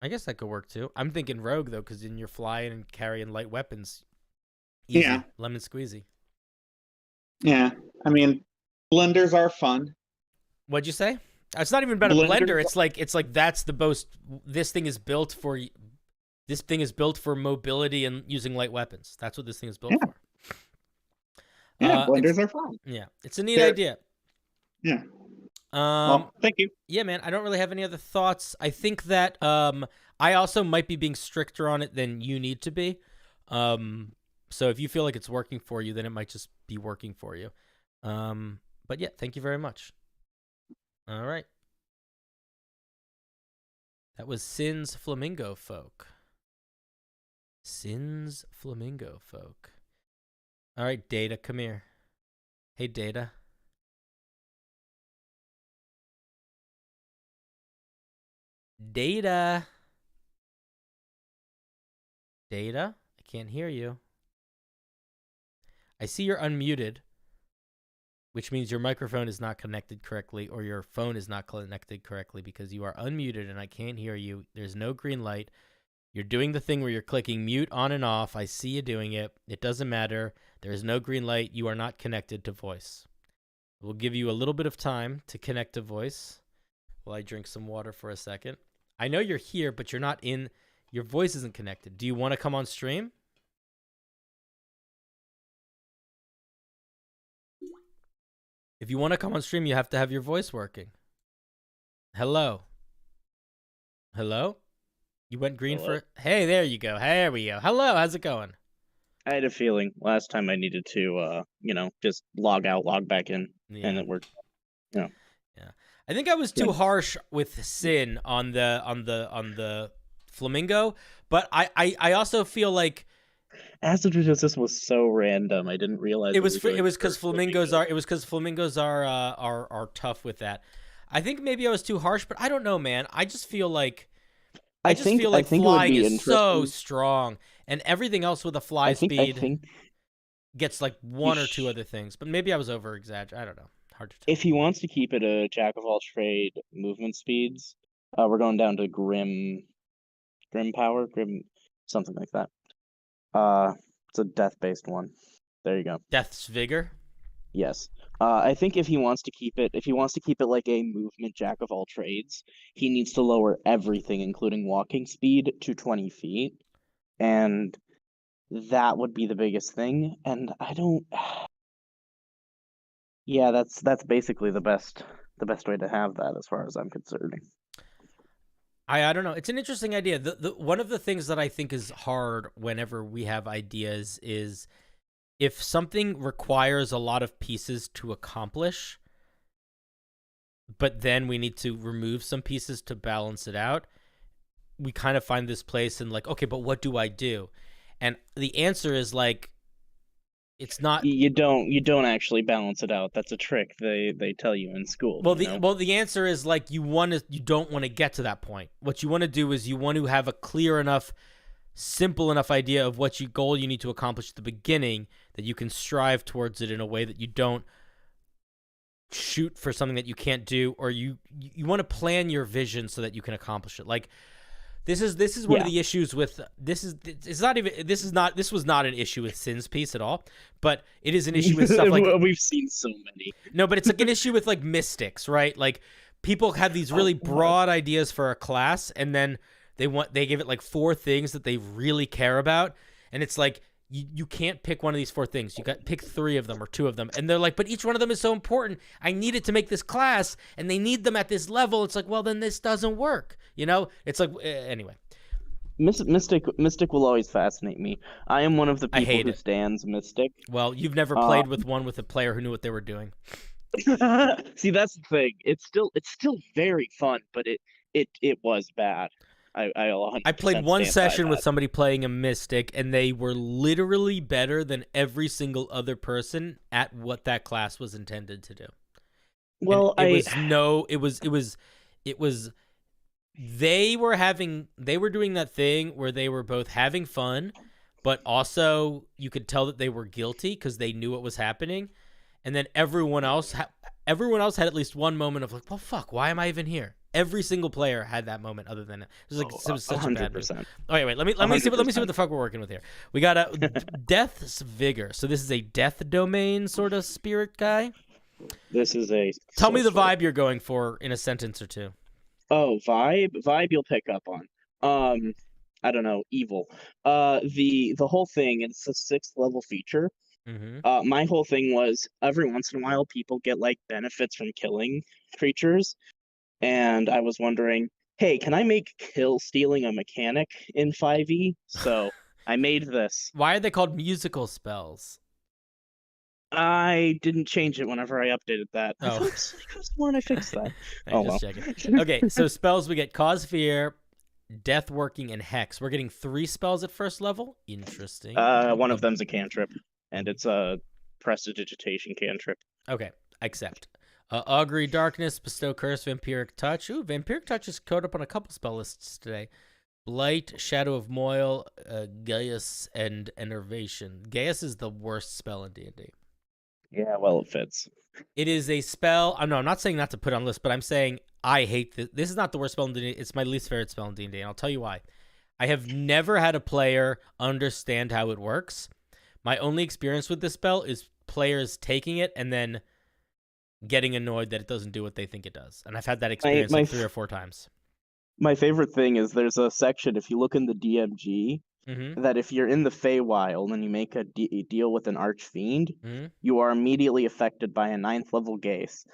I guess that could work too. I'm thinking rogue though, because then you're flying and carrying light weapons. Easy. Yeah, lemon squeezy. Yeah, I mean, blenders are fun. What'd you say? It's not even about a blender. It's like that's the most. This thing is built for. This thing is built for mobility and using light weapons. That's what this thing is built for. Yeah, blenders are fun. Yeah, it's a neat idea. Yeah. Well, thank you. Yeah, man. I don't really have any other thoughts. I think that I also might be being stricter on it than you need to be. So if you feel like it's working for you, then it might just be working for you. But yeah, thank you very much. All right. That was Sin's Flamingo Folk. Sin's Flamingo Folk. All right, Data, come here. Hey, Data. Data. Data? I can't hear you. I see you're unmuted, which means your microphone is not connected correctly or your phone is not connected correctly because you are unmuted and I can't hear you. There's no green light. You're doing the thing where you're clicking mute on and off. I see you doing it. It doesn't matter. There is no green light. You are not connected to voice. We'll give you a little bit of time to connect to voice while I drink some water for a second. I know you're here, but you're not in. Your voice isn't connected. Do you want to come on stream? If you want to come on stream, you have to have your voice working. Hello. Hello? You went green for... Hey, there you go. There we go. Hello, how's it going? I had a feeling last time I needed to, just log out, log back in, and it worked. Yeah. I think I was too harsh with Sin on the Flamingo, but I also feel like acid resistance was so random. I didn't realize it was because flamingos are tough with that. I think maybe I was too harsh, but I don't know, man. I just feel like flying is so strong, and everything else with a fly speed gets like one or two other things. But maybe I was over exaggerating. I don't know. Hard to tell. If he wants to keep it a jack of all trade movement speeds, we're going down to Grim power, something like that. It's a death-based one. There you go. Death's vigor? Yes. I think if he wants to keep it like a movement jack of all trades, he needs to lower everything, including walking speed, to 20 feet. And that would be the biggest thing. And I don't... Yeah, that's basically the best way to have that as far as I'm concerned. I don't know. It's an interesting idea. The one of the things that I think is hard whenever we have ideas is if something requires a lot of pieces to accomplish, but then we need to remove some pieces to balance it out. We kind of find this place and like, okay, but what do I do? And the answer is like, it's not. You don't actually balance it out. That's a trick they tell you in school. Well, you know? the answer is like you don't want to get to that point. What you want to do is you want to have a clear enough, simple enough idea of what goal you need to accomplish at the beginning that you can strive towards it in a way that you don't shoot for something that you can't do, or you want to plan your vision so that you can accomplish it. Like this is one of the issues with this was not an issue with Sin's piece at all, but it is an issue with stuff like we've seen so many. No, but it's like an issue with like mystics, right? Like people have these really broad ideas for a class, and then they give it like 4 things that they really care about, and it's like you can't pick one of these 4 things. You got pick 3 of them or 2 of them, and they're like, but each one of them is so important. I need it to make this class, and they need them at this level. It's like, well, then this doesn't work. You know, it's like anyway. Mystic will always fascinate me. I am one of the people who stands Mystic. Well, you've never played with a player who knew what they were doing. See, that's the thing. It's still very fun, but it was bad. I played one session with somebody playing a Mystic, and they were literally better than every single other person at what that class was intended to do. Well, it was they were doing that thing where they were both having fun, but also you could tell that they were guilty because they knew what was happening, and then everyone else had at least one moment of like, well, fuck, why am I even here? Every single player had that moment. Other than it was like it was such 100%. A bad move. Oh wait, let me see what the fuck we're working with here. We got a Death's Vigor. So this is a death domain sort of spirit guy. This is a. Tell me the vibe you're going for in a sentence or 2. Oh, vibe you'll pick up on. I don't know, evil. The whole thing. It's a 6th level feature. Mm-hmm. My whole thing was every once in a while people get like benefits from killing creatures. And I was wondering, hey, can I make kill stealing a mechanic in 5e? So I made this. Why are they called musical spells? I didn't change it whenever I updated that. Oh. I could have sworn I fixed that. Checking. Okay, so spells we get Cause Fear, Death Working, and Hex. We're getting 3 spells at 1st level. Interesting. One of them's a cantrip, and it's a prestidigitation cantrip. Okay, accept. Augury Darkness, Bestow Curse, Vampiric Touch. Ooh, Vampiric Touch is coded up on a couple spell lists today. Blight, Shadow of Moil, Gaius, and Enervation. Gaius is the worst spell in D&D. Yeah, well, it fits. It is a spell. No, I'm not saying not to put on list, but I'm saying I hate this. This is not the worst spell in D&D. It's my least favorite spell in D&D, and I'll tell you why. I have never had a player understand how it works. My only experience with this spell is players taking it and then getting annoyed that it doesn't do what they think it does. And I've had that experience like 3 or 4 times. My favorite thing is there's a section, if you look in the DMG, that if you're in the Feywild and you make a deal with an Archfiend, you are immediately affected by a 9th level gas.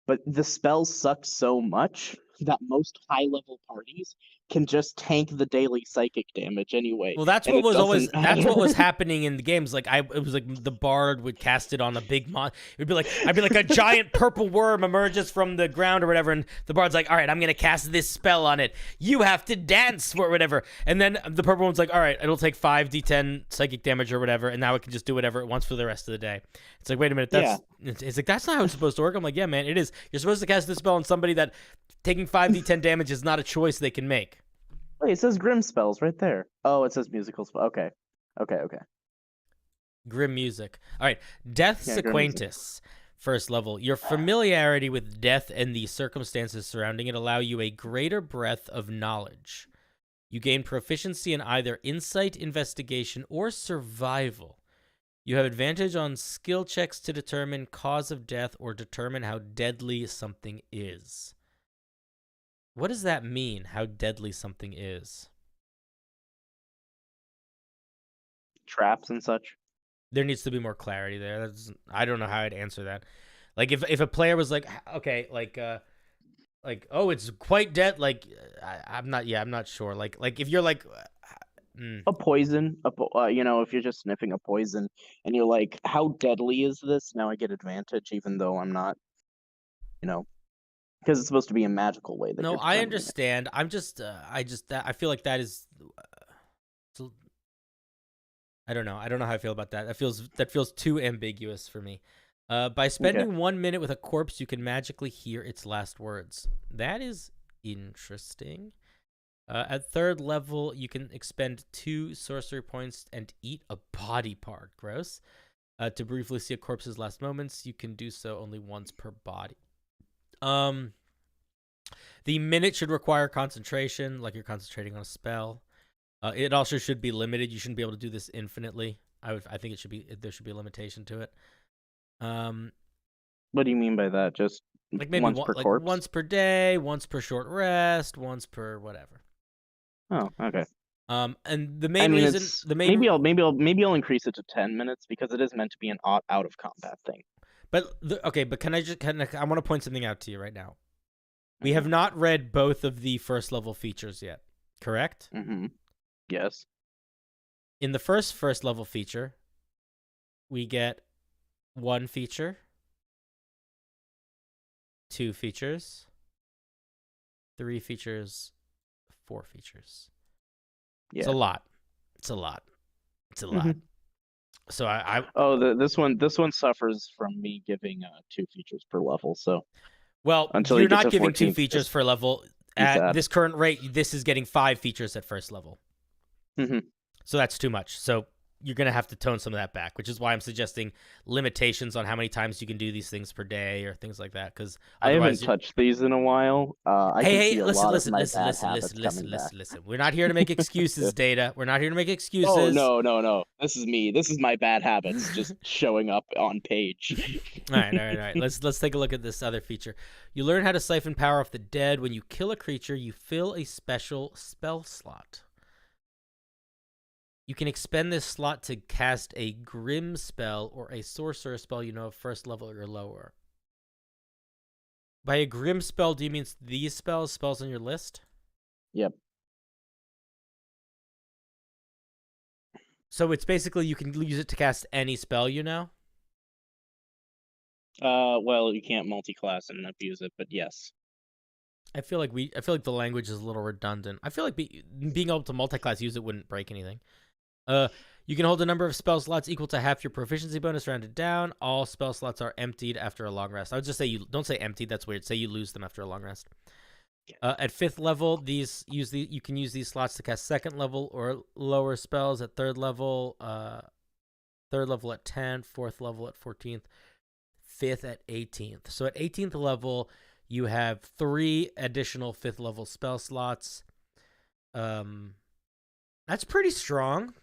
But the spell sucks so much that most high-level parties can just tank the daily psychic damage anyway. Well, that's what was happening in the games. Like it was like the bard would cast it on a big I'd be like a giant purple worm emerges from the ground or whatever, and the bard's like, all right, I'm gonna cast this spell on it. You have to dance for whatever. And then the purple one's like, all right, it'll take 5d10 psychic damage or whatever, and now it can just do whatever it wants for the rest of the day. It's like, wait a minute, it's like that's not how it's supposed to work. I'm like, yeah, man, it is. You're supposed to cast this spell on somebody that taking 5d10 damage is not a choice they can make. Wait, it says Grim spells right there. Oh, it says musical spell. Okay. Grim music. All right. Death's Acquaintance. 1st level. Your familiarity with death and the circumstances surrounding it allow you a greater breadth of knowledge. You gain proficiency in either insight, investigation, or survival. You have advantage on skill checks to determine cause of death or determine how deadly something is. What does that mean, how deadly something is? Traps and such. There needs to be more clarity there. I don't know how I'd answer that. Like, if a player was like, okay, like, oh, it's quite dead, like, I'm not sure. Like if you're like... A poison, if you're just sniffing a poison, and you're like, how deadly is this? Now I get advantage, even though I'm not... because it's supposed to be a magical way that No, you're I determining it. understand. I feel like that is. I don't know. I don't know how I feel about that. That feels too ambiguous for me. By spending 1 minute with a corpse, you can magically hear its last words. That is interesting. At 3rd level, you can expend 2 sorcery points and eat a body part. Gross. To briefly see a corpse's last moments, you can do so only once per body. The minute should require concentration, like you're concentrating on a spell. It also should be limited. You shouldn't be able to do this infinitely. I think there should be a limitation to it. What do you mean by that? Just like maybe once per corpse? Once per day, once per short rest, once per whatever. Oh, okay. And the main reason, maybe I'll increase it to 10 minutes because it is meant to be an out of combat thing. But I want to point something out to you right now. We have not read both of the first level features yet, correct? Mm-hmm. Yes. In the first level feature, we get 1 feature, 2 features, 3 features, 4 features. Yeah. It's a lot. It's a lot. So this one suffers from me giving 2 features per level. So until you're not giving 2 features per level at this current rate. This is getting 5 features at first level. Mm-hmm. So that's too much. So you're going to have to tone some of that back, which is why I'm suggesting limitations on how many times you can do these things per day or things like that. Because I haven't touched these in a while. Listen. We're not here to make excuses, Data. We're not here to make excuses. Oh, no. This is me. This is my bad habits just showing up on page. All right. Let's take a look at this other feature. You learn how to siphon power off the dead. When you kill a creature, you fill a special spell slot. You can expend this slot to cast a Grim spell or a sorcerer spell of 1st level or lower. By a Grim spell, do you mean these spells on your list? Yep. So it's basically you can use it to cast any spell, Well, you can't multi-class and abuse it, but yes. I feel like the language is a little redundant. I feel like being able to multi-class use it wouldn't break anything. You can hold a number of spell slots equal to half your proficiency bonus rounded down. All spell slots are emptied after a long rest. I would just say don't say emptied. That's weird. Say you lose them after a long rest. At 5th level, you can use these slots to cast 2nd level or lower spells at 3rd level. 3rd level at 10th, 4th level at 14th, 5th at 18th. So at 18th level, you have 3 additional 5th level spell slots. That's pretty strong.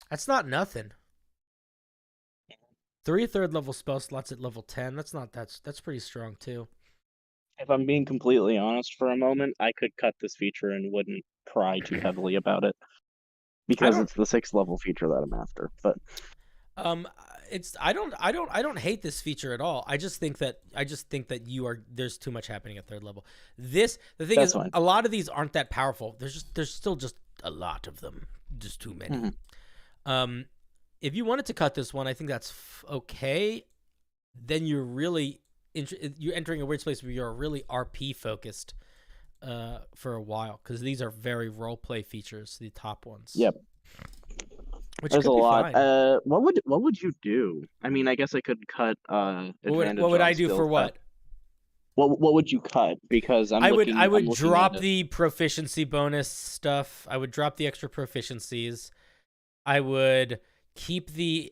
That's not nothing. 3 3rd level spell slots at level 10. That's pretty strong too. If I'm being completely honest for a moment, I could cut this feature and wouldn't cry too heavily about it because it's the 6th level feature that I'm after. But I don't hate this feature at all. I just think that there's too much happening at 3rd level. The thing is, a lot of these aren't that powerful. There's still just a lot of them. Just too many. Mm-hmm. If you wanted to cut this one, I think that's okay. Then you're really you're entering a weird space where you're really RP focused for a while, because these are very roleplay features, the top ones. Yep. Which There's a lot. Fine. What would you do? I mean, I guess I could cut advantage. What would I do for what? What would you cut? Because I would drop the proficiency bonus stuff. I would drop the extra proficiencies. I would keep the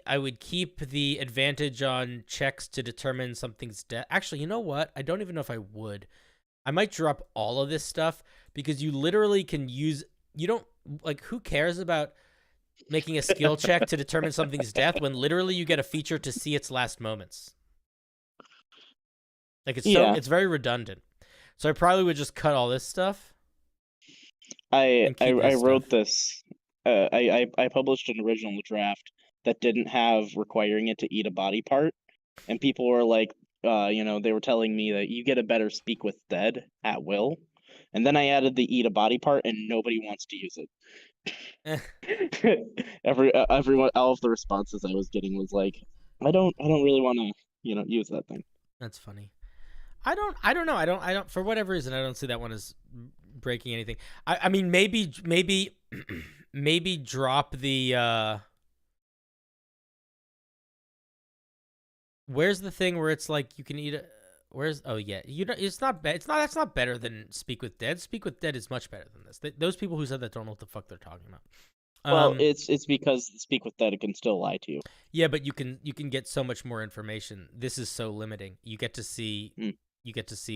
advantage on checks to determine something's death. Actually, you know what? I don't even know if I would. I might drop all of this stuff because you literally can use. You don't who cares about making a skill check to determine something's death when literally you get a feature to see its last moments. It's very redundant. So I probably would just cut all this stuff. I wrote this. I published an original draft that didn't have requiring it to eat a body part, and people were like, they were telling me that you get a better speak with dead at will, and then I added the eat a body part, and nobody wants to use it. Everyone, all of the responses I was getting was like, I don't really want to, use that thing. That's funny. I don't know. I don't. For whatever reason, I don't see that one as breaking anything. I mean, maybe drop the. Where's the thing where it's like you can eat a? Where's it's not bad. That's not better than Speak with Dead. Speak with Dead is much better than this. Those people who said that don't know what the fuck they're talking about. Well, it's because Speak with Dead it can still lie to you. Yeah, but you can get so much more information. This is so limiting. You get to see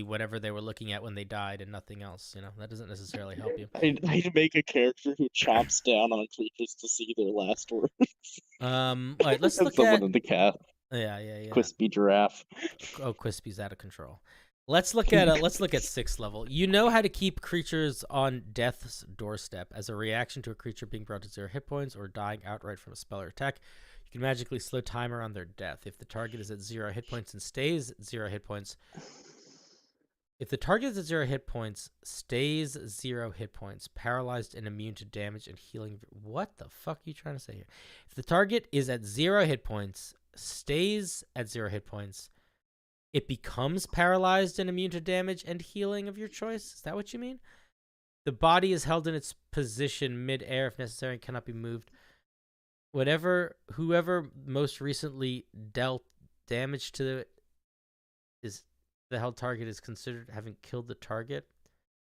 whatever they were looking at when they died and nothing else. That doesn't necessarily help you. I'd make a character who chops down on creatures to see their last words. All right, let's look someone at in the cat. Yeah. Quispy giraffe. Oh, Quispy's out of control. Let's look at 6th level. You know how to keep creatures on death's doorstep. As a reaction to a creature being brought to 0 hit points or dying outright from a spell or attack, you can magically slow timer on their death. If the target is at 0 hit points and stays at 0 hit points, paralyzed and immune to damage and healing. What the fuck are you trying to say here? If the target is at 0 hit points, stays at 0 hit points, it becomes paralyzed and immune to damage and healing of your choice. Is that what you mean? The body is held in its position mid-air if necessary and cannot be moved. Whoever most recently dealt damage to the held target is considered having killed the target.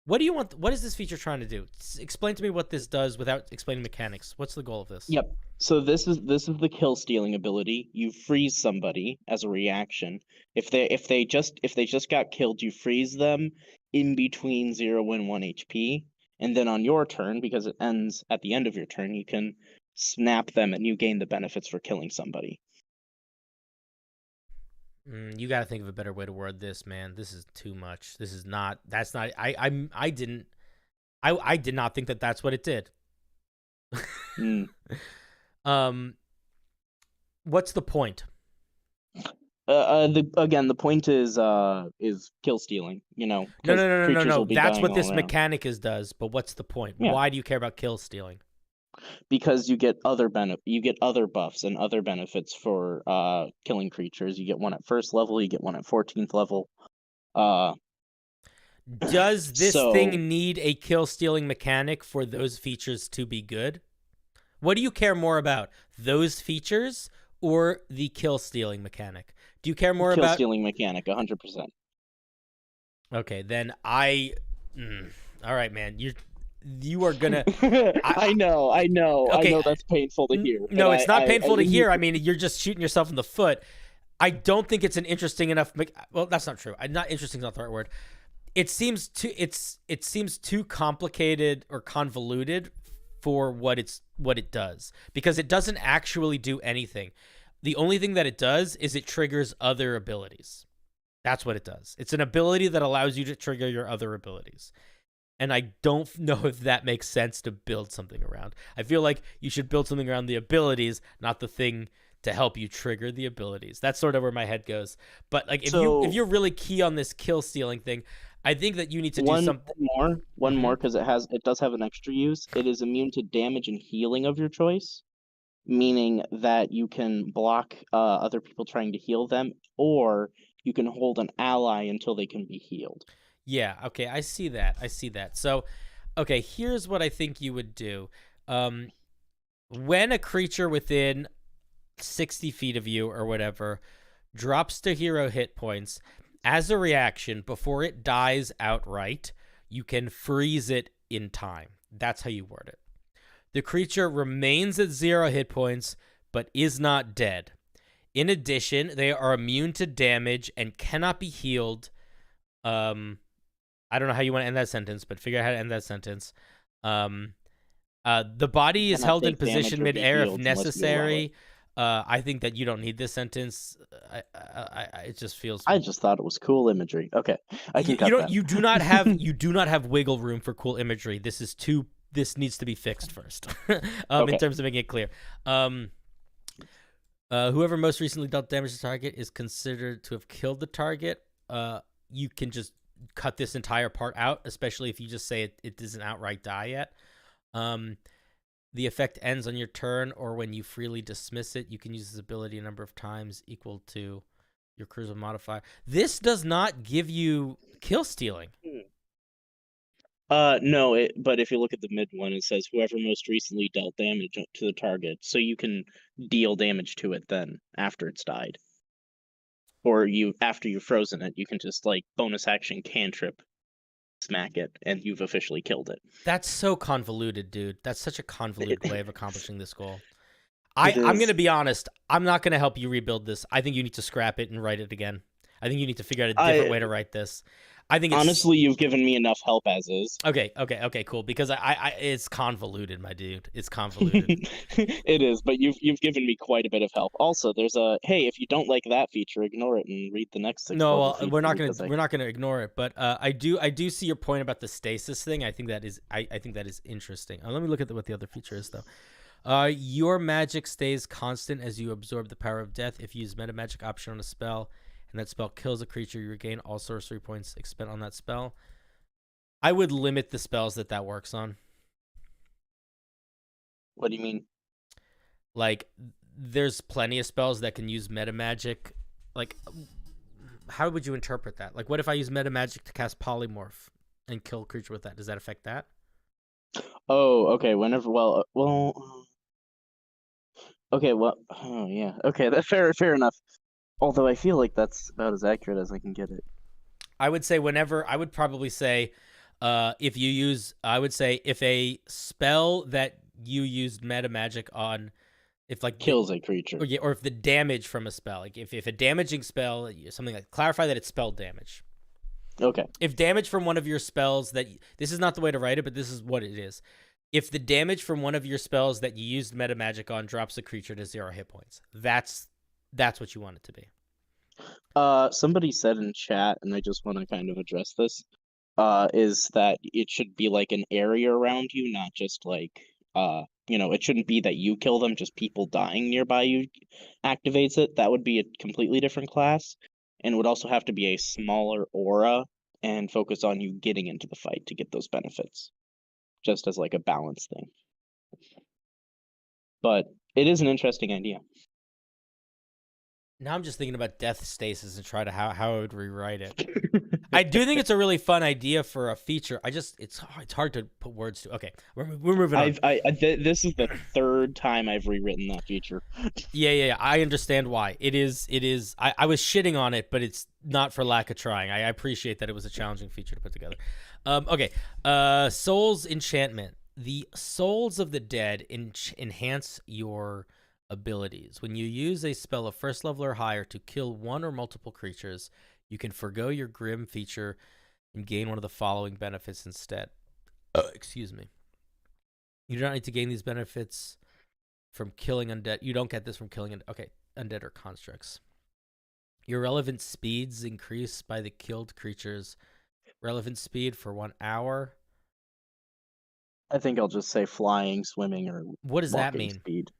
What do you want? What is this feature trying to do? Explain to me what this does without explaining mechanics. What's the goal of this? Yep. So this is the kill stealing ability. You freeze somebody as a reaction. If they just got killed, you freeze them in between 0 and 1 HP, and then on your turn, because it ends at the end of your turn, you can snap them and you gain the benefits for killing somebody. You got to think of a better way to word this, man. This is too much. This is not. That's not. I did not think that that's what it did. What's the point? The point is kill stealing. No. That's what this mechanic does. But what's the point? Yeah. Why do you care about kill stealing? Because you get other buffs and other benefits for killing creatures. You get one at 1st level, you get one at 14th level. Does this thing need a kill stealing mechanic for those features to be good? What do you care more about, those features or the kill stealing mechanic? Do you care more about kill stealing mechanic? 100%. Okay, then all right, man. You are gonna. I know. Okay. I know that's painful to hear. No, it's not painful to hear. I mean, you're just shooting yourself in the foot. I don't think it's an interesting enough. Well, that's not true. Not interesting is not the right word. It seems too complicated or convoluted for what it does, because it doesn't actually do anything. The only thing that it does is it triggers other abilities. That's what it does. It's an ability that allows you to trigger your other abilities. And I don't know if that makes sense to build something around. I feel like you should build something around the abilities, not the thing to help you trigger the abilities. That's sort of where my head goes. But like, if you're really key on this kill stealing thing, I think that you need to do something. One more, because it does have an extra use. It is immune to damage and healing of your choice, meaning that you can block other people trying to heal them, or you can hold an ally until they can be healed. Yeah, okay, I see that. So, okay, here's what I think you would do. When a creature within 60 feet of you or whatever drops to 0 hit points, as a reaction, before it dies outright, you can freeze it in time. That's how you word it. The creature remains at 0 hit points, but is not dead. In addition, they are immune to damage and cannot be healed. I don't know how you want to end that sentence, but figure out how to end that sentence. The body is held in position mid-air if necessary. I think that you don't need this sentence. It just feels. I just thought it was cool imagery. Okay, You do not have wiggle room for cool imagery. This needs to be fixed first, in terms of making it clear. Whoever most recently dealt damage to the target is considered to have killed the target. You can just cut this entire part out, especially if you just say it doesn't outright die yet. The effect ends on your turn or when you freely dismiss it. You can use this ability a number of times equal to Your charisma modifier. This does not give you kill stealing. No, but if you look at the mid one, it says whoever most recently dealt damage to the target, so you can deal damage to it then after it's died. Or after you've frozen it, you can just like bonus action cantrip smack it, and you've officially killed it. That's so convoluted, dude. That's such a convoluted way of accomplishing this goal. I'm going to be honest. I'm not going to help you rebuild this. I think you need to scrap it and write it again. I think you need to figure out a different way to write this. I think honestly, you've given me enough help as is. Okay, cool. Because it's convoluted, my dude. It's convoluted. It is, but you've given me quite a bit of help. Also, there's hey, if you don't like that feature, ignore it and read the next 6. No, well, we're not gonna ignore it. But I do see your point about the stasis thing. I think that is interesting. Let me look at what the other feature is though. Your magic stays constant as you absorb the power of death. If you use meta magic option on a spell, and that spell kills a creature, you regain all sorcery points expended on that spell. I would limit the spells that works on. What do you mean? Like, there's plenty of spells that can use meta magic. Like, how would you interpret that? Like, what if I use meta magic to cast polymorph and kill a creature with that? Does that affect that? Oh, okay. Okay, well, oh yeah. Okay, that's fair enough. Although I feel like that's about as accurate as I can get it. I would probably say, if a spell that you used meta magic on, if like kills a creature, or if the damage from a spell, like if a damaging spell, something like, clarify that it's spell damage. Okay. If damage from one of your spells this is not the way to write it, but this is what it is. If the damage from one of your spells that you used meta magic on drops a creature to 0 hit points, that's what you want it to be. Somebody said in chat, and I just want to kind of address this, is that it should be like an area around you, not just like, it shouldn't be that you kill them, just people dying nearby you activates it. That would be a completely different class, and it would also have to be a smaller aura and focus on you getting into the fight to get those benefits, just as like a balance thing. But it is an interesting idea. Now I'm just thinking about death stasis and try to how I would rewrite it. I do think it's a really fun idea for a feature. It's hard to put words to. Okay, we're moving on. This is the 3rd time I've rewritten that feature. Yeah. I understand why. It is. I was shitting on it, but it's not for lack of trying. I appreciate that it was a challenging feature to put together. Okay. Souls enchantment. The souls of the dead enhance your abilities. When you use a spell of 1st level or higher to kill one or multiple creatures, you can forgo your grim feature and gain one of the following benefits instead. Excuse me. You do not need to gain these benefits from killing undead. You don't get this from killing undead or constructs. Your relevant speeds increase by the killed creature's relevant speed for 1 hour. I think I'll just say flying, swimming, or what does that mean? Speed.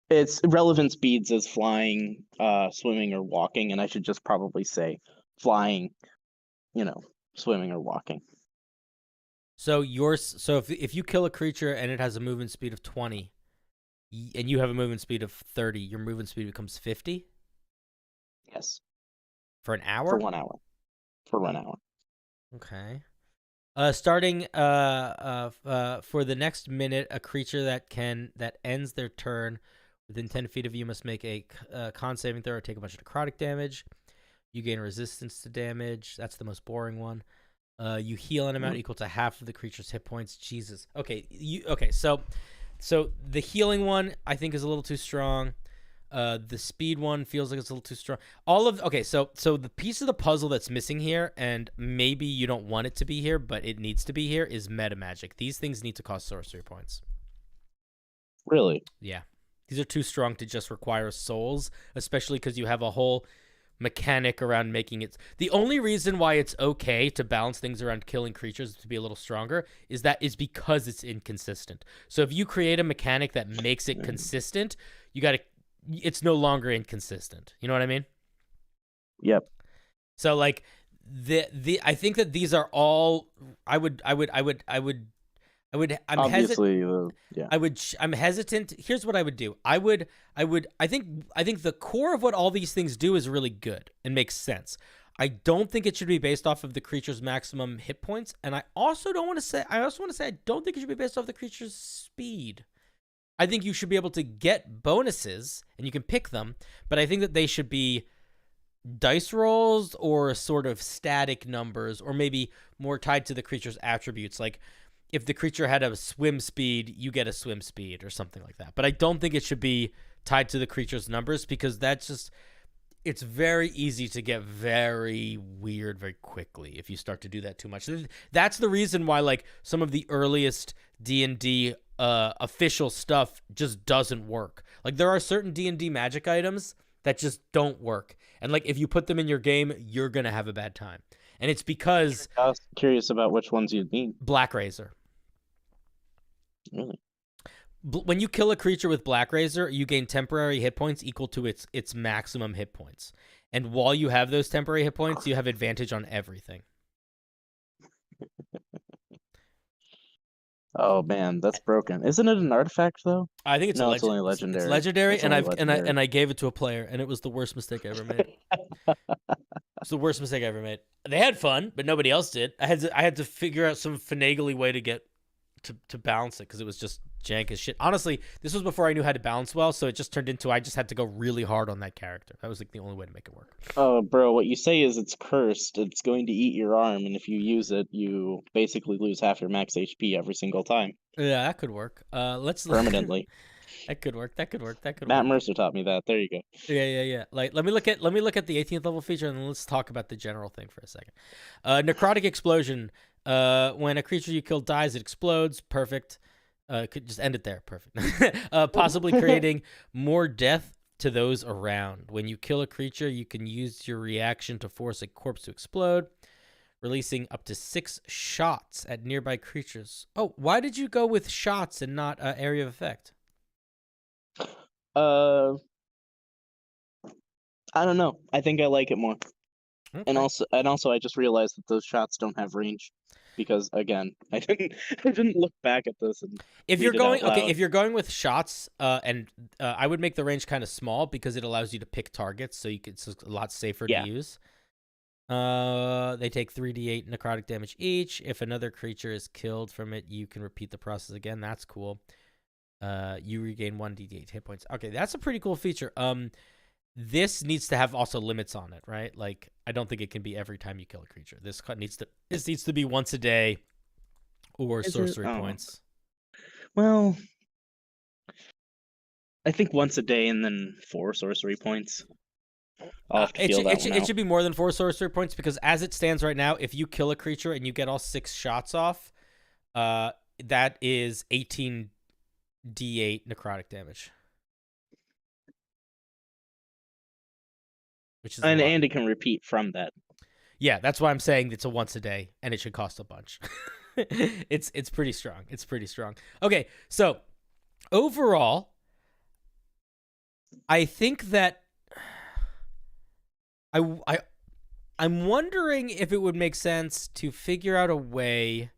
It's relevant speeds as flying, swimming, or walking, and I should just probably say flying, swimming or walking. So if you kill a creature and it has a movement speed of 20, and you have a movement speed of 30, your movement speed becomes 50? Yes. For an hour? For 1 hour. For 1 hour. Okay. Starting for the next minute, a creature that ends their turn within 10 feet of you must make a con saving throw or take a bunch of necrotic damage. You gain resistance to damage. That's the most boring one. You heal an amount equal to half of the creature's hit points. Jesus. Okay. So the healing one I think is a little too strong. The speed one feels like it's a little too strong. So the piece of the puzzle that's missing here, and maybe you don't want it to be here, but it needs to be here, is meta magic. These things need to cost sorcery points. Really? Yeah. These are too strong to just require souls, especially because you have a whole mechanic around making it. The only reason why it's okay to balance things around killing creatures to be a little stronger is because it's inconsistent. So if you create a mechanic that makes it consistent, it's no longer inconsistent. You know what I mean? Yep. So like I think that these are all I would I'm Obviously, yeah. I'm hesitant. Here's what I would do. I think the core of what all these things do is really good and makes sense. I don't think it should be based off of the creature's maximum hit points, and I also want to say I don't think it should be based off the creature's speed. I think you should be able to get bonuses and you can pick them, but I think that they should be dice rolls or sort of static numbers, or maybe more tied to the creature's attributes. Like if the creature had a swim speed, you get a swim speed or something like that. But I don't think it should be tied to the creature's numbers, because it's very easy to get very weird very quickly if you start to do that too much. That's the reason why like some of the earliest D&D official stuff just doesn't work. Like there are certain D&D magic items that just don't work. And like if you put them in your game, you're going to have a bad time. And it's because I was curious about which ones you'd mean. Black Razor. Really? When you kill a creature with Black Razor, you gain temporary hit points equal to its maximum hit points. And while you have those temporary hit points, you have advantage on everything. Oh man, that's broken. Isn't it an artifact though? I think it's it's only legendary. It's legendary, It's and only legendary. I gave it to a player, and it was the worst mistake I ever made. It's the worst mistake I ever made. They had fun, but nobody else did. I had to figure out some finagly way to get to balance it, because it was just jank as shit. Honestly, this was before I knew how to balance well, so it just turned into I just had to go really hard on that character. That was like the only way to make it work. Oh, bro, what you say is it's cursed. It's going to eat your arm, and if you use it, you basically lose half your max HP every single time. Yeah, that could work. Let's Permanently. That could work. Matt Mercer taught me that. There you go. Yeah. Like let me look at the 18th level feature, and then let's talk about the general thing for a second. Necrotic Explosion. When a creature you kill dies, it explodes. Perfect. Could just end it there. Perfect. Possibly creating more death to those around. When you kill a creature, you can use your reaction to force a corpse to explode, releasing up to 6 shots at nearby creatures. Oh, why did you go with shots and not area of effect? I don't know. I think I like it more. Okay. And also I just realized that those shots don't have range, because again, I didn't look back at this and if you're read it out loud. if you're going with shots, I would make the range kind of small, because it allows you to pick targets, so it's a lot safer to use. They take 3d8 necrotic damage each. If another creature is killed from it, you can repeat the process again. That's cool. You regain 1d8 hit points. Okay, that's a pretty cool feature. This needs to have also limits on it, right? Like, I don't think it can be every time you kill a creature. This needs to be once a day, or sorcery points. Well, I think once a day and then 4 sorcery points. I'll have to feel that one out. It should be more than 4 sorcery points, because as it stands right now, if you kill a creature and you get all 6 shots off, that is 18d8 necrotic damage. Which is and it can repeat from that. Yeah, that's why I'm saying it's a once a day, and it should cost a bunch. It's pretty strong. It's pretty strong. Okay, so overall, I think that I'm wondering if it would make sense to figure out a way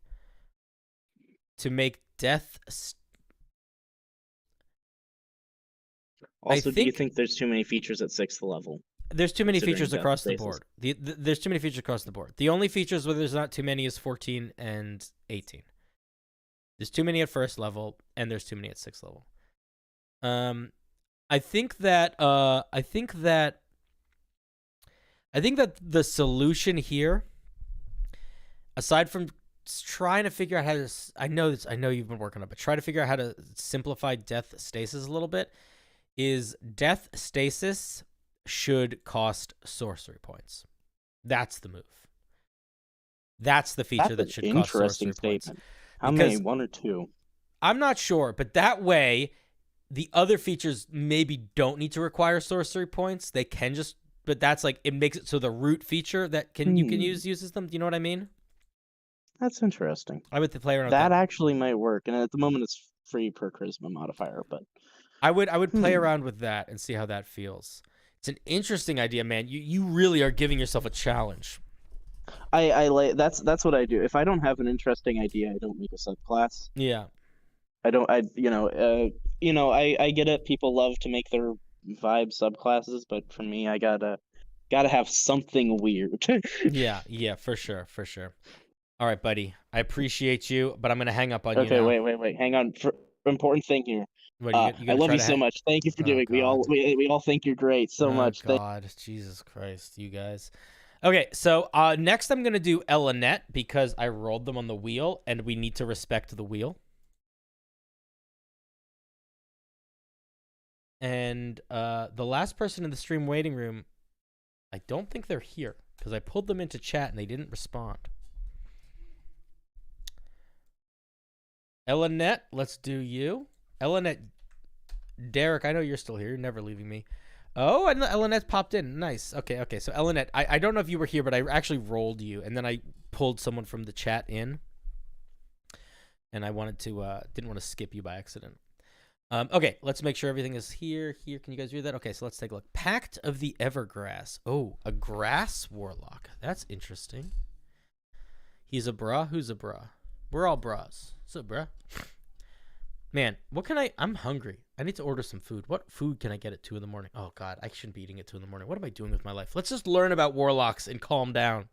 to make death. Also, do you think there's too many features at 6th level? There's too many features across the board. There's too many features across the board. The only features where there's not too many is 14 and 18. There's too many at 1st level, and there's too many at 6th level. I think that the solution here, aside from trying to figure out how to, I know you've been working on it, but try to figure out how to simplify death stasis a little bit, is death stasis should cost sorcery points. That's the move. That's the feature that should cost sorcery points. How many? 1 or 2? I'm not sure, but that way, the other features maybe don't need to require sorcery points. They can just, but that's like, it makes it so the root feature that you can uses them. Do you know what I mean? That's interesting. I would play around with that. Actually might work, and at the moment it's free per charisma modifier, but I would play around with that and see how that feels. It's an interesting idea, man. You really are giving yourself a challenge. I like that's what I do. If I don't have an interesting idea, I don't make a subclass. Yeah. I don't. I I get it. People love to make their vibe subclasses, but for me, I gotta have something weird. Yeah, for sure. All right, buddy. I appreciate you, but I'm gonna hang up on you Okay, now. wait. Hang on. Important thing here. What, I love you so much. Thank you for doing. We all think you're great so much. God, Jesus Christ, you guys. Okay, so next I'm gonna do Elinette because I rolled them on the wheel, and we need to respect the wheel. And the last person in the stream waiting room, I don't think they're here because I pulled them into chat and they didn't respond. Elinette, let's do you. Elinette, Derek, I know you're still here. You're never leaving me. Oh, and Elinette popped in. Nice. Okay. So Elinette, I don't know if you were here, but I actually rolled you, and then I pulled someone from the chat in, and I wanted to didn't want to skip you by accident. Okay, let's make sure everything is here. Can you guys read that? Okay, so let's take a look. Pact of the Evergrass. Oh, a grass warlock. That's interesting. He's a bra. Who's a bra? We're all bras. What's up, bruh? Man, what can I'm hungry. I need to order some food. What food can I get at 2 in the morning? Oh, God, I shouldn't be eating at 2 in the morning. What am I doing with my life? Let's just learn about warlocks and calm down.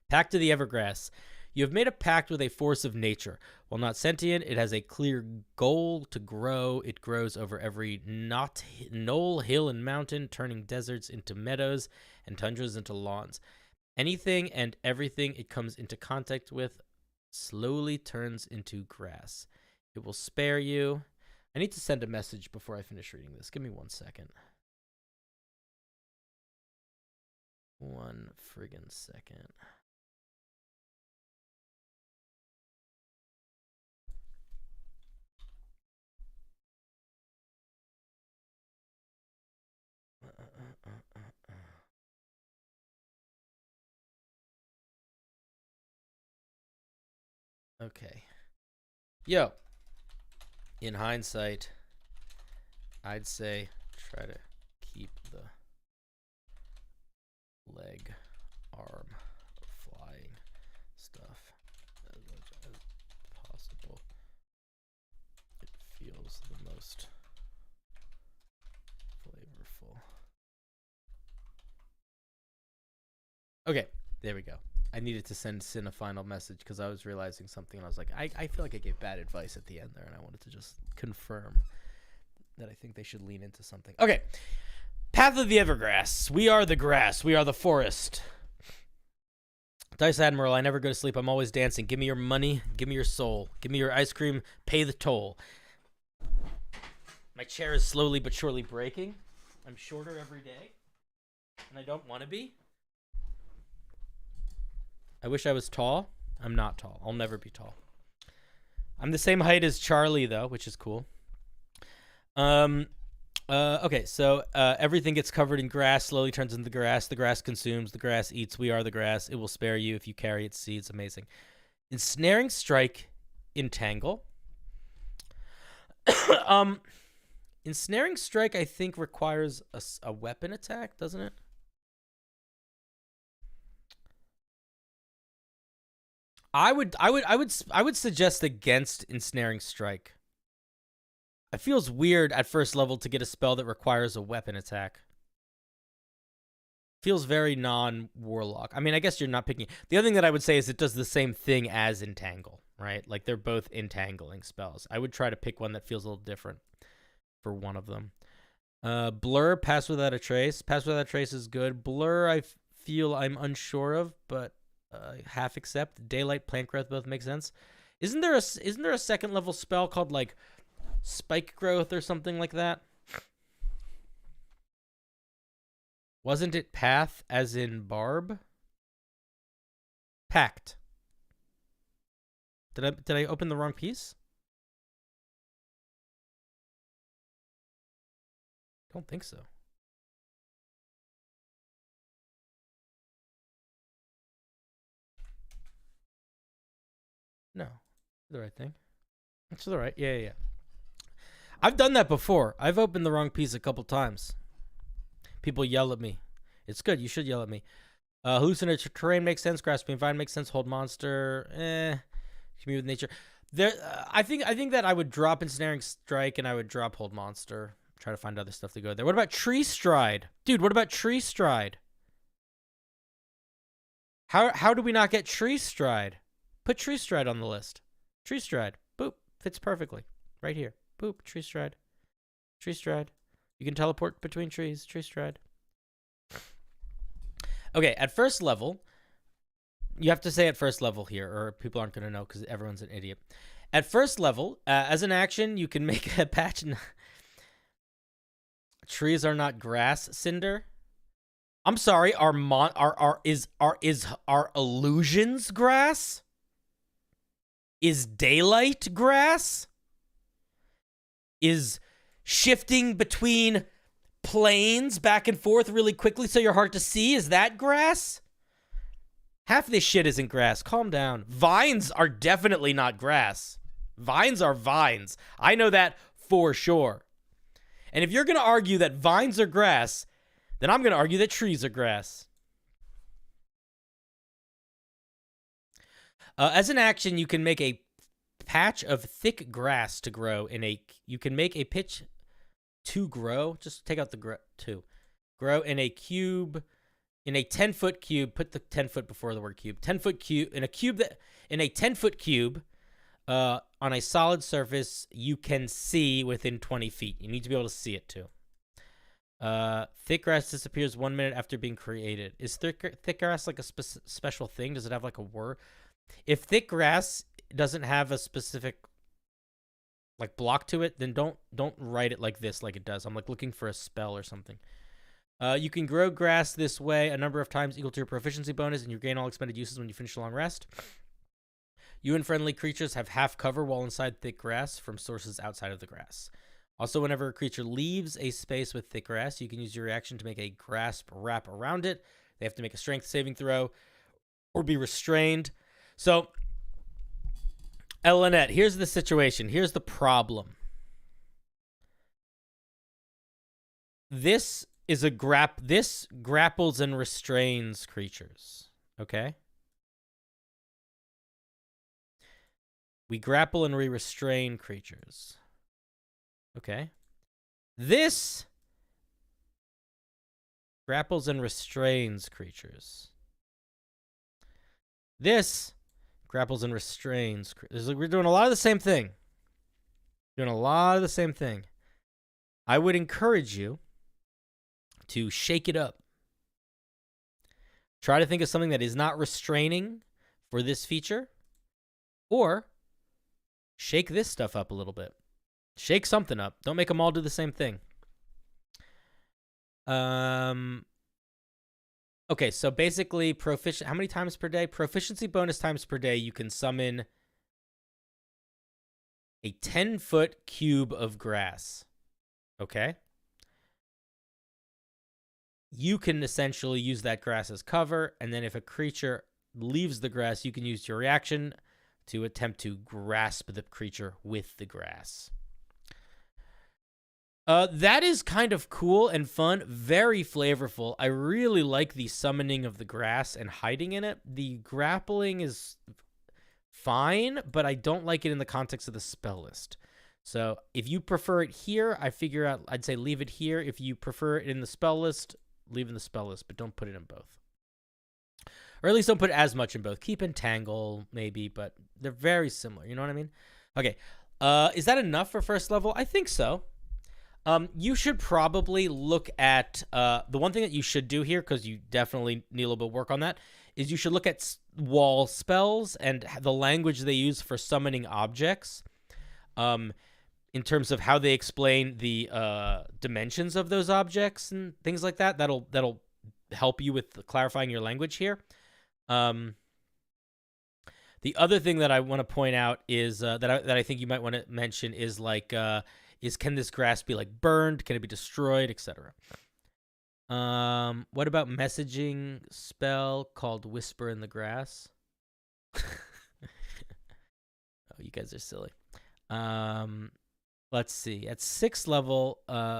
Pact of the Evergrass. You have made a pact with a force of nature. While not sentient, it has a clear goal to grow. It grows over every knoll, hill, and mountain, turning deserts into meadows and tundras into lawns. Anything and everything it comes into contact with slowly turns into grass. It will spare you. I need to send a message before I finish reading this. Give me 1 second. 1 friggin' second. Okay. Yo. In hindsight, I'd say try to keep the leg, arm, flying stuff as much as possible. It feels the most flavorful. Okay, there we go. I needed to send Sin a final message because I was realizing something, and I was like, I feel like I gave bad advice at the end there, and I wanted to just confirm that I think they should lean into something. Okay. Path of the Evergrass. We are the grass. We are the forest. Dice Admiral, I never go to sleep. I'm always dancing. Give me your money. Give me your soul. Give me your ice cream. Pay the toll. My chair is slowly but surely breaking. I'm shorter every day, and I don't want to be. I wish I was tall. I'm not tall. I'll never be tall. I'm the same height as Charlie, though, which is cool. Okay, so everything gets covered in grass, slowly turns into grass. The grass consumes, the grass eats. We are the grass. It will spare you if you carry its seeds. Amazing. Ensnaring strike, entangle. Ensnaring strike, I think, requires a weapon attack, doesn't it? I would suggest against ensnaring strike. It feels weird at first level to get a spell that requires a weapon attack. Feels very non-warlock. I mean, I guess you're not picking. The other thing that I would say is it does the same thing as entangle, right? Like they're both entangling spells. I would try to pick one that feels a little different for one of them. Blur, pass without a trace. Pass without a trace is good. Blur, I feel I'm unsure of, but half accept. Daylight, plant growth both make sense. Isn't there a second level spell called like spike growth or something like that? Wasn't it path as in barb? Pact. Did I open the wrong piece? Don't think so. No, the right thing. That's the right. Yeah. I've done that before. I've opened the wrong piece a couple times. People yell at me. It's good. You should yell at me. Hallucinatory terrain makes sense. Grasping vine makes sense. Hold monster. Commune with nature. There, I think that I would drop ensnaring strike and I would drop hold monster. Try to find other stuff to go there. What about tree stride, dude? What about tree stride? How do we not get tree stride? Put tree stride on the list. Tree stride. Boop. Fits perfectly. Right here. Boop. Tree stride. Tree stride. You can teleport between trees. Tree stride. Okay, at first level, you have to say at first level here, or people aren't going to know because everyone's an idiot. At first level, as an action, you can make a patch. Trees are not grass, Cinder. I'm sorry. Is illusions grass? Is daylight grass? Is shifting between planes back and forth really quickly so you're hard to see, is that grass? Half of this shit isn't grass. Calm down. Vines are definitely not grass. Vines are vines. I know that for sure. And if you're going to argue that vines are grass, then I'm going to argue that trees are grass. As an action, you can make a patch of thick grass to grow in a... You can make a pitch to grow. Just take out the to. Grow in a cube... In a 10-foot cube, put the 10-foot before the word cube. 10-foot cube, in a 10-foot cube, on a solid surface, you can see within 20 feet. You need to be able to see it too. Thick grass disappears 1 minute after being created. Is thick grass like a special thing? Does it have like a word? If thick grass doesn't have a specific like block to it, then don't write it like this, like it does. I'm like looking for a spell or something. You can grow grass this way a number of times equal to your proficiency bonus, and you gain all expended uses when you finish a long rest. You and friendly creatures have half cover while inside thick grass from sources outside of the grass. Also, whenever a creature leaves a space with thick grass, you can use your reaction to make a grasp wrap around it. They have to make a strength saving throw or be restrained. So, Lynette, here's the situation. Here's the problem. This grapples and restrains creatures. Okay? We grapple and we restrain creatures. Okay? This grapples and restrains creatures. This grapples and restrains. We're doing a lot of the same thing. Doing a lot of the same thing. I would encourage you to shake it up. Try to think of something that is not restraining for this feature, or shake this stuff up a little bit. Shake something up. Don't make them all do the same thing. Okay, so basically, how many times per day? Proficiency bonus times per day, you can summon a 10-foot cube of grass. Okay? You can essentially use that grass as cover, and then if a creature leaves the grass, you can use your reaction to attempt to grasp the creature with the grass. That is kind of cool and fun, very flavorful. I really like the summoning of the grass and hiding in it. The grappling is fine, but I don't like it in the context of the spell list. So if you prefer it here, I'd say leave it here. If you prefer it in the spell list, leave it in the spell list, but don't put it in both. Or at least don't put as much in both. Keep Entangle, maybe, but they're very similar. You know what I mean? Okay. Is that enough for first level? I think so. You should probably look at the one thing that you should do here, because you definitely need a little bit of work on that, is you should look at wall spells and the language they use for summoning objects. In terms of how they explain the dimensions of those objects and things like that. That'll help you with clarifying your language here. The other thing that I want to point out is that I think you might want to mention is like can this grass be like burned? Can it be destroyed, etc. What about messaging spell called Whisper in the Grass? Oh, you guys are silly. Let's see. At 6th level,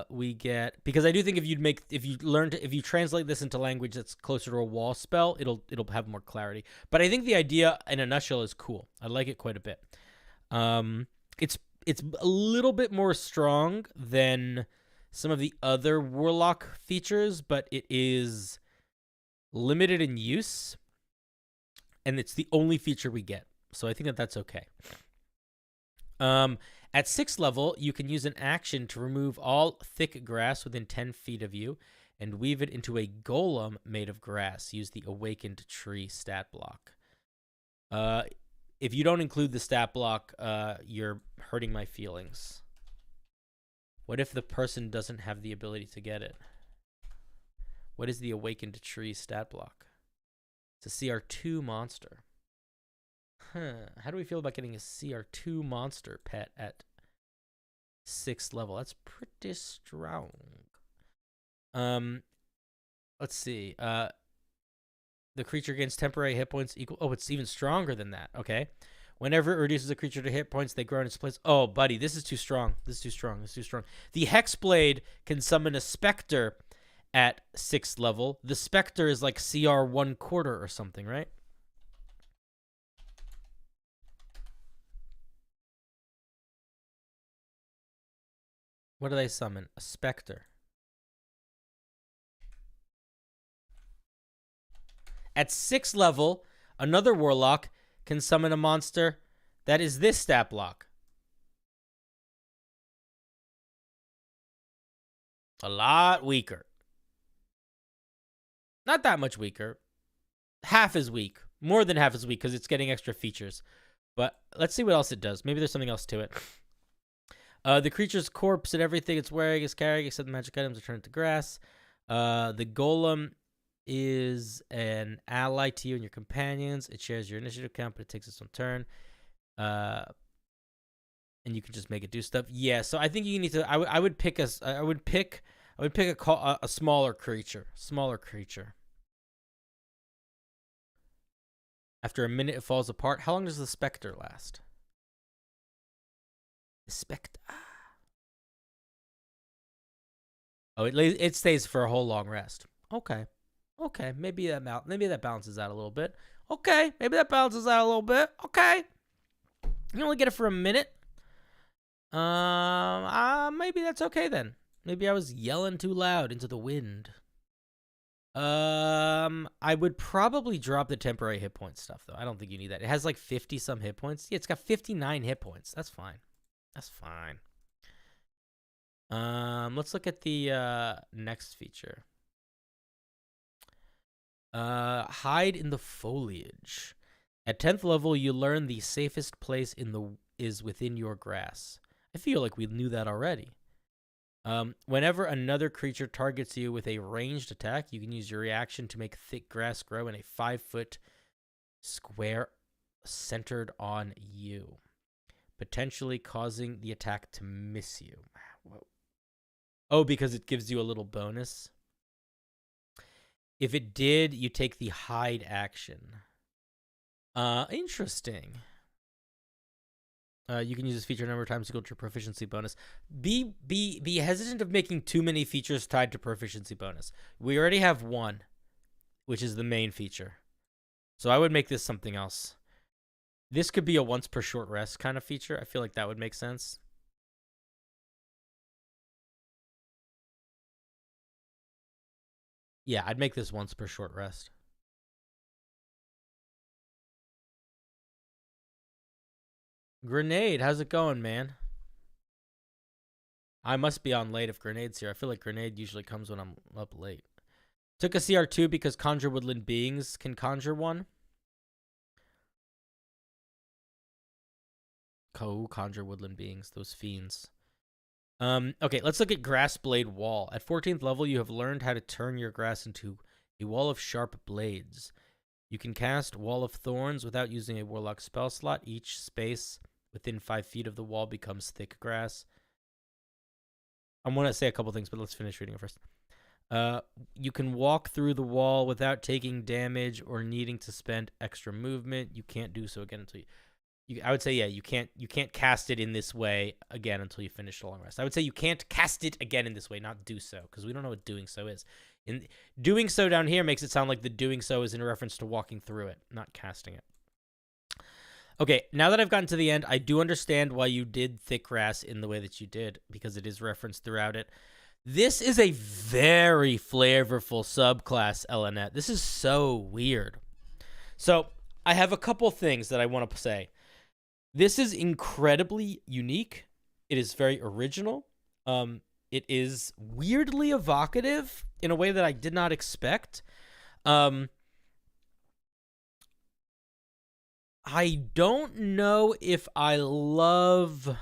we get, because I do think if you translate this into language that's closer to a wall spell, it'll have more clarity. But I think the idea in a nutshell is cool. I like it quite a bit. It's a little bit more strong than some of the other warlock features, but it is limited in use, and it's the only feature we get. So I think that that's okay. At 6th level, you can use an action to remove all thick grass within 10 feet of you and weave it into a golem made of grass. Use the awakened tree stat block. If you don't include the stat block, you're hurting my feelings. What if the person doesn't have the ability to get it? What is the awakened tree stat block? It's a CR2 monster. How do we feel about getting a CR2 monster pet at 6th level? That's pretty strong. Let's see. The creature gains temporary hit points equal. Oh, it's even stronger than that. Okay. Whenever it reduces a creature to hit points, they grow in its place. Oh, buddy, this is too strong. This is too strong. This is too strong. The Hexblade can summon a specter at 6th level. The specter is like CR 1/4 or something, right? What do they summon? A specter. At 6th level, another warlock can summon a monster that is this stat block. A lot weaker. Not that much weaker. Half as weak. More than half as weak because it's getting extra features. But let's see what else it does. Maybe there's something else to it. The creature's corpse and everything it's wearing is carrying except the magic items are turned to grass. The golem is an ally to you and your companions. It shares your initiative count, but it takes its own turn. And you can just make it do stuff. Yeah, so I think you need to. I would pick a smaller creature. Smaller creature. After a minute, it falls apart. How long does the specter last? The specter. Oh, it stays for a whole long rest. Okay. Okay, maybe that balances out a little bit. Okay, maybe that balances out a little bit. Okay. You only get it for a minute. Maybe that's okay then. Maybe I was yelling too loud into the wind. I would probably drop the temporary hit point stuff though. I don't think you need that. It has like 50 some hit points. Yeah, it's got 59 hit points. That's fine. That's fine. Let's look at the next feature. Hide in the foliage. At 10th level, you learn the safest place is within your grass. I feel like we knew that already. Whenever another creature targets you with a ranged attack, you can use your reaction to make thick grass grow in a 5-foot square centered on you, potentially causing the attack to miss you. Whoa. Oh, because it gives you a little bonus. If it did, you take the hide action. Interesting. You can use this feature a number of times to go to your proficiency bonus. Be hesitant of making too many features tied to proficiency bonus. We already have one, which is the main feature. So I would make this something else. This could be a once per short rest kind of feature. I feel like that would make sense. Yeah, I'd make this once per short rest. Grenade, how's it going, man? I must be on late if Grenade's here. I feel like Grenade usually comes when I'm up late. Took a CR2 because Conjure Woodland Beings can conjure one. Conjure Woodland Beings, those fiends. Okay, let's look at Grass Blade Wall. At 14th level, you have learned how to turn your grass into a wall of sharp blades. You can cast Wall of Thorns without using a Warlock spell slot. Each space within 5 feet of the wall becomes thick grass. I want to say a couple things, but let's finish reading it first. You can walk through the wall without taking damage or needing to spend extra movement. You can't do so again until you... I would say, yeah, you can't cast it in this way again until you finish the long rest. I would say you can't cast it again in this way, not do so, because we don't know what doing so is. In doing so down here makes it sound like the doing so is in reference to walking through it, not casting it. Okay, now that I've gotten to the end, I do understand why you did thick grass in the way that you did, because it is referenced throughout it. This is a very flavorful subclass, Elenet. This is so weird. So I have a couple things that I want to say. This is incredibly unique. It is very original. It is weirdly evocative in a way that I did not expect. I don't know if I love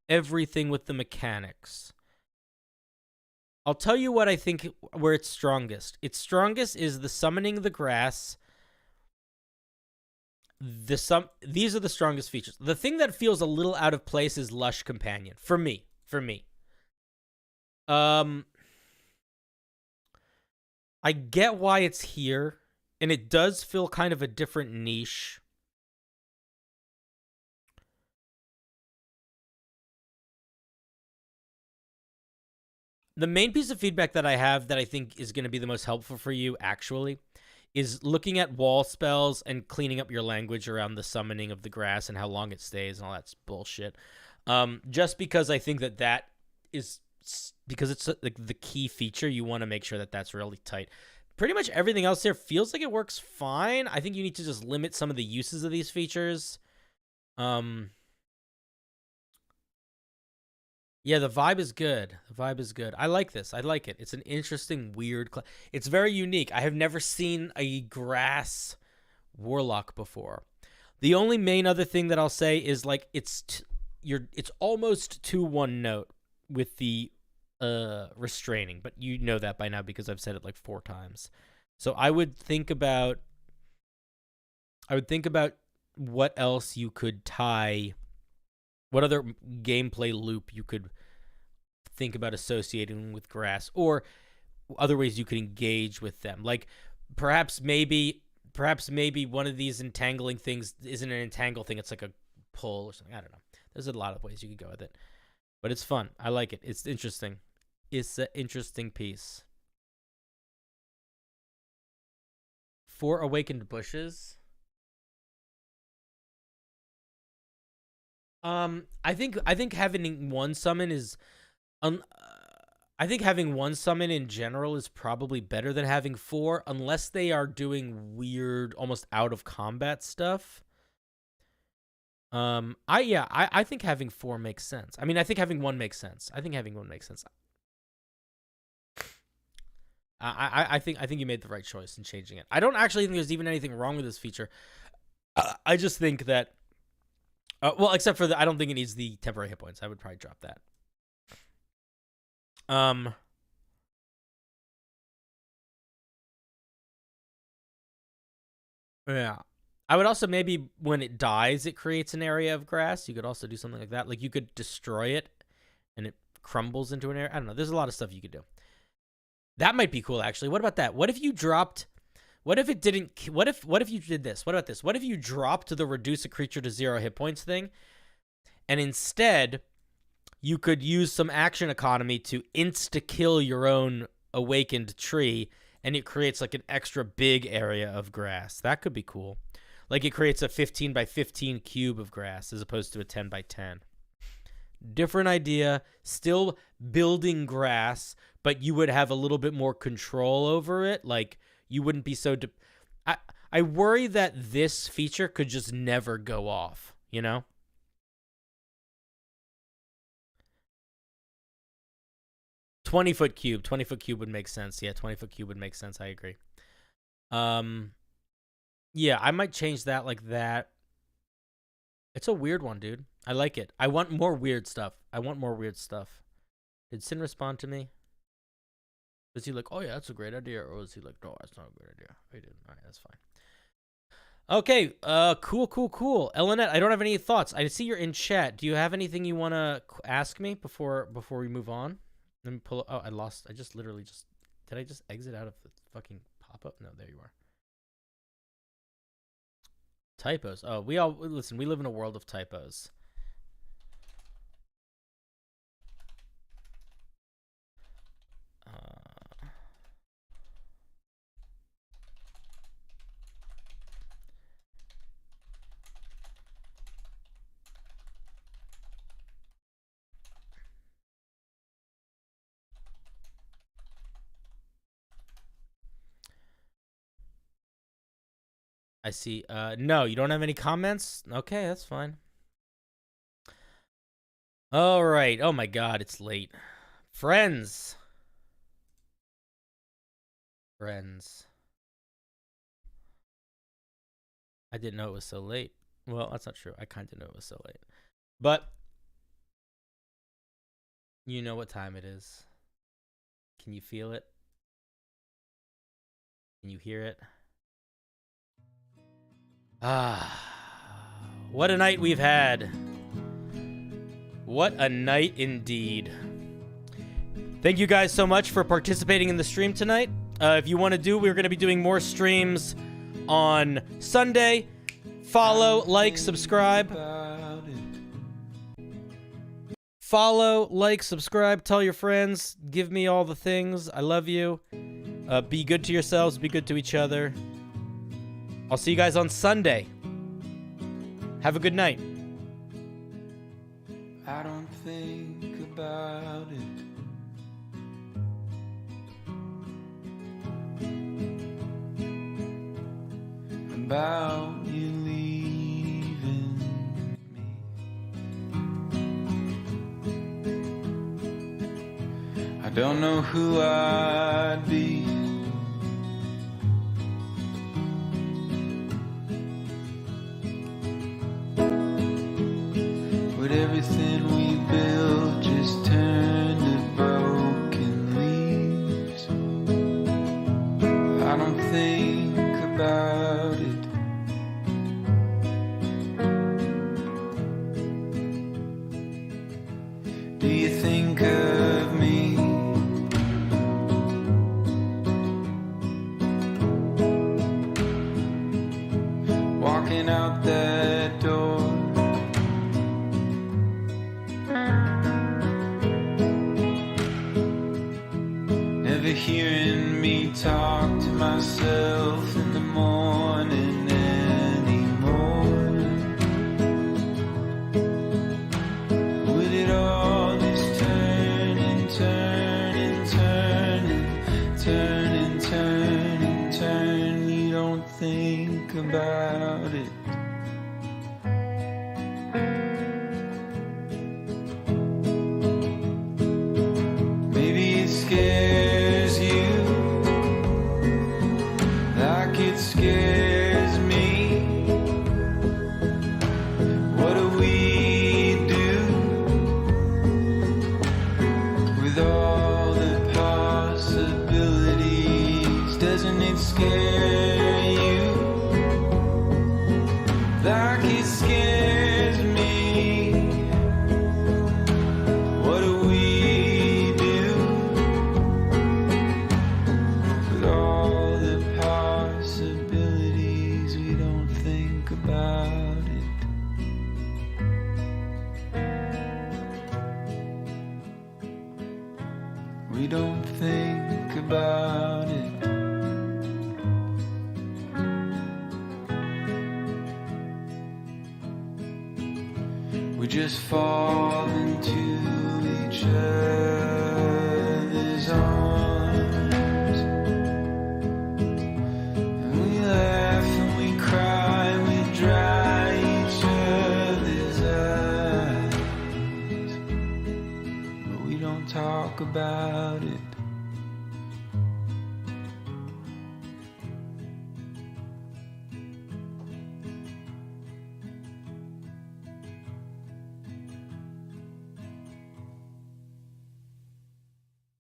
everything with the mechanics. I'll tell you what I think where it's strongest. Its strongest is the summoning the grass. These are the strongest features. The thing that feels a little out of place is Lush Companion for me. I get why it's here, and it does feel kind of a different niche. The main piece of feedback that I have that I think is going to be the most helpful for you, actually, is looking at wall spells and cleaning up your language around the summoning of the grass and how long it stays and all that's bullshit. Just because I think that is, because it's like the key feature, you want to make sure that that's really tight. Pretty much everything else here feels like it works fine. I think you need to just limit some of the uses of these features. Yeah, the vibe is good. The vibe is good. I like this. I like it. It's an interesting, weird... It's very unique. I have never seen a grass warlock before. The only main other thing that I'll say is, like, it's almost 2-1 note with the restraining, but you know that by now because I've said it like 4 times. So I would think about what else you could tie... What other gameplay loop you could think about associating with grass, or other ways you could engage with them? Like perhaps maybe one of these entangling things isn't an entangle thing; it's like a pull or something. I don't know. There's a lot of ways you could go with it, but it's fun. I like it. It's interesting. It's an interesting piece. 4 awakened bushes. I think having one summon is, I think having one summon in general is probably better than having 4, unless they are doing weird, almost out of combat stuff. I think having 4 makes sense. I mean, I think having 1 makes sense. I think you made the right choice in changing it. I don't actually think there's even anything wrong with this feature. I just think that. Well, except for I don't think it needs the temporary hit points. I would probably drop that. Yeah. I would also maybe when it dies, it creates an area of grass. You could also do something like that. Like you could destroy it and it crumbles into an area. I don't know. There's a lot of stuff you could do. That might be cool, actually. What about that? What if you dropped... What if it didn't... What if you did this? What about this? What if you dropped the reduce a creature to 0 hit points thing, and instead you could use some action economy to insta-kill your own awakened tree, and it creates like an extra big area of grass? That could be cool. Like it creates a 15 by 15 cube of grass as opposed to a 10 by 10. Different idea, still building grass, but you would have a little bit more control over it. Like you wouldn't be so... I worry that this feature could just never go off, you know? $20-foot cube. 20-foot cube would make sense. Yeah, 20-foot cube would make sense. I agree. Yeah, I might change that like that. It's a weird one, dude. I like it. I want more weird stuff. Did Sin respond to me? Was he like, oh yeah, that's a great idea? Or was he like, no, that's not a great idea? He didn't. All right, that's fine. Okay, cool. Elenet, I don't have any thoughts. I see you're in chat. Do you have anything you want to ask me before we move on? Let me pull... Oh, I just literally just... Did I just exit out of the fucking pop-up? No, there you are. Typos. Oh, we all listen. We live in a world of typos. I see. No, you don't have any comments? Okay, that's fine. All right. Oh my God, it's late. Friends. I didn't know it was so late. Well, that's not true. I kind of know it was so late. But you know what time it is. Can you feel it? Can you hear it? What a night we've had. What a night indeed. Thank you guys so much for participating in the stream tonight. If you want to we're going to be doing more streams on Sunday. Follow, like, subscribe. Follow, like, subscribe, tell your friends, give me all the things. I love you. Be good to yourselves, be good to each other. I'll see you guys on Sunday. Have a good night. I don't think about it. About you leaving me. I don't know who I'd be. Would everything we built just turn to broken leaves? I don't think about it. Do you think of me? Walking out that door. Never hearing me talk to myself in the morning anymore. Would it all just turn and turn and turn and turn and turn and turn? You don't think about it. Maybe it scares you like it scares me. What do we do with all the possibilities? Doesn't it scare you like it scares me? What do we do with all the possibilities? We don't think about it. We don't think about it. We just fall into each other.